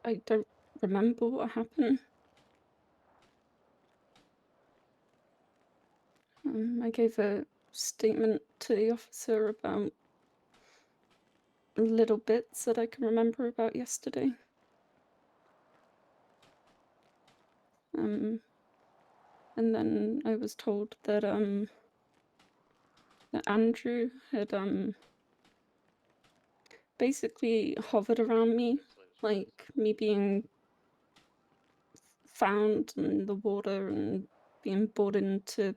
I don't remember what happened. I gave a statement to the officer about little bits that I can remember about yesterday. And then I was told that that Andrew had basically hovered around me, like me being found in the water and being brought in to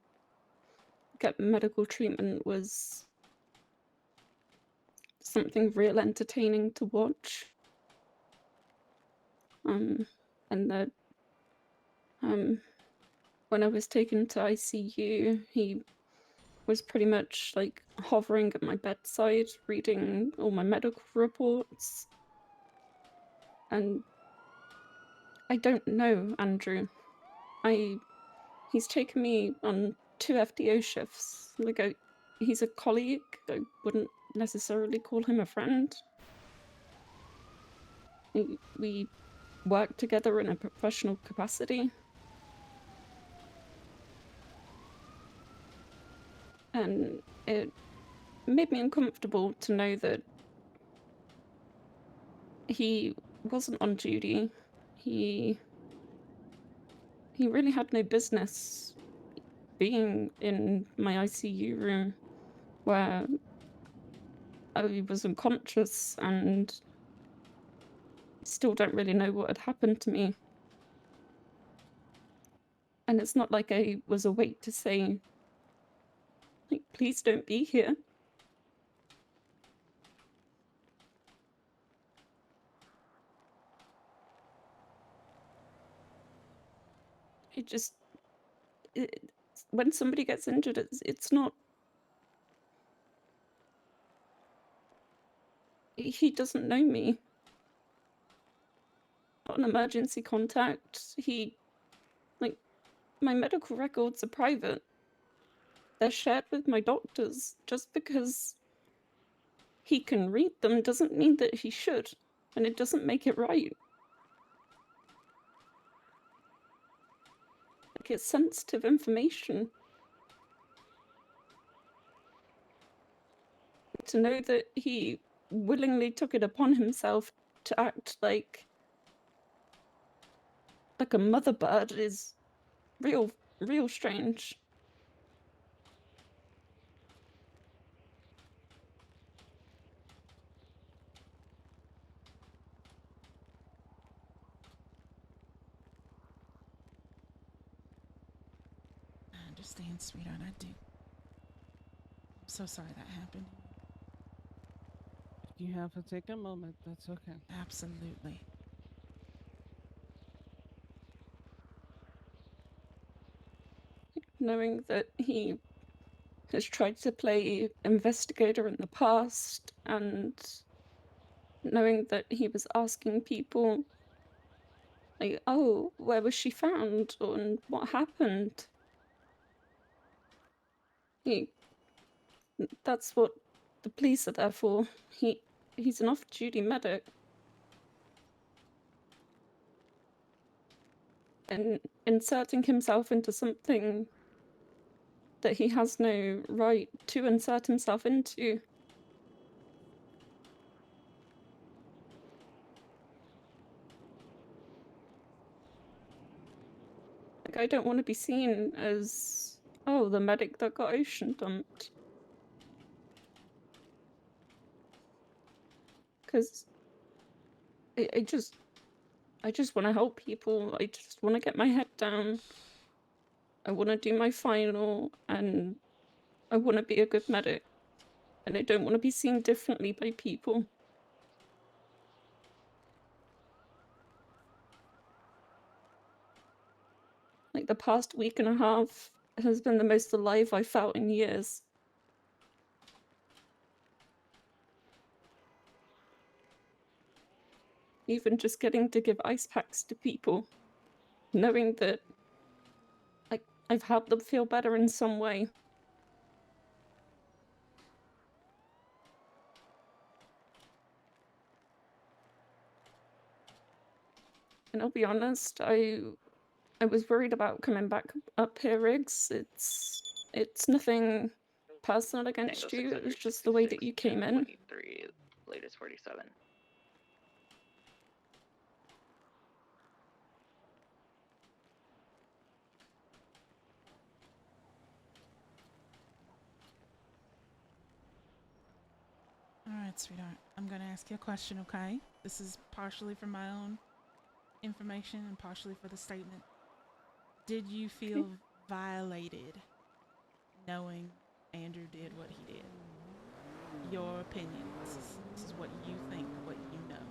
get medical treatment was something real entertaining to watch. And that when I was taken to ICU, he was pretty much like hovering at my bedside, reading all my medical reports. And I don't know Andrew. He's taken me on 2 FDO shifts. Like, he's a colleague. I wouldn't necessarily call him a friend. We work together in a professional capacity. And it made me uncomfortable to know that he wasn't on duty. He really had no business being in my ICU room where I was unconscious and still don't really know what had happened to me. And it's not like I was awake to say, like, please don't be here. When somebody gets injured, it's not. He doesn't know me. Not an emergency contact. Like, my medical records are private. They're shared with my doctors. Just because he can read them doesn't mean that he should, and it doesn't make it right. Like, it's sensitive information. To know that he willingly took it upon himself to act like a mother bird is real strange. I understand, sweetheart. I do. I'm so sorry that happened. If you have to take a moment, that's okay. Absolutely. Knowing that he has tried to play investigator in the past, and knowing that he was asking people, like, oh, where was she found, and what happened? That's what the police are there for. He's an off-duty medic. And inserting himself into something that he has no right to insert himself into. Like, I don't want to be seen as Oh, the medic that got ocean dumped. Because I just want to help people. I just want to get my head down. I want to do my final, and I want to be a good medic. And I don't want to be seen differently by people. Like, the past week and a half has been the most alive I've felt in years. Even just getting to give ice packs to people, knowing that I've helped them feel better in some way. And I'll be honest, I was worried about coming back up here, Riggs. It's nothing personal against you. It was just the way that you came in. 23, latest 47. All right, sweetheart. I'm gonna ask you a question, okay? This is partially for my own information and partially for the statement. Did you feel violated knowing Andrew did what he did? Your opinion. This is what you think, what you know.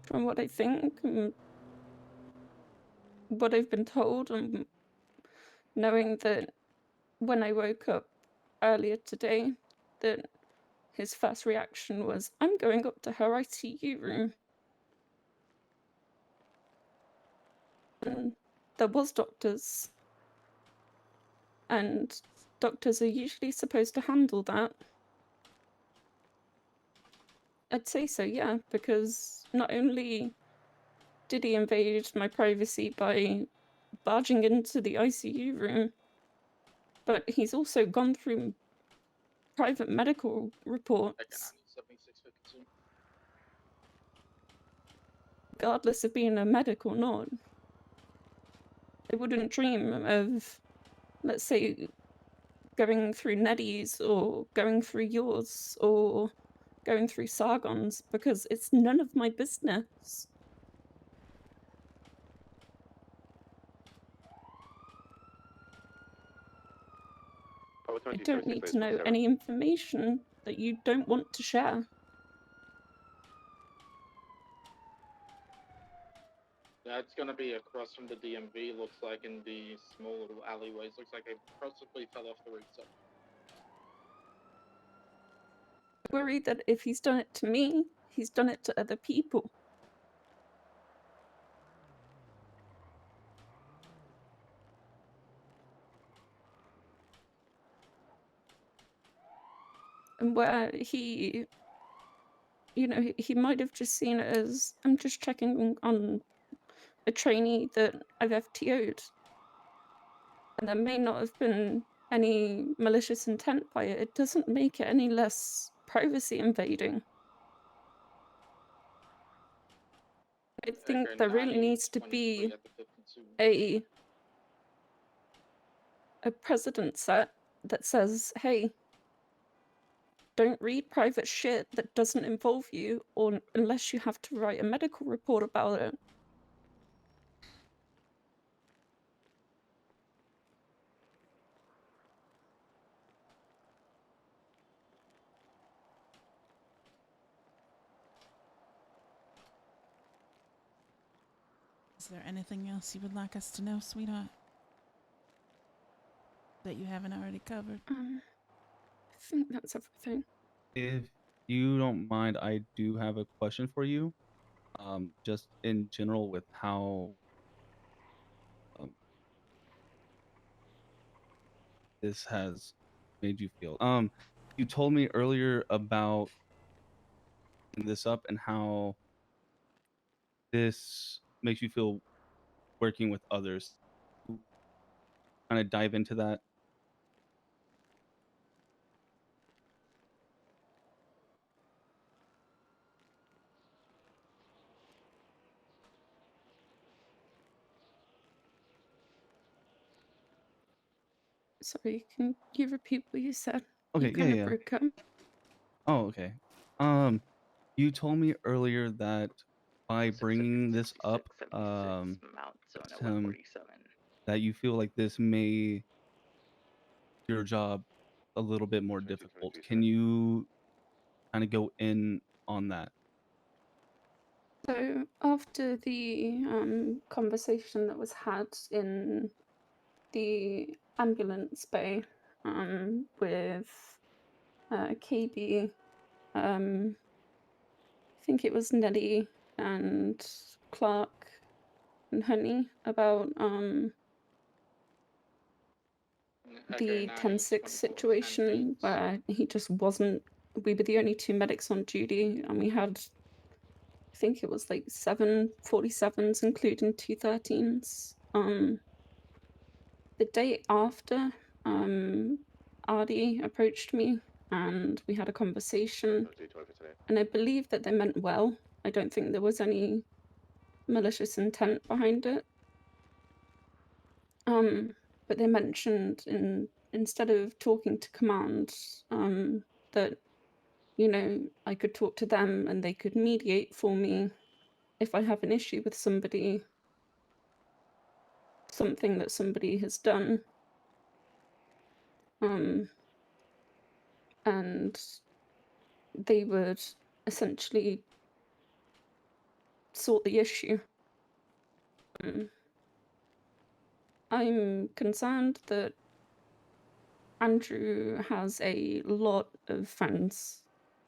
From what I think, what I've been told, and knowing that when I woke up earlier today, that his first reaction was, I'm going up to her ICU room. And there was doctors. And doctors are usually supposed to handle that. I'd say so, yeah, because not only did he invade my privacy by barging into the ICU room, but he's also gone through private medical reports. Regardless of being a medic or not. I wouldn't dream of, let's say, going through Nettie's or going through yours or going through Sargon's, because it's none of my business. I don't need to know any information that you don't want to share. Yeah, it's gonna be across from the DMV, looks like, in the small little alleyways. Looks like they possibly fell off the roof. So. I worry that if he's done it to me, he's done it to other people. And where he, you know, he might have just seen it as, I'm just checking on a trainee that I've FTO'd. And there may not have been any malicious intent by it. It doesn't make it any less privacy invading. I think there really needs to be a precedent set that says, hey, don't read private shit that doesn't involve you, or unless you have to write a medical report about it. Is there anything else you would like us to know, sweetheart? That you haven't already covered? I think that's everything. If you don't mind, I do have a question for you. Just in general with how this has made you feel. You told me earlier about this up and how this makes you feel working with others. Kind of dive into that. Sorry, can you repeat what you said? Okay, You kind of yeah. broke up. Oh, okay. You told me earlier that by bringing this up, Mount Zona to him, 147. that you feel like this may your job a little bit more 22, difficult. 22, Can you kind of go in on that? So after the conversation that was had in the ambulance bay with KB, I think it was Nelly and Clark and Honey about the 10-6 situation where he just wasn't. We were the only 2 medics on duty, and we had, I think it was like 7 47s, including 2 13s. The day after, Artie approached me and we had a conversation, and I believe that they meant well. I don't think there was any malicious intent behind it. But they mentioned instead of talking to command, that, you know, I could talk to them and they could mediate for me if I have an issue with somebody, something that somebody has done. And they would essentially sort the issue. I'm concerned that Andrew has a lot of friends,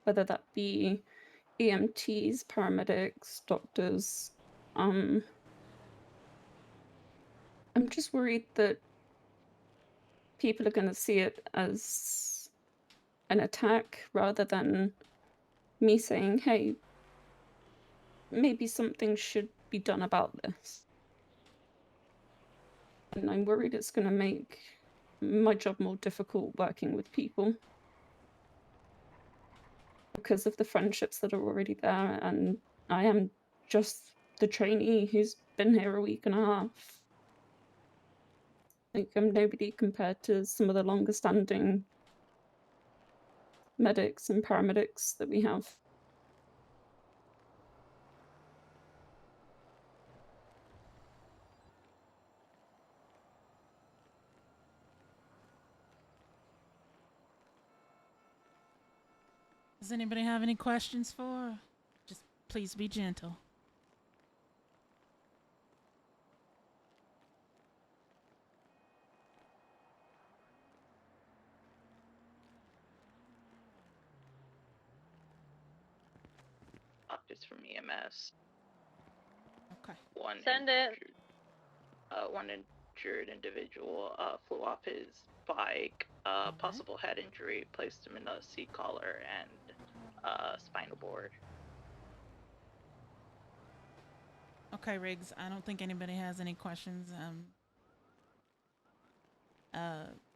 whether that be EMTs, paramedics, doctors. I'm just worried that people are going to see it as an attack rather than me saying, hey, maybe something should be done about this. And I'm worried it's going to make my job more difficult working with people because of the friendships that are already there, and I am just the trainee who's been here a week and a half. Like, I'm nobody compared to some of the longer standing medics and paramedics that we have. Does anybody have any questions for her? Just please be gentle. Optics from EMS. Okay. Send it. One injured individual flew off his bike. Possible head injury, placed him in a seat collar and spinal board. Okay, Riggs. I don't think anybody has any questions.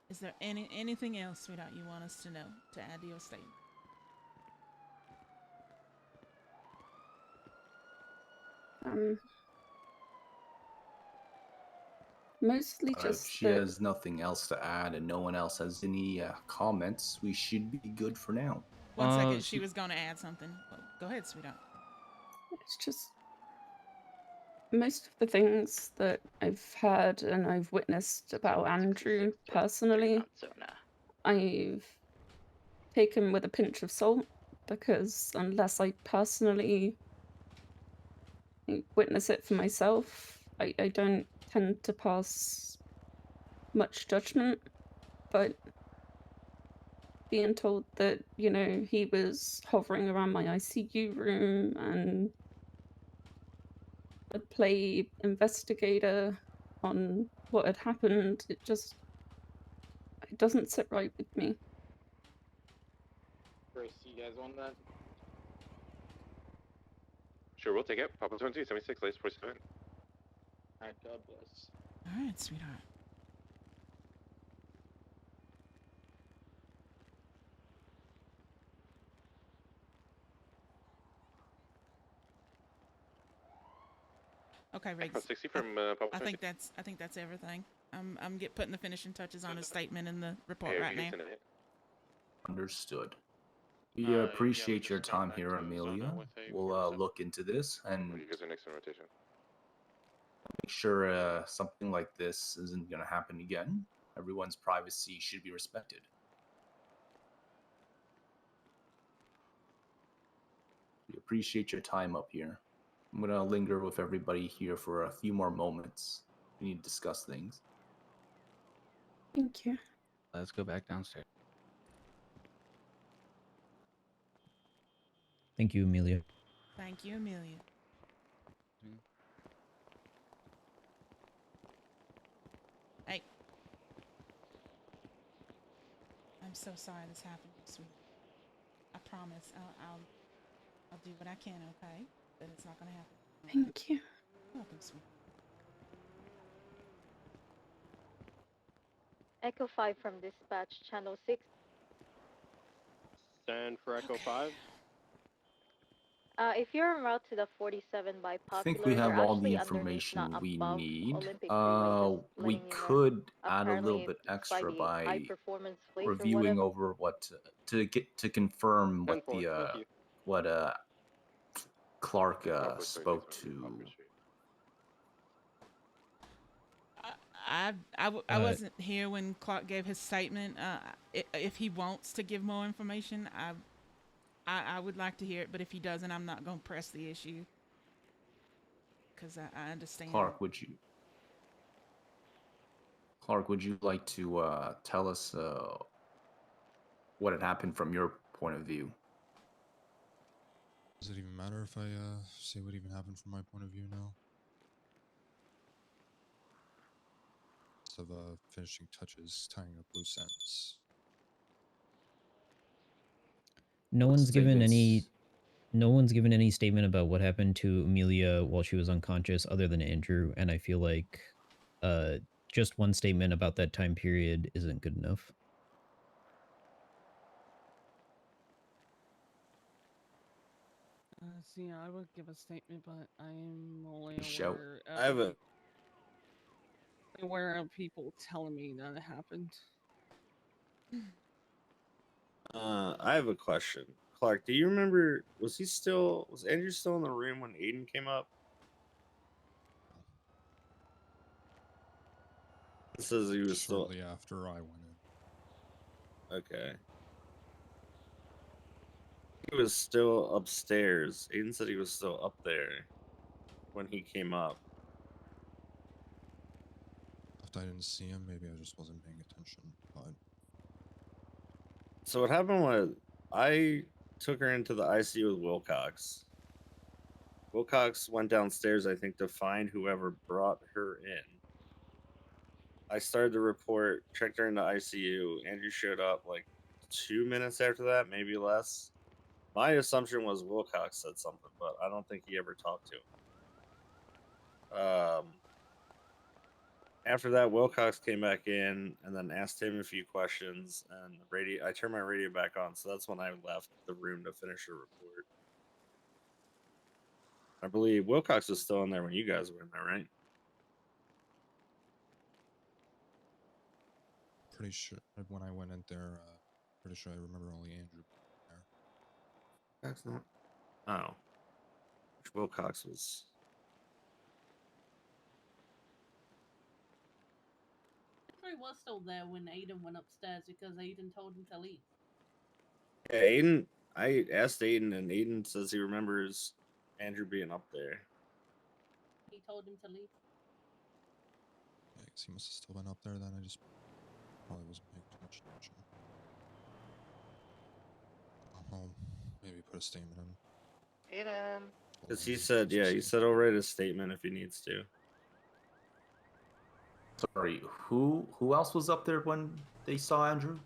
Is there anything else, sweetheart, you want us to know to add to your statement? Mostly If just she that has nothing else to add and no one else has any comments, we should be good for now. One second, she was going to add something. Well, go ahead, sweetheart. it's just most of the things that I've heard and I've witnessed about Andrew personally, I've taken with a pinch of salt, because unless I personally witness it for myself, I don't tend to pass much judgment. But being told that, you know, he was hovering around my ICU room and would play investigator on what had happened, it doesn't sit right with me. Grace, you guys want that? Sure, we'll take it. Papa 22, 76, latest 47. Alright, God bless. All right, sweetheart. Okay, Riggs. 60 from Papa 22. I think that's everything. I'm putting the finishing touches on his statement in the report Hey, right now. Houston, Understood. We appreciate your time here, Amelia. We'll look into this and You guys are next in rotation. make sure something like this isn't going to happen again. Everyone's privacy should be respected. We appreciate your time up here. I'm going to linger with everybody here for a few more moments. We need to discuss things. Thank you. Let's go back downstairs. Thank you, Amelia. Thank you, Amelia. Hey. I'm so sorry this happened, sweetie. I promise I'll do what I can, okay? But it's not gonna happen. Thank you. You're welcome, sweetie. Echo 5 from dispatch, channel 6. Stand for Echo 5. If you're en route to the 47 by Popular, I think we have you're all the actually underneath, information not we above need. Olympic Freeway, just We letting you know. could add a Apparently little bit it's extra the high by performance place or reviewing whatever. over what to confirm what 10-4, the thank you. what Clark Northwest spoke 36 to. Poplar Street. I wasn't here when Clark gave his statement. If he wants to give more information, I would like to hear it. But if he doesn't, I'm not going to press the issue because I understand. Clark, would you like to tell us what had happened from your point of view? Does it even matter if I say what even happened from my point of view now? Of finishing touches, tying up loose ends. No What one's given statements- any statement about what happened to Amelia while she was unconscious other than Andrew, and I feel like just one statement about that time period isn't good enough. See, I would give a statement, but I'm only Shout. aware of people telling me that it happened. I have a question. Clark, do you remember, was Andrew still in the room when Aiden came up? It says he was shortly after I went in. Okay. He was still upstairs. Aiden said he was still up there when he came up. If I didn't see him, maybe I just wasn't paying attention. But So what happened was I took her into the ICU with Wilcox. Wilcox went downstairs, I think, to find whoever brought her in. I started the report, checked her into ICU. Andrew showed up like 2 minutes after that, maybe less. My assumption was Wilcox said something, but I don't think he ever talked to him. After that, Wilcox came back in and then asked him a few questions, and I turned my radio back on, so that's when I left the room to finish the report. I believe Wilcox was still in there when you guys were in there, right? pretty sure when I went in there, pretty sure I remember only Andrew there. That's not. Oh. Which Wilcox was. He was still there when Aiden went upstairs because Aiden told him to leave. Yeah, Aiden. I asked Aiden, and Aiden says he remembers Andrew being up there. He told him to leave. Yeah, I guess he must have still been up there then. I just probably wasn't paying too much attention. I'll maybe put a statement in. Aiden. Because he said, yeah, he said he'll write a statement if he needs to. Sorry, who else was up there when they saw Andrew?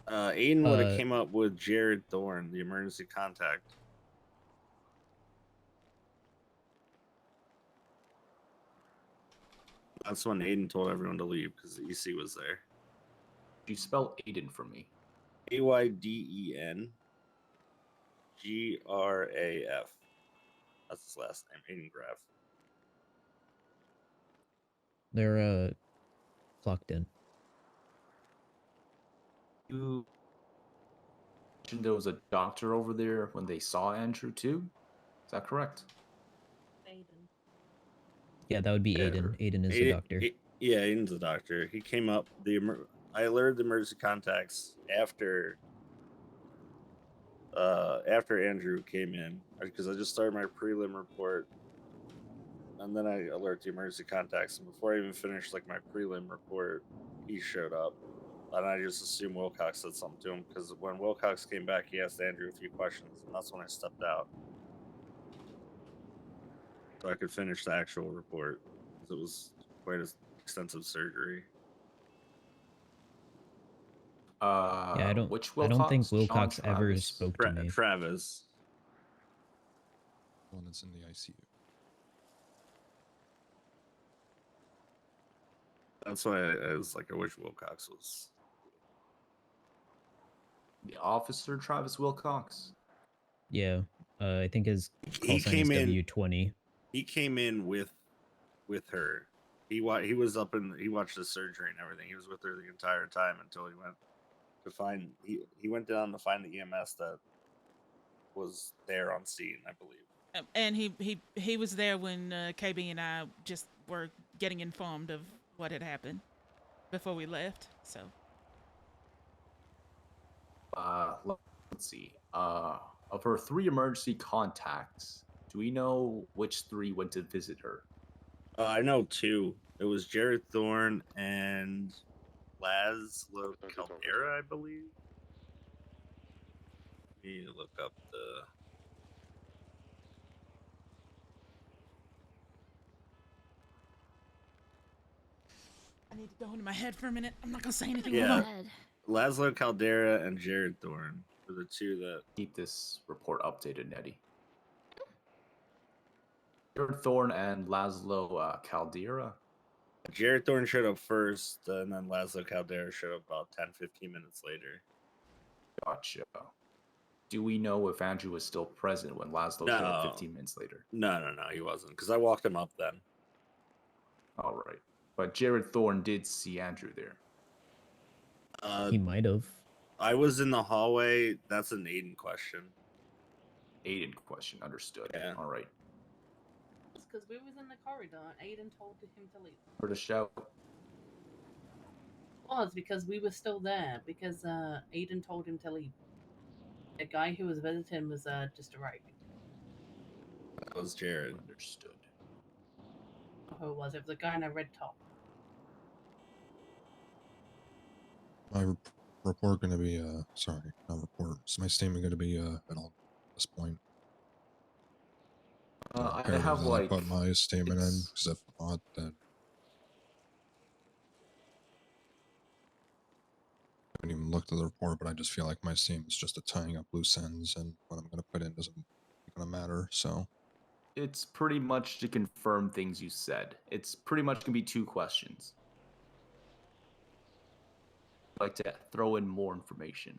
Aiden would have came up with Jared Thorne, the emergency contact. That's when Aiden told everyone to leave because the EC was there. You spell Aiden for me. AYDEN GRAF. That's his last name, Aiden Graf. clocked in. You mentioned there was a doctor over there when they saw Andrew too. Is that correct? Aiden. Yeah, that would be Yeah, Aiden. Aiden is the doctor. Yeah, Aiden's the doctor. He came up. I alerted the emergency contacts after Andrew came in because I just started my prelim report, and then I alert the emergency contacts. And before I even finished like my prelim report, he showed up, and I just assumed Wilcox said something to him because when Wilcox came back, he asked Andrew a few questions, and that's when I stepped out so I could finish the actual report because it was quite an extensive surgery. Yeah, Which I don't think Wilcox? John Wilcox ever Travis? spoke to me. Travis. One that's in the ICU. That's why I was like, I wish Wilcox was. The officer Travis Wilcox. Yeah, I think his call He sign came is in. W20. He came in with her. He was up in. He watched the surgery and everything. He was with her the entire time until he went to find. He went down to find the EMS that was there on scene, I believe. And he was there when KB and I just were getting informed of what had happened before we left. So. Let's see. Of her 3 emergency contacts, do we know which 3 went to visit her? I know 2. It was Jared Thorne and Laszlo Caldera, I believe. Let me look up the. I need to go into my head for a minute. I'm not gonna say anything. Yeah, Laszlo Caldera and Jared Thorne were the 2 that keep this report updated, Nettie. Jared Thorne and Laszlo Caldera. Jared Thorne showed up first, and then Laszlo Caldera showed up about 10-15 minutes later. Gotcha. Do we know if Andrew was still present when Laszlo showed up 15 minutes later? No, he wasn't, because I walked him up then. All right. But Jared Thorne did see Andrew there. He might have. I was in the hallway. That's an Aiden question. Aiden question. Understood. Yeah. All right. It's because we was in the corridor and Aiden told him to leave. For the show. Well, it's because we were still there, because Aiden told him to leave. The guy who was visiting was just arriving. That was Jared. Understood. Who was it? It was a guy in a red top. My report going to be, sorry, not report. Is my statement going to be, at all at this point? I Apparently have when like. I put my statement in, because if not, then. I haven't even looked at the report, but I just feel like my statement is just a tying up loose ends, and what I'm going to put in doesn't going to matter, so. It's pretty much to confirm things you said. It's pretty much going to be 2 questions. I'd like to throw in more information.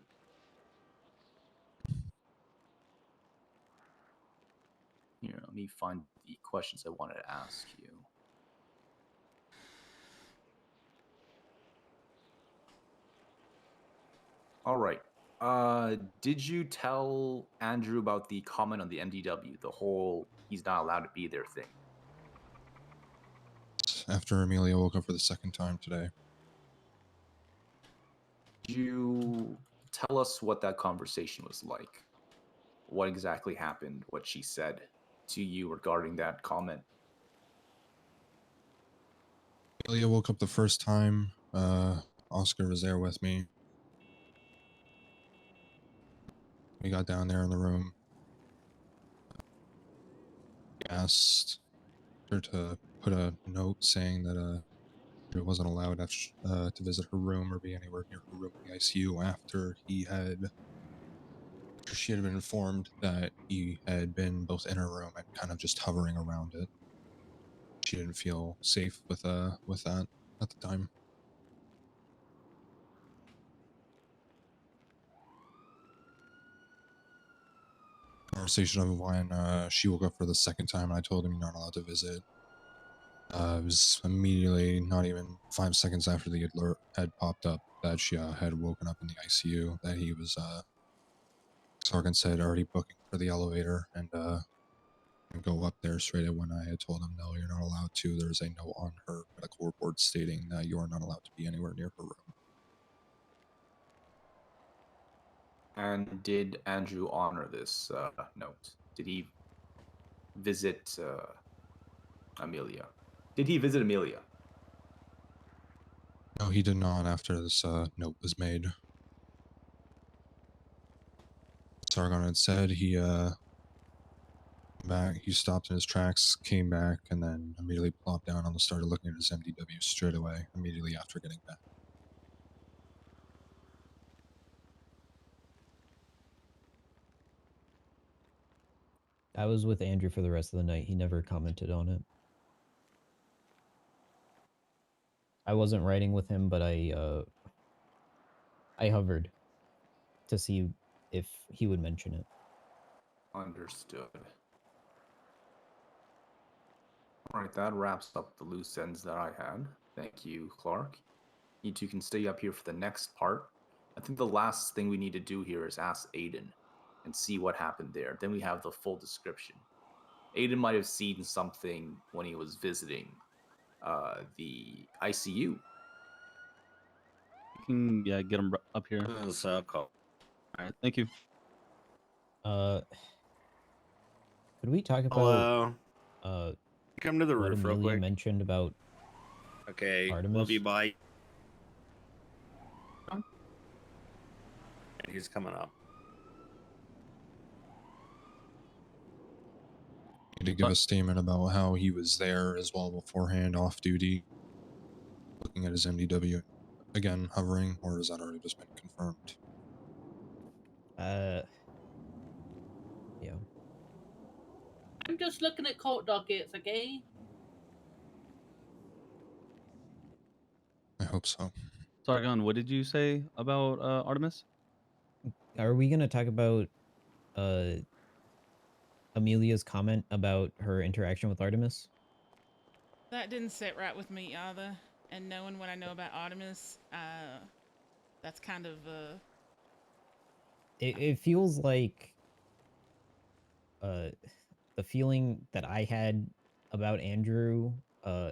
Here, let me find the questions I wanted to ask you. All right. Did you tell Andrew about the comment on the MDW, the whole he's not allowed to be there thing? After Amelia woke up for the 2nd time today. Did you tell us what that conversation was like? What exactly happened? What she said to you regarding that comment? Amelia woke up the 1st time. Oscar was there with me. We got down there in the room. Asked her to put a note saying that she wasn't allowed to visit her room or be anywhere near her room in the ICU after she had been informed that he had been both in her room and kind of just hovering around it. She didn't feel safe with that at the time. Conversation of when she woke up for the 2nd time and I told him you're not allowed to visit. It was immediately, not even 5 seconds after the alert had popped up, that she had woken up in the ICU, that he was, Sargon said, already booking for the elevator, and go up there straight away when I had told him, no, you're not allowed to. There's a note on her medical report stating that you are not allowed to be anywhere near her room. And did Andrew honor this note? Did he visit Amelia? Did he visit Amelia? No, he did not after this note was made. Sargon had said he he stopped in his tracks, came back, and then immediately plopped down and started looking at his MDW straight away, immediately after getting back. I was with Andrew for the rest of the night. He never commented on it. I wasn't writing with him, but I hovered to see if he would mention it. Understood. All right, that wraps up the loose ends that I had. Thank you, Clark. You two can stay up here for the next part. I think the last thing we need to do here is ask Aiden and see what happened there. Then we have the full description. Aiden might have seen something when he was visiting the ICU. You can get him up here. So cool. All right, thank you. Could we talk about Hello. Come to the what roof real Amelia quick. mentioned about Okay. Artemis? Love you. Bye. And he's coming up. He did give a statement about how he was there as well beforehand, off duty, looking at his MDW. Again, hovering, or has that already just been confirmed? Yeah. I'm just looking at court dockets, okay? I hope so. Sargon, what did you say about Artemis? Are we gonna talk about Amelia's comment about her interaction with Artemis? That didn't sit right with me either. And knowing what I know about Artemis, that's kind of It feels like the feeling that I had about Andrew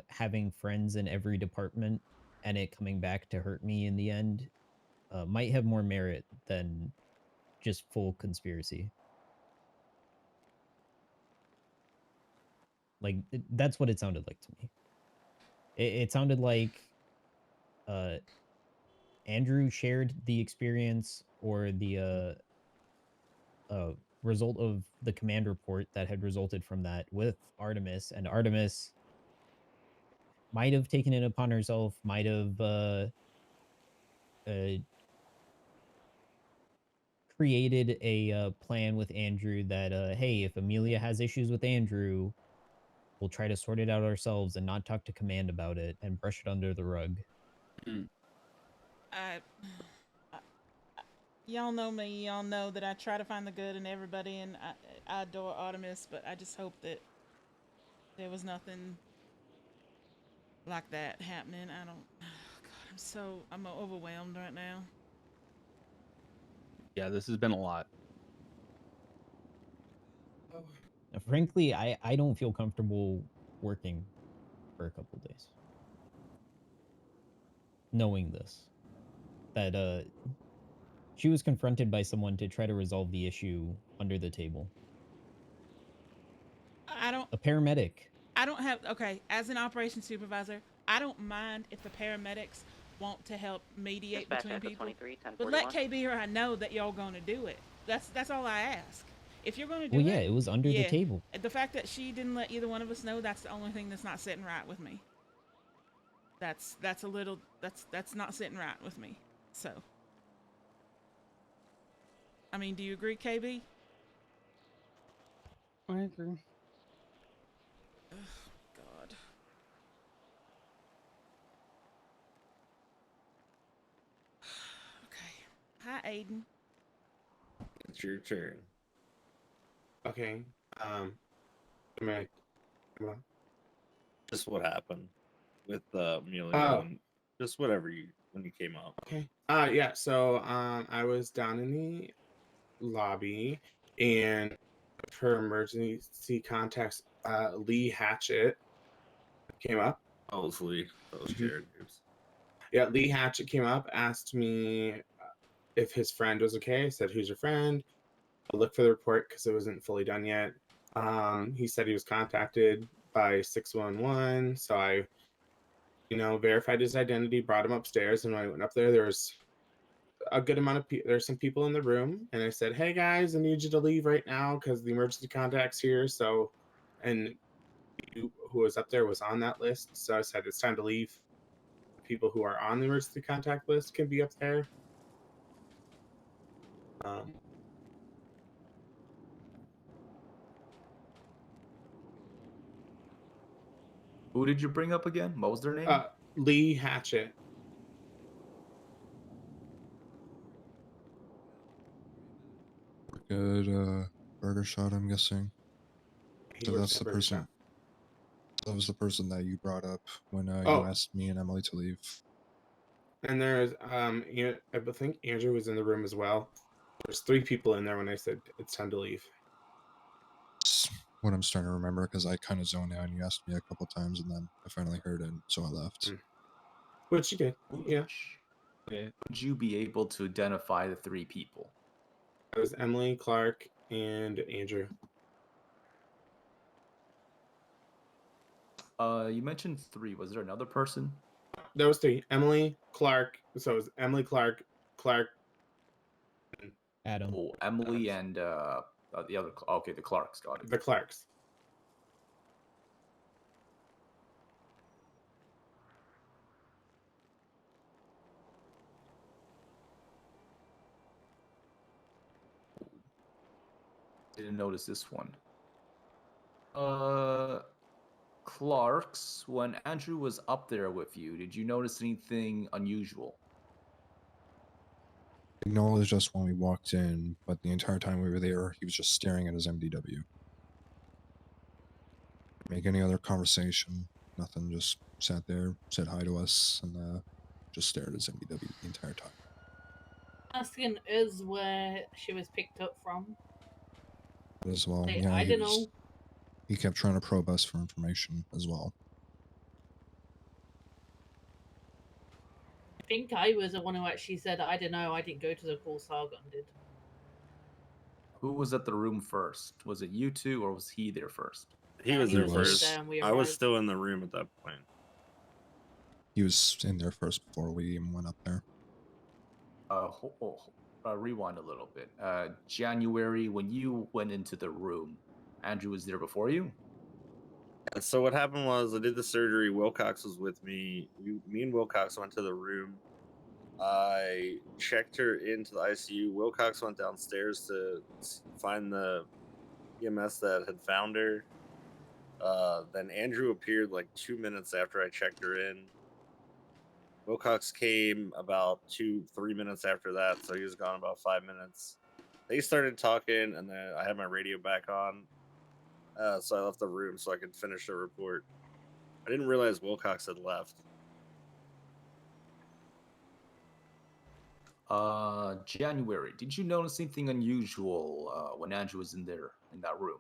having friends in every department and it coming back to hurt me in the end might have more merit than just full conspiracy. Like that's what it sounded like to me. It sounded like Andrew shared the experience or the result of the command report that had resulted from that with Artemis, and Artemis might have taken it upon herself, might have created a plan with Andrew that hey, if Amelia has issues with Andrew, we'll try to sort it out ourselves and not talk to command about it and brush it under the rug. y'all know me. Y'all know that I try to find the good in everybody, and I adore Artemis, but I just hope that there was nothing like that happening. I don't. God, I'm overwhelmed right now. Yeah, this has been a lot. Frankly, I don't feel comfortable working for a couple days. Knowing this. That she was confronted by someone to try to resolve the issue under the table. A paramedic. I don't have, okay, as an operations supervisor, I don't mind if the paramedics want to help mediate Dispatch between Echo people. 23, But let 1041. KB or I know that y'all gonna do it. That's all I ask. If you're gonna do Well, yeah, it was under the yeah. table. The fact that she didn't let either one of us know, that's the only thing that's not sitting right with me. That's a little, that's not sitting right with me. So, I mean, do you agree, KB? I agree. God. Okay. Hi, Aiden. It's your turn. Okay. Come on. Just what happened with Amelia Oh. when just whatever you when you came up. Okay. Yeah. So I was down in the lobby, and her emergency contacts, Lee Hatchett came up. Oh, it was Lee. That was Mhm. Jared Gibbs. Yeah, Lee Hatchett came up, asked me if his friend was okay. I said, "Who's your friend?" I looked for the report because it wasn't fully done yet. He said he was contacted by 611, so I, verified his identity, brought him upstairs, and when I went up there, there was a good amount of people. There's some people in the room, and I said, "Hey guys, I need you to leave right now because the emergency contact's here." So, and who was up there was on that list, so I said it's time to leave. People who are on the emergency contact list can be up there. Who did you bring up again? What was their name? Lee Hatchett. Good burger shot, I'm guessing. He So works that's at the Burger person. Shop. That was the person that you brought up when you Oh. asked me and Emily to leave. And there's I think Andrew was in the room as well. There's 3 people in there when I said it's time to leave. It's what I'm starting to remember because I kind of zoned out and you asked me a couple times and then I finally heard it, so I left. Which you did, yeah. Okay. Would you be able to identify the 3 people? It was Emily, Clark, and Andrew. You mentioned 3. Was there another person? There was 3. Emily, Clark. So it was Emily, Clark. Adam. Oh, Emily and the other. Okay, the Clarks. Got it. The Clarks. Didn't notice this one. Clarks, when Andrew was up there with you, did you notice anything unusual? Acknowledged us when we walked in, but the entire time we were there, he was just staring at his MDW. Make any other conversation, nothing, just sat there, said hi to us, and just stared at his MDW the entire time. Asking is where she was picked up from. As well, Say, yeah, I don't know. he kept trying to probe us for information as well. I think I was the one who actually said, I don't know, I didn't go to the call, Sargon did. Who was at the room first? Was it you 2 or was he there first? He was he there was first. there and we I was arrived. still in the room at that point. He was in there first before we even went up there. Rewind a little bit. January, when you went into the room, Andrew was there before you? So what happened was I did the surgery. Wilcox was with me. Me and Wilcox went to the room. I checked her into the ICU. Wilcox went downstairs to find the EMS that had found her. Then Andrew appeared like 2 minutes after I checked her in. Wilcox came about 2-3 minutes after that, so he was gone about 5 minutes. They started talking, and then I had my radio back on. So I left the room so I could finish the report. I didn't realize Wilcox had left. January, did you notice anything unusual when Andrew was in that room?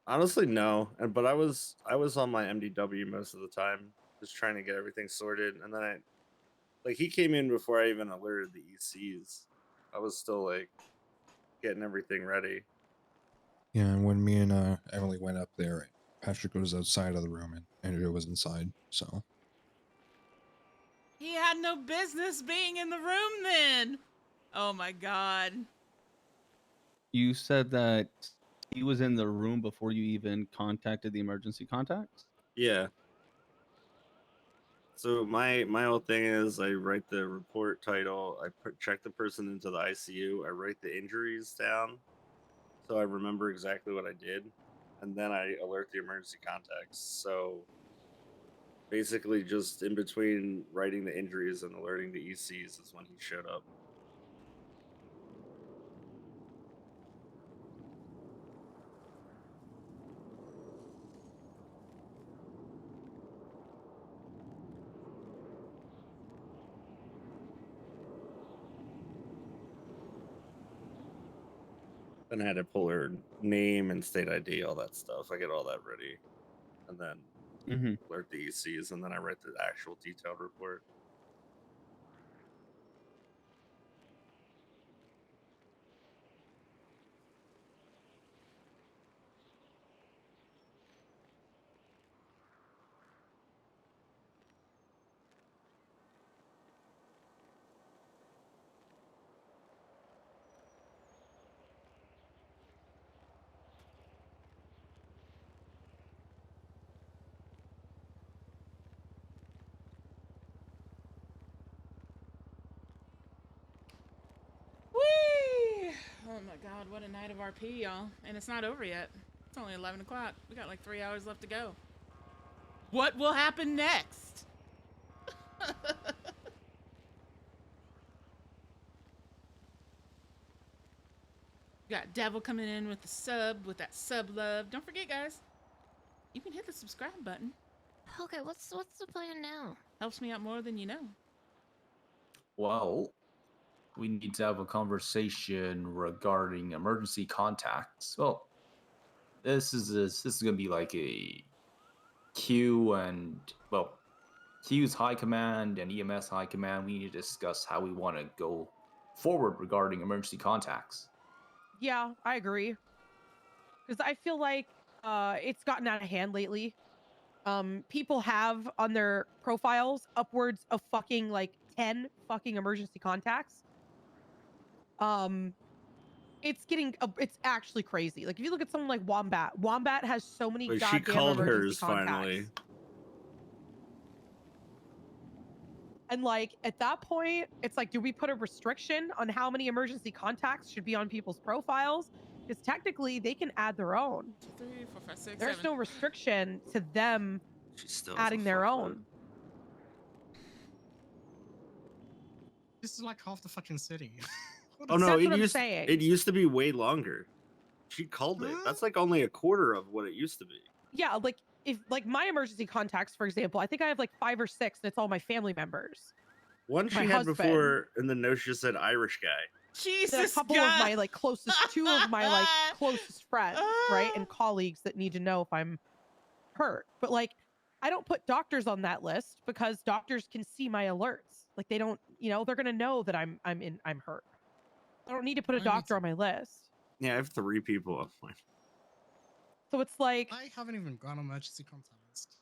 Honestly, no. But I was on my MDW most of the time, just trying to get everything sorted. And then he came in before I even alerted the ECs. I was still like getting everything ready. Yeah, and when me and Emily went up there, Patrick was outside of the room and Andrew was inside, so. He had no business being in the room then. Oh my god. You said that he was in the room before you even contacted the emergency contacts? Yeah. So my whole thing is I write the report title, check the person into the ICU, I write the injuries down, so I remember exactly what I did, and then I alert the emergency contacts. So basically, just in between writing the injuries and alerting the ECs is when he showed up. Then I had to pull her name and state ID, all that stuff. I get all that ready, and then alert the ECs, and then I write the actual detailed report. Whee! Oh my god, what a night of RP, y'all. And it's not over yet. It's only 11 o'clock. We got like 3 hours left to go. What will happen next? Got Devil coming in with the sub, with that sub love. Don't forget, guys, you can hit the subscribe button. Okay, what's the plan now? Helps me out more than you know. Well, we need to have a conversation regarding emergency contacts. Well, this is gonna be like a Q and well, Q's high command and EMS high command. We need to discuss how we want to go forward regarding emergency contacts. Yeah, I agree. Because I feel like it's gotten out of hand lately. People have on their profiles upwards of fucking like 10 fucking emergency contacts. It's getting it's actually crazy. Like if you look at someone like Wombat has so many But goddamn she called emergency hers contacts. finally. And like at that point, it's like, do we put a restriction on how many emergency contacts should be on people's profiles? Because technically they can add their own. 2, 3, 4, 5, 6, There's 7. no restriction to them She still adding their own. This is like half the fucking city. Oh no, That's what I'm used saying. it used to be way longer. She called it. That's like only a quarter of what it used to be. Yeah, like if like my emergency contacts, for example, I think I have like 5 or 6, and it's all my family members. One she My had husband. before, and the note just said Irish guy. Jesus, Then a couple of my like closest, 2 of my like closest friends, right, and colleagues that need to know if I'm hurt. But like, I don't put doctors on that list because doctors can see my alerts. Like they don't, they're gonna know that I'm hurt. I don't need to put a doctor on my list. Yeah, I have 3 people on mine. So it's like I haven't even gone on emergency contact list.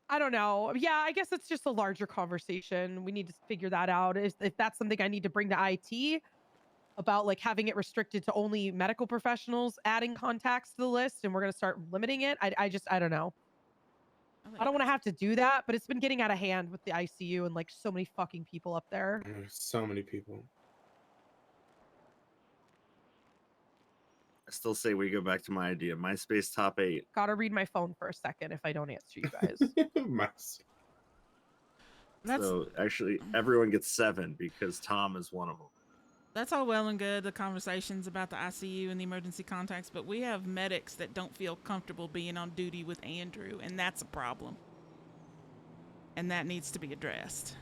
I don't know. Yeah, I guess it's just a larger conversation. We need to figure that out. If that's something I need to bring to IT about, like having it restricted to only medical professionals adding contacts to the list, and we're gonna start limiting it. I don't know. I don't want to have to do that, but it's been getting out of hand with the ICU and like so many fucking people up there. So many people. I still say we go back to my idea. MySpace top 8. Gotta read my phone for a second if I don't answer you guys. So actually, everyone gets 7 because Tom is one of them. That's all well and good, the conversations about the ICU and the emergency contacts, but we have medics that don't feel comfortable being on duty with Andrew, and that's a problem. And that needs to be addressed.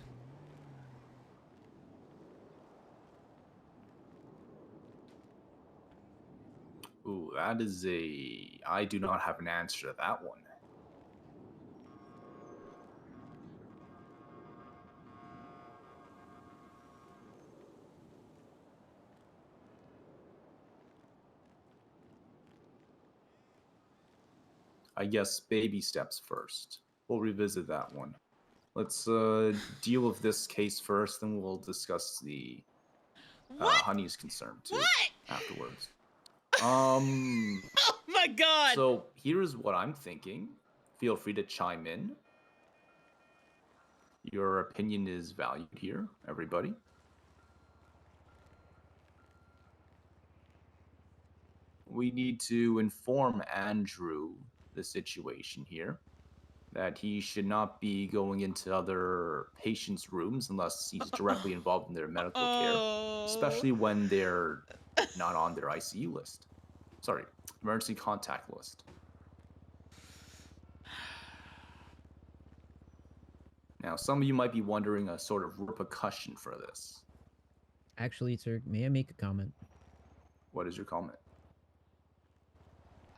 Ooh, that is a... I do not have an answer to that one. I guess baby steps first. We'll revisit that one. Let's deal with this case first, then we'll discuss the Honey's concern too afterwards. Oh my god! So here's what I'm thinking. Feel free to chime in. Your opinion is valued here, everybody. We need to inform Andrew the situation here, that he should not be going into other patients' rooms unless he's directly involved in their medical care, especially when they're not on their ICU list. Sorry, emergency contact list. Now, some of you might be wondering a sort of repercussion for this. Actually, sir, may I make a comment? What is your comment?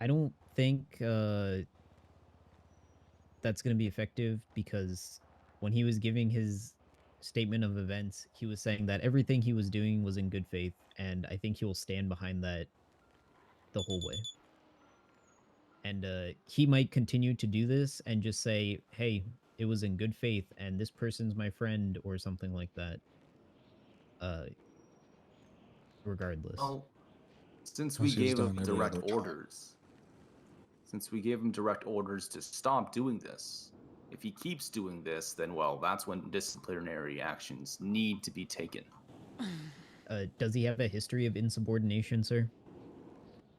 I don't think that's going to be effective because when he was giving his statement of events, he was saying that everything he was doing was in good faith, and I think he will stand behind that the whole way. And he might continue to do this and just say, "Hey, it was in good faith, and this person's my friend," or something like that. Regardless. Well, since we Plus, he was gave him doing every direct other time. orders, since we gave him direct orders to stop doing this, if he keeps doing this, then well, that's when disciplinary actions need to be taken. Does he have a history of insubordination, sir?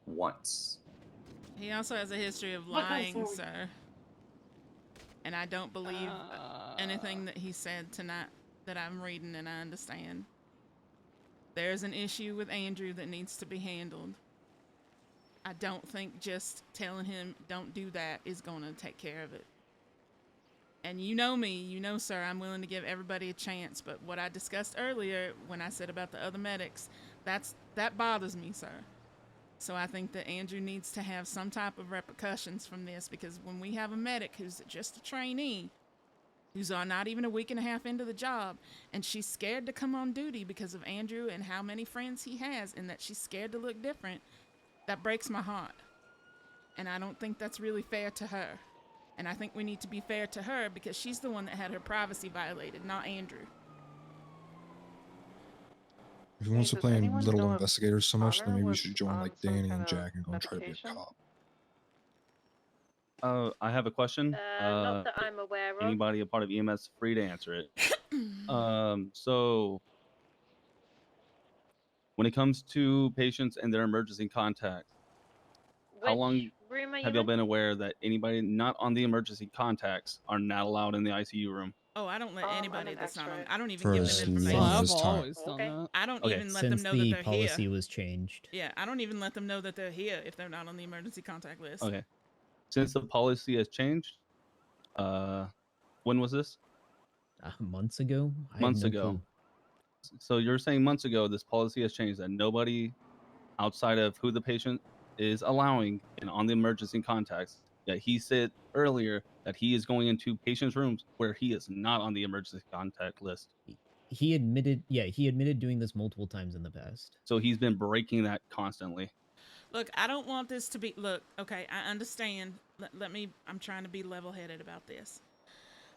Once. He also has a history of What lying, else are we- sir. And I don't believe anything that he said tonight that I'm reading and I understand. There's an issue with Andrew that needs to be handled. I don't think just telling him don't do that is going to take care of it. And you know me, you know, sir, I'm willing to give everybody a chance. But what I discussed earlier when I said about the other medics, that bothers me, sir. So I think that Andrew needs to have some type of repercussions from this, because when we have a medic who's just a trainee, who's not even a week and a half into the job, and she's scared to come on duty because of Andrew and how many friends he has, and that she's scared to look different, that breaks my heart. And I don't think that's really fair to her. And I think we need to be fair to her because she's the one that had her privacy violated, not Andrew. If he wants to does play anyone little know if investigators so much, then Connor maybe we was should join on like some Danny kind and of Jack and go and try to be a medication? cop. I have a question. Not that I'm aware of. Anybody a part of EMS free to answer it. So when it comes to patients and their emergency contacts, how Which long room are you have y'all in? been aware that anybody not on the emergency contacts are not allowed in the ICU room? Oh, I don't let anybody that's not on. I don't even For give as them information. long as time. I don't Okay. even let them Since know that the they're policy here. was changed. Yeah, I don't even let them know that they're here if they're not on the emergency contact list. Okay. Since the policy has changed, when was this? Months ago? I Months have no ago. clue. So you're saying months ago this policy has changed, that nobody outside of who the patient is allowing and on the emergency contacts, that he said earlier that he is going into patients' rooms where he is not on the emergency contact list. He admitted doing this multiple times in the past. So he's been breaking that constantly. Look, I don't want this to be. Look, okay, I understand. Let me. I'm trying to be level-headed about this.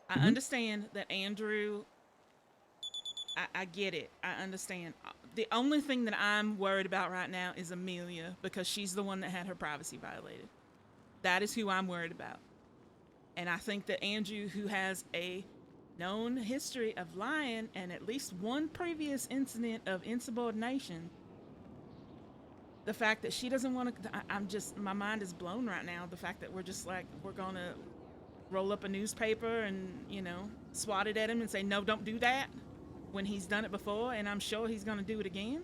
I understand that Andrew. I get it. I understand. The only thing that I'm worried about right now is Amelia, because she's the one that had her privacy violated. That is who I'm worried about. And I think that Andrew, who has a known history of lying and at least one previous incident of insubordination, the fact that she doesn't want to, I'm just, my mind is blown right now. The fact that we're just like, we're going to roll up a newspaper and, you know, swat it at him and say, no, don't do that, when he's done it before, and I'm sure he's going to do it again.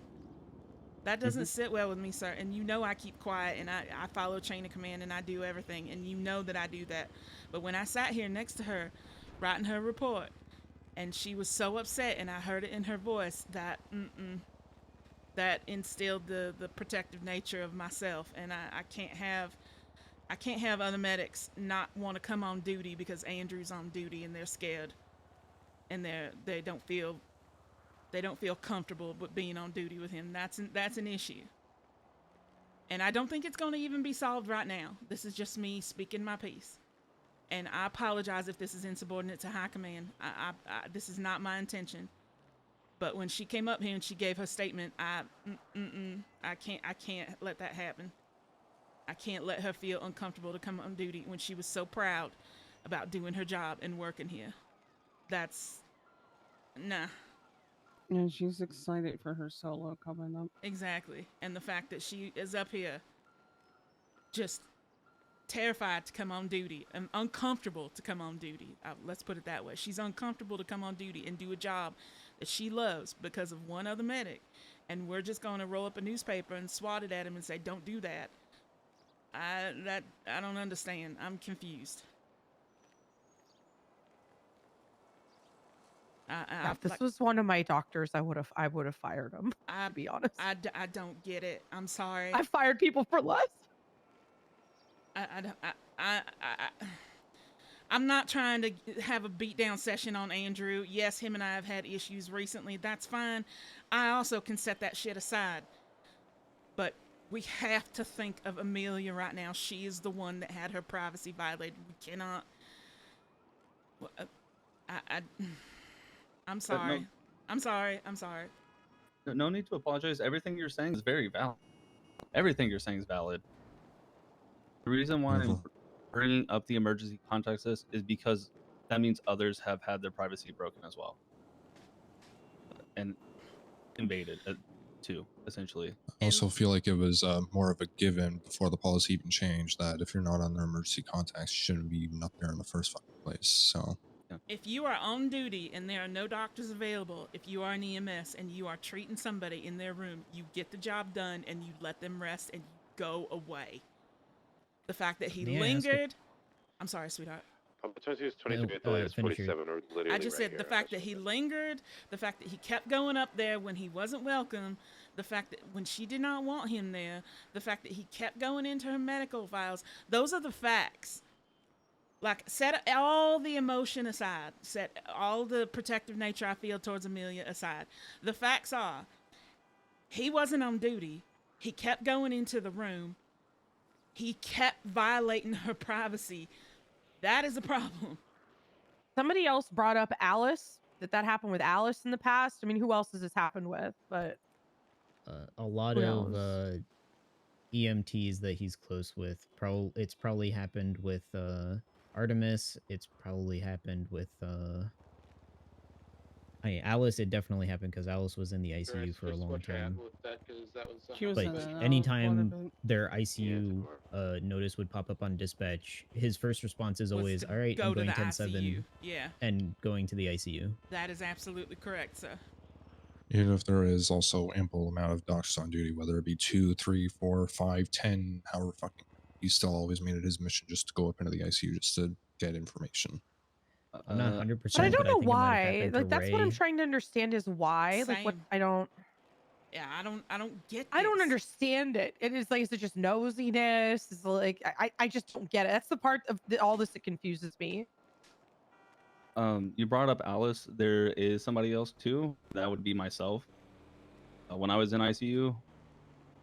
That doesn't sit well with me, sir. And you know I keep quiet, and I follow chain of command, and I do everything, and you know that I do that. But when I sat here next to her, writing her report, and she was so upset, and I heard it in her voice, that that instilled the protective nature of myself. And I can't have other medics not want to come on duty because Andrew's on duty and they're scared, and they don't feel comfortable with being on duty with him. That's an issue. And I don't think it's going to even be solved right now. This is just me speaking my piece. And I apologize if this is insubordinate to high command. This is not my intention. But when she came up here and she gave her statement, I can't let that happen. I can't let her feel uncomfortable to come on duty when she was so proud about doing her job and working here. That's nah. And she's excited for her solo coming up. Exactly. And the fact that she is up here just terrified to come on duty and uncomfortable to come on duty. Let's put it that way. She's uncomfortable to come on duty and do a job that she loves because of one other medic. And we're just going to roll up a newspaper and swat it at him and say, don't do that. I don't understand. I'm confused. If this was one of my doctors, I would have fired him. To be honest, I don't get it. I'm sorry. I fired people for less. I'm not trying to have a beatdown session on Andrew. Yes, him and I have had issues recently. That's fine. I also can set that shit aside. But we have to think of Amelia right now. She is the one that had her privacy violated. We cannot. I'm sorry. I'm sorry. I'm sorry. No need to apologize. Everything you're saying is very valid. Everything you're saying is valid. The reason why I'm bringing up the emergency contact list is because that means others have had their privacy broken as well and invaded too, essentially. I also feel like it was more of a given before the policy even changed that if you're not on their emergency contacts, you shouldn't be even up there in the first fucking place. So If you are on duty and there are no doctors available, if you are an EMS and you are treating somebody in their room, you get the job done and you let them rest and you go away. The fact that he lingered. I'm sorry, sweetheart. Opportunity is 23, the latest 47, or literally I just right said here. the fact that he lingered, the fact that he kept going up there when he wasn't welcome, the fact that when she did not want him there, the fact that he kept going into her medical files. Those are the facts. Like, set all the emotion aside, set all the protective nature I feel towards Amelia aside. The facts are, he wasn't on duty. He kept going into the room. He kept violating her privacy. That is a problem. Somebody else brought up Alice. That happened with Alice in the past. I mean, who else has this happened with? But a lot who of knows? EMTs that he's close with. It's probably happened with Artemis. It's probably happened with Alice. It definitely happened because Alice was in the ICU for a long time. But anytime their ICU notice would pop up on dispatch, his first response is always, "All right, I'm going 10-7." Yeah. And going to the ICU. That is absolutely correct, sir. even if there is also ample amount of doctors on duty, whether it be 2, 3, 4, 5, 10, however fucking, he still always made it his mission just to go up into the ICU just to get information. I'm not 100%, but I don't know think it might have why. happened to Like, that's what I'm Ray. trying to understand is why. Like, what I don't. Yeah, I don't get. I don't understand it. It is like, is it just nosiness? Is like, I just don't get it. That's the part of all this that confuses me. You brought up Alice. There is somebody else too. That would be myself. When I was in ICU,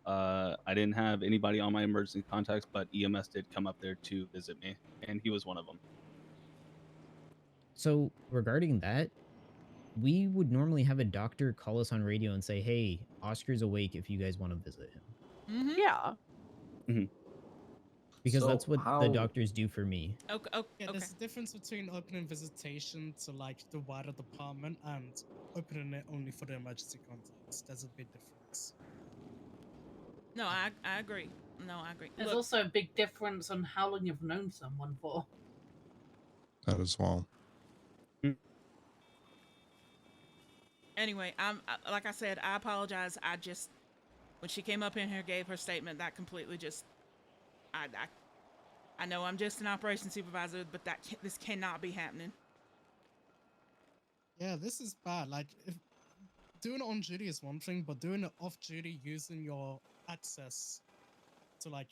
I didn't have anybody on my emergency contacts, but EMS did come up there to visit me, and he was one of them. So regarding that, we would normally have a doctor call us on radio and say, "Hey, Oscar's awake if you guys want to visit him." Mm-hmm. Yeah. Because So that's what the how- doctors do for me. Okay. Yeah, there's a difference between opening visitation to like the wider department and opening it only for the emergency contacts. There's a big difference. No, I agree. No, I agree. There's Look, also a big difference on how long you've known someone for. That as well. Anyway, like I said, I apologize. I just, when she came up in here, gave her statement, that completely just, I know I'm just an operations supervisor, but this cannot be happening. Yeah, this is bad. Like, if doing it on duty is one thing, but doing it off duty using your access to like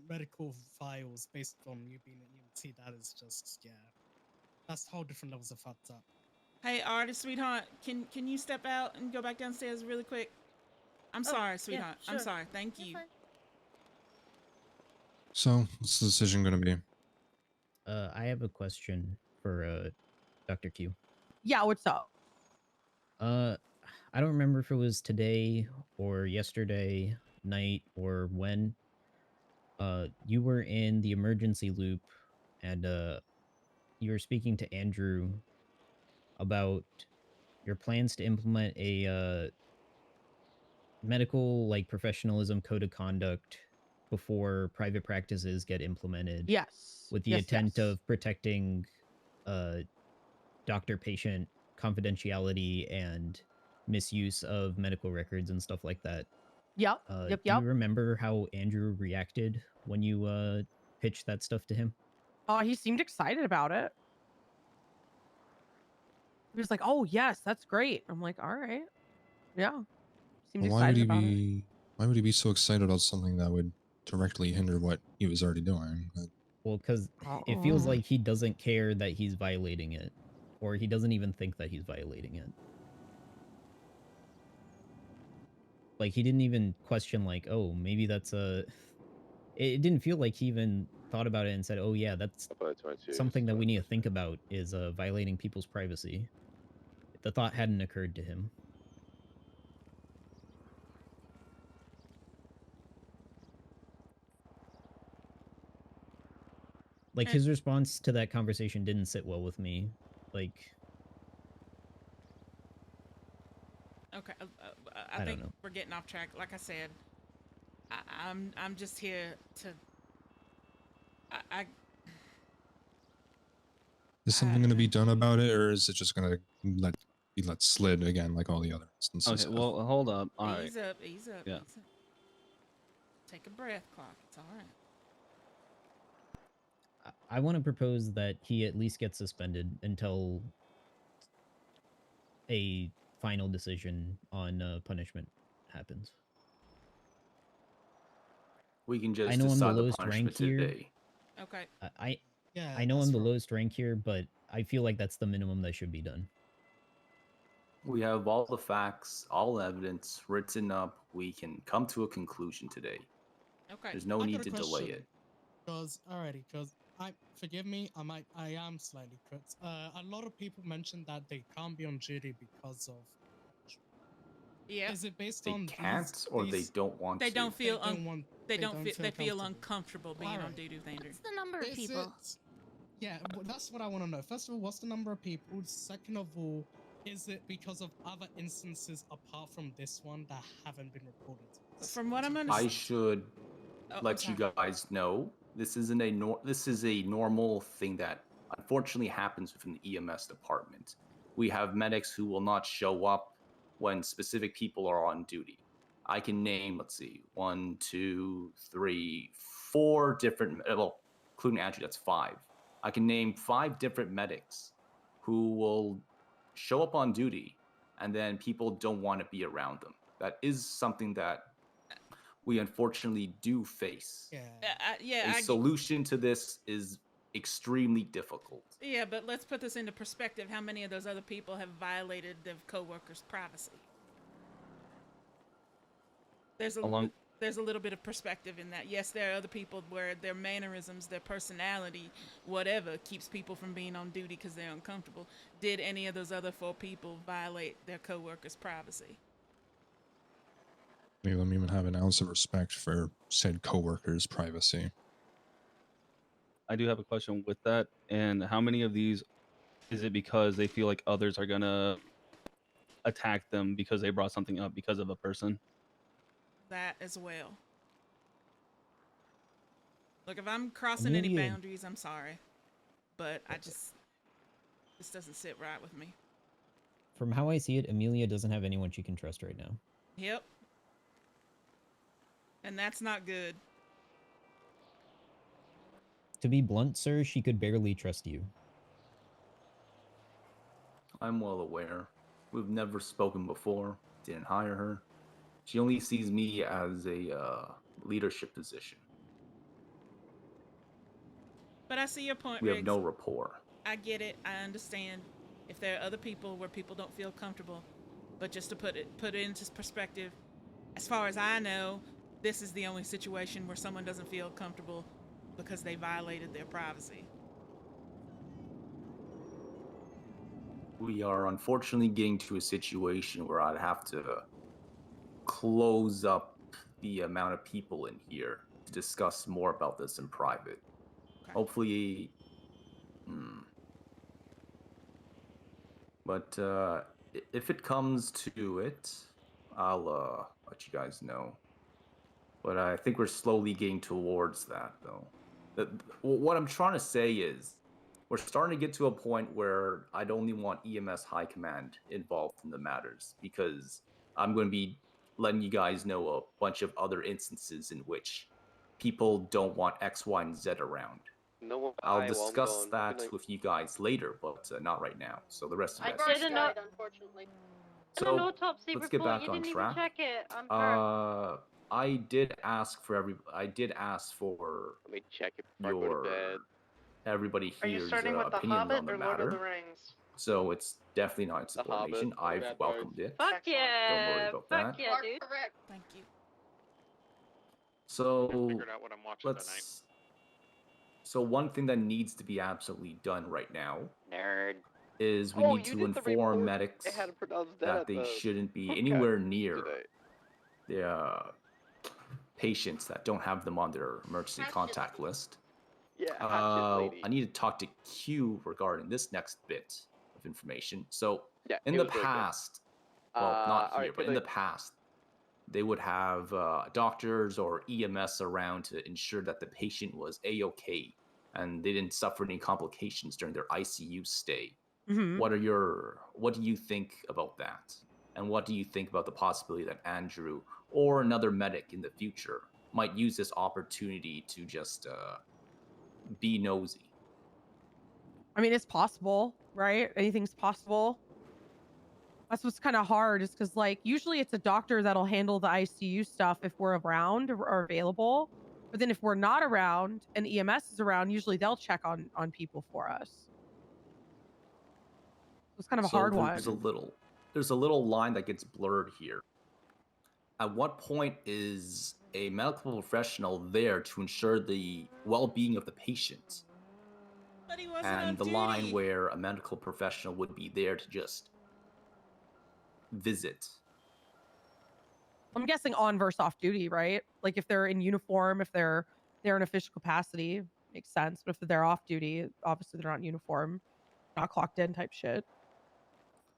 medical files based on you being an EMT, that is just, yeah, that's whole different levels of fucked up. Hey, artist, sweetheart, can you step out and go back downstairs really quick? I'm sorry, sweetheart. yeah, I'm sure. sorry. Thank you. So, what's the decision going to be? I have a question for Dr. Q. Yeah, what's up? I don't remember if it was today or yesterday night or when. You were in the emergency loop and you were speaking to Andrew about your plans to implement a medical professionalism code of conduct before private practices get implemented. Yes. With the intent of protecting doctor-patient confidentiality and misuse of medical records and stuff like that. Yep. Do you remember how Andrew reacted when you pitched that stuff to him? He seemed excited about it. He was like, "Oh yes, that's great." I'm like, "All right, yeah." Seemed Why would excited he about it. be? Why would he be so excited about something that would directly hinder what he was already doing. Well, because it feels like he doesn't care that he's violating it, or he doesn't even think that he's violating it. Like, he didn't even question, like, oh, maybe that's a... It didn't feel like he even thought about it and said, oh, yeah, that's something that we need to think about is violating people's privacy. The thought hadn't occurred to him. Like, his response to that conversation didn't sit well with me. Like... Okay, I don't think know. we're getting off track. Like I said, I'm just here to. Is something going to be done about it, or is it just going to be let slid again, like all the other instances? Okay, well, hold up. All right. Ease up, ease up, Yeah. ease up. Take a breath, Clark. It's all right. I want to propose that he at least gets suspended until a final decision on punishment happens. We can just I know I'm the decide the lowest rank punishment here. today. Okay. I know I'm the lowest rank here, but I feel like that's the minimum that should be done. We have all the facts, all evidence written up. We can come to a conclusion today. Okay. There's no I need got a to delay question. it. Because forgive me, I am slightly cut. A lot of people mentioned that they can't be on duty because of. Yeah. Is it based They on can't, or they don't want They to? don't feel they they feel comfortable. uncomfortable being on duty with Andrew. What's the number of people? Yeah, that's what I want to know. First of all, what's the number of people? Second of all, is it because of other instances apart from this one that haven't been reported to us? From what I'm I understanding, should let you guys know this isn't this is a normal thing that unfortunately happens within the EMS department. We have medics who will not show up when specific people are on duty. I can name, let's see, 1, 2, 3, 4 different, well, including Andrew, that's 5. I can name 5 different medics who will show up on duty and then people don't want to be around them. That is something that we unfortunately do face. A solution to this is extremely difficult. Yeah, but let's put this into perspective. How many of those other people have violated their coworkers' privacy? There's a little bit of perspective in that. Yes, there are other people where their mannerisms, their personality, whatever, keeps people from being on duty because they're uncomfortable. Did any of those other 4 people violate their coworkers' privacy? Maybe let me even have an ounce of respect for said coworkers' privacy. I do have a question with that. And how many of these is it because they feel like others are gonna attack them because they brought something up because of a person? That as well. Look, if I'm crossing any boundaries, I'm sorry. But this doesn't sit right with me. From how I see it, Amelia doesn't have anyone she can trust right now. Yep. And that's not good. To be blunt, sir, she could barely trust you. I'm well aware. We've never spoken before. Didn't hire her. She only sees me as a leadership position. But I see your point, We have Riggs. no rapport. I get it. I understand. If there are other people where people don't feel comfortable, but just to put it into perspective, as far as I know, this is the only situation where someone doesn't feel comfortable because they violated their privacy. We are unfortunately getting to a situation where I'd have to close up the amount of people in here to discuss more about this in private. Okay. Hopefully, but if it comes to it, I'll let you guys know. But I think we're slowly getting towards that, though. What I'm trying to say is, we're starting to get to a point where I'd only want EMS High Command involved in the matters, because I'm going to be letting you guys know a bunch of other instances in which people don't want X, Y, and Z around. No, I'll discuss that with you guys later, but not right now. So the rest of you guys. I didn't know, unfortunately. So an autopsy let's report. get back You on didn't track. even check it. I'm hurt. I did ask for I did ask for Let me check it before I go to bed. everybody Are you here's starting with The opinions Hobbit on the or Lord of matter. the Rings? So it's definitely not The Hobbit. insubordination. I've Bad boys. welcomed it. Fuck yeah. Don't worry about Fuck that. yeah, dude. Correct. Thank you. So Figured out what I'm watching tonight. So one thing that needs to be absolutely done right now Nerd. is we Oh, need you to did the inform report. medics They had to pronounce that that at they the shouldn't be podcast anywhere near today. the patients that don't have them on their emergency contact list. Yeah, hatchet lady. I need to talk to Q regarding this next bit of information. So Yeah, in it the was very good. past, well, not All here, right, but in the past, they would have doctors or EMS around to ensure that the patient was A-OK and they didn't suffer any complications during their ICU stay. Mhm. What do you think about that? And what do you think about the possibility that Andrew or another medic in the future might use this opportunity to just be nosy? I mean, it's possible, right? Anything's possible. That's what's kind of hard, is because like usually it's a doctor that'll handle the ICU stuff if we're around or available. But then if we're not around and EMS is around, usually they'll check on people for us. So it's kind of a hard there's one. there's a little line that gets blurred here. At what point is a medical professional there to ensure the well-being of the patient? But he wasn't And on the duty. line where a medical professional would be there to just visit. I'm guessing on versus off duty, right? Like if they're in uniform, if they're in official capacity, makes sense. But if they're off duty, obviously they're not in uniform, not clocked in type shit.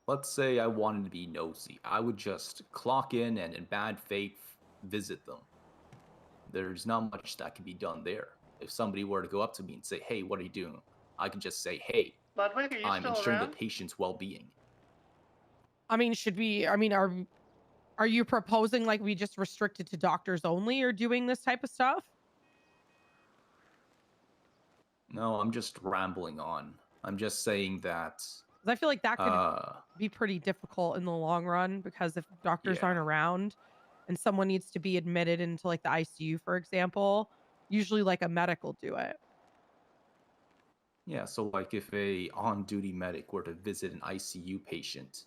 Let's say I wanted to be nosy. I would just clock in and in bad faith visit them. There's not much that can be done there. If somebody were to go up to me and say, "Hey, what are you doing?" I can just say, "Hey, Ludwig, are you I'm still ensuring around? the patient's well-being." I mean, are you proposing like we just restrict it to doctors only or doing this type of stuff? No, I'm just rambling on. I'm just saying that 'Cause I feel like that could be pretty difficult in the long run, because if doctors Yeah. aren't around and someone needs to be admitted into like the ICU, for example, usually like a medic will do it. Yeah, so like if a on-duty medic were to visit an ICU patient,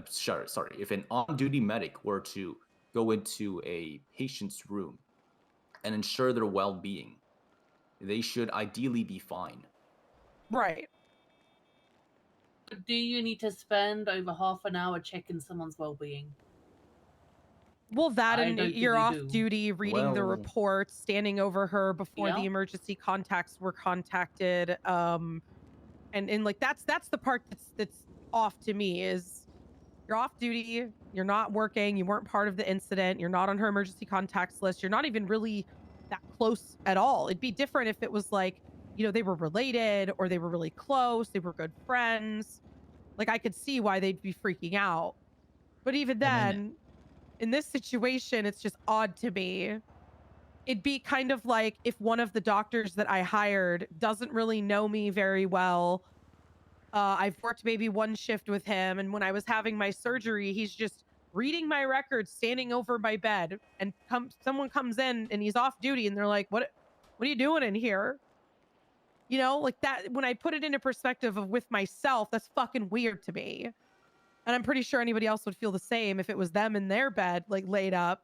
sorry, if an on-duty medic were to go into a patient's room and ensure their well-being, they should ideally be fine. Right. Do you need to spend over half an hour checking someone's well-being? Well, that I and don't think you're you off do. duty, reading the Well- reports, standing over her before the Yeah. emergency contacts were contacted. And like that's the part that's off to me, is you're off duty, you're not working, you weren't part of the incident, you're not on her emergency contacts list, you're not even really that close at all. It'd be different if it was like, they were related or they were really close, they were good friends. Like I could see why they'd be freaking out. But even then, in this situation, it's just odd to me. It'd be kind of like if one of the doctors that I hired doesn't really know me very well. I've worked maybe one shift with him, and when I was having my surgery, he's just reading my records, standing over my bed, and someone comes in and he's off duty, and they're like, "What are you doing in here?" Like that. When I put it into perspective of with myself, that's fucking weird to me. And I'm pretty sure anybody else would feel the same if it was them in their bed, like laid up,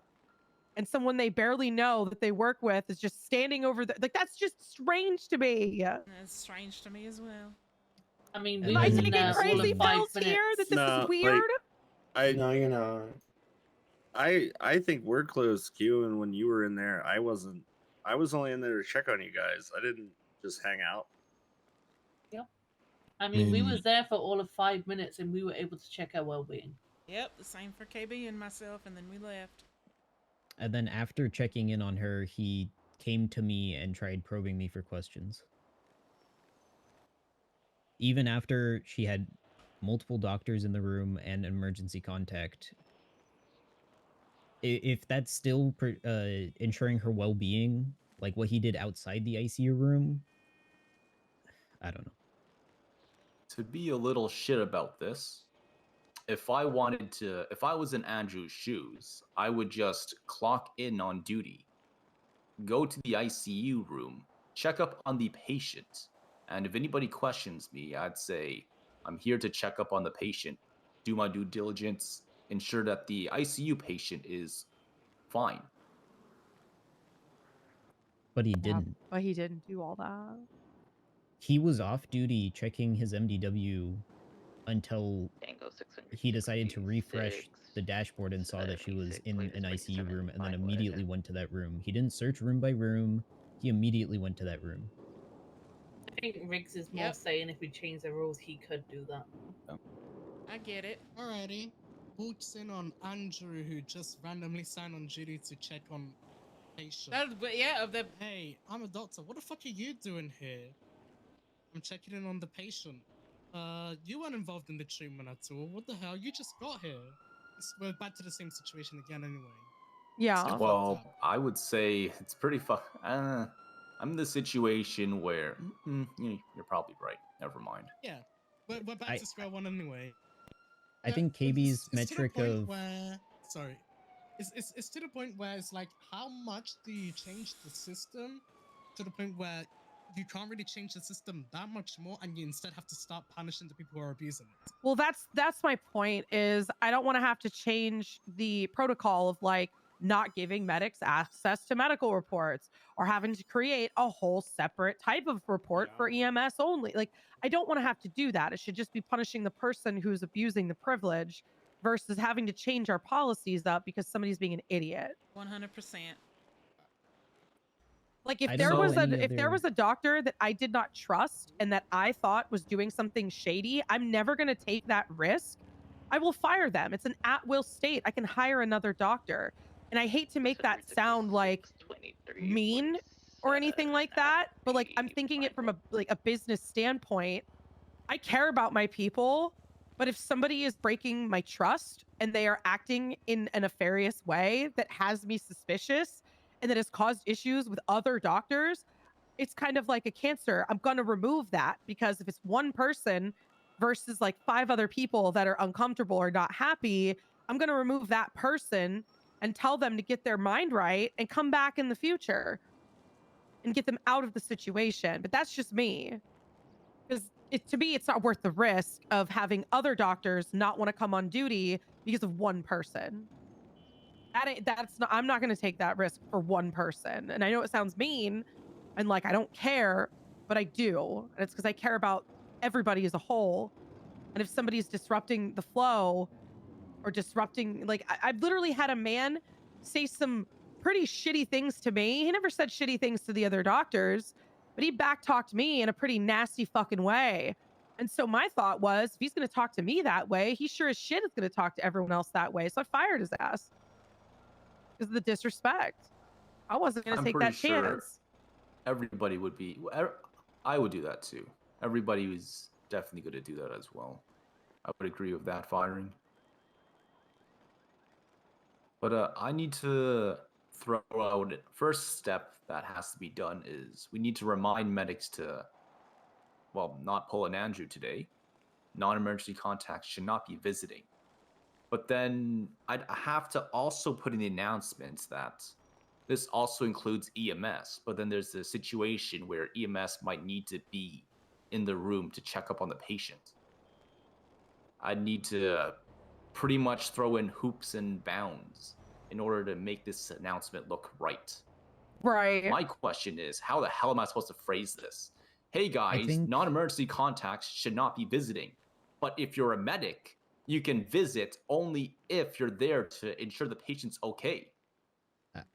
and someone they barely know that they work with is just standing over the, like, that's just strange to me. That's strange to me as well. I mean, And we Am I was in taking there all crazy of 5 pills here minutes. that this No, is like, weird? No, you're not. I think we're close, Q, and when you were in there, I wasn't. I was only in there to check on you guys. I didn't just hang out. Yep. I mean, we was there for all of 5 minutes and we were able to check her well-being. Yep, the same for KB and myself, and then we left. And then after checking in on her, he came to me and tried probing me for questions. Even after she had multiple doctors in the room and emergency contact, if that's still ensuring her well-being, like what he did outside the ICU room, I don't know. To be a little shit about this, if I wanted to, if I was in Andrew's shoes, I would just clock in on duty, go to the ICU room, check up on the patient, and if anybody questions me, I'd say, I'm here to check up on the patient, do my due diligence, ensure that the ICU patient is fine. But he Yeah, didn't. but he didn't do all that. He was off duty checking his MDW until Tango he decided to refresh the dashboard and saw that she was in an ICU room and then immediately went to that room. He didn't search room by room. He immediately went to that room. I think Riggs is more saying if we change the rules, he could do that. I get it. Alrighty. Walks in on Andrew, who just randomly signed on duty to check on patient. Hey, I'm a doctor. What the fuck are you doing here? I'm checking in on the patient. You weren't involved in the treatment at all. What the hell? You just got here. We're back to the same situation again anyway. Yeah. Well, I would say it's pretty I'm in the situation where you're probably right. Never mind. Yeah, we're back to square one anyway. I think KB's It's to the metric point of where, sorry, it's to the point where it's like, how much do you change the system to the point where you can't really change the system that much more, and you instead have to start punishing the people who are abusing it. Well, that's my point. Is I don't want to have to change the protocol of like not giving medics access to medical reports or having to create a whole separate type of report for EMS only. Like, I don't want to have to do that. It should just be punishing the person who's abusing the privilege versus having to change our policies up because somebody's being an idiot. 100%. Like if I there don't was know a any if there other- was a doctor that I did not trust and that I thought was doing something shady, I'm never going to take that risk. I will fire them. It's an at-will state. I can hire another doctor. And I hate to make that sound like mean or anything like that, but like I'm thinking it from a business standpoint. I care about my people, but if somebody is breaking my trust and they are acting in a nefarious way that has me suspicious and that has caused issues with other doctors, it's kind of like a cancer. I'm going to remove that because if it's one person versus like 5 other people that are uncomfortable or not happy, I'm going to remove that person and tell them to get their mind right and come back in the future and get them out of the situation. But that's just me. Because to me, it's not worth the risk of having other doctors not want to come on duty because of one person. I'm not going to take that risk for one person. And I know it sounds mean and like I don't care, but I do. And it's because I care about everybody as a whole. And if somebody's disrupting the flow or disrupting, like I've literally had a man say some pretty shitty things to me. He never said shitty things to the other doctors, but he backtalked me in a pretty nasty fucking way. And so my thought was, if he's going to talk to me that way, he sure as shit is going to talk to everyone else that way. So I fired his ass because of the disrespect. I wasn't going to take that chance. Everybody would be. I would do that too. Everybody was definitely going to do that as well. I would agree with that firing. But I need to throw out first step that has to be done is we need to remind medics to, well, not pull an Andrew today. Non-emergency contacts should not be visiting. But then I'd have to also put in the announcements that this also includes EMS, but then there's a situation where EMS might need to be in the room to check up on the patient. I need to pretty much throw in hoops and bounds in order to make this announcement look right. Right. My question is, how the hell am I supposed to phrase this? Hey guys, non-emergency contacts should not be visiting. But if you're a medic, you can visit only if you're there to ensure the patient's okay.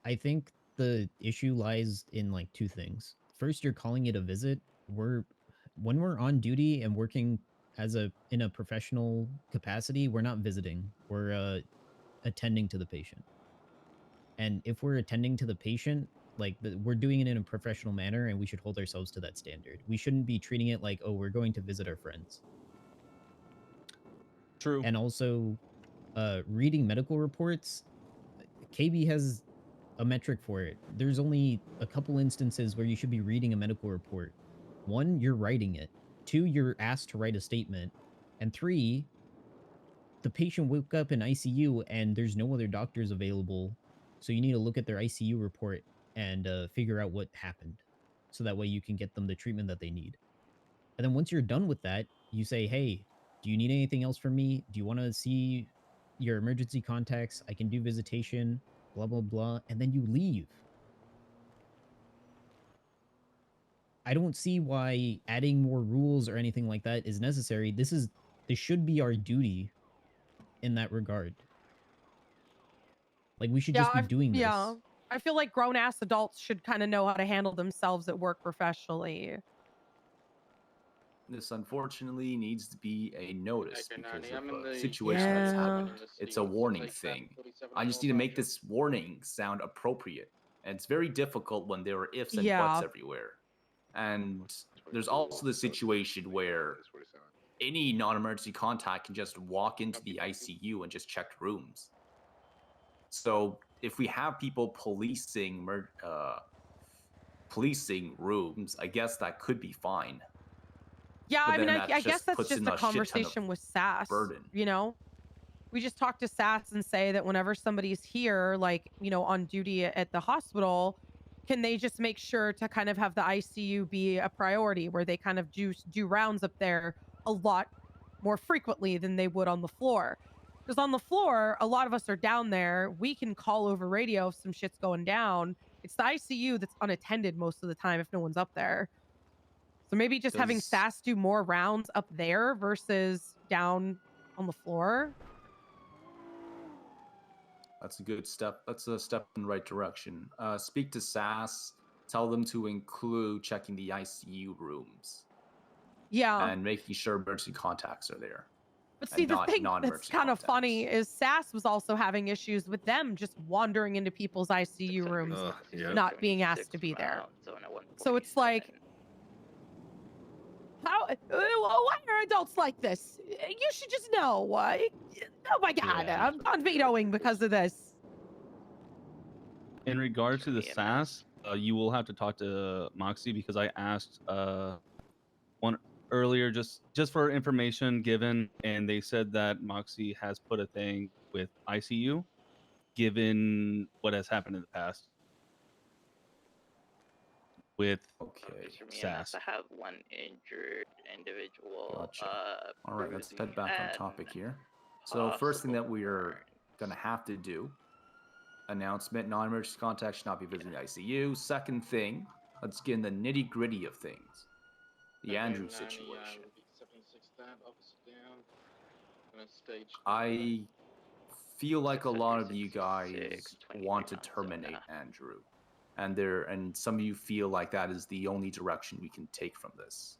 I think the issue lies in like 2 things. First, you're calling it a visit. When we're on duty and working in a professional capacity, we're not visiting. We're attending to the patient. And if we're attending to the patient, we're doing it in a professional manner, and we should hold ourselves to that standard. We shouldn't be treating it like, oh, we're going to visit our friends. True. And also, reading medical reports, KB has a metric for it. There's only a couple instances where you should be reading a medical report. 1, you're writing it. 2, you're asked to write a statement. And 3, the patient woke up in ICU and there's no other doctors available, so you need to look at their ICU report and figure out what happened, so that way you can get them the treatment that they need. And then once you're done with that, you say, hey, do you need anything else from me? Do you want to see your emergency contacts? I can do visitation, blah, blah, blah. And then you leave. I don't see why adding more rules or anything like that is necessary. This should be our duty in that regard. Like, we should just be doing this. Yeah. I feel like grown ass adults should kind of know how to handle themselves at work professionally. This unfortunately needs to be a notice Okay, because Nani, I'm in of a the situation that's Yeah. happened. It's a warning thing. I just need to make this warning sound appropriate. And it's very difficult when there are ifs and buts Yeah. everywhere. And there's also the situation where any non-emergency contact can just walk into the ICU and just check rooms. So if we have people policing rooms, I guess that could be fine. Yeah, But I mean, then I that guess just that's puts just in a a shit ton of conversation with SAS. burden. You know, we just talk to SAS and say that whenever somebody's here, like, you know, on duty at the hospital, can they just make sure to kind of have the ICU be a priority, where they kind of do rounds up there a lot more frequently than they would on the floor? Because on the floor, a lot of us are down there. We can call over radio if some shit's going down. It's the ICU that's unattended most of the time if no one's up there. So maybe just having Does- SAS do more rounds up there versus down on the floor. That's a good step. That's a step in the right direction. Speak to SAS. Tell them to include checking the ICU rooms Yeah. and making sure emergency contacts are there. But see, and the not thing that's non-emergency kind of contacts. funny is SAS was also having issues with them just wandering into people's ICU rooms, not being asked to be there. So it's like, why are adults like this? You should just know. Oh my God, Yeah. I'm vetoing because of this. In regard to the SAS, you will have to talk to Moxie because I asked one earlier just for information given, and they said that Moxie has put a thing with ICU, given what has happened in the past with SAS. I have one injured individual. Gotcha. All right, let's head back on topic here. So first thing that we are going to have to do, announcement, non-emergency contact should not be visiting the ICU. Second thing, let's get in the nitty gritty of things. The Andrew situation. I feel like a lot of you guys want to terminate Andrew. And some of you feel like that is the only direction we can take from this.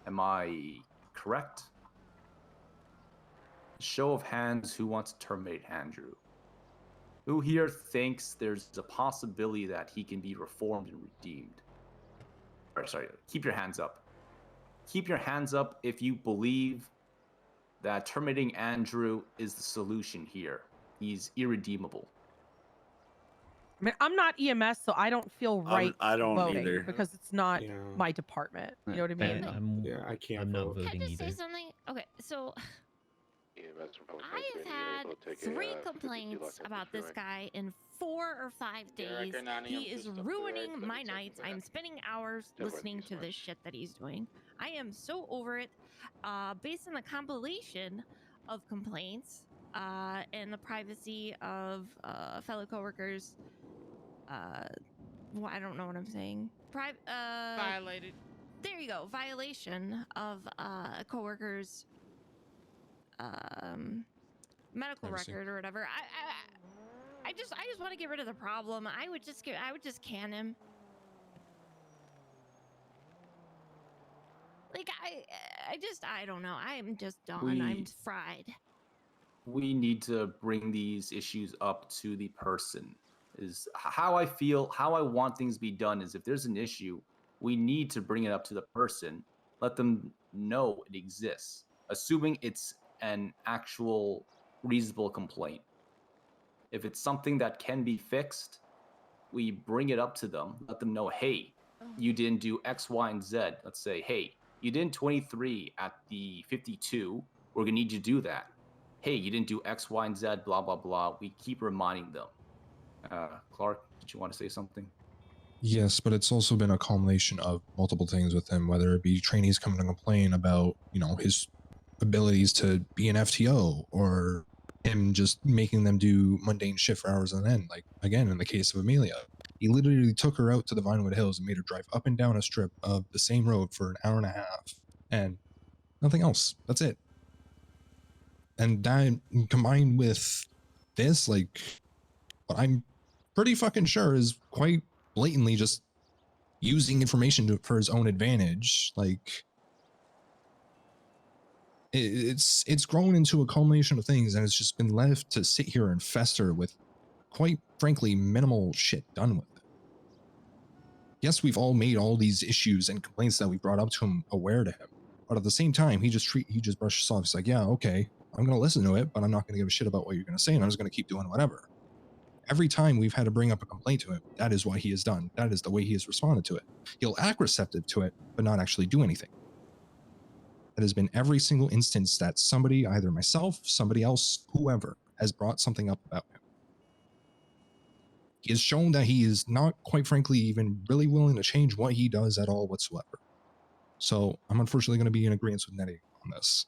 Am I correct? Show of hands, who wants to terminate Andrew? Who here thinks there's a possibility that he can be reformed and redeemed? Or, sorry, keep your hands up. Keep your hands up if you believe that terminating Andrew is the solution here. He's irredeemable. I mean, I'm not EMS, so I don't feel right I don't voting either. because it's not my department. You know what I mean? I can't I'm not vote. voting Can I just either. say something? Okay, so I have had 3 complaints about this guy in 4 or 5 days. He is ruining my nights. I'm spending hours listening to this shit that he's doing. I am so over it. Based on the compilation of complaints and the privacy of fellow coworkers. Well, I don't know what I'm saying. Violated. There you go. Violation of a coworker's medical Privacy. record or whatever. I just want to get rid of the problem. I would just can him. Like I don't know. I'm just done. I'm fried. We need to bring these issues up to the person. Is how I feel, how I want things to be done is if there's an issue, we need to bring it up to the person, let them know it exists, assuming it's an actual reasonable complaint. If it's something that can be fixed, we bring it up to them, let them know, hey, you didn't do X, Y, and Z. Let's say, hey, you did 23 at the 52. We're gonna need you to do that. hey, you didn't do X, Y, and Z, blah, blah, blah. We keep reminding them. Clark, did you want to say something? Yes, but it's also been a culmination of multiple things with him, whether it be trainees coming to complain about, you know, his abilities to be an FTO, or him just making them do mundane shit for hours on end. Like, again, in the case of Amelia, he literally took her out to the Vinewood Hills and made her drive up and down a strip of the same road for an hour and a half and nothing else. That's it. And that combined with this, like, what I'm pretty fucking sure is quite blatantly just using information for his own advantage. Like, it's grown into a culmination of things, and it's just been left to sit here and fester with, quite frankly, minimal shit done with it. Yes, we've all made all these issues and complaints that we brought up to him aware to him, but at the same time, he just brushes off. He's like, yeah, okay, I'm gonna listen to it, but I'm not gonna give a shit about what you're gonna say, and I'm just gonna keep doing whatever. Every time we've had to bring up a complaint to him, that is what he has done. That is the way he has responded to it. He'll act receptive to it, but not actually do anything. That has been every single instance that somebody, either myself, somebody else, whoever, has brought something up about him. He has shown that he is not, quite frankly, even really willing to change what he does at all whatsoever. So I'm unfortunately going to be in agreement with Nettie on this.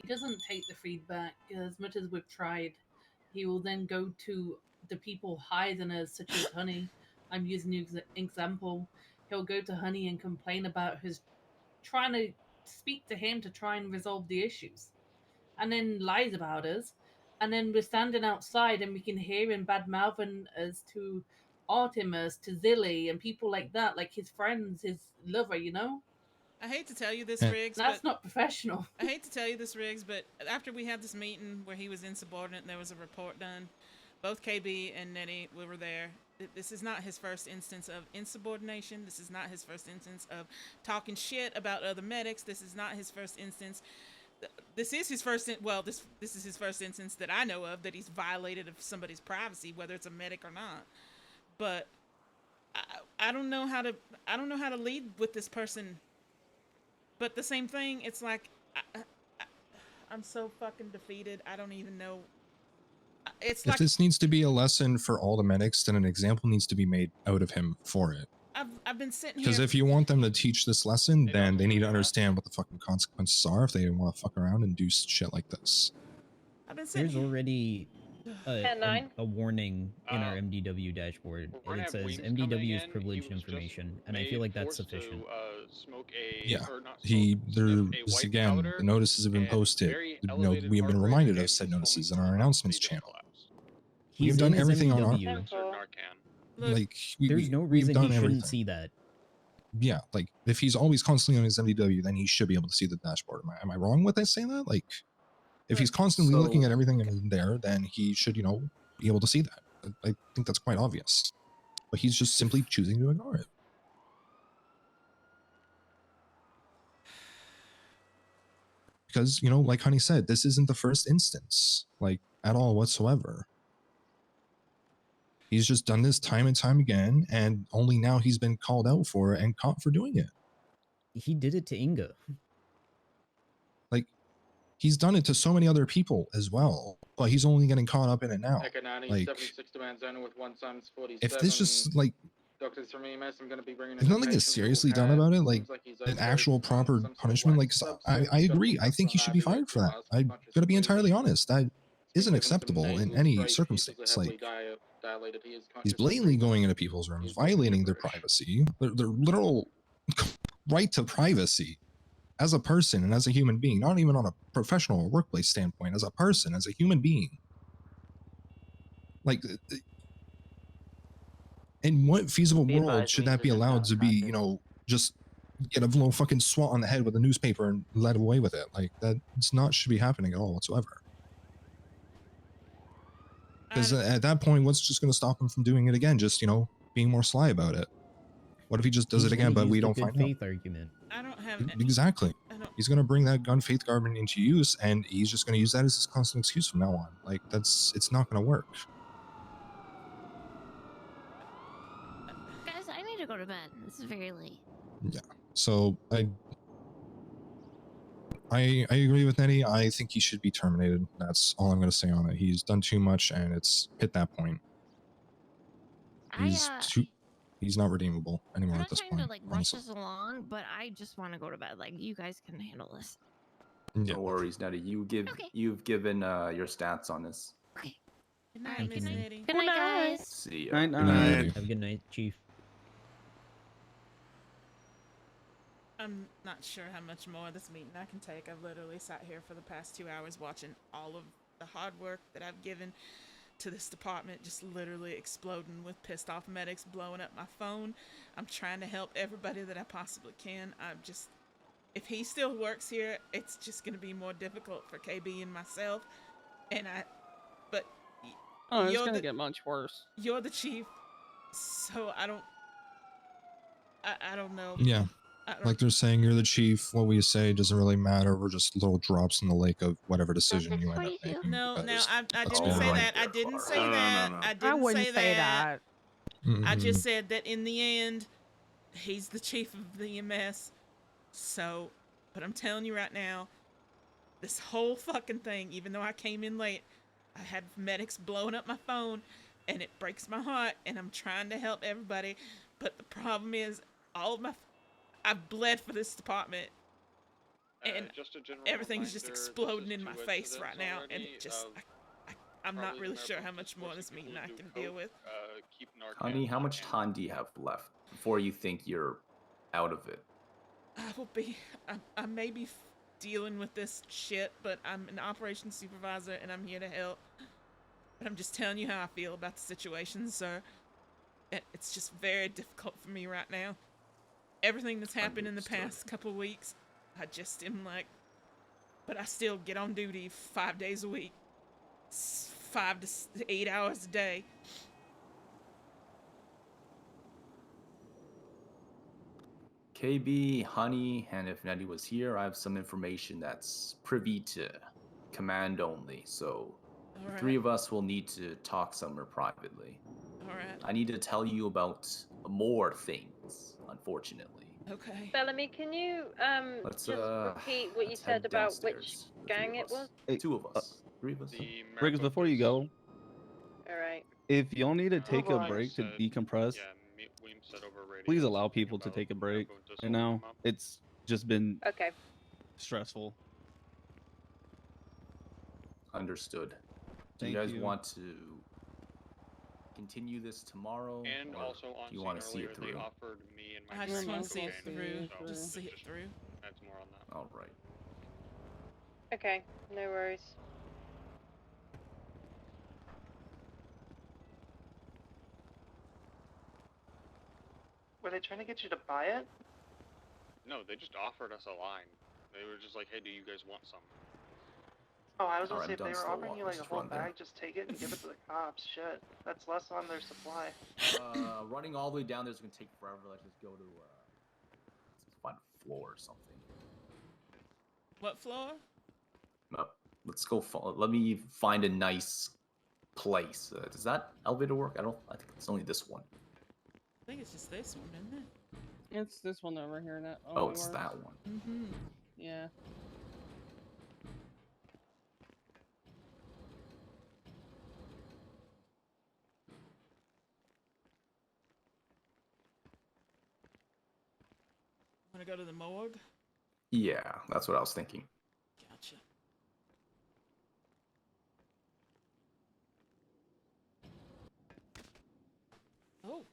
He doesn't take the feedback. As much as we've tried, he will then go to the people higher than us, such as Honey. I'm using you as an example. He'll go to Honey and complain about his trying to speak to him to try and resolve the issues, and then lies about us. And then we're standing outside and we can hear him bad mouthing us to Artemis, to Zilly, and people like that, like his friends, his lover, you know? I hate to tell you this, Eh. Riggs. That's but not professional. I hate to tell you this, Riggs, but after we had this meeting where he was insubordinate and there was a report done, both KB and Nettie, we were there. This is not his first instance of insubordination. This is not his first instance of talking shit about other medics. This is not his first instance. This is his first. This is his first instance that I know of that he's violated of somebody's privacy, whether it's a medic or not. But I don't know how to lead with this person. But the same thing, it's like I'm so fucking defeated. I don't even know. It's If like this needs to be a lesson for all the medics, then an example needs to be made out of him for it. I've been sitting here. Because if you want them to teach this lesson, then they need to understand what the fucking consequences are if they want to fuck around and do shit like this. I've been sitting There's here. already a warning in our MDW dashboard, and it says MDW is privileged information, and I feel like that's sufficient. Yeah, there's again, the notices have been posted. You know, we have been reminded of said notices in our announcements channel. We have done everything on our, like, there's no we've reason done he shouldn't everything. see that. Yeah, like if he's always constantly on his MDW, then he should be able to see the dashboard. Am I wrong with saying that? Like, if he's constantly looking at everything in there, then he should, you know, be able to see that. I think that's quite obvious. But he's just simply choosing to ignore it. Because, you know, like Honey said, this isn't the first instance, like, at all whatsoever. He's just done this time and time again, and only now he's been called out for it and caught for doing it. He did it to Inga. Like, he's done it to so many other people as well, but he's only getting caught up in it now. Like, 76 demand zone with 1x47. if this just, like, Doctors from EMS, I'm going to be bringing if nothing is seriously done about it, like an actual proper punishment, like I agree. I think he should be fired for that. I'm gonna be entirely honest. That isn't acceptable in any circumstance. Like, he's blatantly going into people's rooms, violating their privacy, their literal right to privacy as a person and as a human being, not even on a professional or workplace standpoint, as a person, as a human being. Like, in what feasible world should that be allowed to be, you know, just get a little fucking swat on the head with a newspaper and let away with it? Like, that's not should be happening at all whatsoever. Because at that point, what's just going to stop him from doing it again? Just, you know, being more sly about it. What if he just does it again, but we don't find out? Argument. I don't have Exactly. He's going to bring that gun faith argument into use, and he's just going to use that as his constant excuse from now on. Like, it's not going to work. Guys, I need to go to bed. This is very late. Yeah. So I agree with Nettie. I think he should be terminated. That's all I'm going to say on it. He's done too much, and it's hit that point. He's not redeemable anymore I'm at not this trying to point. like rush Honestly. us along, but I just want to go to bed. Like you guys can handle this. Yeah. No worries, Nettie. You've given your stats on this. Okay. Good night, Thank you, Miss Nettie. Nettie. Good night, guys. See ya. Night, Good night, night. Nettie. Have a good night, Chief. I'm not sure how much more of this meeting I can take. I've literally sat here for the past 2 hours watching all of the hard work that I've given to this department just literally exploding with pissed off medics blowing up my phone. I'm trying to help everybody that I possibly can. If he still works here, it's just going to be more difficult for KB and myself. But Oh, it's you're gonna the, get much worse. You're the chief, so I don't know. Yeah. I don't, Like they're saying, you're the chief. What we say doesn't really matter. We're just little drops in the lake of whatever decision you end up making. No, because, I let's didn't be say honest. that. I didn't say No, no, no, that. no, no. I I didn't wouldn't say that. I Mhm. just said that in the end, he's the chief of the EMS. So, but I'm telling you right now, this whole fucking thing, even though I came in late, I had medics blowing up my phone, and it breaks my heart, and I'm trying to help everybody. But the problem is, I've bled for this department, and just a general everything's just reminder, exploding this is in my 2 face right incidents now, and already it just, of I'm not probably really the sure how medical much more of this people meeting I who do can deal coke, with. Keep Narcan Honey, how on much hand. time do you have left before you think you're out of it? I may be dealing with this shit, but I'm an operations supervisor and I'm here to help. But I'm just telling you how I feel about the situation, sir. It's just very difficult for me right now. Everything that's happened in the past couple weeks, I just am like, but I still get on duty 5 days a week, 5 to 8 hours a day. KB, Honey, and if Nettie was here, I have some information that's privy to command only. So the Alright. 3 of us will need to talk somewhere privately. Alright. I need to tell you about more things, unfortunately. Okay. Bellamy, can you Let's just repeat what you let's said head about which downstairs. The 3 gang of it us. was? Hey, 2 of us. 3 of us. Briggs, before you go, All right. if y'all need to take a O'Brien break to said- decompress, Weem said over radio please allow something people to about take a break going to right solve now. them up. It's just been Okay. stressful. Understood. Do Thank you guys you. want to continue this tomorrow? And or also on do you scene want to see earlier, it they through? offered me and my I just crew want to to see it cocaine, through. so Just see it just through. That's more on that. All right. Okay. No worries. Were they trying to get you to buy it? No, they just offered us a line. They were just like, "Hey, do you guys want some?" Oh, I was gonna Alright, say I'm if they done were slow offering you walking, like a just whole run there. bag, just take it and give it to the cops. Shit, that's less on their supply. Running all the way down there is gonna take forever. Let's just go to let's find a floor or something. What floor? Let's go. Let me find a nice place. Does that elevator work? I think it's only this one. I think it's just this one, isn't it? It's this one over here. That Oh, it's that one. Mm-hmm. Yeah. Want to go to the morgue? Yeah, that's what I was thinking. Gotcha. Oh.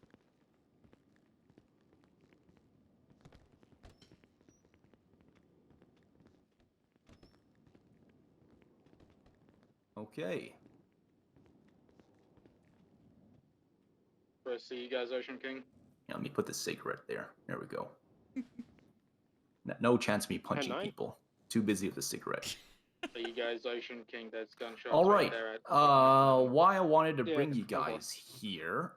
Okay. Do I see you guys, Ocean King? Yeah, let me put the cigarette there. There we go. No chance of me punching 10-9? people. Too busy with the cigarette. See you guys, Ocean King. There's gunshots All right. there at Why I wanted to Yeah, bring you hold on. guys here.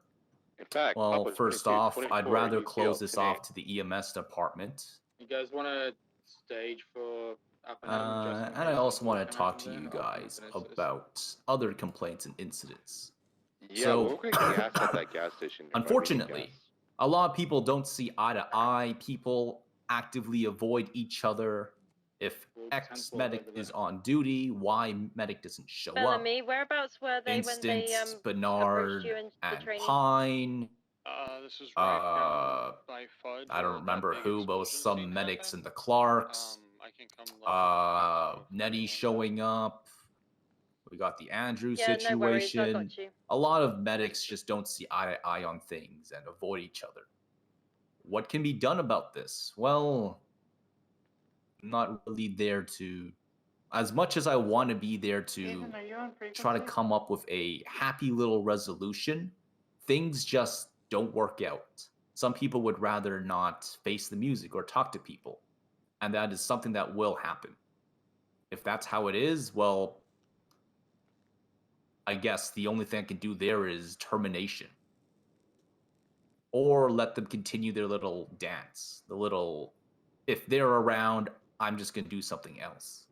In fact, Well, Papa's first 22, off, I'd 24, rather he's close killed this today. off to the EMS department. You guys want to stage for up and down just in And case I also something want to can talk happen to you there? guys about other complaints and incidents. Yeah, So, we'll get gas at that gas station. if I need unfortunately, gas. a lot of people don't see eye to eye. People actively avoid each other. If Well, X 10-4 medic regular. is on duty, Y medic doesn't show up. Bellamy, whereabouts were they when they Instance approached Bernard you and the and training? Pine. This is right I by FUD. don't remember big who, but it was explosion some scene medics happened. in the Clarks. I can come let Nettie showing up. We got the Andrew Yeah, no worries, I situation. got you. A lot of medics just don't see eye to eye on things and avoid each other. What can be done about this? Well, I'm not really there to, as much as I want to be there to Ethan, are you on try to frequency? come up with a happy little resolution, things just don't work out. Some people would rather not face the music or talk to people, and that is something that will happen. If that's how it is, well, I guess the only thing I can do there is termination. Or let them continue their little dance. The little, if they're around, I'm just going to do something else.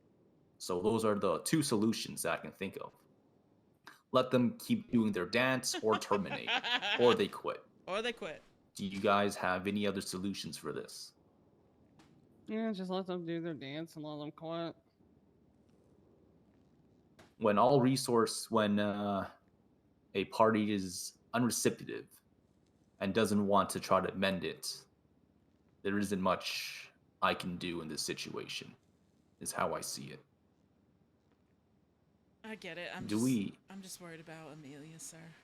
So those are the two solutions that I can think of. Let them keep doing their dance or terminate. Or they quit. Or they quit. Do you guys have any other solutions for this? Yeah, just let them do their dance and let them quit. When a party is unreceptive and doesn't want to try to mend it, there isn't much I can do in this situation, is how I see it. I get it. I'm just worried about Amelia, sir.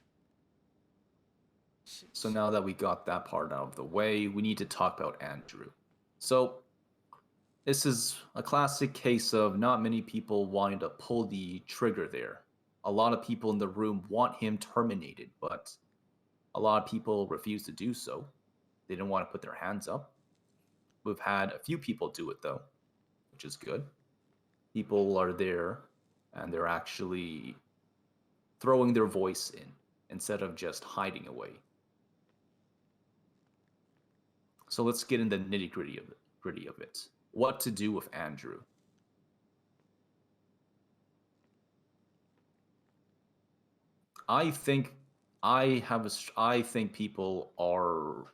So now that we got that part out of the way, we need to talk about Andrew. So this is a classic case of not many people wanting to pull the trigger there. A lot of people in the room want him terminated, but a lot of people refuse to do so. They don't want to put their hands up. We've had a few people do it though, which is good. People are there and they're actually throwing their voice in instead of just hiding away. So let's get in the nitty-gritty of it. What to do with Andrew? I think people are.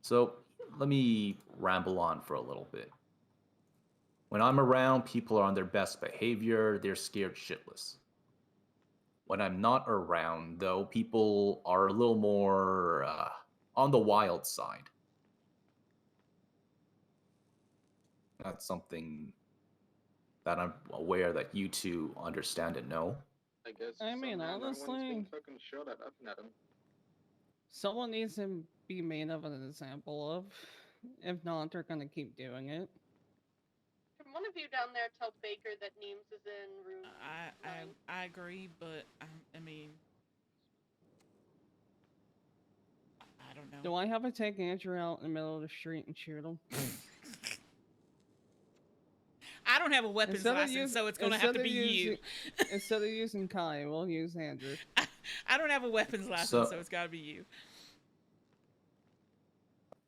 So let me ramble on for a little bit. When I'm around, people are on their best behavior. They're scared shitless. When I'm not around, though, people are a little more on the wild side. That's something that I'm aware that you two understand and know. I guess I mean, somehow no one's honestly, being fucking shot at nothing at him. someone needs to be made of an example of. If not, they're gonna keep doing it. Can one of you down there tell Baker that Neems is in room I agree, but I mean, I don't know. Do I have to take Andrew out in the middle of the street and shoot him? I don't have a weapons license, so it's gonna have to be you. Instead of using Kai, we'll use Andrew. I don't have a weapons license, so it's gotta be you.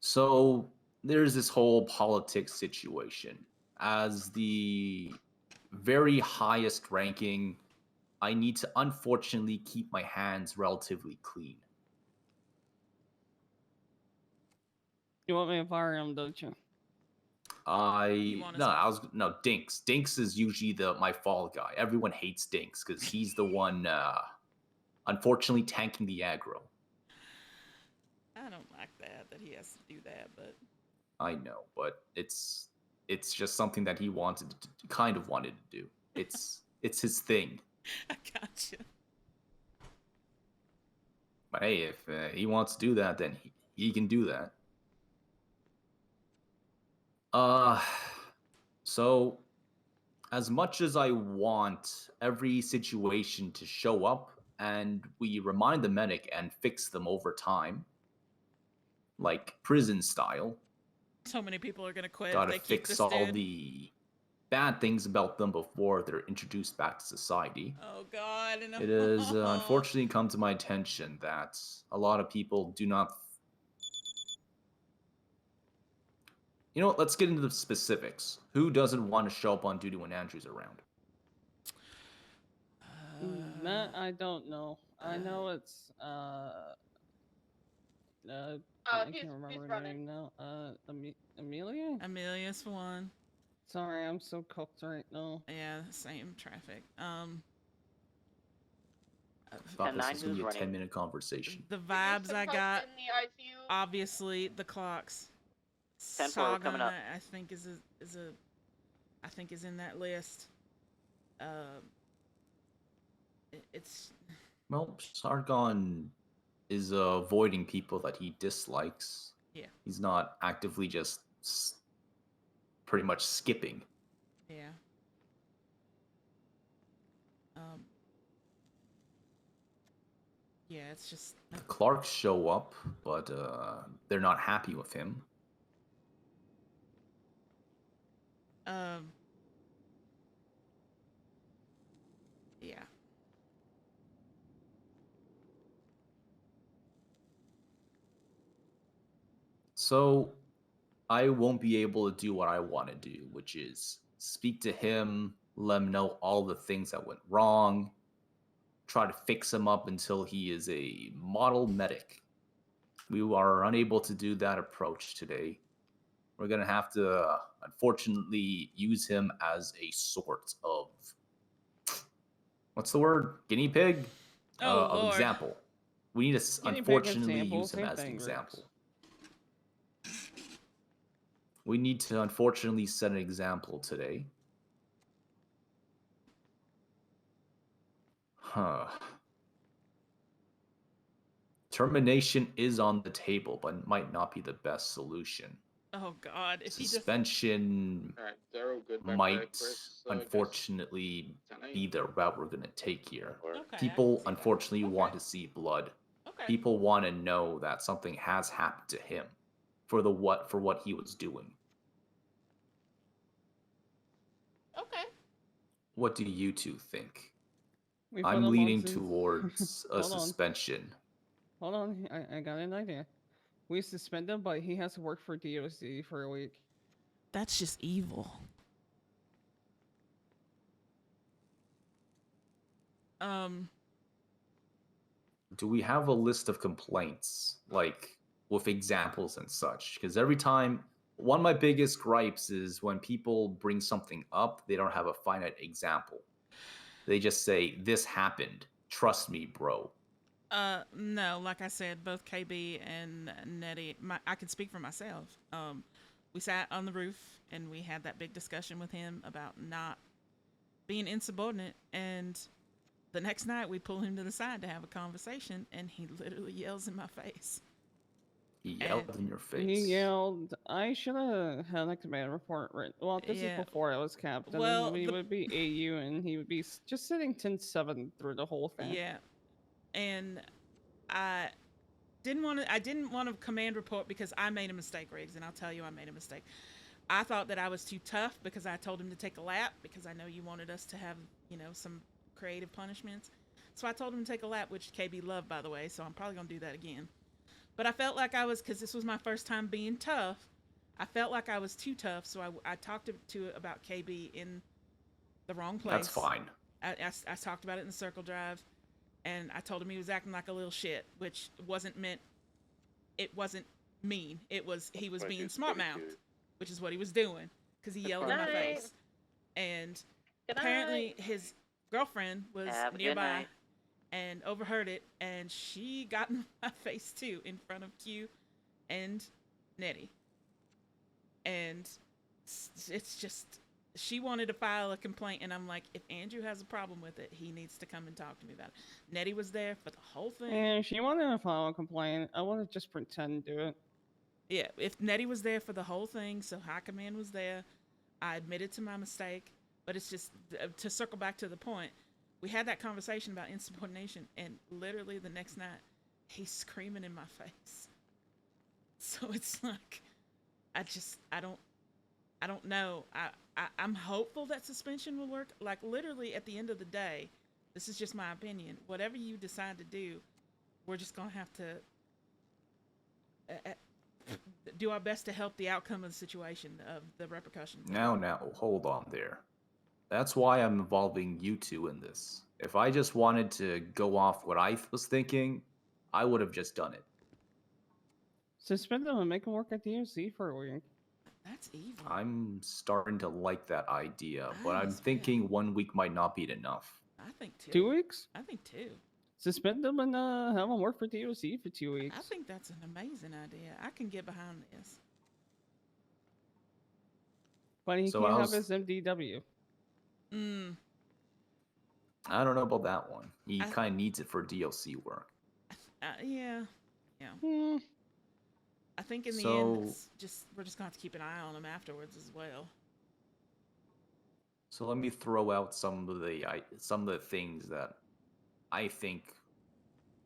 So there's this whole politics situation. As the very highest ranking, I need to unfortunately keep my hands relatively clean. You want me to fire him, don't you? Dinks. Dinks is usually my fall guy. Everyone hates Dinks because he's the one unfortunately tanking the aggro. I don't like that he has to do that, but I know, but it's just something that he wanted to do. It's his thing. I gotcha. But hey, if he wants to do that, then he can do that. So as much as I want every situation to show up and we remind the medic and fix them over time, like prison style, so many people are gonna quit. gotta They keep fix this all dude. the bad things about them before they're introduced back to society. Oh God! No. It has unfortunately come to my attention that a lot of people do not. You know what? Let's get into the specifics. Who doesn't want to show up on duty when Andrew's around? That I don't know. I know it's I can't remember her name now. Amelia? Amelia's for one. Sorry, I'm so cooked right now. Yeah, same traffic. Thought And this nine, was gonna who's be a running? 10-minute conversation. The vibes I got, in the ICU. obviously the clocks. 10-4, we're coming up. I think is in that list. It's Well, Sargon is avoiding people that he dislikes. Yeah. He's not actively just pretty much skipping. yeah. Yeah, it's just The Clarks show up, but they're not happy with him. Yeah. So I won't be able to do what I want to do, which is speak to him, let him know all the things that went wrong, try to fix him up until he is a model medic. We are unable to do that approach today. We're going to have to, unfortunately, use him as a sort of, what's the word? Guinea pig? Of Lord. example. We need to, Guinea pig unfortunately, example, use him same as an thing, example. We need to, unfortunately, set an example today. Huh. Termination is on the table, but might not be the best solution. Oh God! If Suspension Alright, Zero, good back might, there. Chris, unfortunately, be the route we're going to take here. Okay, I People, can see that. unfortunately, want to see blood. Okay. People want to know that something has happened to him for what he was doing. Okay. What do you two think? We put I'm him leaning on since- towards a Hold on. suspension. Hold on, I got an idea. We suspend him, but he has to work for DOC for a week. That's just evil. Do we have a list of complaints, like with examples and such? Because every time, one of my biggest gripes is when people bring something up, they don't have a finite example. They just say, "This happened. Trust me, bro." No, like I said, both KB and Nettie, I can speak for myself. We sat on the roof and we had that big discussion with him about not being insubordinate, and the next night we pull him to the side to have a conversation, and he literally yells in my face. He yelled in your face. He yelled, I should have had a command report written. Well, this Yeah. is before I was captain. Well, and he would be AU, and he would be just sitting 10-7 through the whole thing. Yeah, and I didn't want to command report because I made a mistake, Riggs, and I'll tell you I made a mistake. I thought that I was too tough because I told him to take a lap because I know you wanted us to have, some creative punishments. So I told him to take a lap, which KB loved, by the way, so I'm probably going to do that again. But I felt like because this was my first time being tough, I felt like I was too tough, so I talked to about KB in the wrong place. That's fine. I talked about it in the circle drive, and I told him he was acting like a little shit, which wasn't meant. It wasn't mean. It was he was being smart-mouthed, which is what he was doing because he yelled in my face. And apparently his girlfriend was Have a good nearby night. and overheard it, and she got in my face too in front of Q and Nettie. And it's just, she wanted to file a complaint, and I'm like, if Andrew has a problem with it, he needs to come and talk to me about it. Nettie was there for the whole thing. And she wanted to file a complaint. I want to just pretend to do it. Yeah, if Nettie was there for the whole thing, so High Command was there, I admitted to my mistake, but it's just, to circle back to the point, we had that conversation about insubordination, and literally the next night, he's screaming in my face. So it's like, I don't know. I'm hopeful that suspension will work. Like, literally at the end of the day, this is just my opinion. Whatever you decide to do, we're just going to have to do our best to help the outcome of the situation, of the repercussions. Now, hold on there. That's why I'm involving you two in this. If I just wanted to go off what I was thinking, I would have just done it. Suspend him and make him work at DOC for a week. That's evil. I'm starting to like that idea, but Mine I'm as well. thinking 1 week might not be enough. I think 2. 2 weeks? I think 2. Suspend them and have them work for DOC for 2 weeks. I think that's an amazing idea. I can get behind this. But he So can't I have was- his MDW. I don't know about that one. He I- kind of needs it for DLC work. Yeah. I think in the So- end, we're just going to have to keep an eye on him afterwards as well. So let me throw out some of the things that I think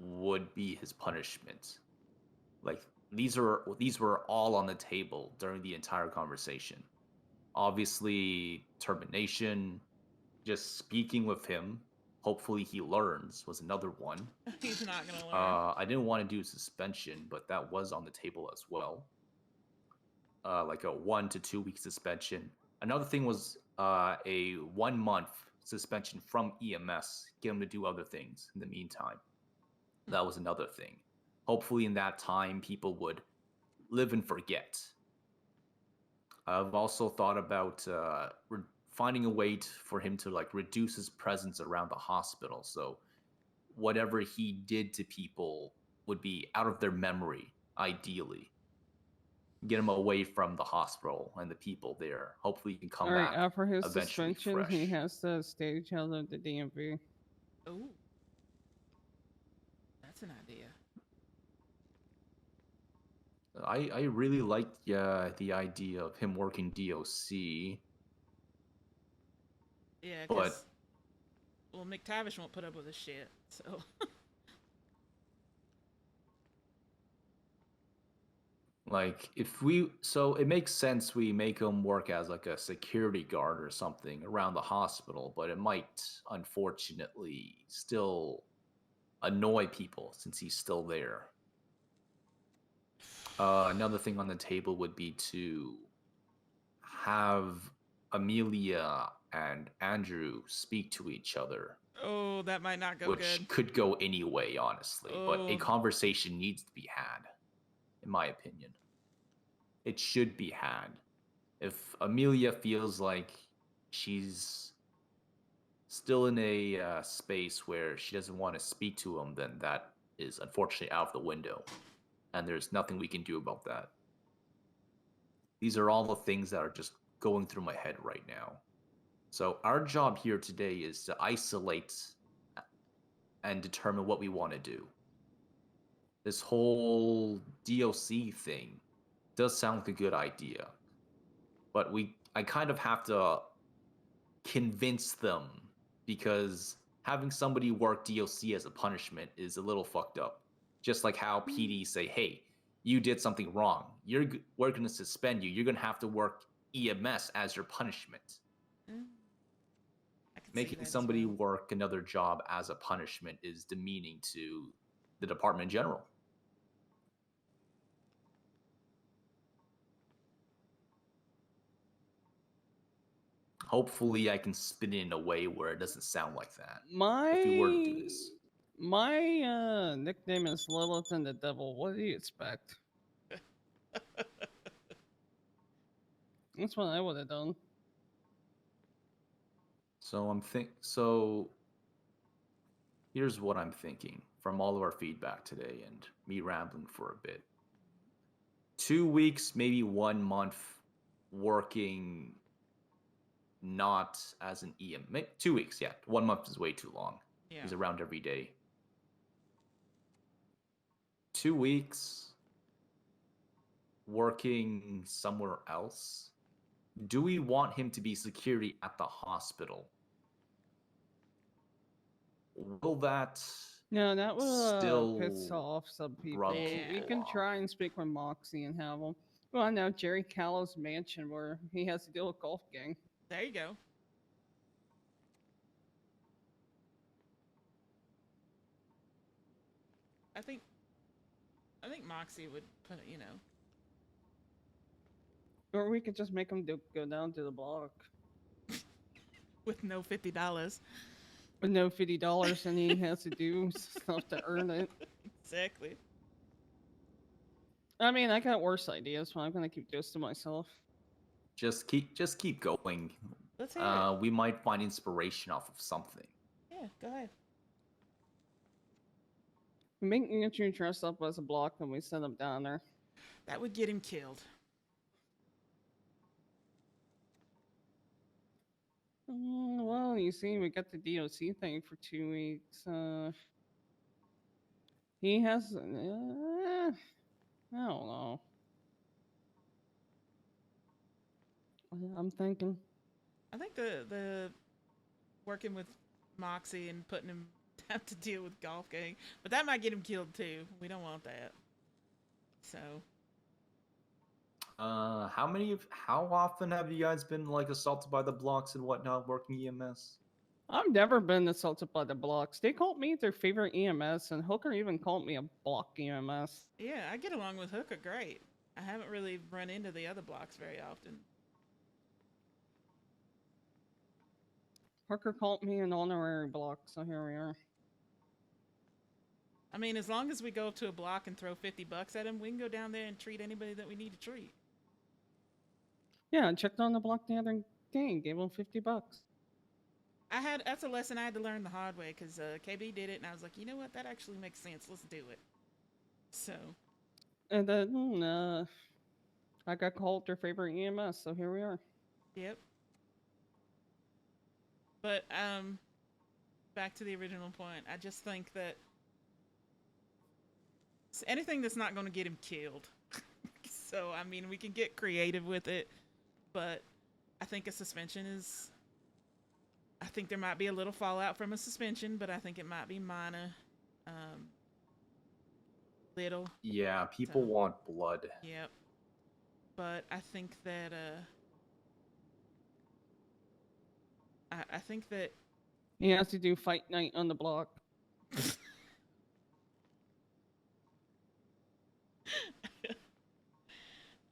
would be his punishment. Like these were all on the table during the entire conversation. Obviously, termination, just speaking with him. Hopefully he learns was another one. He's not going to learn. I didn't want to do suspension, but that was on the table as well. Like a 1 to 2 week suspension. Another thing was a 1 month suspension from EMS. Get him to do other things in the meantime. That was another thing. Hopefully in that time, people would live and forget. I've also thought about finding a way for him to like reduce his presence around the hospital. So whatever he did to people would be out of their memory, ideally. Get him away from the hospital and the people there. Hopefully he can come back After his eventually suspension, fresh. he has to stage out of the DMV. Oh. That's an idea. I really like the idea of him working DOC. Yeah, but 'cause well, McTavish won't put up with this shit, so. like so it makes sense we make him work as like a security guard or something around the hospital, but it might unfortunately still annoy people since he's still there. Another thing on the table would be to have Amelia and Andrew speak to each other, Oh, that might not go which good. could go any way, honestly. But a Oh. conversation needs to be had, in my opinion. It should be had. If Amelia feels like she's still in a space where she doesn't want to speak to him, then that is unfortunately out of the window. And there's nothing we can do about that. These are all the things that are just going through my head right now. So our job here today is to isolate and determine what we want to do. This whole DOC thing does sound like a good idea, but I kind of have to convince them, because having somebody work DOC as a punishment is a little fucked up. Just like how PD say, hey, you did something wrong. We're going to suspend you. You're going to have to work EMS as your punishment. Making somebody work another job as a punishment is demeaning to the department in general. Hopefully I can spin it in a way where it doesn't sound like that. If we were to do this. My nickname is Lilith and the Devil. What do you expect? That's what I would have done. So here's what I'm thinking from all of our feedback today and me rambling for a bit. 2 weeks, maybe 1 month working not as an EM. 2 weeks, yeah. 1 month is way too long. Yeah. He's around every day. 2 weeks working somewhere else. Do we want him to be security at the hospital? Will that No, that would still piss off some people. rub We people can off? try and speak with Moxie and have him. Well, now Jerry Callow's mansion where he has to deal with golf gang. There you go. I think Moxie would put, Or we could just make him go down to the block. with no $50. With no $50, and he has to do stuff to earn it. Exactly. I mean, I got worse ideas, but I'm gonna keep this to myself. Just keep going. Let's hear it. We might find inspiration off of something. Yeah, go ahead. Make you dress up as a block and we send him down there. That would get him killed. Well, you see, we got the DOC thing for 2 weeks. He has. I don't know. I'm thinking. I think the working with Moxie and putting him have to deal with Golf Gang, but that might get him killed too. We don't want that. So. How often have you guys been like assaulted by the blocks and whatnot working EMS? I've never been assaulted by the blocks. They called me their favorite EMS, and Hooker even called me a block EMS. Yeah, I get along with Hooker great. I haven't really run into the other blocks very often. Hooker called me an honorary block, so here we are. I mean, as long as we go up to a block and throw $50 at him, we can go down there and treat anybody that we need to treat. Yeah, I checked on the block the other day and gave him $50. That's a lesson I had to learn the hard way, because KB did it, and I was like, you know what? That actually makes sense. Let's do it. So. And then I got called their favorite EMS, so here we are. Yep. But back to the original point. I just think that anything that's not going to get him killed. So I mean, we can get creative with it, but I think a suspension is. I think there might be a little fallout from a suspension, but I think it might be minor. Little. Yeah, people want blood. Yep. But I think that I think that he has to do fight night on the block.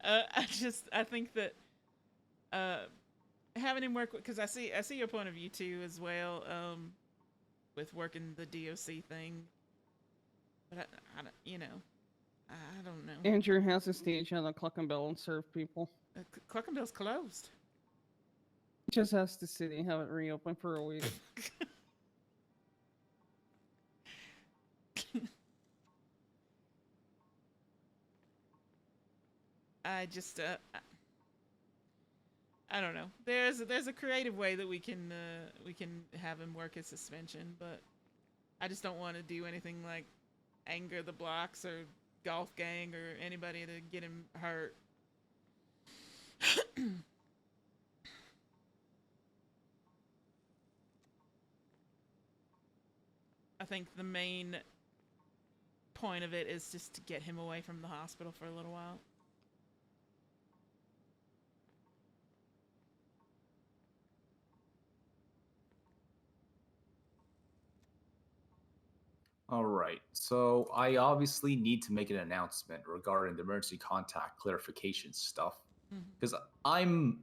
I think that having him work, because I see your point of view too as well, with working the DOC thing. But I don't know. Andrew has a stage on the Cluckenbill and serve people. Cluckenbill's closed. Just ask the city have it reopen for a week. I just I don't know. There's a creative way that we can have him work his suspension, but I just don't want to do anything like anger the blocks or Golf Gang or anybody to get him hurt. I think the main point of it is just to get him away from the hospital for a little while. All right, so I obviously need to make an announcement regarding the emergency contact clarification stuff, because I'm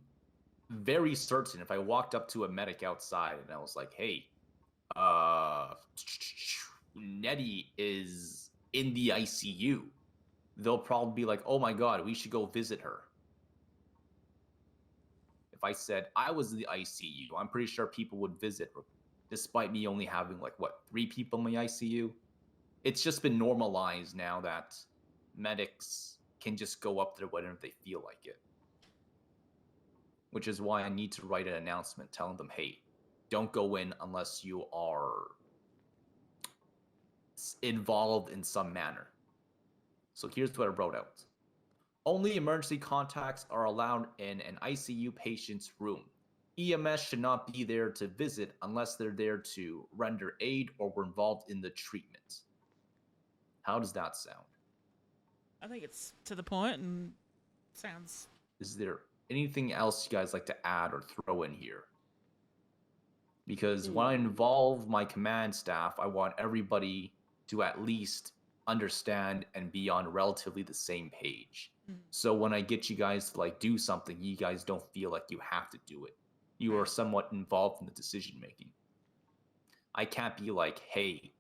very certain if I walked up to a medic outside and I was like, hey, Nettie is in the ICU, they'll probably be like, oh my god, we should go visit her. If I said I was in the ICU, I'm pretty sure people would visit her, despite me only having like, what, 3 people in the ICU? It's just been normalized now that medics can just go up there whenever they feel like it. Which is why I need to write an announcement telling them, hey, don't go in unless you are involved in some manner. So here's what I wrote out. Only emergency contacts are allowed in an ICU patient's room. EMS should not be there to visit unless they're there to render aid or were involved in the treatment. How does that sound? I think it's to the point and sounds... Is there anything else you guys like to add or throw in here? Because when I involve my command staff, I want everybody to at least understand and be on relatively the same page. So when I get you guys to like do something, you guys don't feel like you have to do it. You are somewhat involved in the decision making. I can't be like, hey,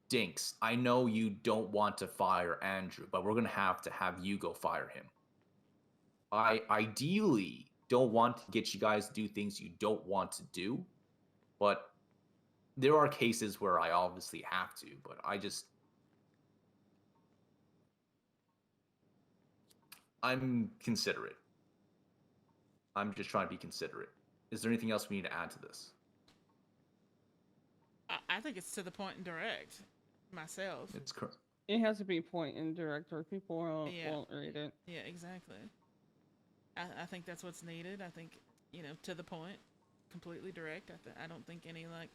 Dinks, I know you don't want to fire Andrew, but we're gonna have to have you go fire him. I ideally don't want to get you guys to do things you don't want to do, but there are cases where I obviously have to, but I'm considerate. I'm just trying to be considerate. Is there anything else we need to add to this? I think it's to the point and direct. Myself. It's correct. It has to be point and direct, or people won't read it. Yeah, exactly. I think that's what's needed. I think, to the point, completely direct. I don't think any, like,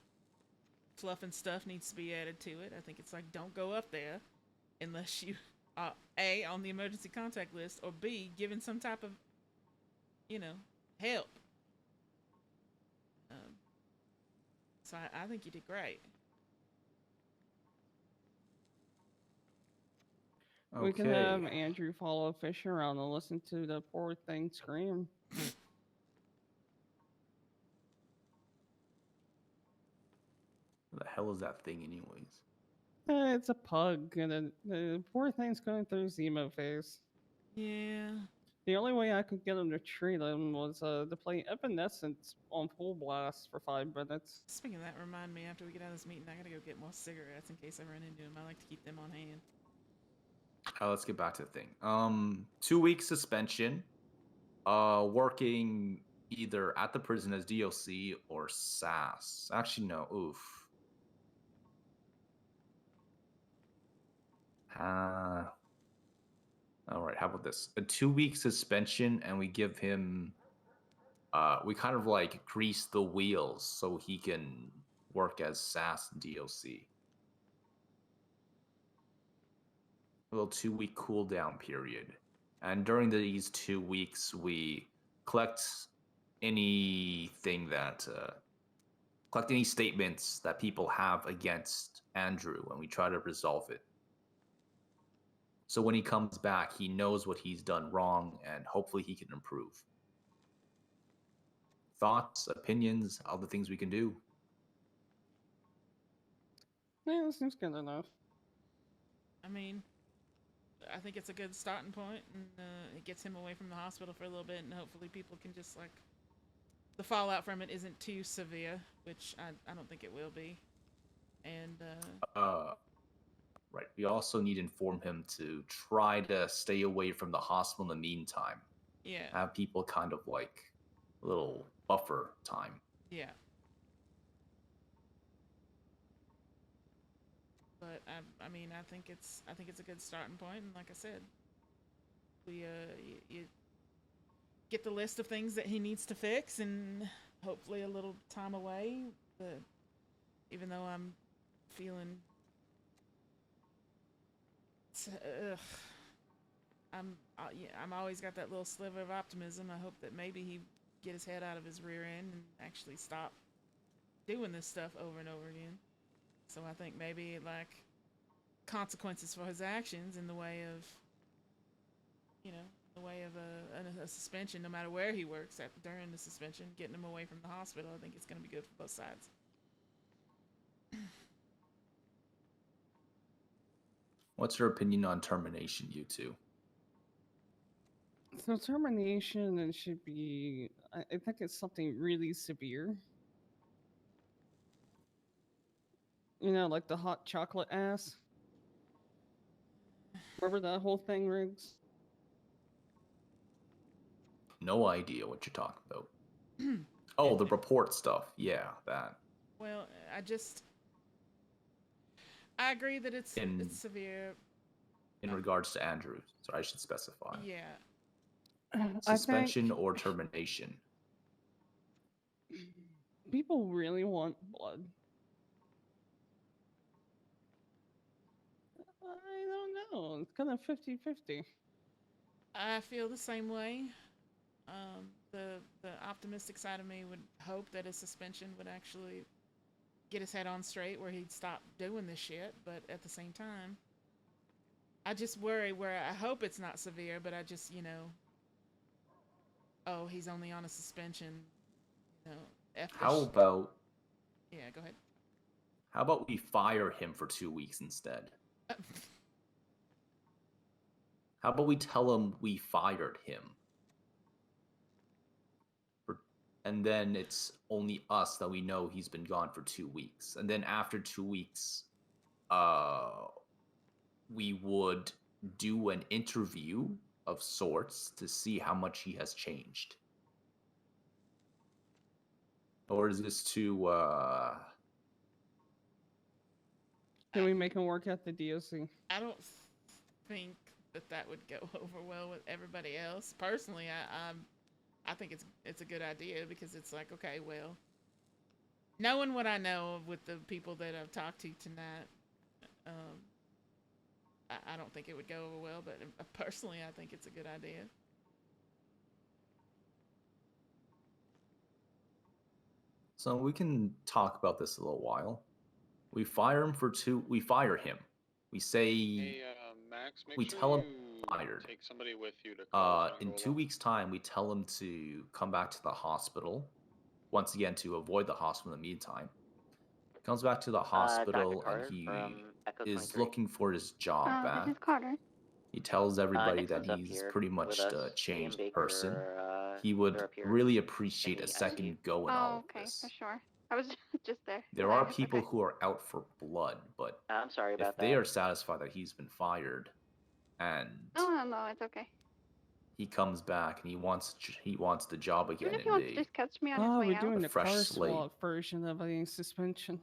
fluff and stuff needs to be added to it. I think it's like, don't go up there unless you are A, on the emergency contact list, or B, given some type of, help. So I think you did great. We can have Andrew follow Fish around and listen to the poor thing scream. What the hell is that thing, anyways? It's a pug, and the poor thing's going through Zemo phase. Yeah. The only way I could get him to treat him was to play Evanescence on full blast for 5 minutes. Speaking of that, remind me, after we get out of this meeting, I gotta go get more cigarettes in case I run into them. I like to keep them on hand. Let's get back to the thing. 2-week suspension. Working either at the prison as DOC or SAS. Actually, no. Oof. All right. How about this? A 2-week suspension, and we give him. We kind of like grease the wheels so he can work as SAS and DOC. A little 2-week cooldown period. And during these 2 weeks, we collect anything that collect any statements that people have against Andrew, and we try to resolve it. So when he comes back, he knows what he's done wrong, and hopefully he can improve. Thoughts, opinions, other things we can do? Yeah, this seems good enough. I mean, I think it's a good starting point, and it gets him away from the hospital for a little bit, and hopefully people can just, like, the fallout from it isn't too severe, which I don't think it will be. And right. We also need to inform him to try to stay away from the hospital in the meantime. Yeah. Have people kind of like a little buffer time. Yeah. But I mean, I think it's a good starting point, and like I said, we you get the list of things that he needs to fix, and hopefully a little time away. But even though I'm feeling, I'm always got that little sliver of optimism. I hope that maybe he get his head out of his rear end and actually stop doing this stuff over and over again. So I think maybe, like, consequences for his actions in the way of, a suspension, no matter where he works during the suspension, getting him away from the hospital. I think it's going to be good for both sides. What's your opinion on termination, you two? So termination, it should be, I think it's something really severe. Like the hot chocolate ass. Remember that whole thing, Riggs? No idea what you're talking about. Oh, the report stuff. Yeah, that. Well, I agree that it's severe. In regards to Andrew, so I should specify. Yeah. Suspension or termination. People really want blood. I don't know. It's kind of 50-50. I feel the same way. The optimistic side of me would hope that a suspension would actually get his head on straight, where he'd stop doing this shit. But at the same time, I just worry where I hope it's not severe, but I just, oh, he's only on a suspension. F How about? Yeah, go ahead. How about we fire him for 2 weeks instead? How about we tell him we fired him? And then it's only us that we know he's been gone for 2 weeks. And then after 2 weeks, we would do an interview of sorts to see how much he has changed. Or is this too, Can we make him work at the DOC? I don't think that would go over well with everybody else. Personally, I think it's a good idea because it's like, okay, well, knowing what I know with the people that I've talked to tonight, I don't think it would go over well. But personally, I think it's a good idea. so we can talk about this a little while. We fire him for we fire him. We say, Hey, Max, make we sure tell him you fired. take somebody with you to call In 2 weeks' time, we tell him to come back to the hospital. Once again, to avoid the hospital in the meantime. Comes back to the hospital and he is looking for his job back. This is Carter. He tells everybody that he's pretty much a changed person. He would really appreciate a second go in all of Okay, this. for sure. I was just there. There are people who are out for blood, but I'm sorry if about they that. are satisfied that he's been fired and No, it's okay. he comes back and he wants the job again, Even if he and wants to just catch me on his Oh, way we're out. doing A the fresh car slate. swap version of a suspension.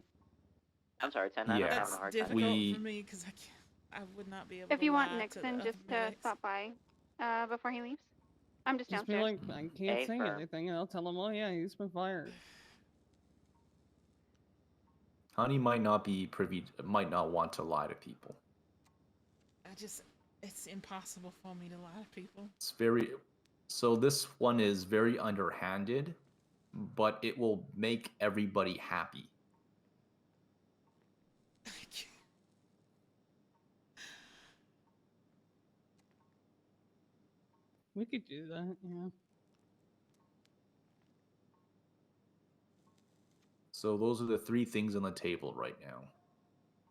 I'm sorry, 10. Yeah. That's difficult for me because I would not be able If to you want lie to Nixon the just other to medics. stop by before he leaves, I'm just Just be downstairs. like, I can't say anything, and I'll tell him, oh yeah, he's been fired. Honey might not want to lie to people. It's impossible for me to lie to people. So this one is very underhanded, but it will make everybody happy. We could do that, yeah. So those are the 3 things on the table right now.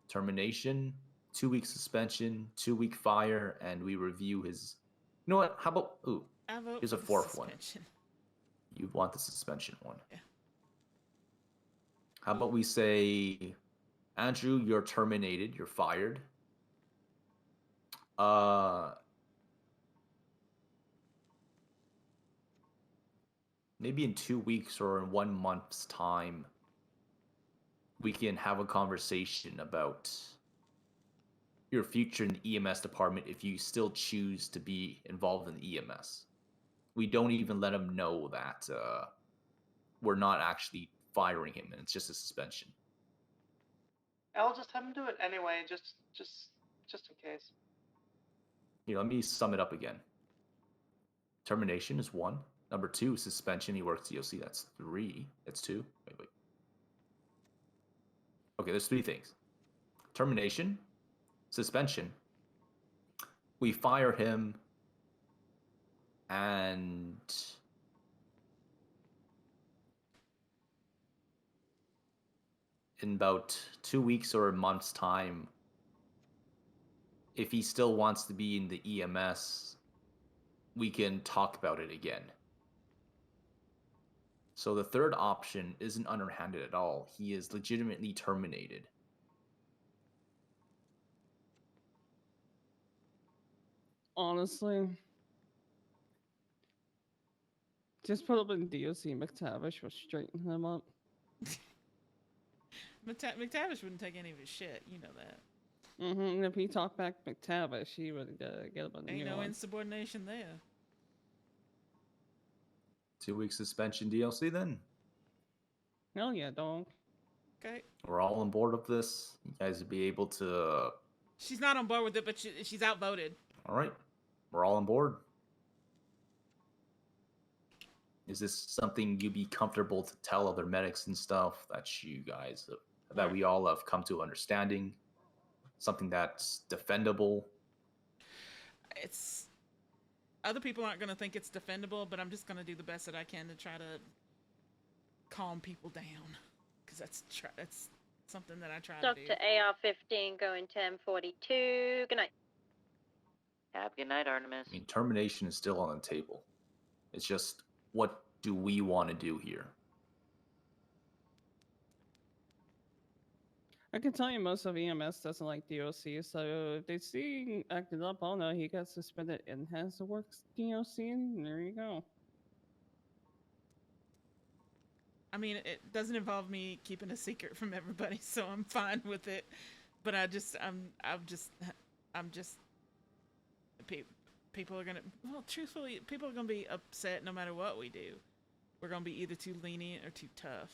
Termination, 2-week suspension, 2-week fire, and we review his... You know what? How about... Ooh, I vote here's a for the 4th one. suspension. You want the suspension one. Yeah. How about we say, Andrew, you're terminated. You're fired. Maybe in 2 weeks or in 1 month's time, we can have a conversation about your future in the EMS department if you still choose to be involved in the EMS. We don't even let him know that we're not actually firing him and it's just a suspension. I'll just have him do it anyway, just in case. Here, let me sum it up again. Termination is 1. Number 2, suspension. He works DOC. That's 3. That's 2. Wait. Okay, there's 3 things. Termination, suspension. We fire him, and in about 2 weeks or a month's time, if he still wants to be in the EMS, we can talk about it again. So the 3rd option isn't underhanded at all. He is legitimately terminated. Honestly, just put him in DOC McTavish will straighten him up. McTavish wouldn't take any of his shit. You know that. And if he talked back McTavish, he would get him a new Ain't no one. insubordination there. 2-week suspension DLC then. Hell yeah, dog. Okay. We're all on board with this. You guys would be able to... She's not on board with it, but she's outvoted. All right. We're all on board. Is this something you'd be comfortable to tell other medics and stuff that you guys, that we all have come to understanding? Something that's defendable? Other people aren't going to think it's defendable, but I'm just going to do the best that I can to try to calm people down. Because that's something that I try to do. Dr. AR-15 going 1042. Good night. Have a good night, Artemis. I mean, termination is still on the table. It's just, what do we want to do here? I can tell you most of EMS doesn't like DOC, so if they see acting up, oh no, he got suspended and has to work DOC, and there you go. I mean, it doesn't involve me keeping a secret from everybody, so I'm fine with it. But I'm just, people are gonna, well, truthfully, people are gonna be upset no matter what we do. We're gonna be either too lenient or too tough.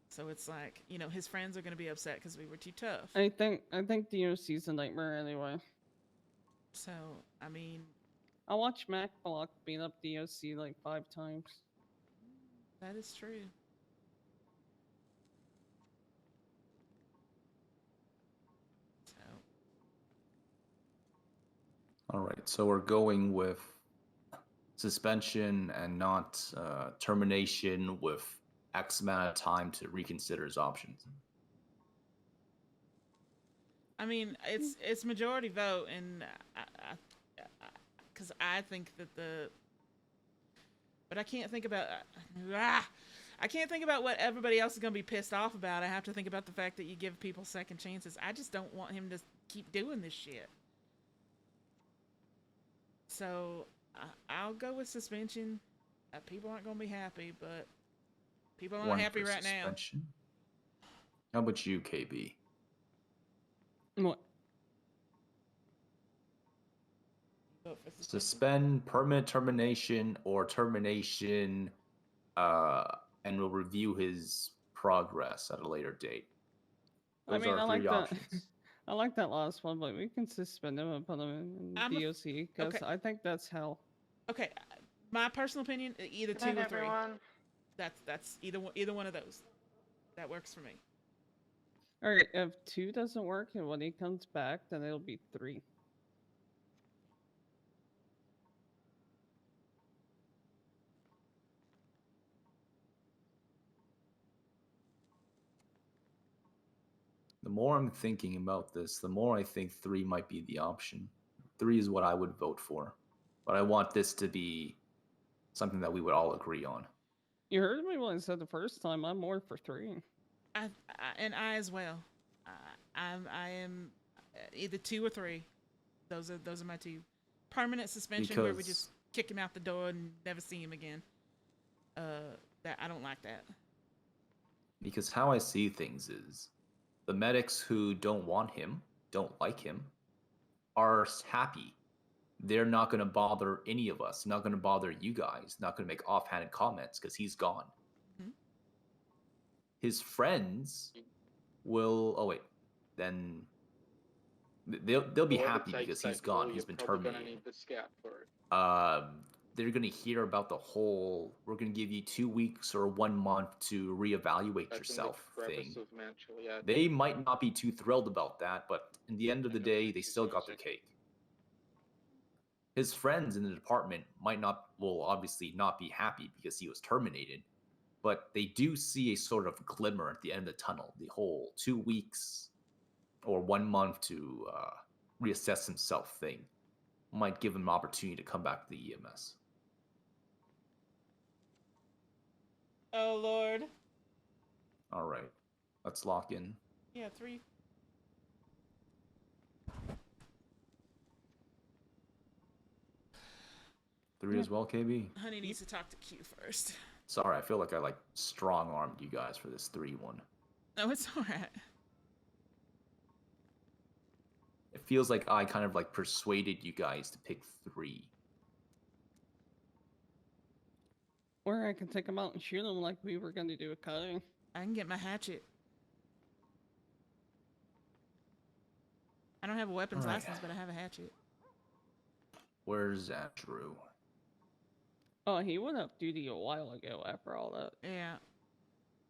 So it's like, you know, his friends are gonna be upset because we were too tough. I think DOC's a nightmare anyway. So, I mean, I watched Mac Block beat up DOC like 5 times. that is true. So, All right, so we're going with suspension and not termination with X amount of time to reconsider his options. I mean, it's majority vote, and because I think that but I can't think about I can't think about what everybody else is gonna be pissed off about. I have to think about the fact that you give people second chances. I just don't want him to keep doing this shit. So I'll go with suspension. People aren't gonna be happy, but people aren't One happy for right suspension. How about you, KB? What? now. Suspend, permanent termination, or termination, and we'll review his progress at a later date. I Those mean, are I three like that. options. I like that last one, but we can suspend him and put him in DOC because okay. I think that's hell. Okay, my personal opinion, either Good 2 night, or 3. everyone. That's either one of those. That works for me. All right, if 2 doesn't work and when he comes back, then it'll be 3. The more I'm thinking about this, the more I think 3 might be the option. 3 is what I would vote for. But I want this to be something that we would all agree on. You heard me when I said the first time. I'm more for 3. I as well. I am either 2 or 3. Those are my 2. Permanent suspension where we just kick him out the door and never see him again. That I don't like that. Because how I see things is, the medics who don't want him, don't like him, are happy. They're not going to bother any of us, not going to bother you guys, not going to make offhanded comments because he's gone. Mm-hmm. His friends will. Oh wait, then they'll be happy because he's gone. He's been terminated. Gonna need the scat for it. They're going to hear about the whole, we're going to give you 2 weeks or 1 month to reevaluate yourself thing. They might not be too thrilled about that, but in the end of the day, they still got their cake. His friends in the department will obviously not be happy because he was terminated, but they do see a sort of glimmer at the end of the tunnel. The whole 2 weeks or 1 month to reassess himself thing might give him an opportunity to come back to the EMS. Oh Lord. All right, let's lock in. Yeah, 3. Three as well, KB. Honey needs to talk to Q first. Sorry, I feel like I strong armed you guys for this 3-1. No, it's alright. It feels like I kind of persuaded you guys to pick 3. Or I can take him out and shoot him like we were going to do a cutting. I can get my hatchet. I don't have a weapons license, but I have a hatchet. Where's Andrew? Oh, he went off duty a while ago after all that. Yeah.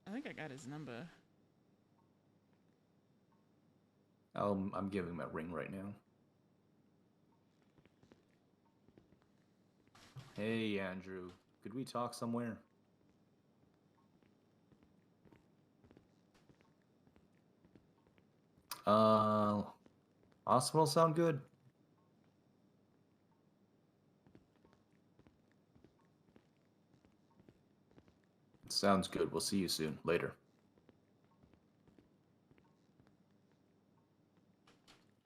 I think I got his number. I'm giving him a ring right now. Hey, Andrew. Could we talk somewhere? Hospital sound good? Sounds good. We'll see you soon. Later.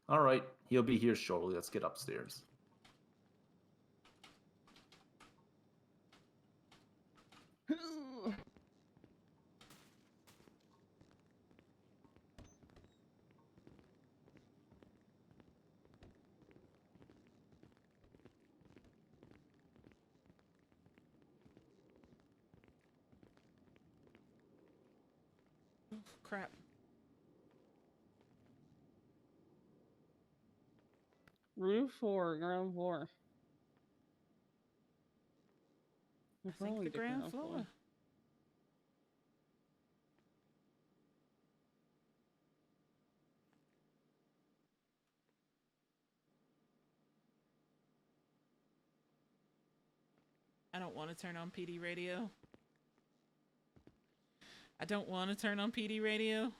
All right. He'll be here shortly. Let's get upstairs. Crap. Roof or ground floor? I think the ground floor. I don't want to turn on PD radio. I don't want to turn on PD radio.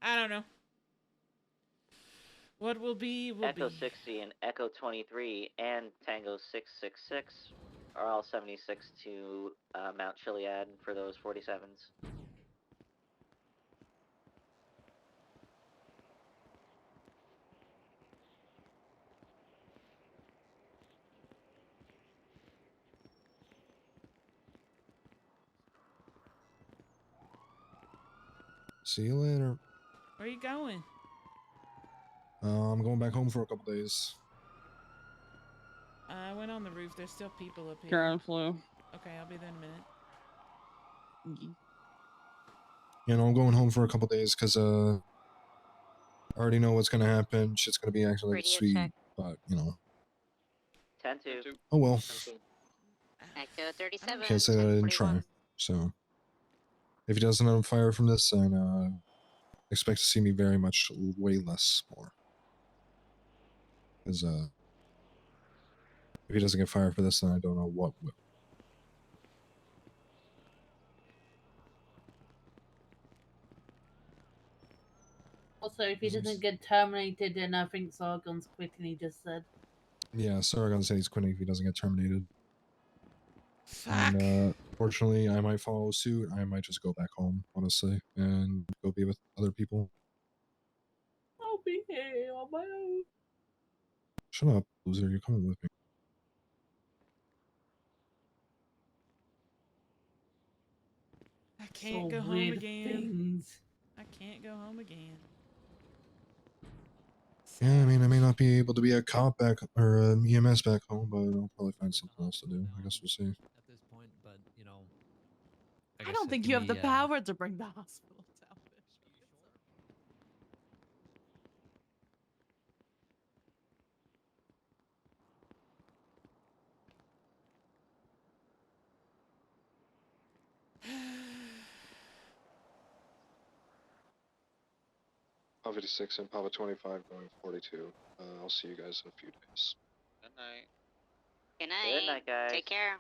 I don't know. What will be will Echo be. 60 and Echo 23 and Tango 666 are all 76 to Mount Chiliad for those 47s. See you later. Where are you going? I'm going back home for a couple days. I went on the roof. There's still people up here. Ground floor. Okay, I'll be there in a minute. You know, I'm going home for a couple days because I already know what's gonna happen. Shit's gonna be acting like it's Radio sweet, check. but you know. 10-2. Oh well. Echo 37. Can't say that I didn't try. So, if he doesn't on fire from this, then expect to see me very much way less more. Because if he doesn't get fired for this, then I don't know what will. Also, if he doesn't get terminated, then I think Sargon's quitting, he just said. Yeah, Sargon said he's quitting if he doesn't get terminated. And fortunately, I might follow suit. I might just go back home, honestly, and go be with other people. I'll be here on my own. Shut up, loser. You're coming with me. I can't So go home weird again. things. I can't go home again. Yeah, I mean, I may not be able to be a cop back or EMS back home, but I'll probably find something else to do. I guess we'll see. At this point, but you know, I don't think you have the power to bring the hospital down. Papa 56 and Papa 25 going 42. I'll see you guys in a few days. Good night. Good night. Good night, guys. Take care.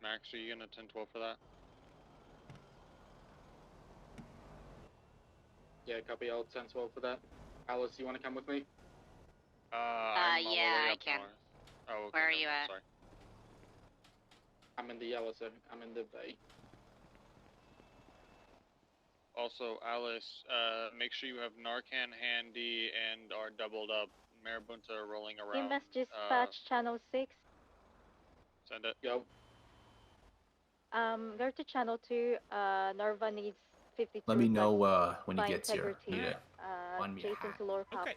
Max, are you gonna 10-12 for that? Yeah, copy. I'll 10-12 for that. Alice, you want to come with me? I'm all the yeah, way I up can. north. Oh, okay. Where are never you mind, at? Sorry. I'm in the yellow zone. I'm in the bay. Also, Alice, make sure you have Narcan handy and are doubled up. Marabunta rolling around. EMS dispatch channel 6. Send it. Go. Go to channel 2. Narva needs 52. Let me know plus when he by gets here. integrity. Need it. On me a Jason hat. to lower cop. Okay.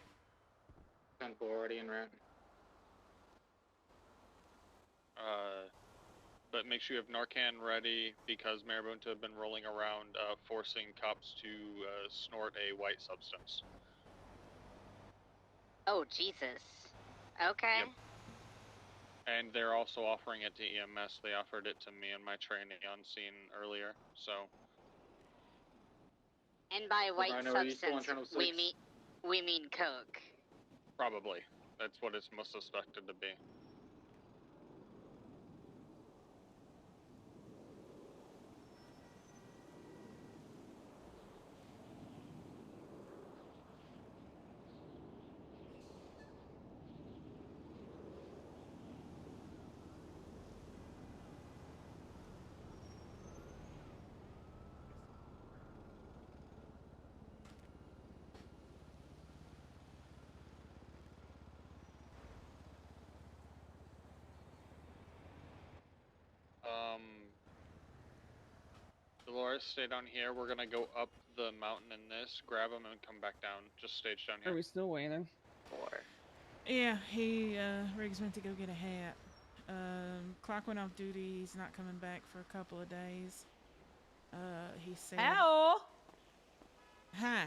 10-4 already in route. But make sure you have Narcan ready because Marabunta have been rolling around, forcing cops to snort a white substance. Oh, Jesus. Okay. Yep. And they're also offering it to EMS. They offered it to me in my training on scene earlier, so. And by white Rhino, are you still on substance, channel 6? we mean coke. Probably. That's what it's most suspected to be. Dolores, stay down here. We're gonna go up the mountain in this, grab him, and come back down. Just stage down here. Are we still waiting? Yeah, Riggs went to go get a hat. Clock went off duty. He's not coming back for a couple of days. He said. Ow! Hi.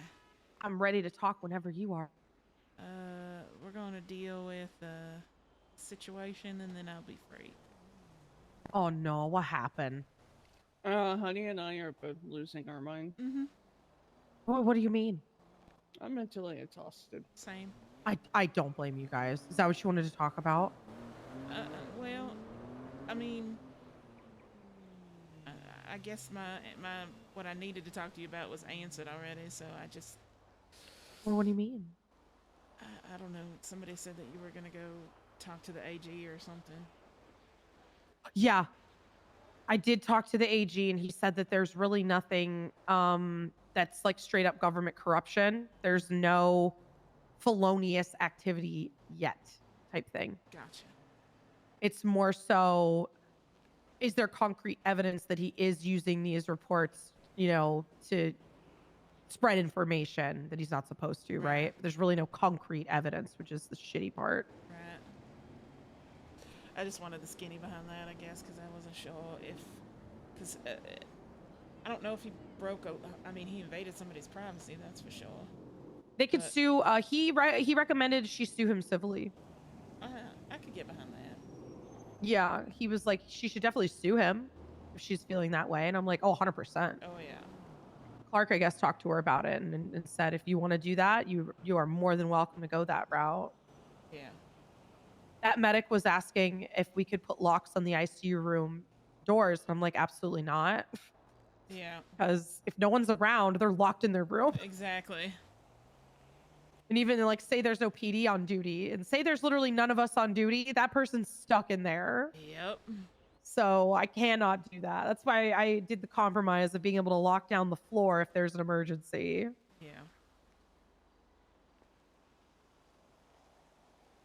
I'm ready to talk whenever you are. We're gonna deal with the situation and then I'll be free. Oh no, what happened? Honey and I are both losing our mind. Mm-hmm. What do you mean? I'm mentally exhausted. Same. I don't blame you guys. Is that what you wanted to talk about? Well, I mean, I guess my what I needed to talk to you about was answered already, so I just. Well, what do you mean? I don't know. Somebody said that you were gonna go talk to the AG or something. Yeah, I did talk to the AG, and he said that there's really nothing that's like straight up government corruption. There's no felonious activity yet, type thing. Gotcha. It's more so, is there concrete evidence that he is using these reports, to spread information that he's not supposed to, right? There's really no concrete evidence, which is the shitty part. Right. I just wanted the skinny behind that, I guess, because I wasn't sure if, because I don't know if he he invaded somebody's privacy, that's for sure. They could sue. He recommended she sue him civilly. I could get behind that. Yeah, he was like, she should definitely sue him if she's feeling that way. And I'm like, oh, 100%. Oh, yeah. Clark, I guess, talked to her about it and said, if you want to do that, you are more than welcome to go that route. Yeah. That medic was asking if we could put locks on the ICU room doors. And I'm like, absolutely not. Yeah. Because if no one's around, they're locked in their room. Exactly. And even like, say there's no PD on duty and say there's literally none of us on duty, that person's stuck in there. Yep. So I cannot do that. That's why I did the compromise of being able to lock down the floor if there's an emergency. Yeah.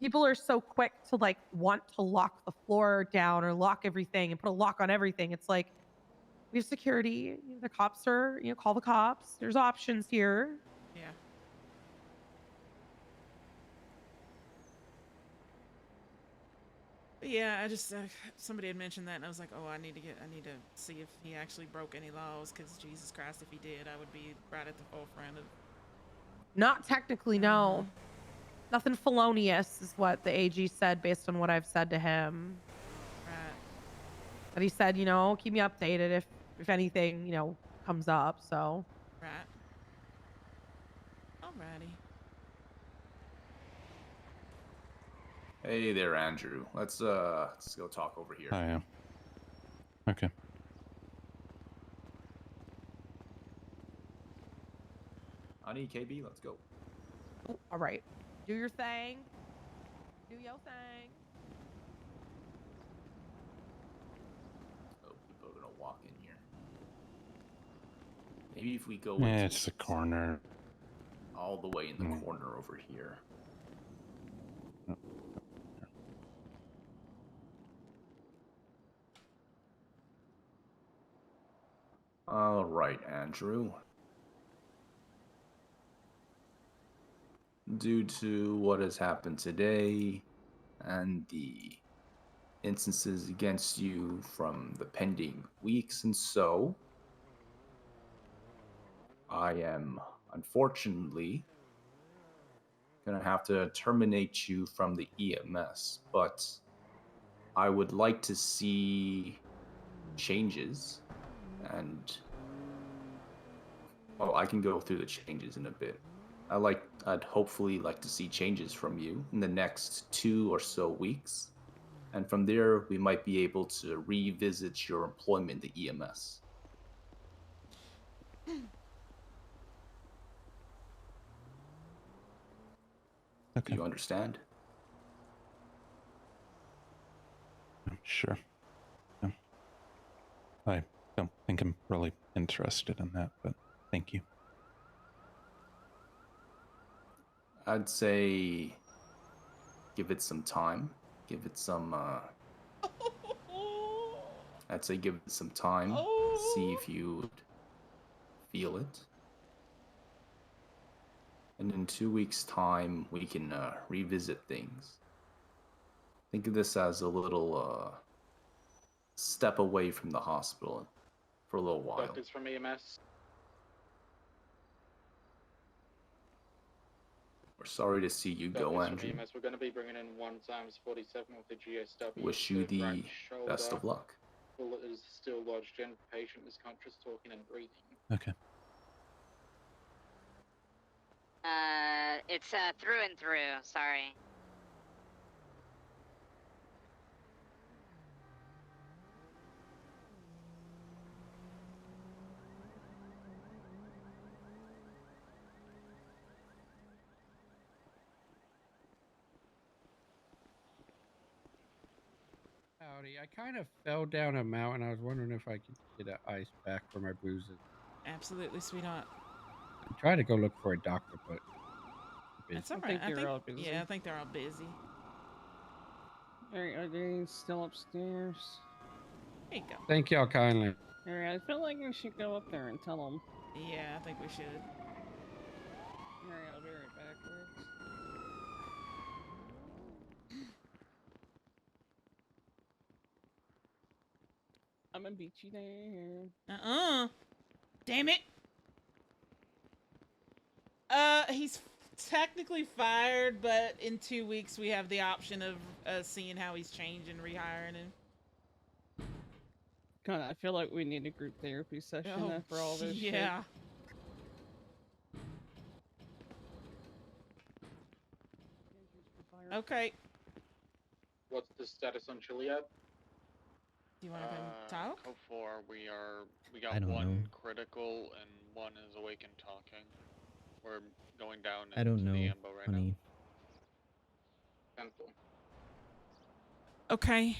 People are so quick to like want to lock the floor down or lock everything and put a lock on everything. It's like, we have security. The cops are, call the cops. There's options here. Yeah. But yeah, I just somebody had mentioned that, and I was like, oh, I need to see if he actually broke any laws, because Jesus Christ, if he did, I would be right at the forefront of. Not technically, no. Nothing felonious is what the AG said based on what I've said to him. Right. But he said, keep me updated if anything, comes up. So. Right. Alrighty. Hey there, Andrew. Let's go talk over here. Hi. Okay. Honey, KB, let's go. All right. Do your thing. Do your thing. Oh, people are gonna walk in here. Maybe if we go Yeah, into it's the corner. all the way in the corner over here. All right, Andrew. Due to what has happened today and the instances against you from the pending weeks and so, I am unfortunately gonna have to terminate you from the EMS, but I would like to see changes and well, I can go through the changes in a bit. I'd hopefully like to see changes from you in the next 2 or so weeks. And from there, we might be able to revisit your employment in the EMS. Okay. Do you understand? Sure. Yeah. I don't think I'm really interested in that, but thank you. I'd say give it some time. Give it some, I'd say give it some time. See if you feel it. And in 2 weeks' time, we can revisit things. Think of this as a little step away from the hospital for a little while. Doctors from EMS. We're sorry to see you go, Doctors from Andrew. EMS. We're going to be bringing in 1x47 with the GSW. Wish you the best of luck. Bullet is still lodged in. Patient is conscious, talking and breathing. Okay. It's through and through. Sorry. Howdy, I kind of fell down a mountain. I was wondering if I could get an ice pack for my bruises. Absolutely, sweetheart. I'm trying to go look for a doctor, but That's all right. I think yeah, I think they're all busy. Alright, are they still upstairs? There you go. Thank y'all kindly. Alright, I feel like we should go up there and tell them. Yeah, I think we should. Alright, I'll be right backwards. I'm gonna beat you there. Damn it. He's technically fired, but in 2 weeks we have the option of seeing how he's changed and rehiring him. God, I feel like we need a group therapy session after all this shit. Yeah. Okay. What's the status on Chiliad? Do you want to come talk? Code 4, we I got don't one know. critical and one is awake and talking. We're going down I don't into the know, ambo right honey. Cancel. Okay.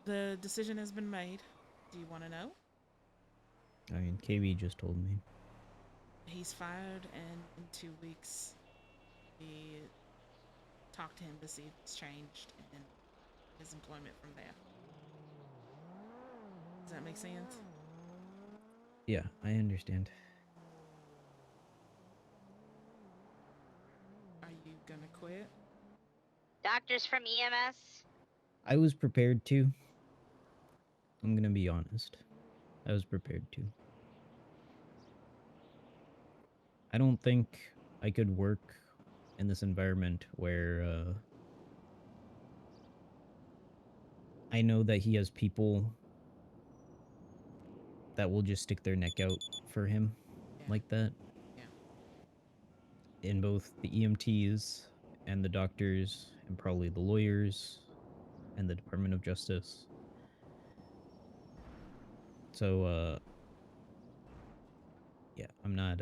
The decision has been made. Do you want to know? I mean, KB just told me. He's fired, and in 2 weeks, we talk to him to see if it's changed and his employment from there. Does that make sense? Yeah, I understand. Are you gonna quit? Doctors from EMS. I was prepared to. I'm gonna be honest. I was prepared to. I don't think I could work in this environment where I know that he has people that will just stick their neck out for him like that. Yeah. In both the EMTs and the doctors and probably the lawyers and the Department of Justice. So, yeah, I'm not,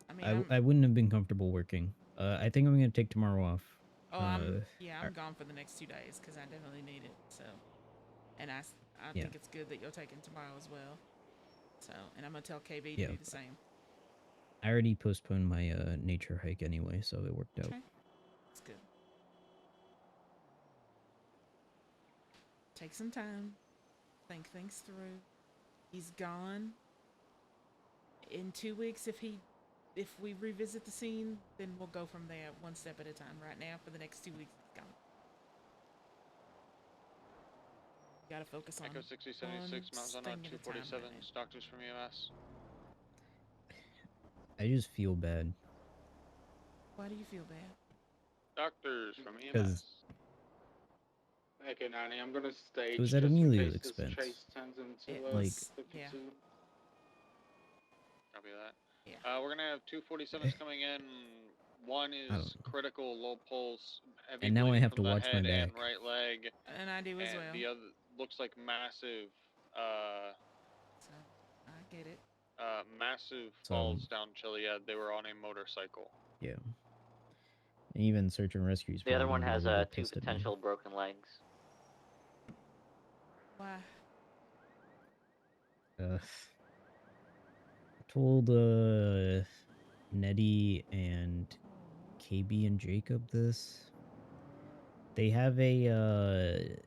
I mean, I wouldn't have been comfortable working. I think I'm gonna take tomorrow off. Oh, I'm gone for the next 2 days because I definitely need it. So, and I Yeah. think it's good that you're taking tomorrow as well. So, and I'm gonna tell KB to Yeah. do the same. I already postponed my nature hike anyway, so it worked out. Okay, that's good. Take some time, think things through. He's gone. In 2 weeks, if we revisit the scene, then we'll go from there, one step at a time. Right now, for the next 2 weeks, he's gone. You gotta focus on Echo 6076, Mount Zona 247, doctors from EMS. I just feel bad. Why do you feel bad? Doctors from EMS. Because Okay, Nanny, I'm gonna stage it was at just in Emilio's case this expense. chase turns into Like, 52. Copy that. Yeah. We're gonna have 247s coming in. One is critical, low pulse, heavy And now I bleeding have from to the watch my head and back. right leg. And I do as well. The other looks like massive, So, I get it. massive So- falls down Chiliad. They were on a motorcycle. Yeah. And even search and rescue's The other probably one gonna be has a little 2 pissed at me. potential broken legs. Why? I told Nettie and KB and Jacob this. They have a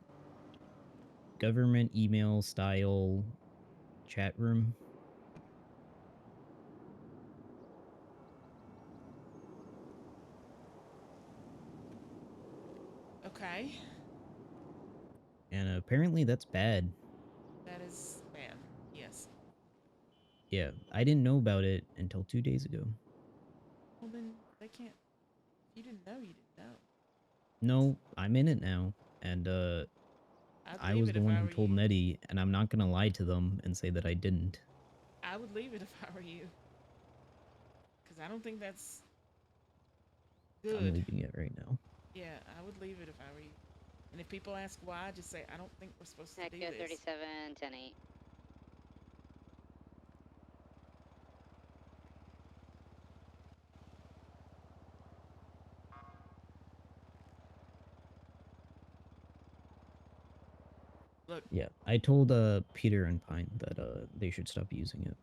government email style chat room. Okay. And apparently that's bad. That is bad. Yes. Yeah, I didn't know about it until 2 days ago. Well, then they can't. If you didn't know, you didn't know. No, I'm in it now, and I was the one who told Nettie, and I'm not gonna lie to them and say that I didn't. I would leave it if I were you. Because I don't think that's good. I'm leaving it right now. Yeah, I would leave it if I were you. And if people ask why, just say, I don't think we're supposed to do Echo this. 37, 10-8. Look. Yeah, I told Peter and Pine that they should stop using it.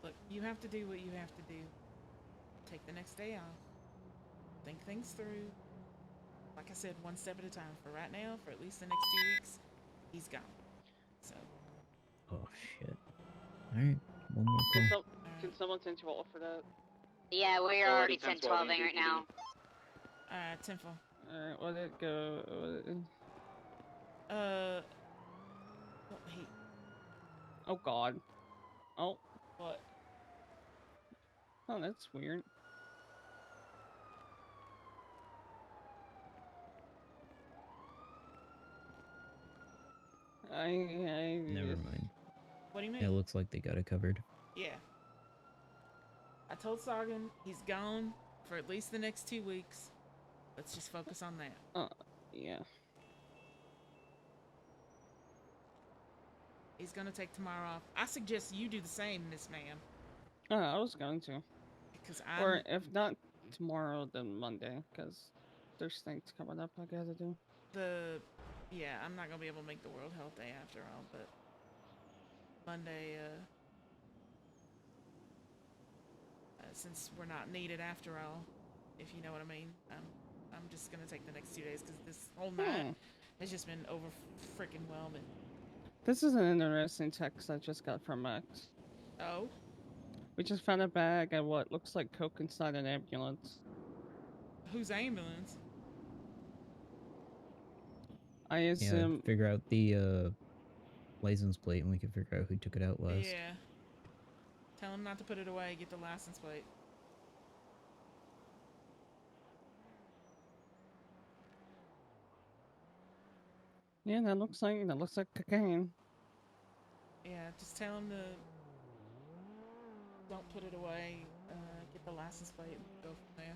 Look, you have to do what you have to do. Take the next day off. Think things through. Like I said, one step at a time. For right now, for at least the next 2 weeks, he's gone. So. Oh shit. All right, one more call. Can someone send you all for that? Yeah, we're already 10-12ing right now. 10-4. Alright, let it go. Wait. Oh god. Oh. What? Oh, that's weird. Never mind. What do you mean? It looks like they got it covered. Yeah. I told Sargon he's gone for at least the next 2 weeks. Let's just focus on that. Yeah. He's gonna take tomorrow off. I suggest you do the same, Miss Ma'am. I was going to. Because Or if not tomorrow, then Monday, because there's things coming up I gotta do. Yeah, I'm not gonna be able to make the World Health Day after all, but Monday, since we're not needed after all, if you know what I mean, I'm just gonna take the next 2 days because this whole night has just been over freaking whelming. This is an interesting text I just got from Max. Oh? We just found a bag and what looks like coke inside an ambulance. Whose ambulance? I assume. Yeah, figure out the license plate, and we can figure out who took it out last. Yeah. Tell him not to put it away. Get the license plate. Yeah, that looks like cocaine. Yeah, just tell him to don't put it away. Get the license plate and go from there.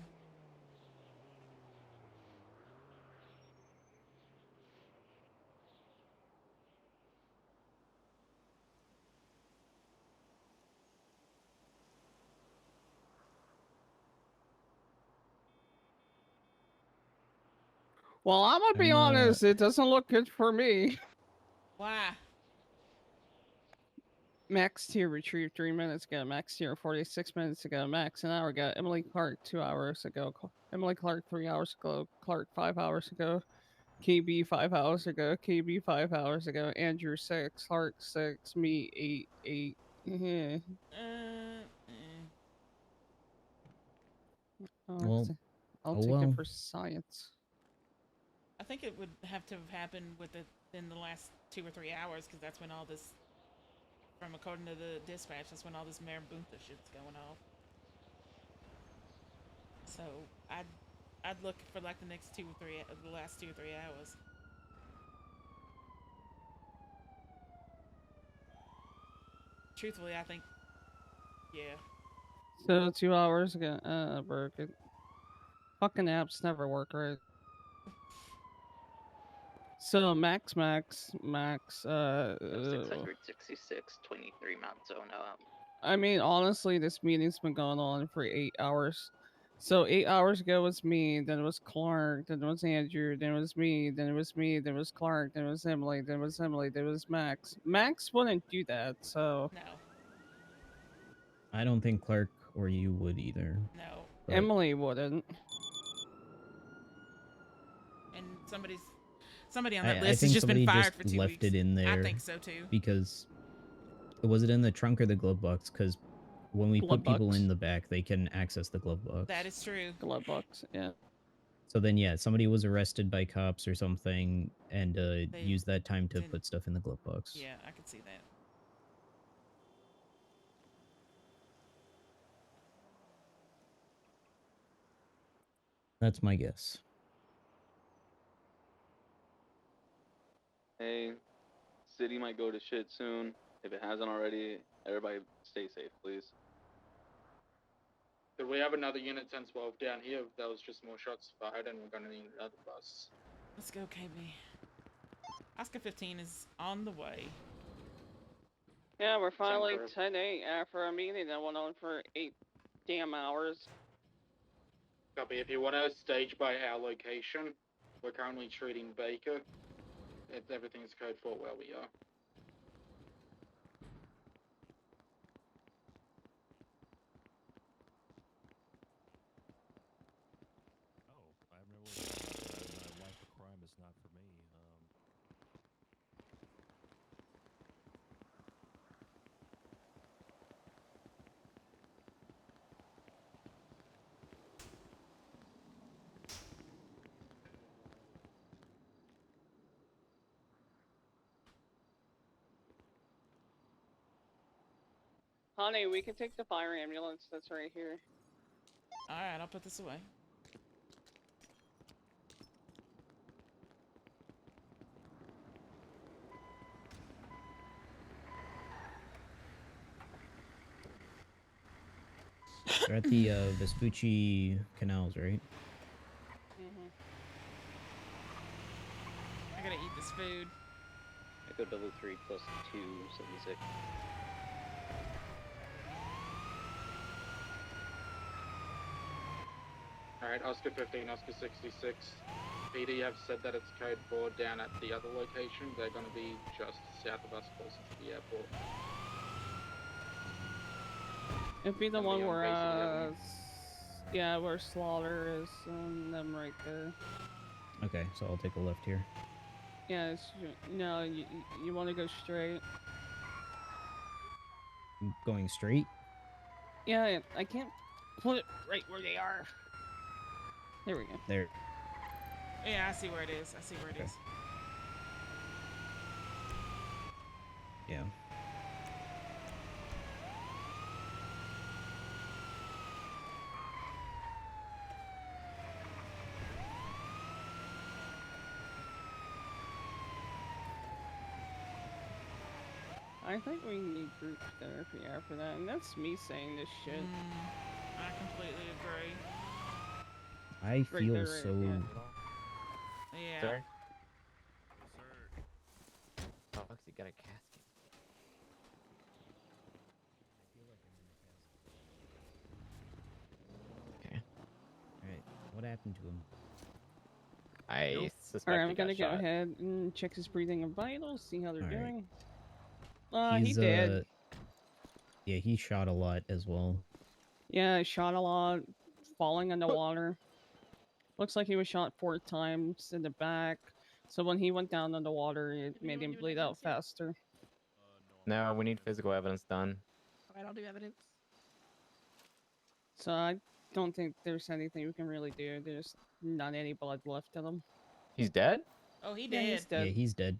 Well, I'm gonna be honest. It doesn't look good for me. Why? Max tier retrieved 3 minutes ago. Max tier 46 minutes ago. Max an hour ago. Emily Clark 2 hours ago. Emily Clark 3 hours ago. Clark 5 hours ago. KB 5 hours ago. KB 5 hours ago. Andrew 6. Clark 6. Me 8. 8. Yeah. Well, I'll oh take well. it for science. I think it would have to have happened in the last 2 or 3 hours, because that's when all this, from according to the dispatch, that's when all this Marabunta shit's going off. So I'd look for like the next the last 2 or 3 hours. Truthfully, I think, yeah. So 2 hours ago. Broken. Fucking apps never work right. So max. 666, 23 Mount Zona. I mean, honestly, this meeting's been going on for 8 hours. So 8 hours ago was me, then it was Clark, then it was Andrew, then it was me, then it was me, then it was Clark, then it was Emily, then it was Emily, then it was Max. Max wouldn't do that, so. No. I don't think Clark or you would either. No. But Emily wouldn't. And somebody on that I list think has just been somebody fired just for 2 left weeks. it in there. I think so too. Because was it in the trunk or the glove box? Because when we Glove put people box. in the back, they can access the glove box. That is true. Glove box, yeah. So then, yeah, somebody was arrested by cops or something and used that time to put stuff in the glove box. Yeah, I could see that. That's my guess. Hey, city might go to shit soon. If it hasn't already, everybody stay safe, please. Do we have another unit 1012 down here? That was just more shots fired, and we're gonna need another bus. Let's go, KB. Oscar 15 is on the way. Yeah, we're finally Sounds 10-8 after a meeting that went on for 8 damn hours. Copy. If you want to stage by our location, we're currently treating Baker. Everything's code 4 where we are. I've never really my life of crime is not for me. Honey, we can take the fire ambulance that's right here. Alright, I'll put this away. They're at the Vespucci canals, right? I gotta eat this food. Echo 33 plus 276. Alright, Oscar 15, Oscar 66. PD have said that it's code 4 down at the other location. They're going to be just south of us, closer to the airport. It'd be the And one beyond where, basically yeah, where Slaughter is and them right there. Okay, so I'll take a left here. Yeah, it's, no, you want to go straight. Going straight? Yeah, I can't put it right where they are. There we go. There. Yeah, I see where it is. I see where it is. Yeah. I think we need group therapy after that, and that's me saying this shit. I completely agree. I feel there, so... Yeah. Sir? Oh, you got a casket. Okay. Alright, what happened to him? I suspect Alright, I'm he got gonna go shot. ahead and check his breathing and vitals, see how they're All right. doing. He He's did. yeah, he shot a lot as well. Yeah, shot a lot, falling in the water. Looks like he was shot 4 times in the back. So when he went down in the water, it made him bleed out faster. No, we need physical evidence done. Alright, I'll do evidence. So I don't think there's anything we can really do. There's not any blood left in him. He's dead? Oh, he Yeah, did. he's dead. Yeah, he's dead.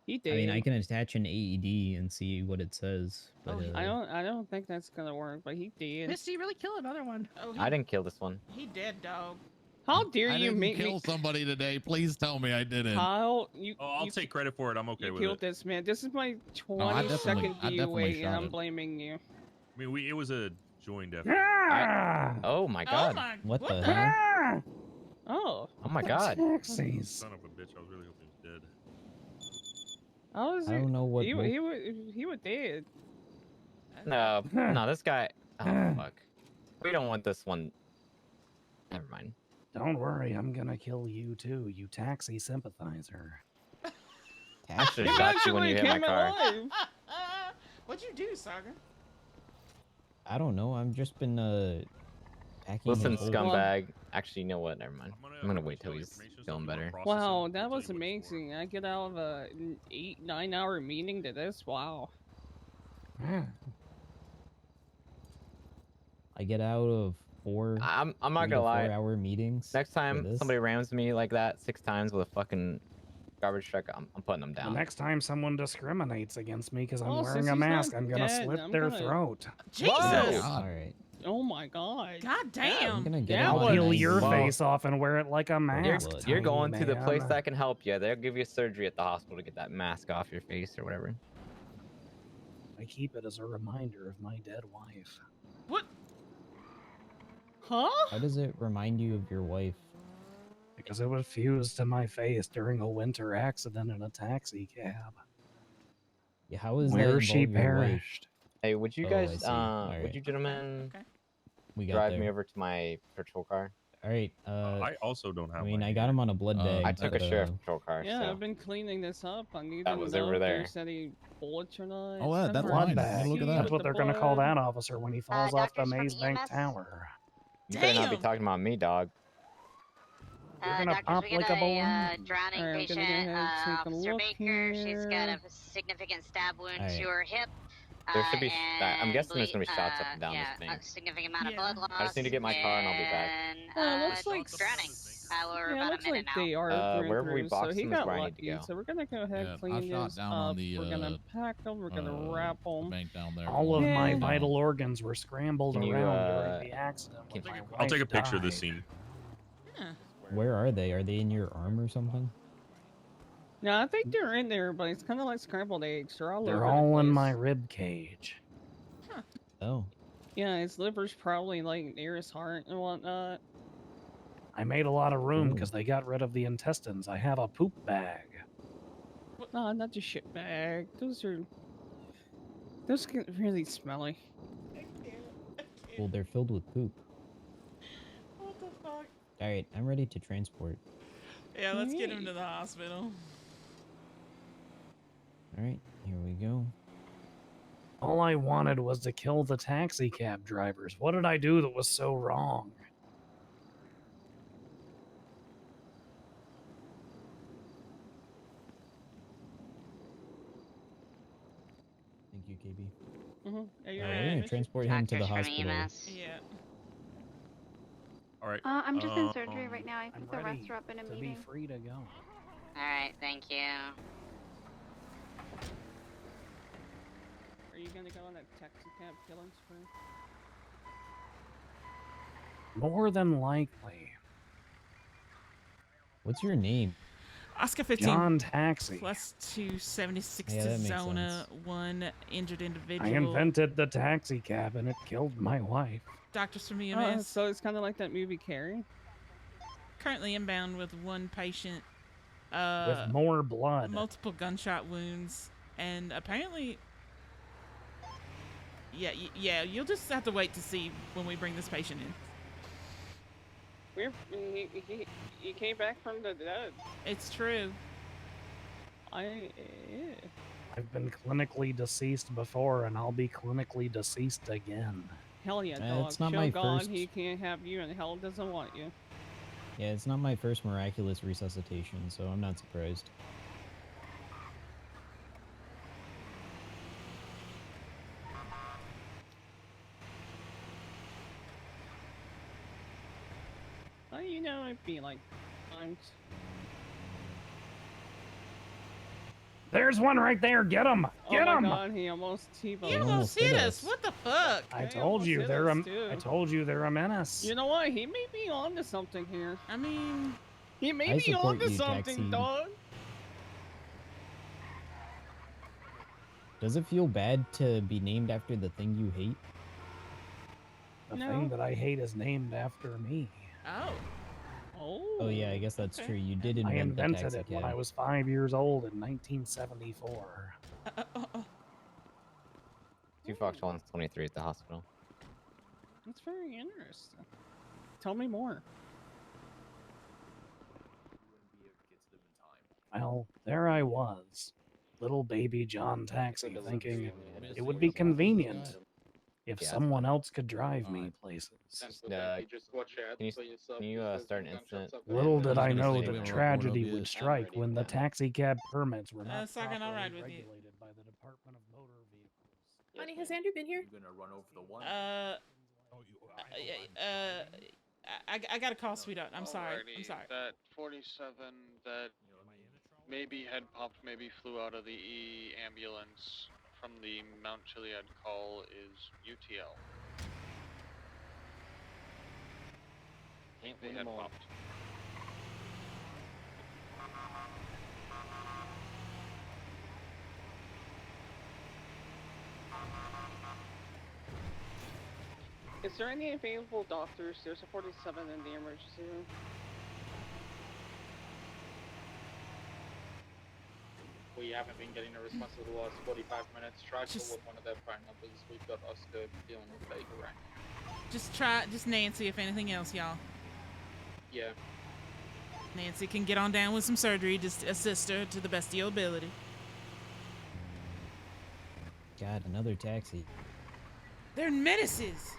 He I mean, I did. can attach an AED and see what it says, but I don't think that's gonna work, but he did. Misty, really kill another one. Oh, I didn't kill this one. He dead, dog. How dare I you didn't make kill me somebody today. Please tell me I didn't. Kyle, you Oh, I'll you take credit for it. I'm okay you with killed it. this man. This is my I 22nd definitely DUA, and shot I'm it. blaming you. I mean, it was a joined effort. Oh my god. what the hell? Oh. Oh my god. Taxis. Son of a bitch. I was really hoping he was dead. How is I don't know what. he was dead. No, no, this guy. Oh fuck. We don't want this one. Never mind. Don't worry, I'm gonna kill you too, you taxi sympathizer. I should have shot you when you hit my car. What'd you do, Saga? I don't know. I've just been packing. Listen, his whole- scumbag. Actually, you know what? Never mind. I'm gonna wait till he's feeling better. Wow, that was amazing. I get out of a 8-9 hour meeting to this. Wow. I get out of I'm not 3 to gonna lie. 4 hour meetings. Next for time this. somebody rams me like that 6 times with a fucking garbage truck, I'm putting them The down. next time someone discriminates against me because I'm Oh, wearing since a he's not mask, I'm gonna dead, slit I'm their gonna- throat. Jesus! All right. Oh my god. God damn. I'm gonna get that him was- on Peel your Well, face off and wear it like a You're, mask. you're tiny going to the place man. that can help you. They'll give you surgery at the hospital to get that mask off your face or whatever. I keep it as a reminder of my dead wife. What? Huh? How does it remind you of your wife? Because it was fused to my face during a winter accident in a taxi cab. Yeah, how is Where that she involve your wife? perished. Hey, would you Oh, guys, I see. All would right. you gentlemen We got drive there. me over to my patrol car? All right. I also don't have. I mean, mine I got here. him on a blood bag. I took but, a sheriff's patrol car, Yeah, so I've been cleaning this up. I need That to was know over if there. there's any bullets or not. Oh, It's that's kinda fine. Blood hard to bag. Look at see that. That's with what the they're gonna call blood. that officer when he falls off the doctors from Maze Bank EMS? Tower. you better not be Damn. talking about me, dog. You're gonna Doctors, pop we like got a balloon. drowning Alright, I'm patient, gonna go ahead and take a Officer look Baker. She's got here. a significant stab wound Alright. to her hip. There should be. I'm and guessing there's gonna be bleed- shots up and down yeah, this thing. a significant amount of Yeah. blood loss. I just need to get my car and I'll be back. And, looks like drowning. We're Yeah, about looks a minute like now. they are through wherever we and through, box so he them is got where I need to lucky. go. So we're gonna go ahead Yeah, and clean I shot this down up. on the, We're gonna pack them. We're gonna wrap the them. bank down there. All of my Yeah. vital organs were scrambled Can you, around during the accident. can- when my I'll take a wife picture of this died. scene. Huh. Where are they? Are they in your arm or something? No, I think they're in there, but it's kind of like scrambled eggs. They're all They're over the all in place. my rib cage. Oh. Yeah, his liver's probably like near his heart and whatnot. I made a lot of room Ooh. because they got rid of the intestines. I have a poop bag. No, not the shit bag. Those get really smelly. Well, they're filled with poop. What the fuck? All right, I'm ready to transport. Yeah, let's get him to the hospital. All right, here we go. All I wanted was to kill the taxi cab drivers. What did I do that was so wrong? Thank you, KB. Mm-hmm. Yeah, you're All right, right. we're gonna transport him to the Doctors from hospital. EMS. Yeah. All right. I'm just in surgery right now. I I'm think the ready rest are up in a to be meeting. free to go. Alright, thank you. Are you gonna go on that taxi cab killing spree? More than likely. What's your name? Oscar 15 John Taxi. plus 276 Yeah, to that makes Zona, sense. 1 injured individual. I invented the taxi cab and it killed my wife. Doctors from EMS. So it's kind of like that movie Carrie. Currently inbound with 1 patient. With more blood. Multiple gunshot wounds, and apparently, yeah, yeah. You'll just have to wait to see when we bring this patient in. He came back from the dead. It's true. I've been clinically deceased before, and I'll be clinically deceased again. Hell yeah, It's dog. not Show my God first- he can't have you, and hell doesn't want you. Yeah, it's not my first miraculous resuscitation, so I'm not surprised. Oh, you know, it'd be like times. There's one right there. Get him! Get Oh him! my God, he almost T-boned. You almost hit us. What the fuck? I He told almost you hit they're us, a. too. I told you they're a menace. You know what? He may be onto something here. I mean, he may I be support onto you, something, Taxi. dog. Does it feel bad to be named after the thing you hate? The No. thing that I hate is named after me. Oh. Oh yeah, I guess that's true. You did I invent the invented taxi it when cab. I was 5 years old in 1974. 2 Fox 123 at the hospital. That's very interesting. Tell me more. Well, there I was, little baby John Taxi, thinking it would be convenient if Yeah, someone else could drive me places. Just watch out for yourself. Can you because start an there's gunshots incident? up there. Little did I gonna know say we that don't report tragedy obvious. would strike when the taxi cab permits were not Sucking, I'll ride properly with you. regulated by the Department of Motor Vehicles. Honey, has Andrew been here? You're gonna run over the one. I gotta call sweetheart. I'm sorry. I'm Alrighty, sorry. That 47 that maybe had popped, maybe flew out of the E ambulance from the Mount Chiliad call is UTL. They had popped. Is there any available doctors? There's a 47 in the emergency room. We haven't been getting a response for the last 45 minutes. Try to call with one of their phone numbers. We've got Oscar dealing with Baker right now. Just Nancy, if anything else, y'all. Yeah. Nancy can get on down with some surgery. Just assist her to the best of your ability. God, another taxi. They're menaces.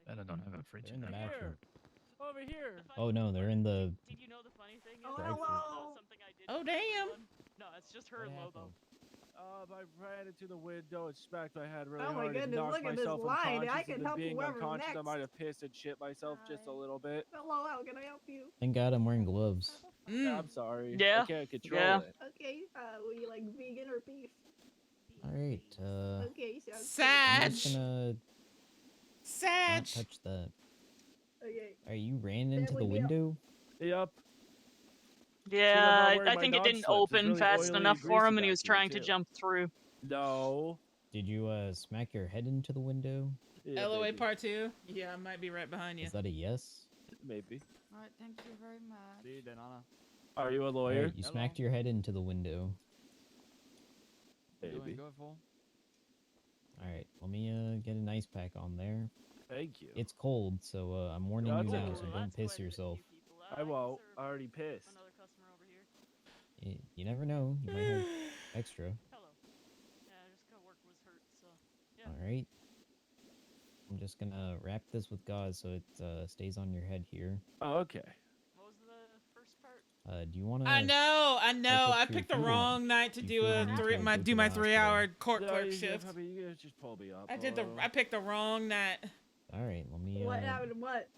And I don't have a fridge They're in the in back there. room. Over here. Oh no, they're in the. Did you know the funny thing is? Oh, hello. Something I did. Oh damn. No, it's just her and Lobo. I ran into the window and smacked my head really Oh my hard and goodness, knocked look at this myself line. unconscious. I can and then help being whoever's unconscious, I next. might have pissed and shit myself just a little bit. Hello, how can I help you? Thank God I'm wearing gloves. Yeah, I'm sorry. Yeah, I can't control yeah. it. Okay, would you like vegan or beef? All right. Okay, sounds I'm just gonna not Sag. touch that. Okay. Are you ran into the Family meal. window? Yep. Yeah, wearing I my think it dog didn't slips. It's open really fast oily enough and for greasy him, and he back was here, trying to too. jump through. No. Did you smack your head into the window? Yeah, LOA maybe. part 2. Yeah, I might be right behind you. Is that a yes? Maybe. Alright, thank you very much. See you then, Anna. Are you a All lawyer? right, you smacked your head into the window. Maybe. All right, let me get an ice pack on there. Thank you. It's cold, so I'm warning That's you now, okay. so don't piss yourself. I won't. I already pissed. You never know, you might have extra. Hello. Yeah, just coworker was hurt, so yeah. All right. I'm just gonna wrap this with gauze so it stays on your head here. Oh, okay. What was the first part? Do you want to? I know. up I to your picked the feet or wrong night to do do you feel a the need to three go my to do the my hospital? 3-hour court No, clerk you shift. Can, you can just pull me up. I picked the wrong night. All right, let me. What happened? What?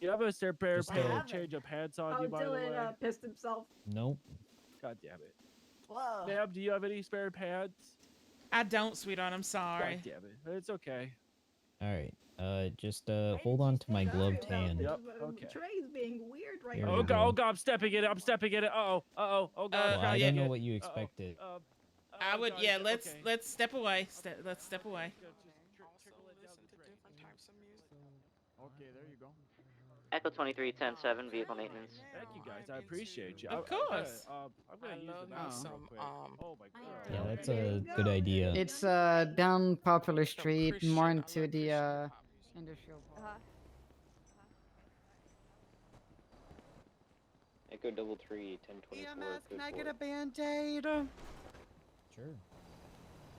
You have a spare pair of Just, change of pants on Oh, you, by the way? Dylan pissed himself. Nope. God damn it. Whoa. Ma'am, do you have any spare pants? I don't, sweetheart. I'm sorry. God damn it. It's okay. All right. Just hold on to my gloved hand. Yep. Okay. Trey's being weird right Here now. we Oh god, go. oh god, I'm stepping in it. I'm stepping in it. Uh-oh. Uh-oh. Oh god. Well, I yeah. don't know what you expected. I would. God, Yeah. okay. Let's step away. Let's step away. Just trickle it down the drain. Okay, there you go. Echo 2310-7, vehicle maintenance. Thank you guys. I appreciate you. Of I'm gonna, course. I'm gonna use the bathroom real quick. Oh my god. Yeah, that's a good idea. It's down Popular Street, more into the industrial park. Echo 3310-24. EMS, can I get a band-aid? Sure.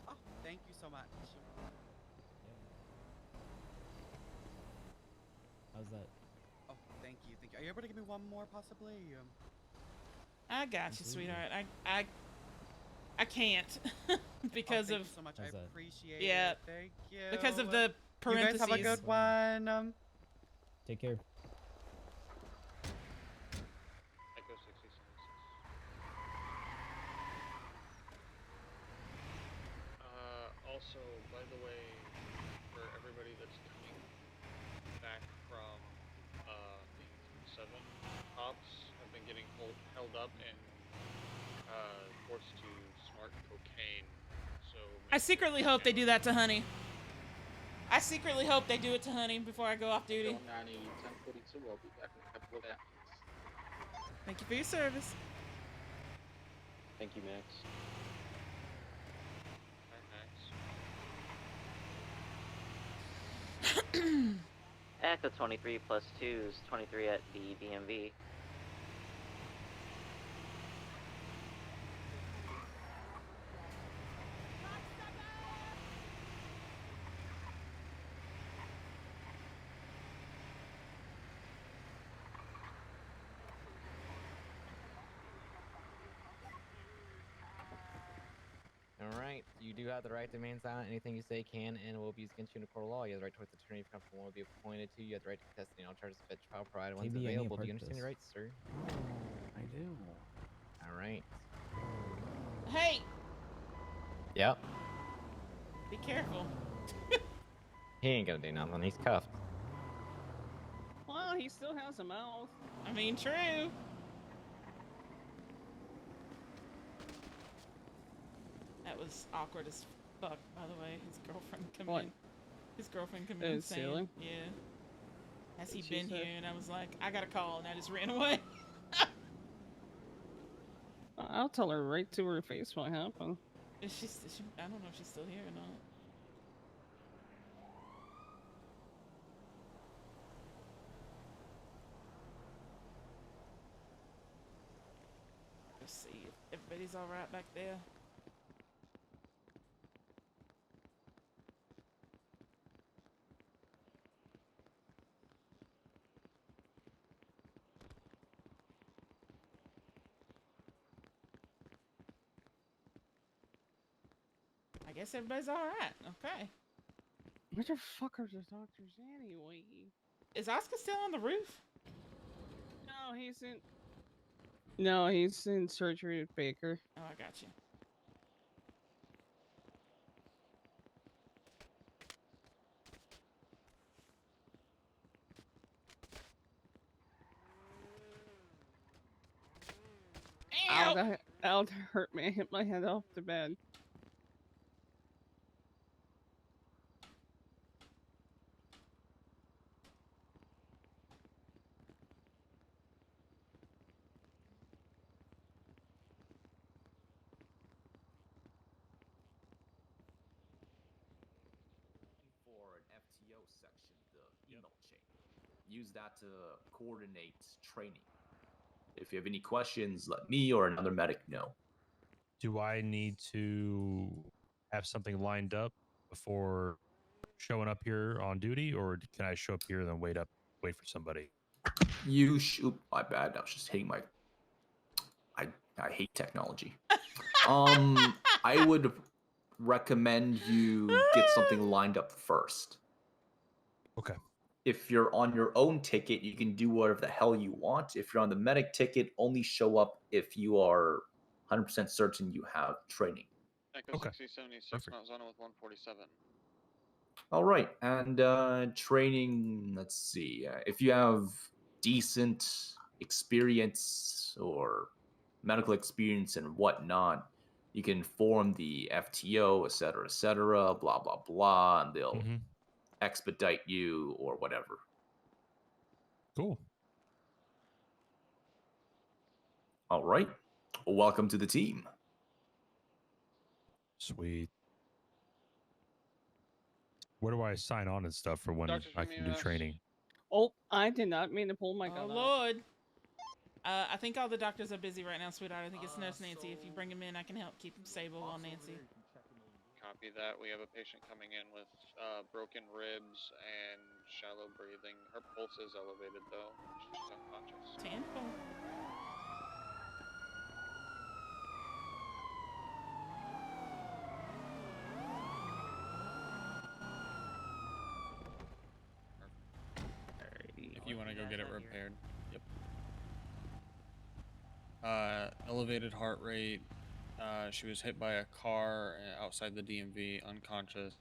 Oh, thank you so much. How's that? Oh, thank you, thank you. Are you able to give me one more, possibly? I got you, sweetheart. I can't because thank of you so much. I How's that? appreciate yeah, it. Thank you. because of the You guys parentheses. have a good one. Take care. Echo 6076. Also, by the way, for everybody that's coming back from the 7, cops have been getting held up and forced to snort cocaine. So I secretly hope they do that to Honey. I secretly hope they do it to Honey before I go off duty. 1042, I'll be back in a couple of hours. Thank you for your service. Thank you, Max. Echo 23 plus 2 is 23 at the DMV. Alright, you do have the right to remain silent. Anything you say can and will be used against you in a court of law. You have the right to the attorney if comfortable will be appointed to. You have the right to contest any all charges of federal trial provided when it's Maybe I need to available. Do you park understand your this. rights, sir? I do. Alright. Hey, Yep. be careful. He ain't gonna do nothing. He's cuffed. Well, he still has a mouth. I mean, true. That was awkward as fuck, by the way. His girlfriend come What? in. His girlfriend come in saying, Stealing? yeah. Has he What'd she been say? here? And I was like, I got a call, and I just ran away. I'll tell her right to her face what happened. Is she, I don't know if she's still here or not. Let's see if everybody's all right back there. I guess everybody's all right. Okay. Where the fuck are the doctors anyway? Is Oscar still on the roof? No, he's in. No, he's in surgery with Baker. Oh, I got you. Ow, that hurt me. I hit my head off the bed. For an FTO section, the email chain. Use that to coordinate training. If you have any questions, let me or another medic know. Do I need to have something lined up before showing up here on duty, or can I show up here and then wait for somebody? You shoot. My bad. I was just hitting my. I hate technology. I would recommend you get something lined up first. Okay. If you're on your own ticket, you can do whatever the hell you want. If you're on the medic ticket, only show up if you are 100% certain you have training. Echo 6076, Mount Zona with 147. All right, and training. Let's see. If you have decent experience or medical experience and whatnot, you can inform the FTO, etc., blah blah blah, and they'll expedite you or whatever. Cool. All right. Welcome to the team. Sweet. Where do I sign on and stuff for when Dr. I can do Jimenez. training? Oh, I did not mean to pull my Oh gun out. Lord. I think all the doctors are busy right now, sweetheart. I think it's Nurse Nancy. If you bring him in, I can help keep him stable while Nancy. Copy that. We have a patient coming in with broken ribs and shallow breathing. Her pulse is elevated though. She's unconscious. 10-4. If you want to go get it repaired. Yep. Elevated heart rate. She was hit by a car outside the DMV, unconscious.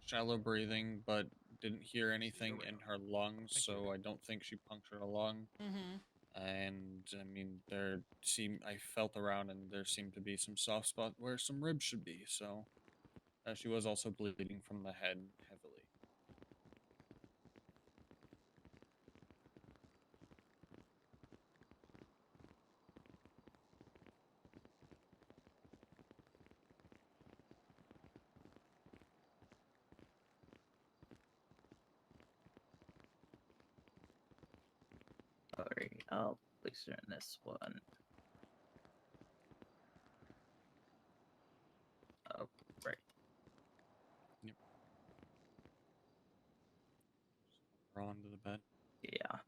Shallow breathing, but didn't hear anything in her lungs, so I don't think she punctured a lung. Mm-hmm. And I mean, I felt around and there seemed to be some soft spot where some ribs should be, so she was also bleeding from the head heavily. Alright, I'll place her in this one. Oh, right. Yep. We're on to the bed. Yeah,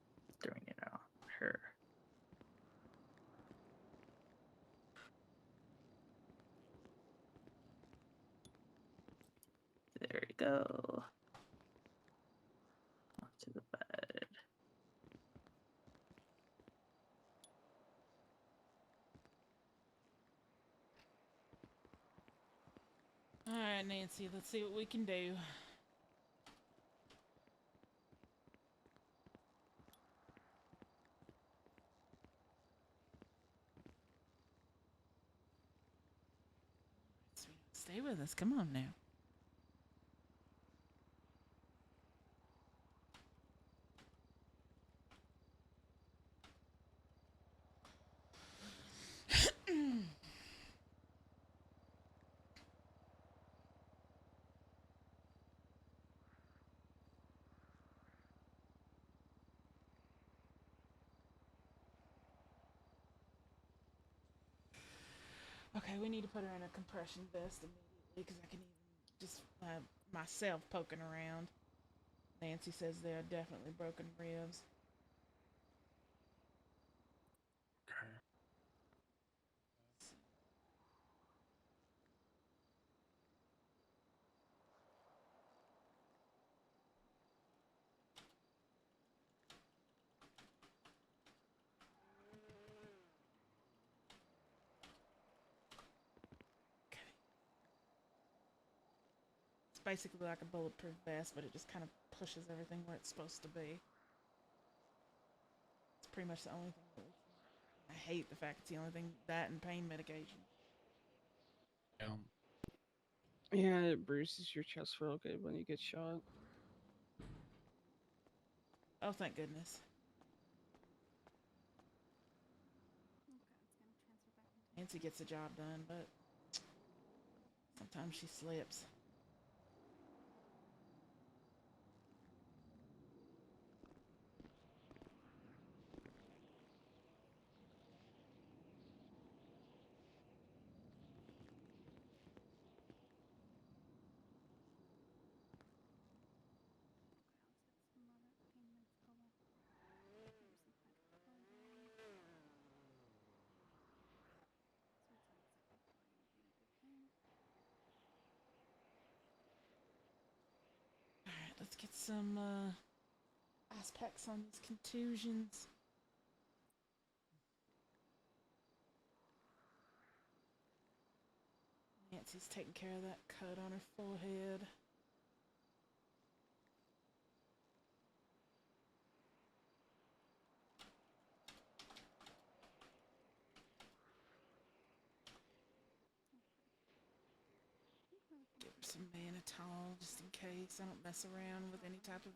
throwing it out. Her. There we go. Onto the bed. All right, Nancy. Let's see what we can do. Stay with us. Come on now. Okay, we need to put her in a compression vest immediately because I can even just myself poking around. Nancy says there are definitely broken ribs. Okay. It's basically like a bulletproof vest, but it just kind of pushes everything where it's supposed to be. It's pretty much the only thing that we can. I hate the fact it's the only thing, that and pain medication. Yeah. Yeah, it bruises your chest real good when you get shot. Oh, thank goodness. Nancy gets the job done, but sometimes she slips. Alright, let's get some ice packs on these contusions. Nancy's taking care of that cut on her forehead. Give her some mannitol just in case I don't mess around with any type of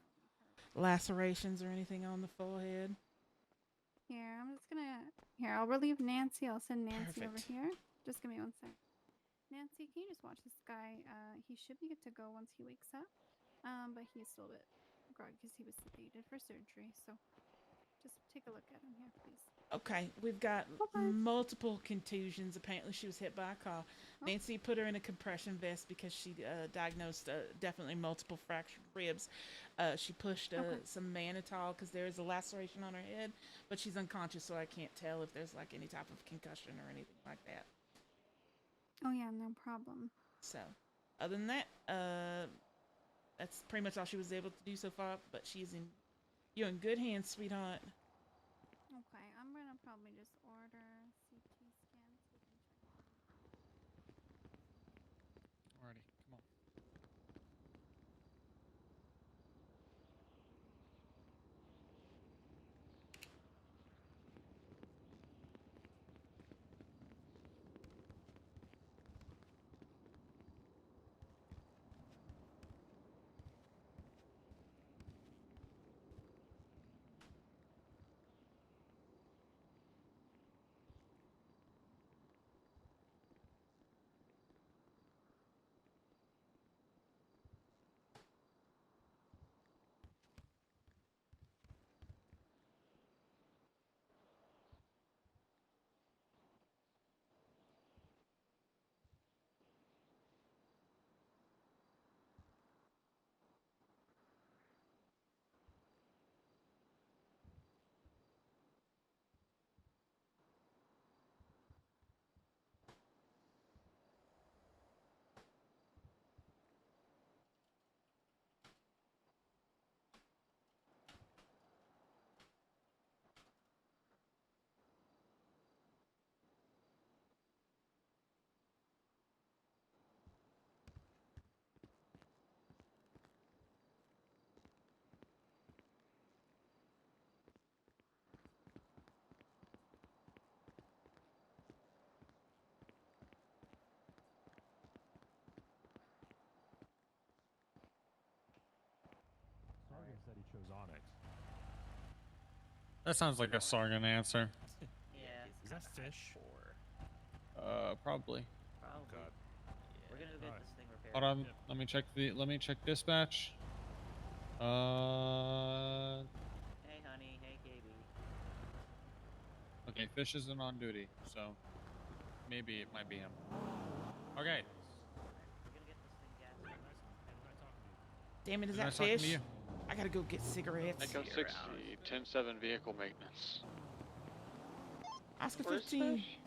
lacerations or anything on the forehead. Here, I'm just gonna. Here, I'll relieve Nancy. I'll send Nancy over Perfect. here. Just give me one sec. Nancy, can you just watch this guy? He should be good to go once he wakes up. But he's still a bit groggy because he was sedated for surgery. So, just take a look at him here, please. Okay, we've got multiple contusions. Apparently, she was hit by a car. Nancy put her in a compression vest because she diagnosed definitely multiple fractured ribs. She pushed some mannitol because there is a laceration on her head, but she's unconscious, so I can't tell if there's like any type of concussion or anything like that. Oh yeah, no problem. So, other than that, that's pretty much all she was able to do so far. But you're in good hands, sweetheart. Okay, I'm gonna probably just order CT scans. We can check. Alrighty, come on. Sargon said he chose Onyx. That sounds like a Sargon answer. Yeah. Is that fish? Probably. Oh God. We're gonna go get this thing repaired. Hold on. Let me check dispatch. Hey, honey. Hey, KB. Okay, Fish isn't on duty, so maybe it might be him. Okay. Damn it, is Nice that talking to fish? you. I gotta go get cigarettes. Echo 60, 10-7 vehicle maintenance. Oscar Where's 15. Fish?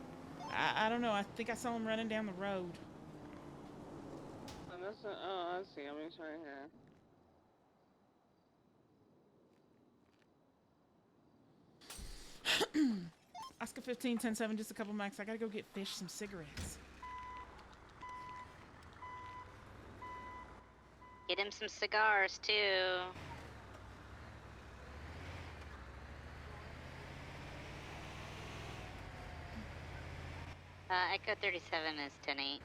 I don't know. I think I saw him running down the road. Oh, I see him. He's right here. Oscar 15, 10-7, just a couple mics. I gotta go get Fish some cigarettes. Get him some cigars too. Echo 37 is 10-8.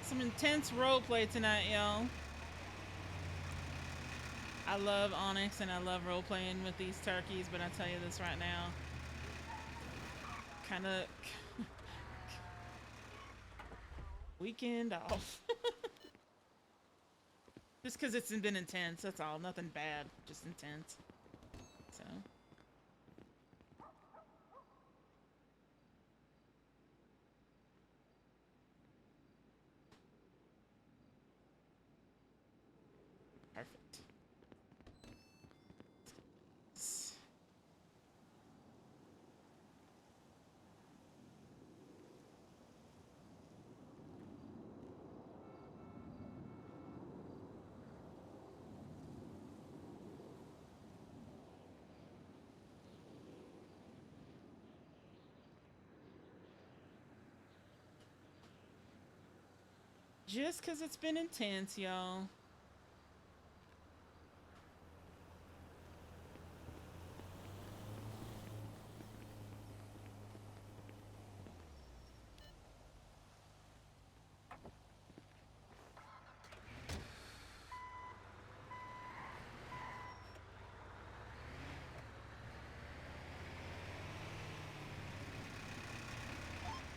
Some intense roleplay tonight, y'all. I love Onyx and I love roleplaying with these turkeys, but I tell you this right now. Kinda weekend off. Just because it's been intense, that's all. Nothing bad, just intense. So. Perfect. Just 'cause it's been intense, y'all.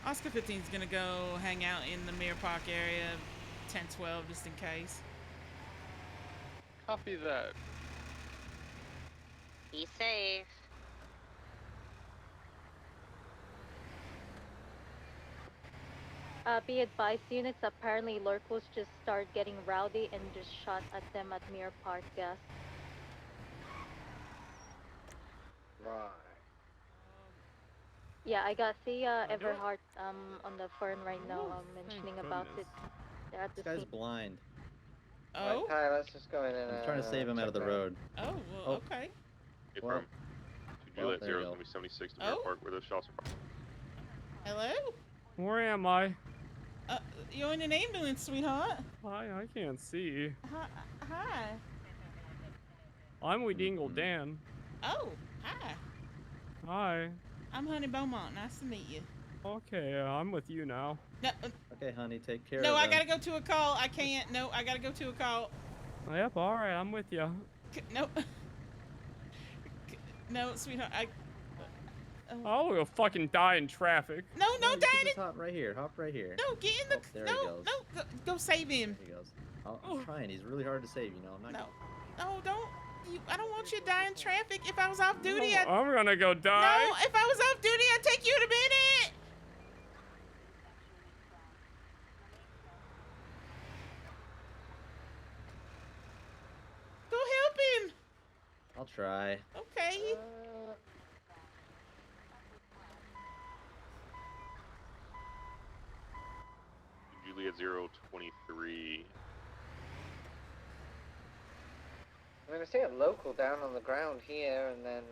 Oscar 15's gonna go hang out in the Mirror Park area, 10-12, just in case. Copy that. Be safe. Be advised, units. Apparently, locals just start getting rowdy and just shot at them at Mirror Park. Yes. Right. Yeah, I got Thea Everhart on the phone right now. Mentioning about it. They're at the This guy's scene. blind. Oh. Right, Ty, let's just go in and. I'm trying to save him out of the check that. road. Oh, well, okay. Well, Juliet there you 0 is go. going to be 76 to Mirror Oh. Park where those shots are fired. Hello? Where am I? You're in an ambulance, sweetheart. Hi, I can't see. Hi. I'm with Dingle Dan. Oh, hi. Hi. I'm Honey Beaumont. Nice to meet you. Okay, I'm with you now. No, Okay, honey, take care no, of I him. gotta go to a call. I can't. No, I gotta go to a call. Yep, alright, I'm with you. No. No, sweetheart. I'll go fucking die in traffic. No, you can Daddy. just hop right here. Hop right here. No, get in the. Oh, there no, he goes. no, go save him. There he goes. I'm trying. He's really hard to save, you know. I'm not. No, don't. I don't want you to die in traffic. If I was off duty, I'd. I'm gonna go die. No, if I was off duty, I'd take you in a minute. Go help him. I'll try. Okay. Juliet 023. I mean, I see a local down on the ground here, and then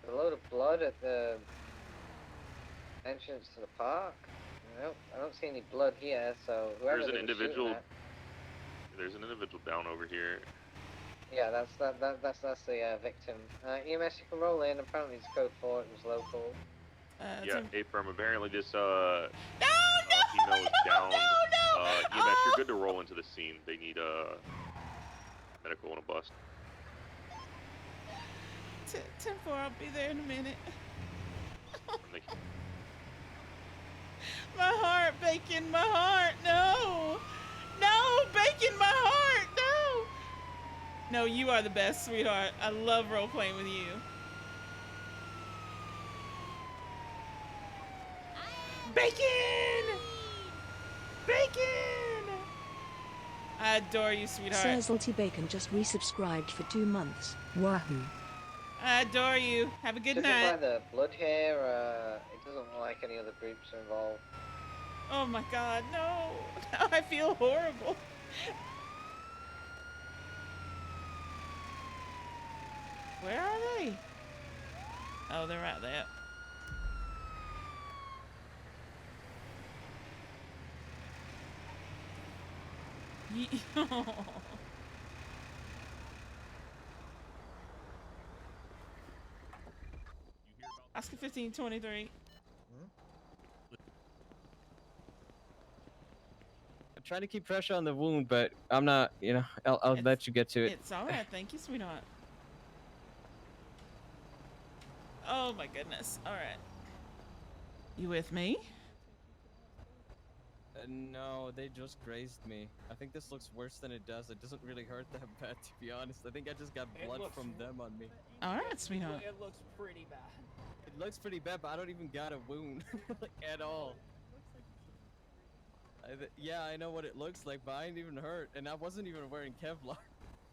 a load of blood at the entrance to the park. Nope, I don't see any blood here. So whoever There's an they were shooting individual. at- There's an individual down over here. Yeah, that's the victim. EMS, you can roll in. Apparently it's code 4. It was local. Yeah, affirm. Apparently this female is down. EMS, you're good to roll into the scene. They need medical on a bus. 10-4, I'll be there in a minute. My heart, Bacon, my heart, no! No, Bacon, my heart, no! No, you are the best, sweetheart. I love role-playing with you. Bacon! Bacon! I adore you, sweetheart. Sir Salty Bacon just resubscribed for 2 months. Wahoo. I adore you. Have a good Judging night. by the blood here, it doesn't look like any other groups are involved. Oh my god, no. Now I feel horrible. Where are they? Oh, they're right there. Oscar 1523. I'm trying to keep pressure on the wound, but I'm not, you know, I'll let you get to it. It's alright, thank you, sweetheart. Oh my goodness. Alright. You with me? No, they just grazed me. I think this looks worse than it does. It doesn't really hurt that bad, to be honest. I think I just got blood from them on me. Alright, sweetheart. It looks pretty bad. It looks pretty bad, but I don't even got a wound, like, at all. Yeah, I know what it looks like, but I ain't even hurt, and I wasn't even wearing Kevlar.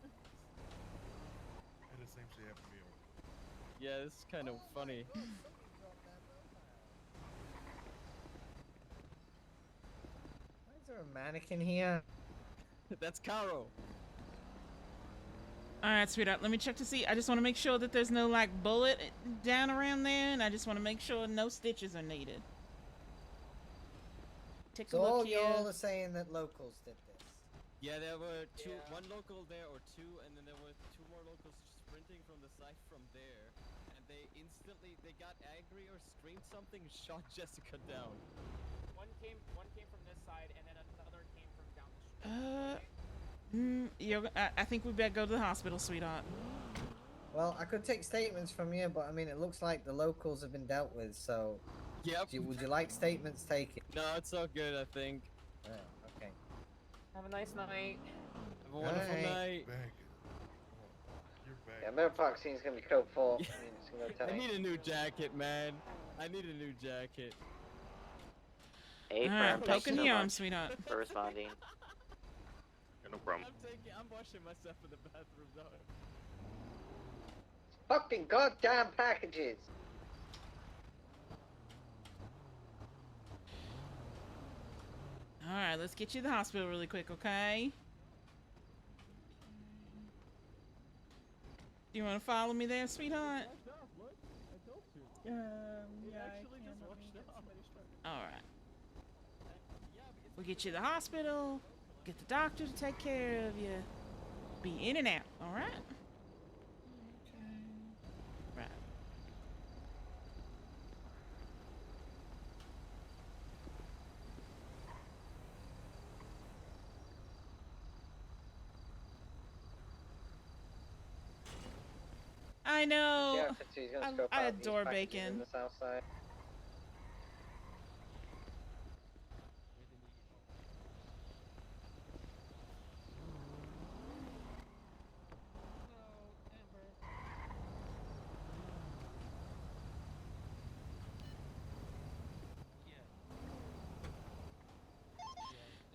It essentially happened to me. Yeah, this is kind of funny. Why is there a mannequin here? That's Caro. Alright, sweetheart, let me check to see. I just want to make sure that there's no, like, bullet down around there, and I just want to make sure no stitches are needed. take So a look all here. y'all are saying that locals did this. Yeah, there were one local there or two, and then there were two more locals sprinting from the site from there, and they got angry or screamed something, and shot Jessica down. One came from this side, and then another came from down the street. I think we better go to the hospital, sweetheart. Well, I could take statements from you, but I mean, it looks like the locals have been dealt with. So, yep. Would you like statements taken? No, it's all good, I think. Okay. Have a nice night. Have a wonderful night. Yeah, Mirror Park scene's gonna be code 4. It's gonna go I 10. need a new jacket, man. I need a new jacket. A Alright, firm, thank you poking so the arm, much sweetheart. for responding. Yeah, no problem. I'm washing myself in the bathroom, though. Fucking goddamn packages! Alright, let's get you to the hospital really quick, okay? Do you want to follow me there, sweetheart? Yeah, I can. Alright. We'll get you to the hospital, get the doctor to take care of you. Be in and out, alright? Right. I know. Yeah, so he's gonna scope I out these adore packages bacon. in the south side.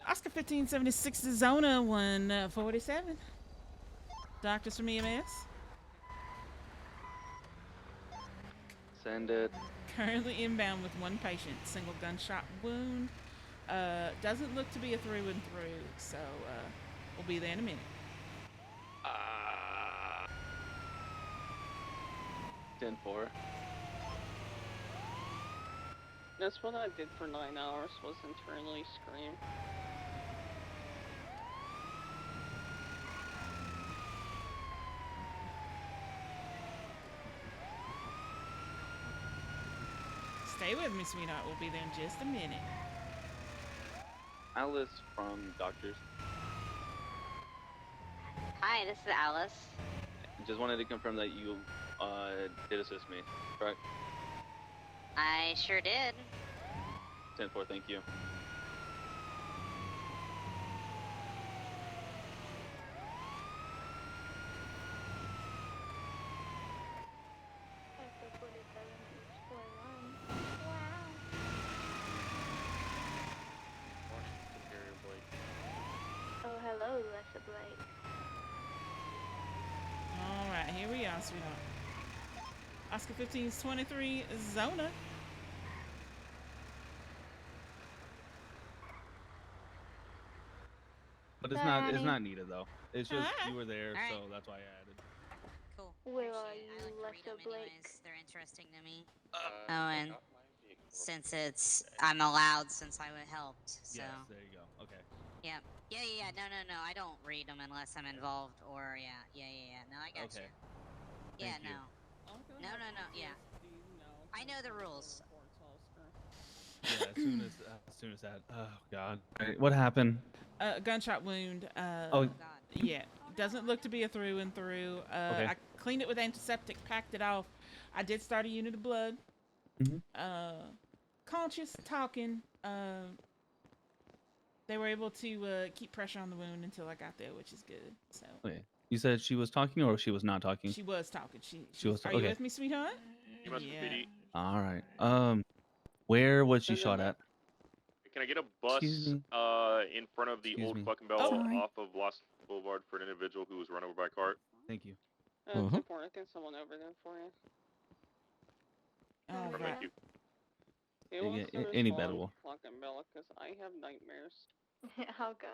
Oscar 1576 Zona 147. Doctors from EMS. Send it. Currently inbound with one patient. Single gunshot wound. Doesn't look to be a through and through, so we'll be there in a minute. 10-4. That's what I did for 9 hours, was internally scream. Stay with me, sweetheart. We'll be there in just a minute. Alice from Doctors. Hi, this is Alice. Just wanted to confirm that you did assist me, correct? I sure did. 10-4, thank you. Oh, hello, Lessa Blake. Alright, here we are, sweetheart. Oscar 1523 Zona. But it's not needed though. It's just you were there, so that's why I added. Cool. Where are you, I like to Lessa read them Blake? anyways. They're interesting to me. Oh, and since I'm allowed since I helped, so. Yes, there you go. Okay. Yeah. Yeah. No. I don't read them unless I'm involved or yeah. No, I got Okay. you. Yeah, Thank you. No. Yeah. I know the rules. Yeah, as soon as that. Oh God. Right, what happened? Gunshot wound. Oh. Yeah. Doesn't look to be a through and through. Okay. I cleaned it with antiseptic, packed it off. I did start a unit of blood. Conscious, talking. They were able to keep pressure on the wound until I got there, which is good. So. Okay. You said she was talking or she was not talking? She was talking. She was. Are you with me, sweetheart? Yeah. All right. Where was she shot at? Can I get a bus Excuse me. in front of the Excuse old me. fucking bell off of Lost Boulevard for an individual who was run over by a cart? Thank you. Support, I think someone over there for you. Oh, Thank you. He wants to Any respond, better will. fucking Bella, because I have nightmares. I'll go.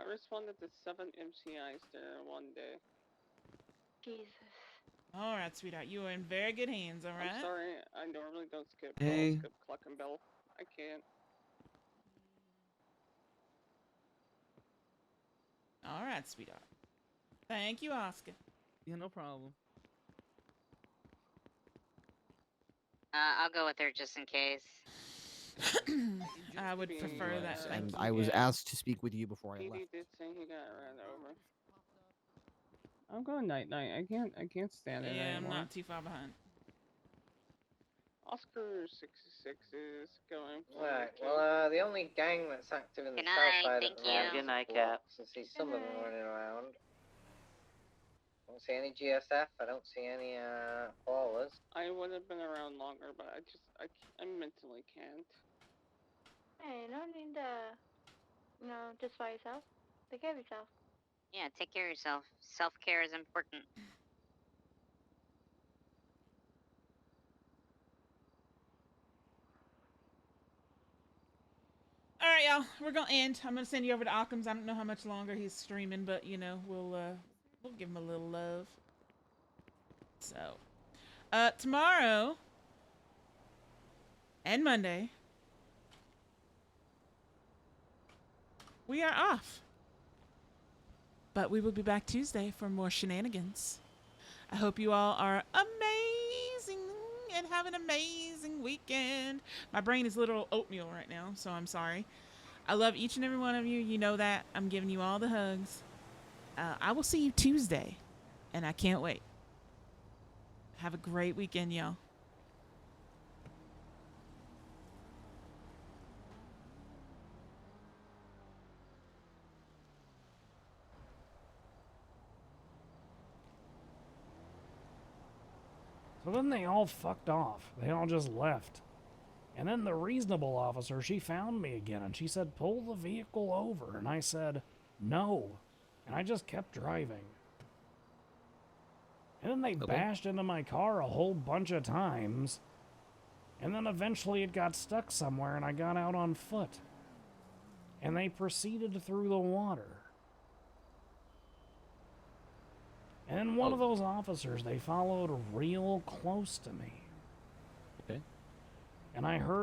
I responded to 7 MCIs there one day. Jesus. All right, sweetheart. You are in very good hands. All right. I'm sorry, I normally don't skip. Hey. I'll skip Cluck and Bell. I can't. right, sweetheart. Thank you, Oscar. Yeah, no problem. I'll go with her just in case. I would prefer that. Thank And you. I was asked to speak with you before I left. did say he got ran over. I'm going night night. I can't stand it Yeah, I'm anymore. not too far behind. Oscar 66 is going. Right. Well, the only gang that's active in the Good south night, side thank at the moment you. is Good night, the Cap. Blocks. I see some of them running around. I don't see any GSF. I don't see any ballers. I would have been around longer, but I mentally can't. Hey, no need just by yourself. Take care of yourself. Yeah, take care of yourself. Self-care is important. All right, y'all. We're gonna end. I'm gonna send you over to Occam's. I don't know how much longer he's streaming, but you know we'll give him a little love. So, tomorrow and Monday we are off, but we will be back Tuesday for more shenanigans. I hope you all are amazing and have an amazing weekend. My brain is literal oatmeal right now, so I'm sorry. I love each and every one of you. You know that. I'm giving you all the hugs. I will see you Tuesday, and I can't wait. Have a great weekend, y'all. So then they all fucked off. They all just left. And then the reasonable officer, she found me again and she said, pull the vehicle over. And I said, no. And I just kept driving. And then they bashed into my car a whole bunch of times. And then eventually it got stuck somewhere and I got out on foot. And they proceeded through the water. And then one of those officers, they followed real close to me. Okay. And I heard her